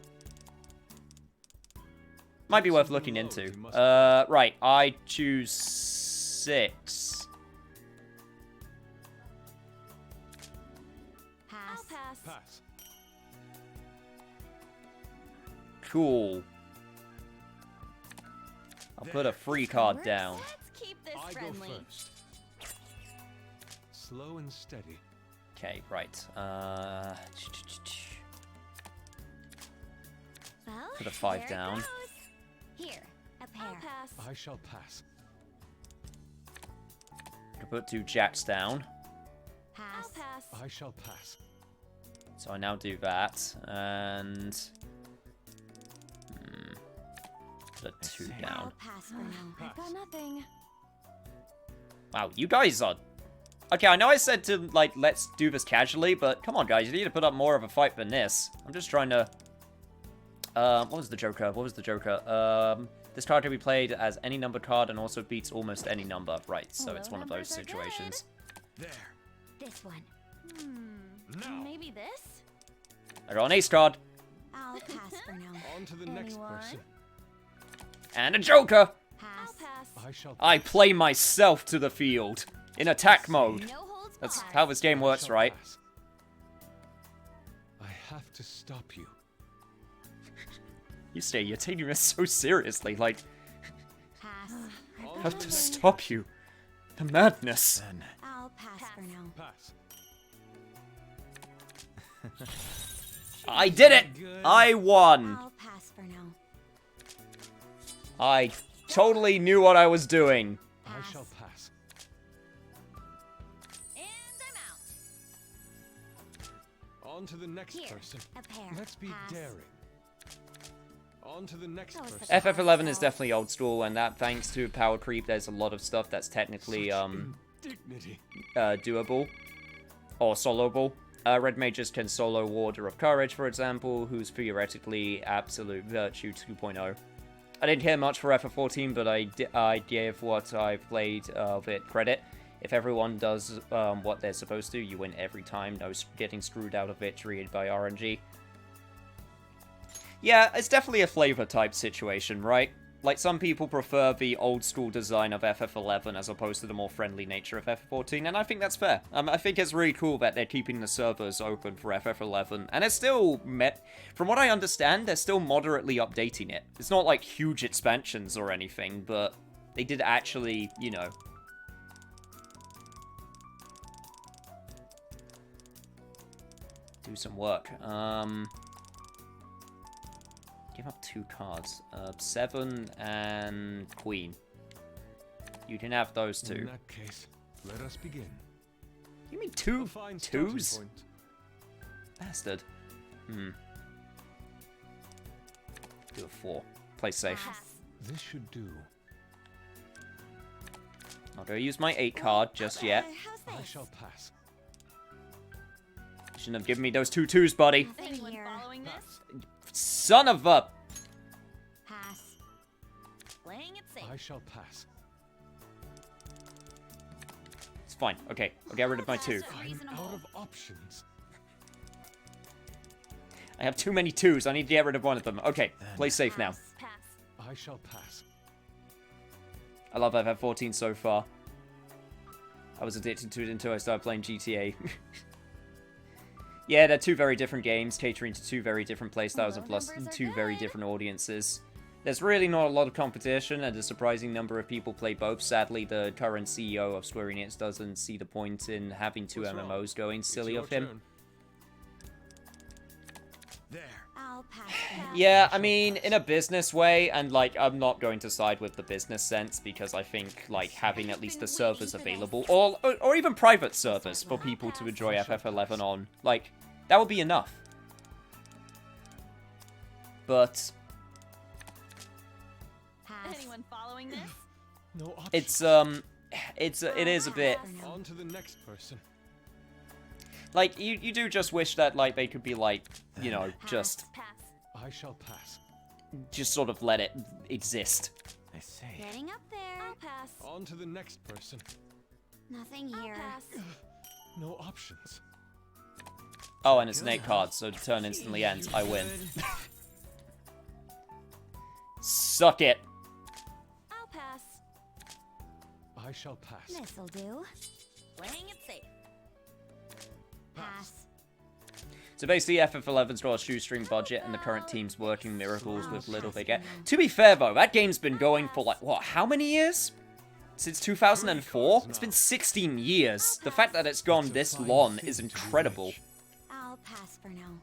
[SPEAKER 1] might be worth looking into. Right, I choose 6.
[SPEAKER 2] Pass.
[SPEAKER 13] Pass.
[SPEAKER 1] Cool. I'll put a free card down.
[SPEAKER 2] Let's keep this
[SPEAKER 5] I
[SPEAKER 2] friendly.
[SPEAKER 5] go first. Slow and steady.
[SPEAKER 1] Okay, right.
[SPEAKER 2] Well,
[SPEAKER 1] Put a 5
[SPEAKER 2] there it
[SPEAKER 1] down.
[SPEAKER 2] goes.
[SPEAKER 8] Here, a pair.
[SPEAKER 2] I'll pass.
[SPEAKER 5] I shall pass.
[SPEAKER 1] I'll put 2 jacks down.
[SPEAKER 2] I'll
[SPEAKER 8] Pass.
[SPEAKER 2] pass.
[SPEAKER 5] I shall pass.
[SPEAKER 1] So I now do that, and... put a 2 down.
[SPEAKER 8] I'll pass for now.
[SPEAKER 11] I've got nothing.
[SPEAKER 1] Wow, you guys are... Okay, I know I said to, like, let's do this casually, but come on, guys, you need to put up more of a fight than this. I'm just trying to... what was the Joker? This card can be played as any number card and also beats almost any number. Right, so it's one of those situations.
[SPEAKER 5] There.
[SPEAKER 8] This one.
[SPEAKER 5] Now.
[SPEAKER 11] Maybe this?
[SPEAKER 1] I got an ace card.
[SPEAKER 8] I'll pass for now.
[SPEAKER 5] On to the next
[SPEAKER 11] Anyone?
[SPEAKER 5] person.
[SPEAKER 1] And a Joker!
[SPEAKER 2] I'll
[SPEAKER 8] Pass.
[SPEAKER 2] pass.
[SPEAKER 5] I shall
[SPEAKER 1] I play myself to the field. In attack mode.
[SPEAKER 2] No holds
[SPEAKER 1] That's
[SPEAKER 2] barred.
[SPEAKER 1] how this game works,
[SPEAKER 5] shall
[SPEAKER 1] right?
[SPEAKER 5] pass. I have to stop you.
[SPEAKER 1] You're taking this so seriously, like,
[SPEAKER 8] Pass.
[SPEAKER 1] I have to stop you. The madness.
[SPEAKER 5] Then
[SPEAKER 8] I'll pass for now.
[SPEAKER 5] pass.
[SPEAKER 1] I did it! I won!
[SPEAKER 8] I'll pass for now.
[SPEAKER 1] I totally knew what I was doing.
[SPEAKER 5] I shall pass.
[SPEAKER 2] And
[SPEAKER 5] On to the next
[SPEAKER 8] Here,
[SPEAKER 5] person.
[SPEAKER 8] a pair.
[SPEAKER 5] Let's be
[SPEAKER 8] Pass.
[SPEAKER 5] daring. On to the next
[SPEAKER 8] That was
[SPEAKER 5] person.
[SPEAKER 8] such a
[SPEAKER 1] FF11 is
[SPEAKER 8] hard
[SPEAKER 1] definitely old school, and that thanks to power creep, there's a lot of stuff that's technically
[SPEAKER 5] Dignity.
[SPEAKER 1] doable or soloable. Red mages can solo Warder of Courage, for example, who's theoretically Absolute Virtue 2.0. I didn't care much for FF14, but I gave what I've played of it credit. If everyone does what they're supposed to, you win every time. No getting screwed out of victory by RNG. Yeah, it's definitely a flavor type situation, right? Like, some people prefer the old school design of FF11 as opposed to the more friendly nature of FF14, and I think that's fair. I think it's really cool that they're keeping the servers open for FF11, and it's still from what I understand, they're still moderately updating it. It's not like huge expansions or anything, but they did actually, you know, do some work. Give up 2 cards. 7 and Queen. You can have those 2.
[SPEAKER 5] In that case, let us begin.
[SPEAKER 1] You mean 2
[SPEAKER 5] A fine starting
[SPEAKER 1] 2s?
[SPEAKER 5] point.
[SPEAKER 1] Bastard. Do a 4. Play safe.
[SPEAKER 5] This should do.
[SPEAKER 1] Not gonna use my 8 card just yet.
[SPEAKER 5] I shall pass.
[SPEAKER 1] Shouldn't have given me those 2 2s, buddy.
[SPEAKER 8] Nothing here.
[SPEAKER 10] Following this?
[SPEAKER 1] Son of a...
[SPEAKER 8] Pass.
[SPEAKER 10] Playing it safe.
[SPEAKER 5] I shall pass.
[SPEAKER 1] It's fine. Okay, I'll get rid of my 2.
[SPEAKER 5] I'm out of options.
[SPEAKER 1] I have too many 2s. I need to get rid of one of them. Okay, play safe now.
[SPEAKER 10] Pass.
[SPEAKER 5] I shall pass.
[SPEAKER 1] I love FF14 so far. I was addicted to it until I started playing GTA. Yeah, they're 2 very different games, catering to 2 very different playstyles and plus 2 very different audiences. There's really not a lot of competition, and a surprising number of people play both. Sadly, the current CEO of Square Enix doesn't see the point in having 2
[SPEAKER 5] What's
[SPEAKER 1] MMOs
[SPEAKER 5] wrong?
[SPEAKER 1] going.
[SPEAKER 5] It's
[SPEAKER 1] Silly
[SPEAKER 5] your
[SPEAKER 1] of him.
[SPEAKER 5] turn. There.
[SPEAKER 8] I'll pass. for now.
[SPEAKER 1] Yeah, I mean, in a business way, and, like, I'm not going to side with the business sense, because I think, like, having at least the servers available, or even private servers for people to enjoy FF11 on, like, that would be enough. But
[SPEAKER 8] Pass.
[SPEAKER 10] Anyone following this?
[SPEAKER 5] No options.
[SPEAKER 1] it is a bit,
[SPEAKER 5] On to the next person.
[SPEAKER 1] like, you do just wish that, like, they could be, like, you know, just
[SPEAKER 10] Pass.
[SPEAKER 5] I shall pass.
[SPEAKER 1] sort of let it exist.
[SPEAKER 5] I say.
[SPEAKER 8] Getting up there.
[SPEAKER 10] I'll pass.
[SPEAKER 5] On to the next person.
[SPEAKER 8] Nothing
[SPEAKER 10] I'll
[SPEAKER 8] here.
[SPEAKER 10] pass.
[SPEAKER 5] No options.
[SPEAKER 1] Oh, and it's an 8 card, so the turn instantly ends. I win. Suck it.
[SPEAKER 10] I'll pass.
[SPEAKER 5] I shall pass.
[SPEAKER 8] This'll do.
[SPEAKER 10] Playing it safe.
[SPEAKER 8] Pass.
[SPEAKER 1] So basically, FF11's got a shoestring budget, and the current team's working miracles with little they get. To be fair, though, that game's been going for, like, what, how many years? Since 2004? It's been 16 years. The fact that it's gone this long is incredible.
[SPEAKER 8] I'll pass for now.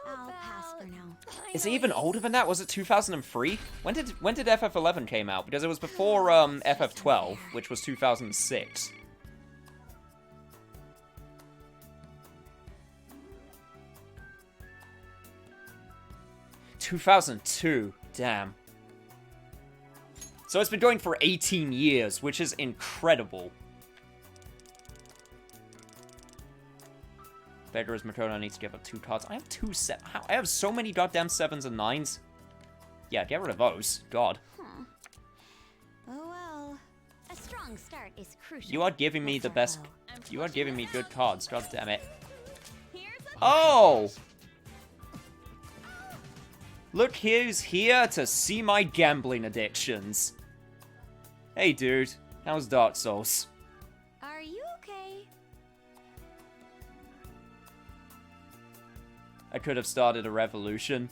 [SPEAKER 8] I'll pass for now.
[SPEAKER 1] Is it even older than that? Was it 2003? When did FF11 came out? Because it was before FF12, which was 2006. ...2002. Damn. So it's been going for 18 years, which is incredible. Beggar is Makoto needs to give up 2 cards. I have 2 I have so many goddamn 7s and 9s. Yeah, get rid of those. God.
[SPEAKER 8] Huh. Oh well. A strong start is crucial.
[SPEAKER 1] You are giving me
[SPEAKER 8] Let's
[SPEAKER 1] the
[SPEAKER 8] not
[SPEAKER 1] best...
[SPEAKER 8] go.
[SPEAKER 1] You are giving me good cards. God damn it.
[SPEAKER 10] Here's a
[SPEAKER 1] Oh! Look who's here to see my gambling addictions. Hey, dude. How's Dark Souls?
[SPEAKER 8] Are you okay?
[SPEAKER 1] I could have started a revolution.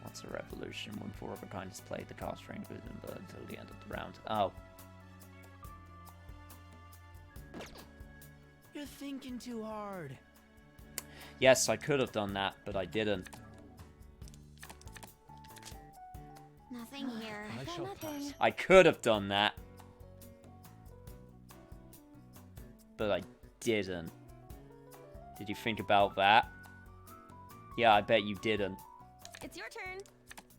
[SPEAKER 1] What's a revolution? When 4 of a kind is played, the card strength is until the end of the round. Oh.
[SPEAKER 4] You're thinking too hard.
[SPEAKER 1] Yes, I could have done that, but I didn't.
[SPEAKER 8] Nothing here.
[SPEAKER 5] I shall pass.
[SPEAKER 1] I could have done that. But I didn't. Did you think about that? Yeah, I bet you didn't.
[SPEAKER 10] It's your turn.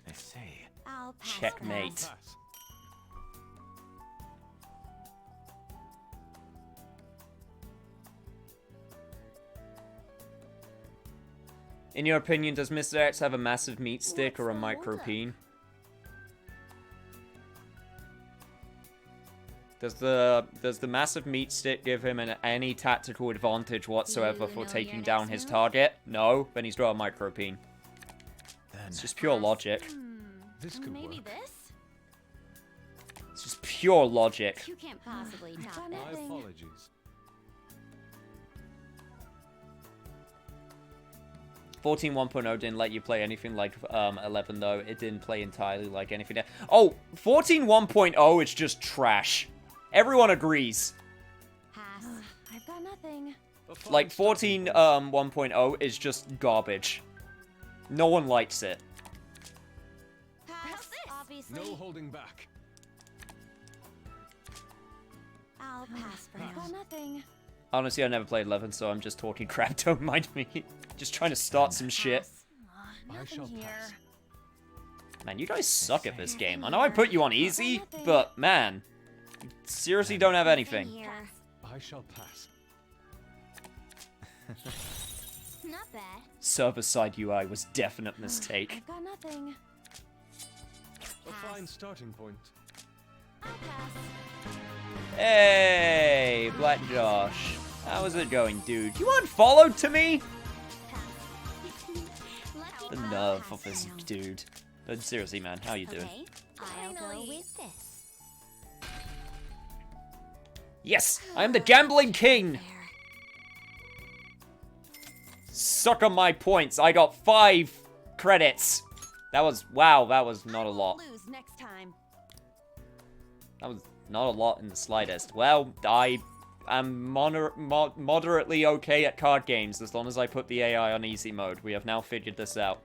[SPEAKER 5] I see.
[SPEAKER 8] I'll pass.
[SPEAKER 1] Checkmate.
[SPEAKER 5] Pass.
[SPEAKER 1] In your opinion, does Mr. X have a massive meat stick or a
[SPEAKER 10] What's the
[SPEAKER 1] micro
[SPEAKER 10] holdup?
[SPEAKER 1] peen? Does the massive meat stick give him any tactical advantage whatsoever
[SPEAKER 10] You
[SPEAKER 1] for
[SPEAKER 10] know
[SPEAKER 1] taking
[SPEAKER 10] your
[SPEAKER 1] down
[SPEAKER 10] next
[SPEAKER 1] his
[SPEAKER 10] move?
[SPEAKER 1] target? No, then he's got a micro peen.
[SPEAKER 5] Then
[SPEAKER 1] It's just pure logic.
[SPEAKER 5] this could
[SPEAKER 10] Maybe
[SPEAKER 5] work.
[SPEAKER 10] this?
[SPEAKER 1] It's just pure logic.
[SPEAKER 8] You can't possibly top
[SPEAKER 5] My
[SPEAKER 8] this.
[SPEAKER 5] apologies.
[SPEAKER 1] 14.1.0 didn't let you play anything like 11 though. It didn't play entirely like anything else. Oh, 14.1.0 is just trash. Everyone agrees.
[SPEAKER 8] Pass.
[SPEAKER 10] I've got nothing.
[SPEAKER 5] A fine
[SPEAKER 1] Like
[SPEAKER 5] starting
[SPEAKER 1] 14.1.0 is just garbage. No one likes it.
[SPEAKER 8] Pass. Obviously.
[SPEAKER 5] point. No holding back.
[SPEAKER 8] I'll pass for
[SPEAKER 10] I've
[SPEAKER 8] now.
[SPEAKER 10] got nothing.
[SPEAKER 1] Honestly, I never played 11, so I'm just talking crap. Don't mind me. Just trying to start some shit.
[SPEAKER 8] Pass.
[SPEAKER 5] I
[SPEAKER 10] Nothing
[SPEAKER 5] shall
[SPEAKER 10] here.
[SPEAKER 5] pass.
[SPEAKER 1] Man, you guys suck at this game. I know I put you on easy, but man, you seriously don't have anything.
[SPEAKER 8] Here.
[SPEAKER 5] I shall pass.
[SPEAKER 8] Not bad.
[SPEAKER 1] Server-side UI was definite mistake.
[SPEAKER 10] I've got nothing.
[SPEAKER 5] A fine starting point.
[SPEAKER 10] I'll pass.
[SPEAKER 1] Hey, Black Josh. How's it going, dude? You unfollowed to me?
[SPEAKER 8] Lucky
[SPEAKER 1] The
[SPEAKER 8] I'll
[SPEAKER 1] nerve
[SPEAKER 8] pass
[SPEAKER 1] of this
[SPEAKER 8] for now.
[SPEAKER 1] dude. But seriously, man, how you doing?
[SPEAKER 8] Okay, I'll go
[SPEAKER 10] Finally.
[SPEAKER 8] with this.
[SPEAKER 1] Yes, I am the gambling king.
[SPEAKER 8] There.
[SPEAKER 1] Suck on my points. I got 5 credits. That was, wow, that was not a lot.
[SPEAKER 10] Lose next time.
[SPEAKER 1] That was not a lot in the slightest. Well, I am moderately okay at card games as long as I put the AI on easy mode. We have now figured this out.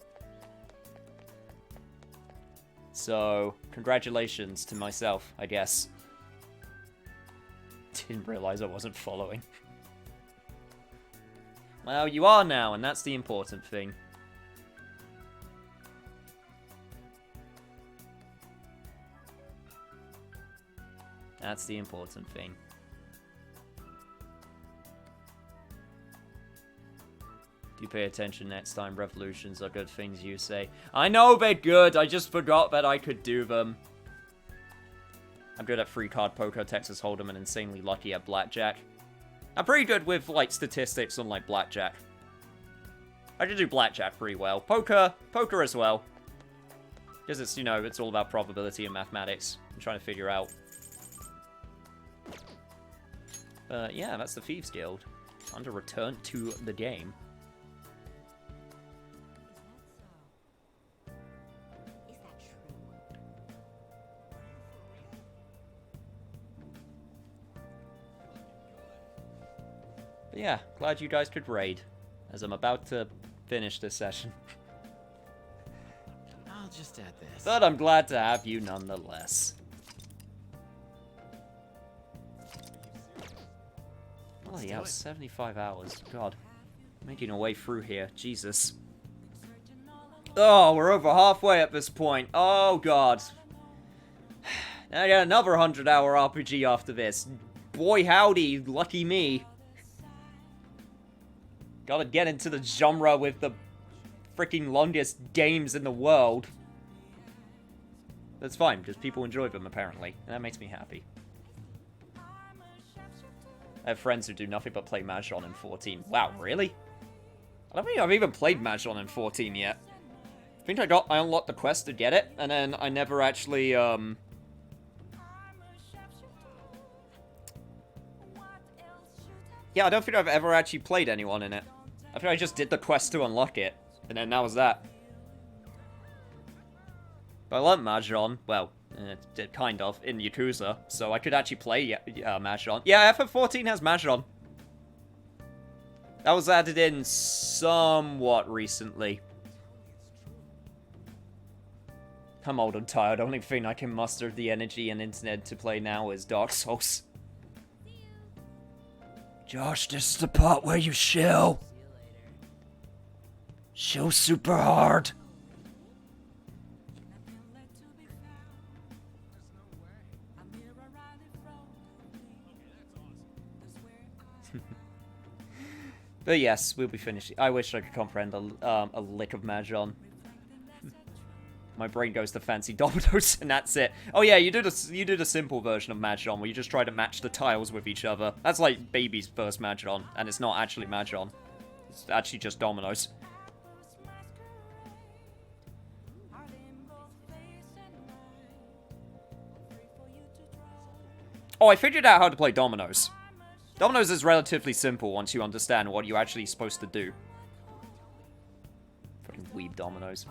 [SPEAKER 1] So, congratulations to myself, I guess. Didn't realize I wasn't following. Well, you are now, and that's the important thing. That's the important thing. Do pay attention next time. Revolutions are good things, you say. I know they're good, I just forgot that I could do them. I'm good at free card poker, Texas Hold'em, and insanely lucky at blackjack. I'm pretty good with, like, statistics on, like, blackjack. I can do blackjack pretty well. Poker as well. Because it's, you know, it's all about probability and mathematics. I'm trying to figure out. But yeah, that's the Thieves Guild. Time to return to the game.
[SPEAKER 8] Is that true?
[SPEAKER 1] But yeah, glad you guys could raid, as I'm about to finish this session.
[SPEAKER 14] I'll just add this.
[SPEAKER 1] But I'm glad to have you nonetheless. Oh yeah, 75 hours. God. Making a way through here. Jesus. Oh, we're over halfway at this point. Oh, God. Now I got another 100-hour RPG after this. Boy howdy, lucky me. Gotta get into the genre with the freaking longest games in the world. That's fine, because people enjoy them, apparently. And that makes me happy. I have friends who do nothing but play Mahjong in 14. Wow, really? I don't think I've even played Mahjong in 14 yet. I think I unlocked the quest to get it, and then I never actually, Yeah, I don't think I've ever actually played anyone in it. I think I just did the quest to unlock it, and then that was that. But I learned Mahjong, well, kind of, in Yakuza, so I could actually play Mahjong. Yeah, FF14 has Mahjong. That was added in somewhat recently. I'm old and tired. Only thing I can muster the energy and internet to play now is Dark Souls. Josh, this is the part where you shill. So super hard. But yes, we'll be finished. I wish I could comprehend a lick of Mahjong. My brain goes to fancy dominoes, and that's it. Oh yeah, you did a simple version of Mahjong where you just try to match the tiles with each other. That's like baby's first Mahjong, and it's not actually Mahjong. It's actually just dominoes. Oh, I figured out how to play dominoes. Dominoes is relatively simple once you understand what you're actually supposed to do. Fucking weeb dominoes.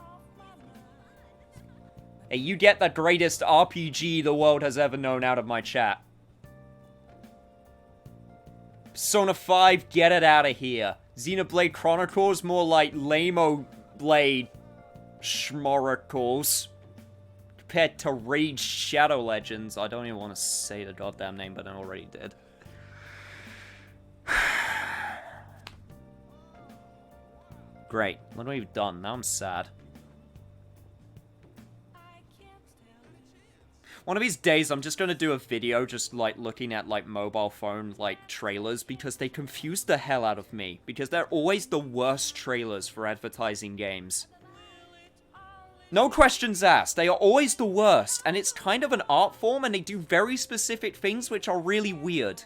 [SPEAKER 1] Hey, you get the greatest RPG the world has ever known out of my chat. Persona 5, get it out of here. Xenoblade Chronicles, more like Lamo Blade Schmoracles. Compared to Rage Shadow Legends. I don't even want to say the goddamn name, but I already did. Great. What have we done? Now I'm sad. One of these days, I'm just gonna do a video just, like, looking at, like, mobile phone, like, trailers, because they confuse the hell out of me. Because they're always the worst trailers for advertising games. No questions asked. They are always the worst, and it's kind of an art form, and they do very specific things which are really weird.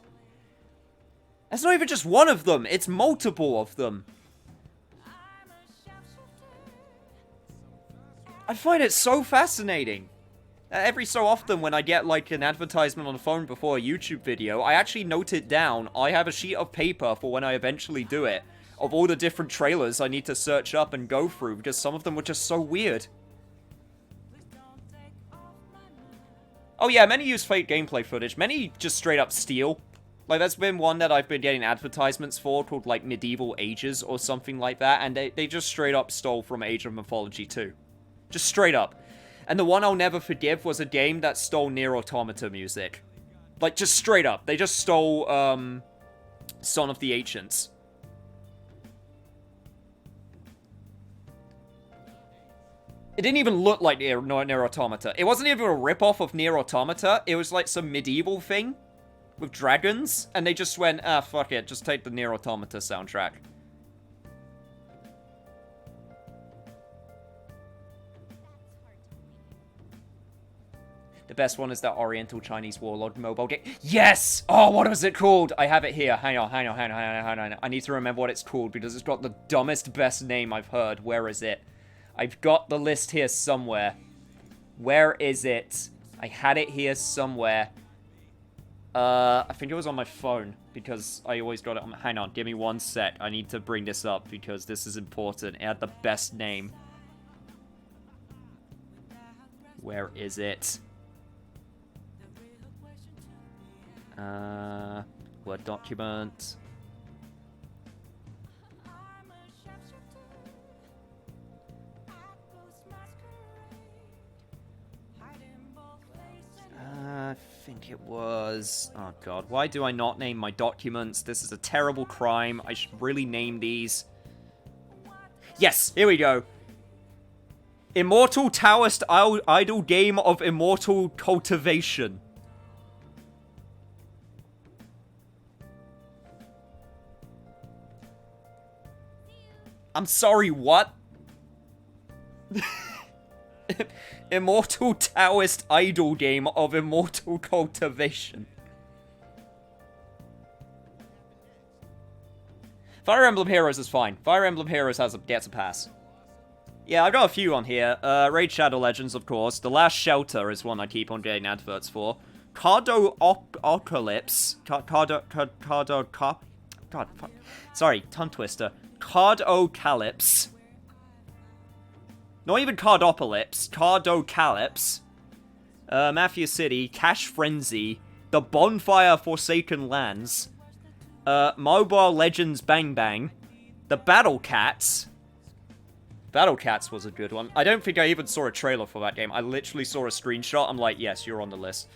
[SPEAKER 1] That's not even just one of them, it's multiple of them. I find it so fascinating. Every so often when I get like an advertisement on the phone before a YouTube video, I actually note it down. I have a sheet of paper for when I eventually do it, of all the different trailers I need to search up and go through, because some of them were just so weird. Oh yeah, many use fake gameplay footage, many just straight up steal. Like, that's been one that I've been getting advertisements for, called, like, Medieval Ages or something like that, and they just straight up stole from Age of Mythology 2. Just straight up. And the one I'll never forgive was a game that stole Nier Automata music. Like, just straight up. They just stole, Son of the Ancients. It didn't even look like Nier Automata. It wasn't even a rip-off of Nier Automata. It was like some medieval thing with dragons, and they just went, ah, fuck it, just take the Nier Automata soundtrack. The best one is that Oriental Chinese Warlord mobile game. Yes! Oh, what was it called? I have it here. Hang on. I need to remember what it's called, because it's got the dumbest, best name I've heard. Where is it? I've got the list here somewhere. Where is it? I had it here somewhere. I think it was on my phone, because I always got it on... Hang on, give me one sec. I need to bring this up, because this is important. It had the best name. Where is it? Word document. I think it was... Oh god, why do I not name my documents? This is a terrible crime. I should really name these. Yes, here we go. Immortal Taoist Idle Game of Immortal Cultivation. I'm sorry, what? Immortal Taoist Idol Game of Immortal Cultivation. Fire Emblem Heroes is fine. Fire Emblem Heroes gets a pass. Yeah, I've got a few on here. Raid Shadow Legends, of course. The Last Shelter is one I keep on getting adverts for. Cardocalypse. God, fuck. Sorry, tongue twister. Cardocalypse. Not even Cardopolypse. Cardocalypse. Mafia City. Cash Frenzy. The Bonfire Forsaken Lands. Mobile Legends Bang Bang. The Battle Cats. Battle Cats was a good one. I don't think I even saw a trailer for that game. I literally saw a screenshot. I'm like, yes, you're on the list.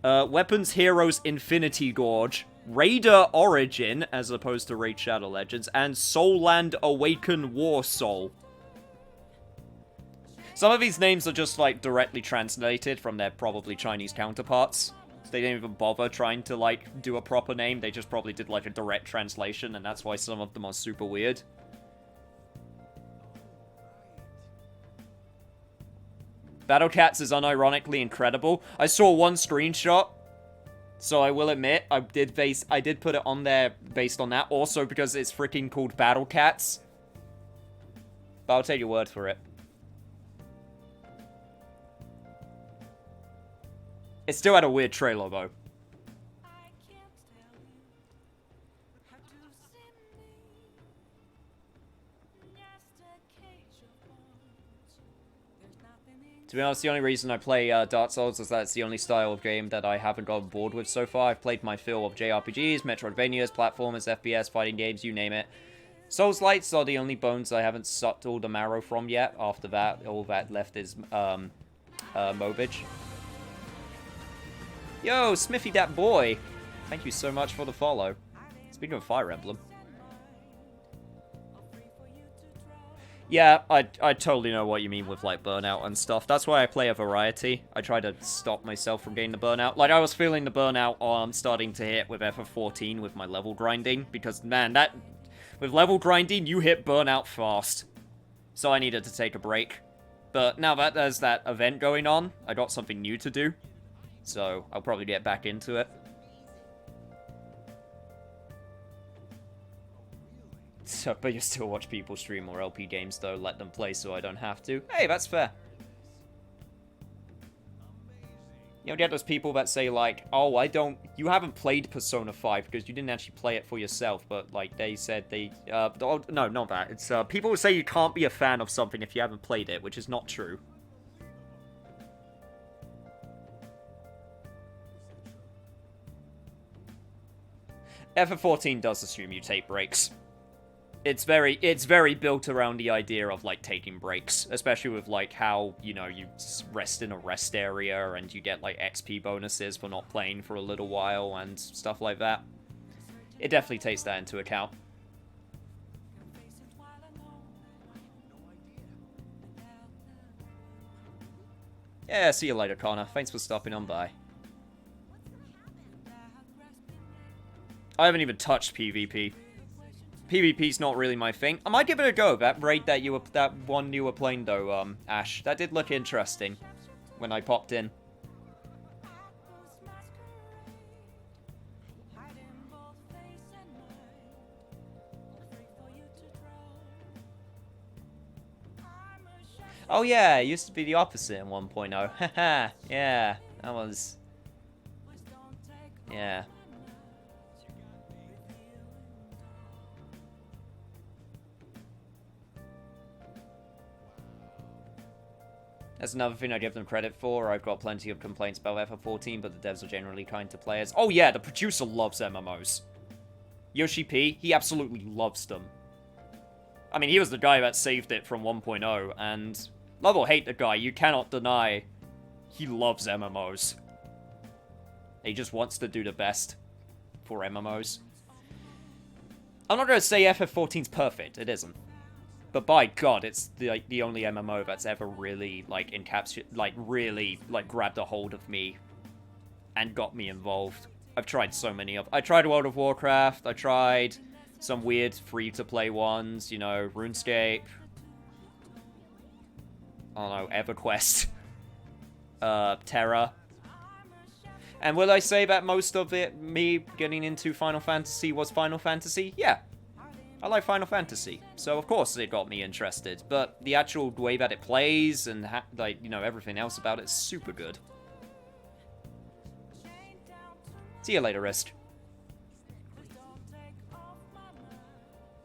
[SPEAKER 1] Weapons Heroes Infinity Gorge. Raider Origin, as opposed to Raid Shadow Legends, and Soulland Awaken War Soul. Some of these names are just, like, directly translated from their probably Chinese counterparts. They didn't even bother trying to, like, do a proper name. They just probably did, like, a direct translation, and that's why some of them are super weird. Battle Cats is unironically incredible. I saw one screenshot, so I will admit, I did put it on there based on that, also because it's freaking called Battle Cats. But I'll take your word for it. It still had a weird trailer, though. To be honest, the only reason I play Dark Souls is that it's the only style of game that I haven't gotten bored with so far. I've played my fill of JRPGs, Metroidvanias, platformers, FPS, fighting games, you name it. Souls-lights are the only bones I haven't sucked all the marrow from yet. After that, all that left is Mobage. Yo, Smithy that boy! Thank you so much for the follow. Speaking of Fire Emblem. Yeah, I totally know what you mean with, like, burnout and stuff. That's why I play a variety. I try to stop myself from getting the burnout. Like, I was feeling the burnout starting to hit with FF14 with my level grinding. Because, man, that... With level grinding, you hit burnout fast. So I needed to take a break. But now that there's that event going on, I got something new to do. So I'll probably get back into it. So, but you still watch people stream more LP games, though. Let them play so I don't have to. Hey, that's fair. You know, you get those people that say, like, oh, you haven't played Persona 5 because you didn't actually play it for yourself, but, like, they said they, no, not that. It's, people say you can't be a fan of something if you haven't played it, which is not true. FF14 does assume you take breaks. It's very built around the idea of, like, taking breaks, especially with, like, how, you know, you rest in a rest area and you get, like, XP bonuses for not playing for a little while and stuff like that. It definitely takes that into account. Yeah, see you later, Connor. Thanks for stopping on by. I haven't even touched PvP. PvP's not really my thing. I might give it a go. That raid that one you were playing though, Ash, that did look interesting when I popped in. Oh yeah, it used to be the opposite in 1.0. Haha, yeah, that was... Yeah. That's another thing I give them credit for. I've got plenty of complaints about FF14, but the devs are generally kind to players. Oh yeah, the producer loves MMOs. Yoshi P, he absolutely loves them. I mean, he was the guy that saved it from 1.0, and love or hate the guy, you cannot deny he loves MMOs. He just wants to do the best for MMOs. I'm not going to say FF14's perfect, it isn't. But by God, it's the only MMO that's ever really, like, really grabbed a hold of me and got me involved. I've tried so many of... I tried World of Warcraft, I tried some weird free-to-play ones, you know, RuneScape. I don't know, EverQuest. Terra. And will I say that most of it, me getting into Final Fantasy, was Final Fantasy? Yeah. I like Final Fantasy, so of course it got me interested, but the actual way that it plays and, like, you know, everything else about it is super good. See you later, Risk.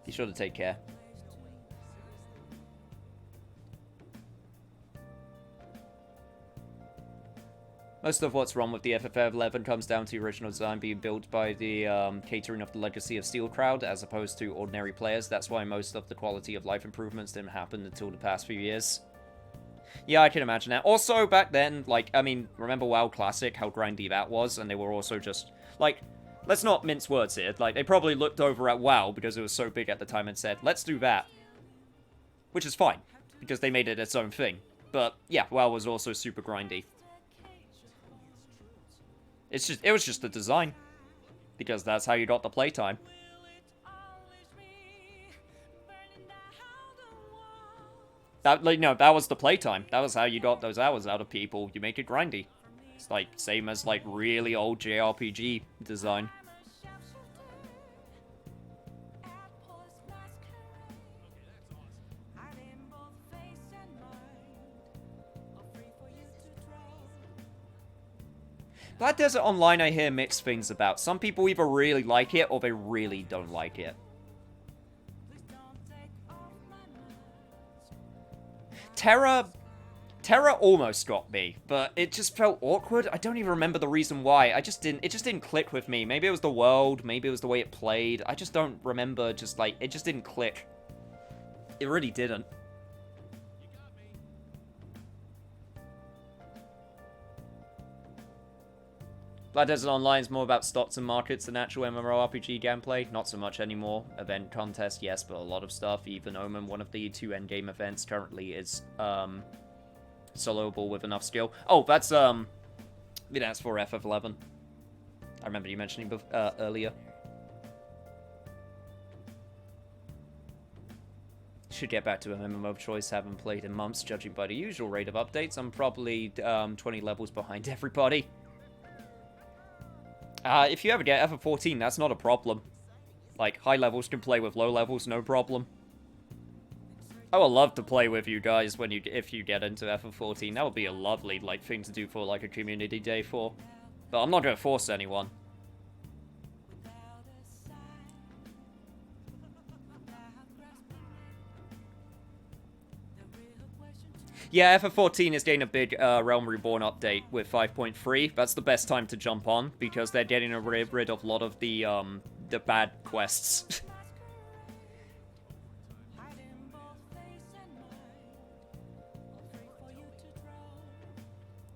[SPEAKER 1] Be sure to take care. Most of what's wrong with the FF11 comes down to the original design being built by the catering of the Legacy of Steel crowd, as opposed to ordinary players. That's why most of the quality of life improvements didn't happen until the past few years. Yeah, I can imagine that. Also, back then, like, I mean, remember WoW Classic, how grindy that was? And they were also just, like, let's not mince words here. Like, they probably looked over at WoW because it was so big at the time and said, let's do that. Which is fine, because they made it its own thing. But, yeah, WoW was also super grindy. It was just the design. Because that's how you got the playtime. That was the playtime. That was how you got those hours out of people. You make it grindy. It's like, same as like really old JRPG design. Black Desert Online I hear mixed things about. Some people either really like it or they really don't like it. Terra almost got me, but it just felt awkward. I don't even remember the reason why. It just didn't click with me. Maybe it was the world, maybe it was the way it played. I just don't remember, it just didn't click. It really didn't. Black Desert Online is more about stocks and markets than actual MMORPG gameplay. Not so much anymore. Event contest, yes, but a lot of stuff. Even Omen, one of the 2 endgame events, currently is soloable with enough skill. Oh, that's for FF11. I remember you mentioning earlier. Should get back to a MMO of choice. Haven't played in months, judging by the usual rate of updates. I'm probably 20 levels behind everybody. If you ever get FF14, that's not a problem. Like, high levels can play with low levels, no problem. I would love to play with you guys if you get into FF14. That would be a lovely, thing to do for, a community day for. But I'm not gonna force anyone. Yeah, FF14 is getting a big Realm Reborn update with 5.3. That's the best time to jump on, because they're getting rid of a lot of the bad quests.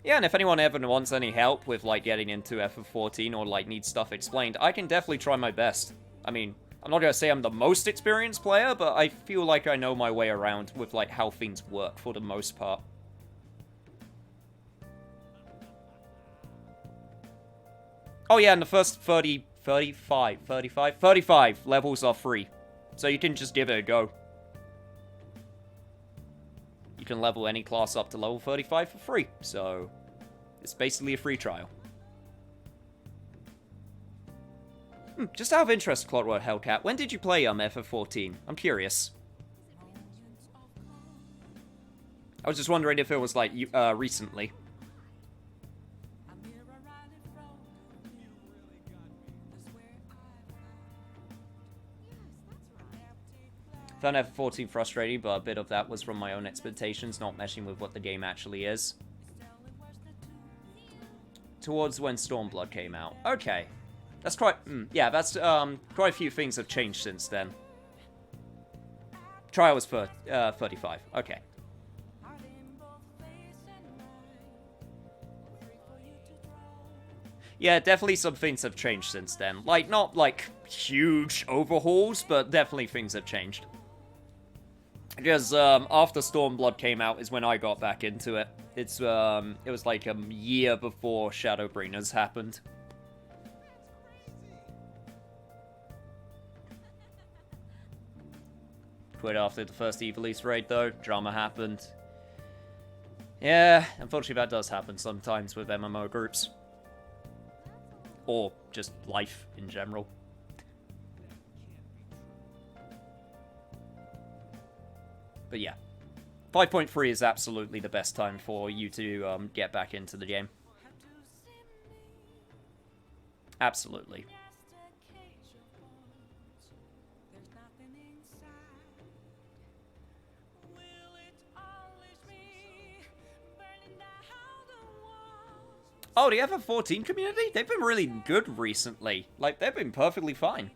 [SPEAKER 1] Yeah, and if anyone ever wants any help with, getting into FF14 or, needs stuff explained, I can definitely try my best. I mean, I'm not gonna say I'm the most experienced player, but I feel like I know my way around with, how things work for the most part. Oh yeah, and the first 35 levels are free. So you can just give it a go. You can level any class up to level 35 for free, so it's basically a free trial. Just out of interest, Clockwork Hellcat, when did you play FF14? I'm curious. I was just wondering if it was, recently. Found FF14 frustrating, but a bit of that was from my own expectations, not meshing with what the game actually is. Towards when Stormblood came out. Okay. That's quite... yeah, that's, quite a few things have changed since then. Trial was for 35. Okay. Yeah, definitely some things have changed since then. Not, huge overhauls, but definitely things have changed. Because, after Stormblood came out is when I got back into it. It was a year before Shadowbringers happened. Quit after the first Evilise raid, though. Drama happened. Yeah, unfortunately that does happen sometimes with MMO groups. Or just life in general. But yeah. 5.3 is absolutely the best time for you to get back into the game. Absolutely. Oh, the FF14 community? They've been really good recently. They've been perfectly fine.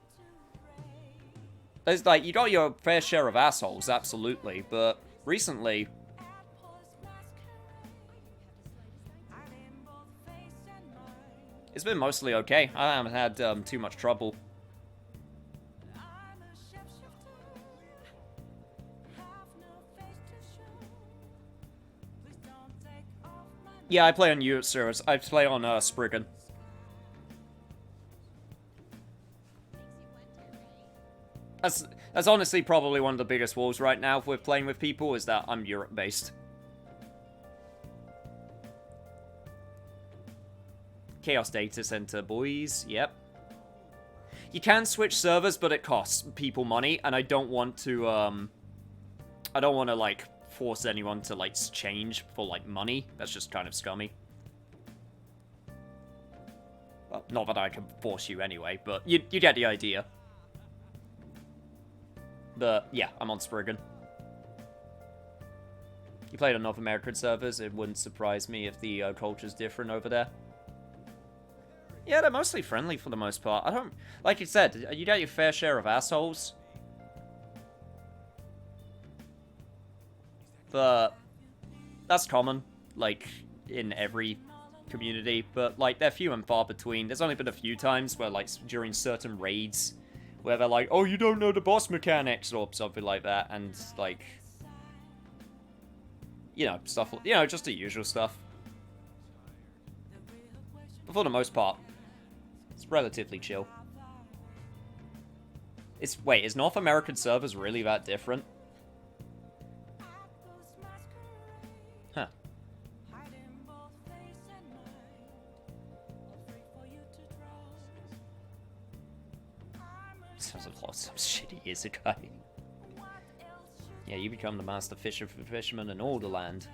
[SPEAKER 1] There's, you got your fair share of assholes, absolutely, but recently... It's been mostly okay. I haven't had too much trouble. Yeah, I play on Unit servers. I play on Spriggan. That's honestly probably one of the biggest walls right now with playing with people, is that I'm Europe-based. Chaos Data Center, boys. Yep. You can switch servers, but it costs people money, and I don't want to, like, force anyone to, like, change for, like, money. That's just kind of scummy. Well, not that I can force you anyway, but you get the idea. But, yeah, I'm on Spriggan. You played on North American servers, it wouldn't surprise me if the culture's different over there. Yeah, they're mostly friendly for the most part. I don't... Like you said, you get your fair share of assholes. But that's common, like, in every community. But, like, they're few and far between. There's only been a few times where, like, during certain raids, where they're like, oh, you don't know the boss mechanics, or something like that. And, like, you know, stuff, you know, just the usual stuff. But for the most part, it's relatively chill. Wait, is North American servers really that different? Huh. Sounds like some shitty isekai. Yeah, you become the master fisherman in all the land.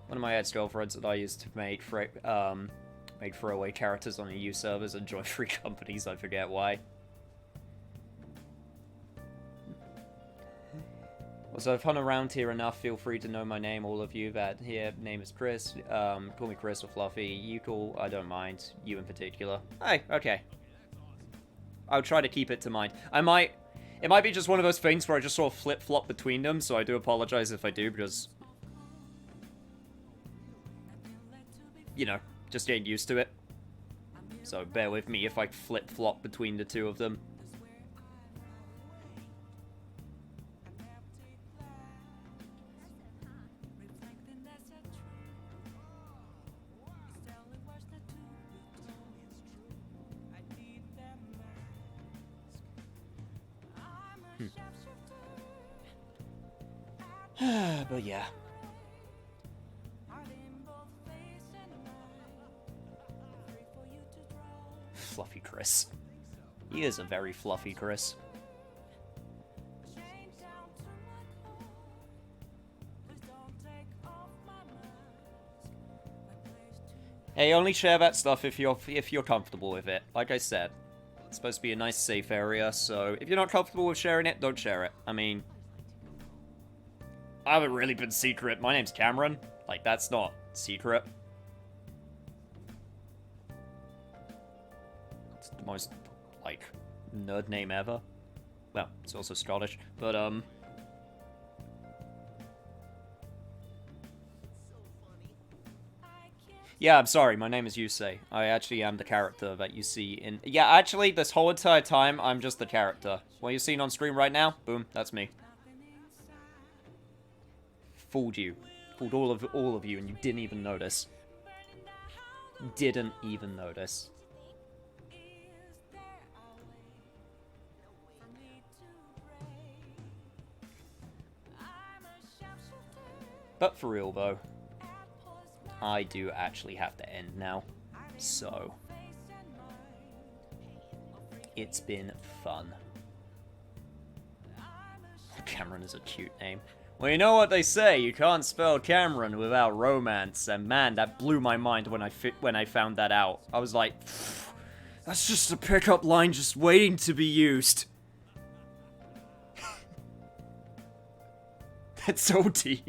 [SPEAKER 1] One of my ex-girlfriends that I used to make throwaway characters on EU servers and join free companies, I forget why. Also, if I'm around here enough, feel free to know my name, all of you that here. Name is Chris. Call me Chris or Fluffy. You call, I don't mind. You in particular. Hey, okay. I'll try to keep it to mind. It might be just one of those things where I just sort of flip-flop between them, so I do apologize if I do, because, you know, just getting used to it. So bear with me if I flip-flop between the two of them. But yeah. Fluffy Chris. He is a very fluffy Chris. Hey, only share that stuff if you're comfortable with it. Like I said, it's supposed to be a nice safe area, so if you're not comfortable with sharing it, don't share it. I mean, I haven't really been secret. My name's Cameron. Like, that's not secret. It's the most, like, nerd name ever. Well, it's also Scottish, but, yeah, I'm sorry, my name is Yusei. I actually am the character that you see in... Yeah, actually, this whole entire time, I'm just the character. What you're seeing on screen right now, boom, that's me. Fooled you. Fooled all of you, and you didn't even notice. Didn't even notice. But for real, though, I do actually have to end now. So, it's been fun. Cameron is a cute name. Well, you know what they say, you can't spell Cameron without romance, and man, that blew my mind when I found that out. I was like, that's just a pickup line just waiting to be used. That's OT.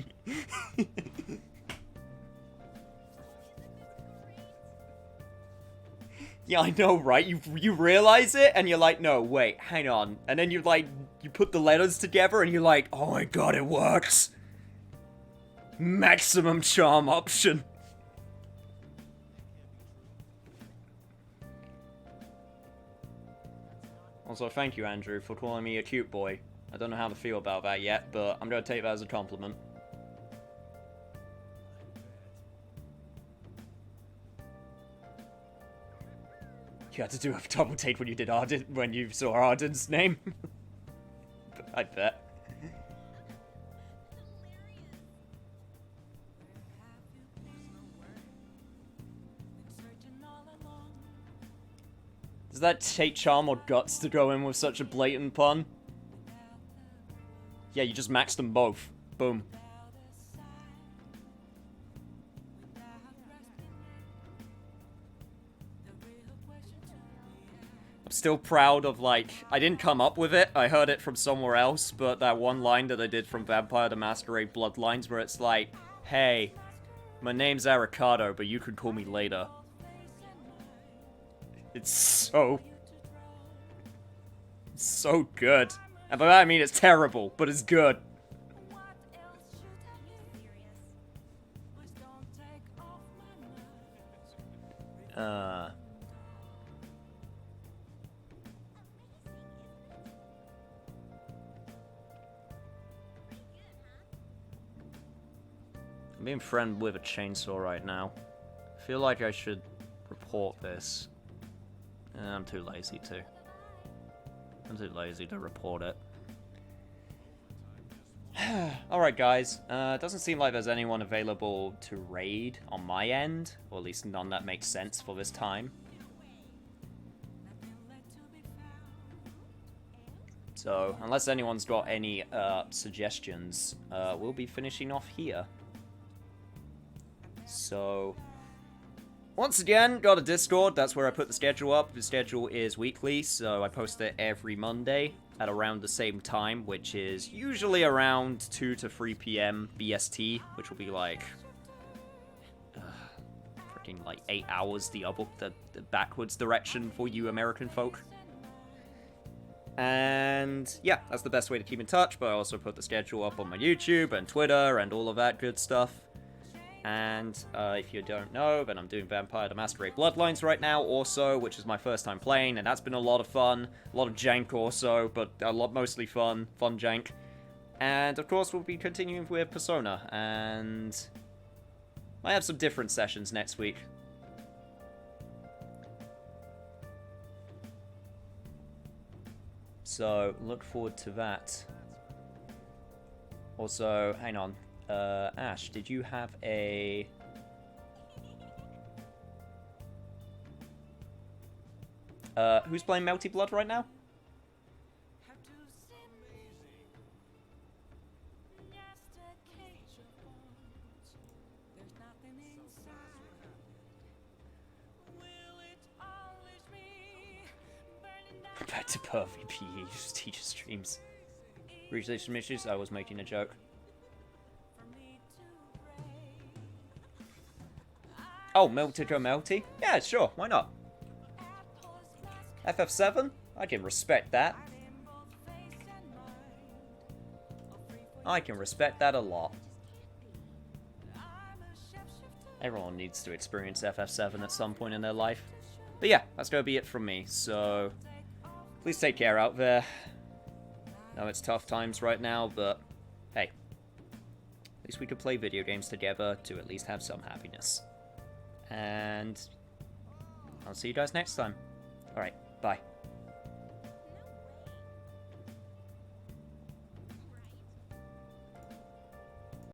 [SPEAKER 1] Yeah, I know, right? You realize it, and you're like, no, wait, hang on. And then you put the letters together, and you're like, oh my god, it works! Maximum charm option. Also, thank you, Andrew, for calling me a cute boy. I don't know how to feel about that yet, but I'm gonna take that as a compliment. You had to do a double take when you did Arden, when you saw Arden's name. I bet. Does that take charm or guts to go in with such a blatant pun? Yeah, you just maxed them both. Boom. I'm still proud of, like, I didn't come up with it, I heard it from somewhere else, but that one line that I did from Vampire the Masquerade Bloodlines where it's like, hey, my name's Aricado, but you can call me later. It's so good. And by that I mean it's terrible, but it's good. I'm being friendly with a chainsaw right now. I feel like I should report this. I'm too lazy to. I'm too lazy to report it. Alright guys, it doesn't seem like there's anyone available to raid on my end, or at least none that makes sense for this time. So, unless anyone's got any suggestions, we'll be finishing off here. So, once again, got a Discord, that's where I put the schedule up. The schedule is weekly, so I post it every Monday at around the same time, which is usually around 2 to 3 p.m. BST, which will be like, freaking like 8 hours the backwards direction for you American folk. And yeah, that's the best way to keep in touch, but I also put the schedule up on my YouTube and Twitter and all of that good stuff. And if you don't know, then I'm doing Vampire the Masquerade Bloodlines right now also, which is my first time playing, and that's been a lot of fun. A lot of jank also, but mostly fun jank. And of course we'll be continuing with Persona, and I have some different sessions next week. So, look forward to that. Also, hang on. Ash, did you have a... who's playing Melty Blood right now? Back to PvP teacher streams. Reach some issues, I was making a joke. Oh, Melty go Melty? Yeah, sure, why not? FF7? I can respect that. I can respect that a lot. Everyone needs to experience FF7 at some point in their life. But yeah, that's gonna be it from me, so... please take care out there. I know it's tough times right now, but... hey. At least we could play video games together to at least have some happiness. And... I'll see you guys next time. Alright, bye.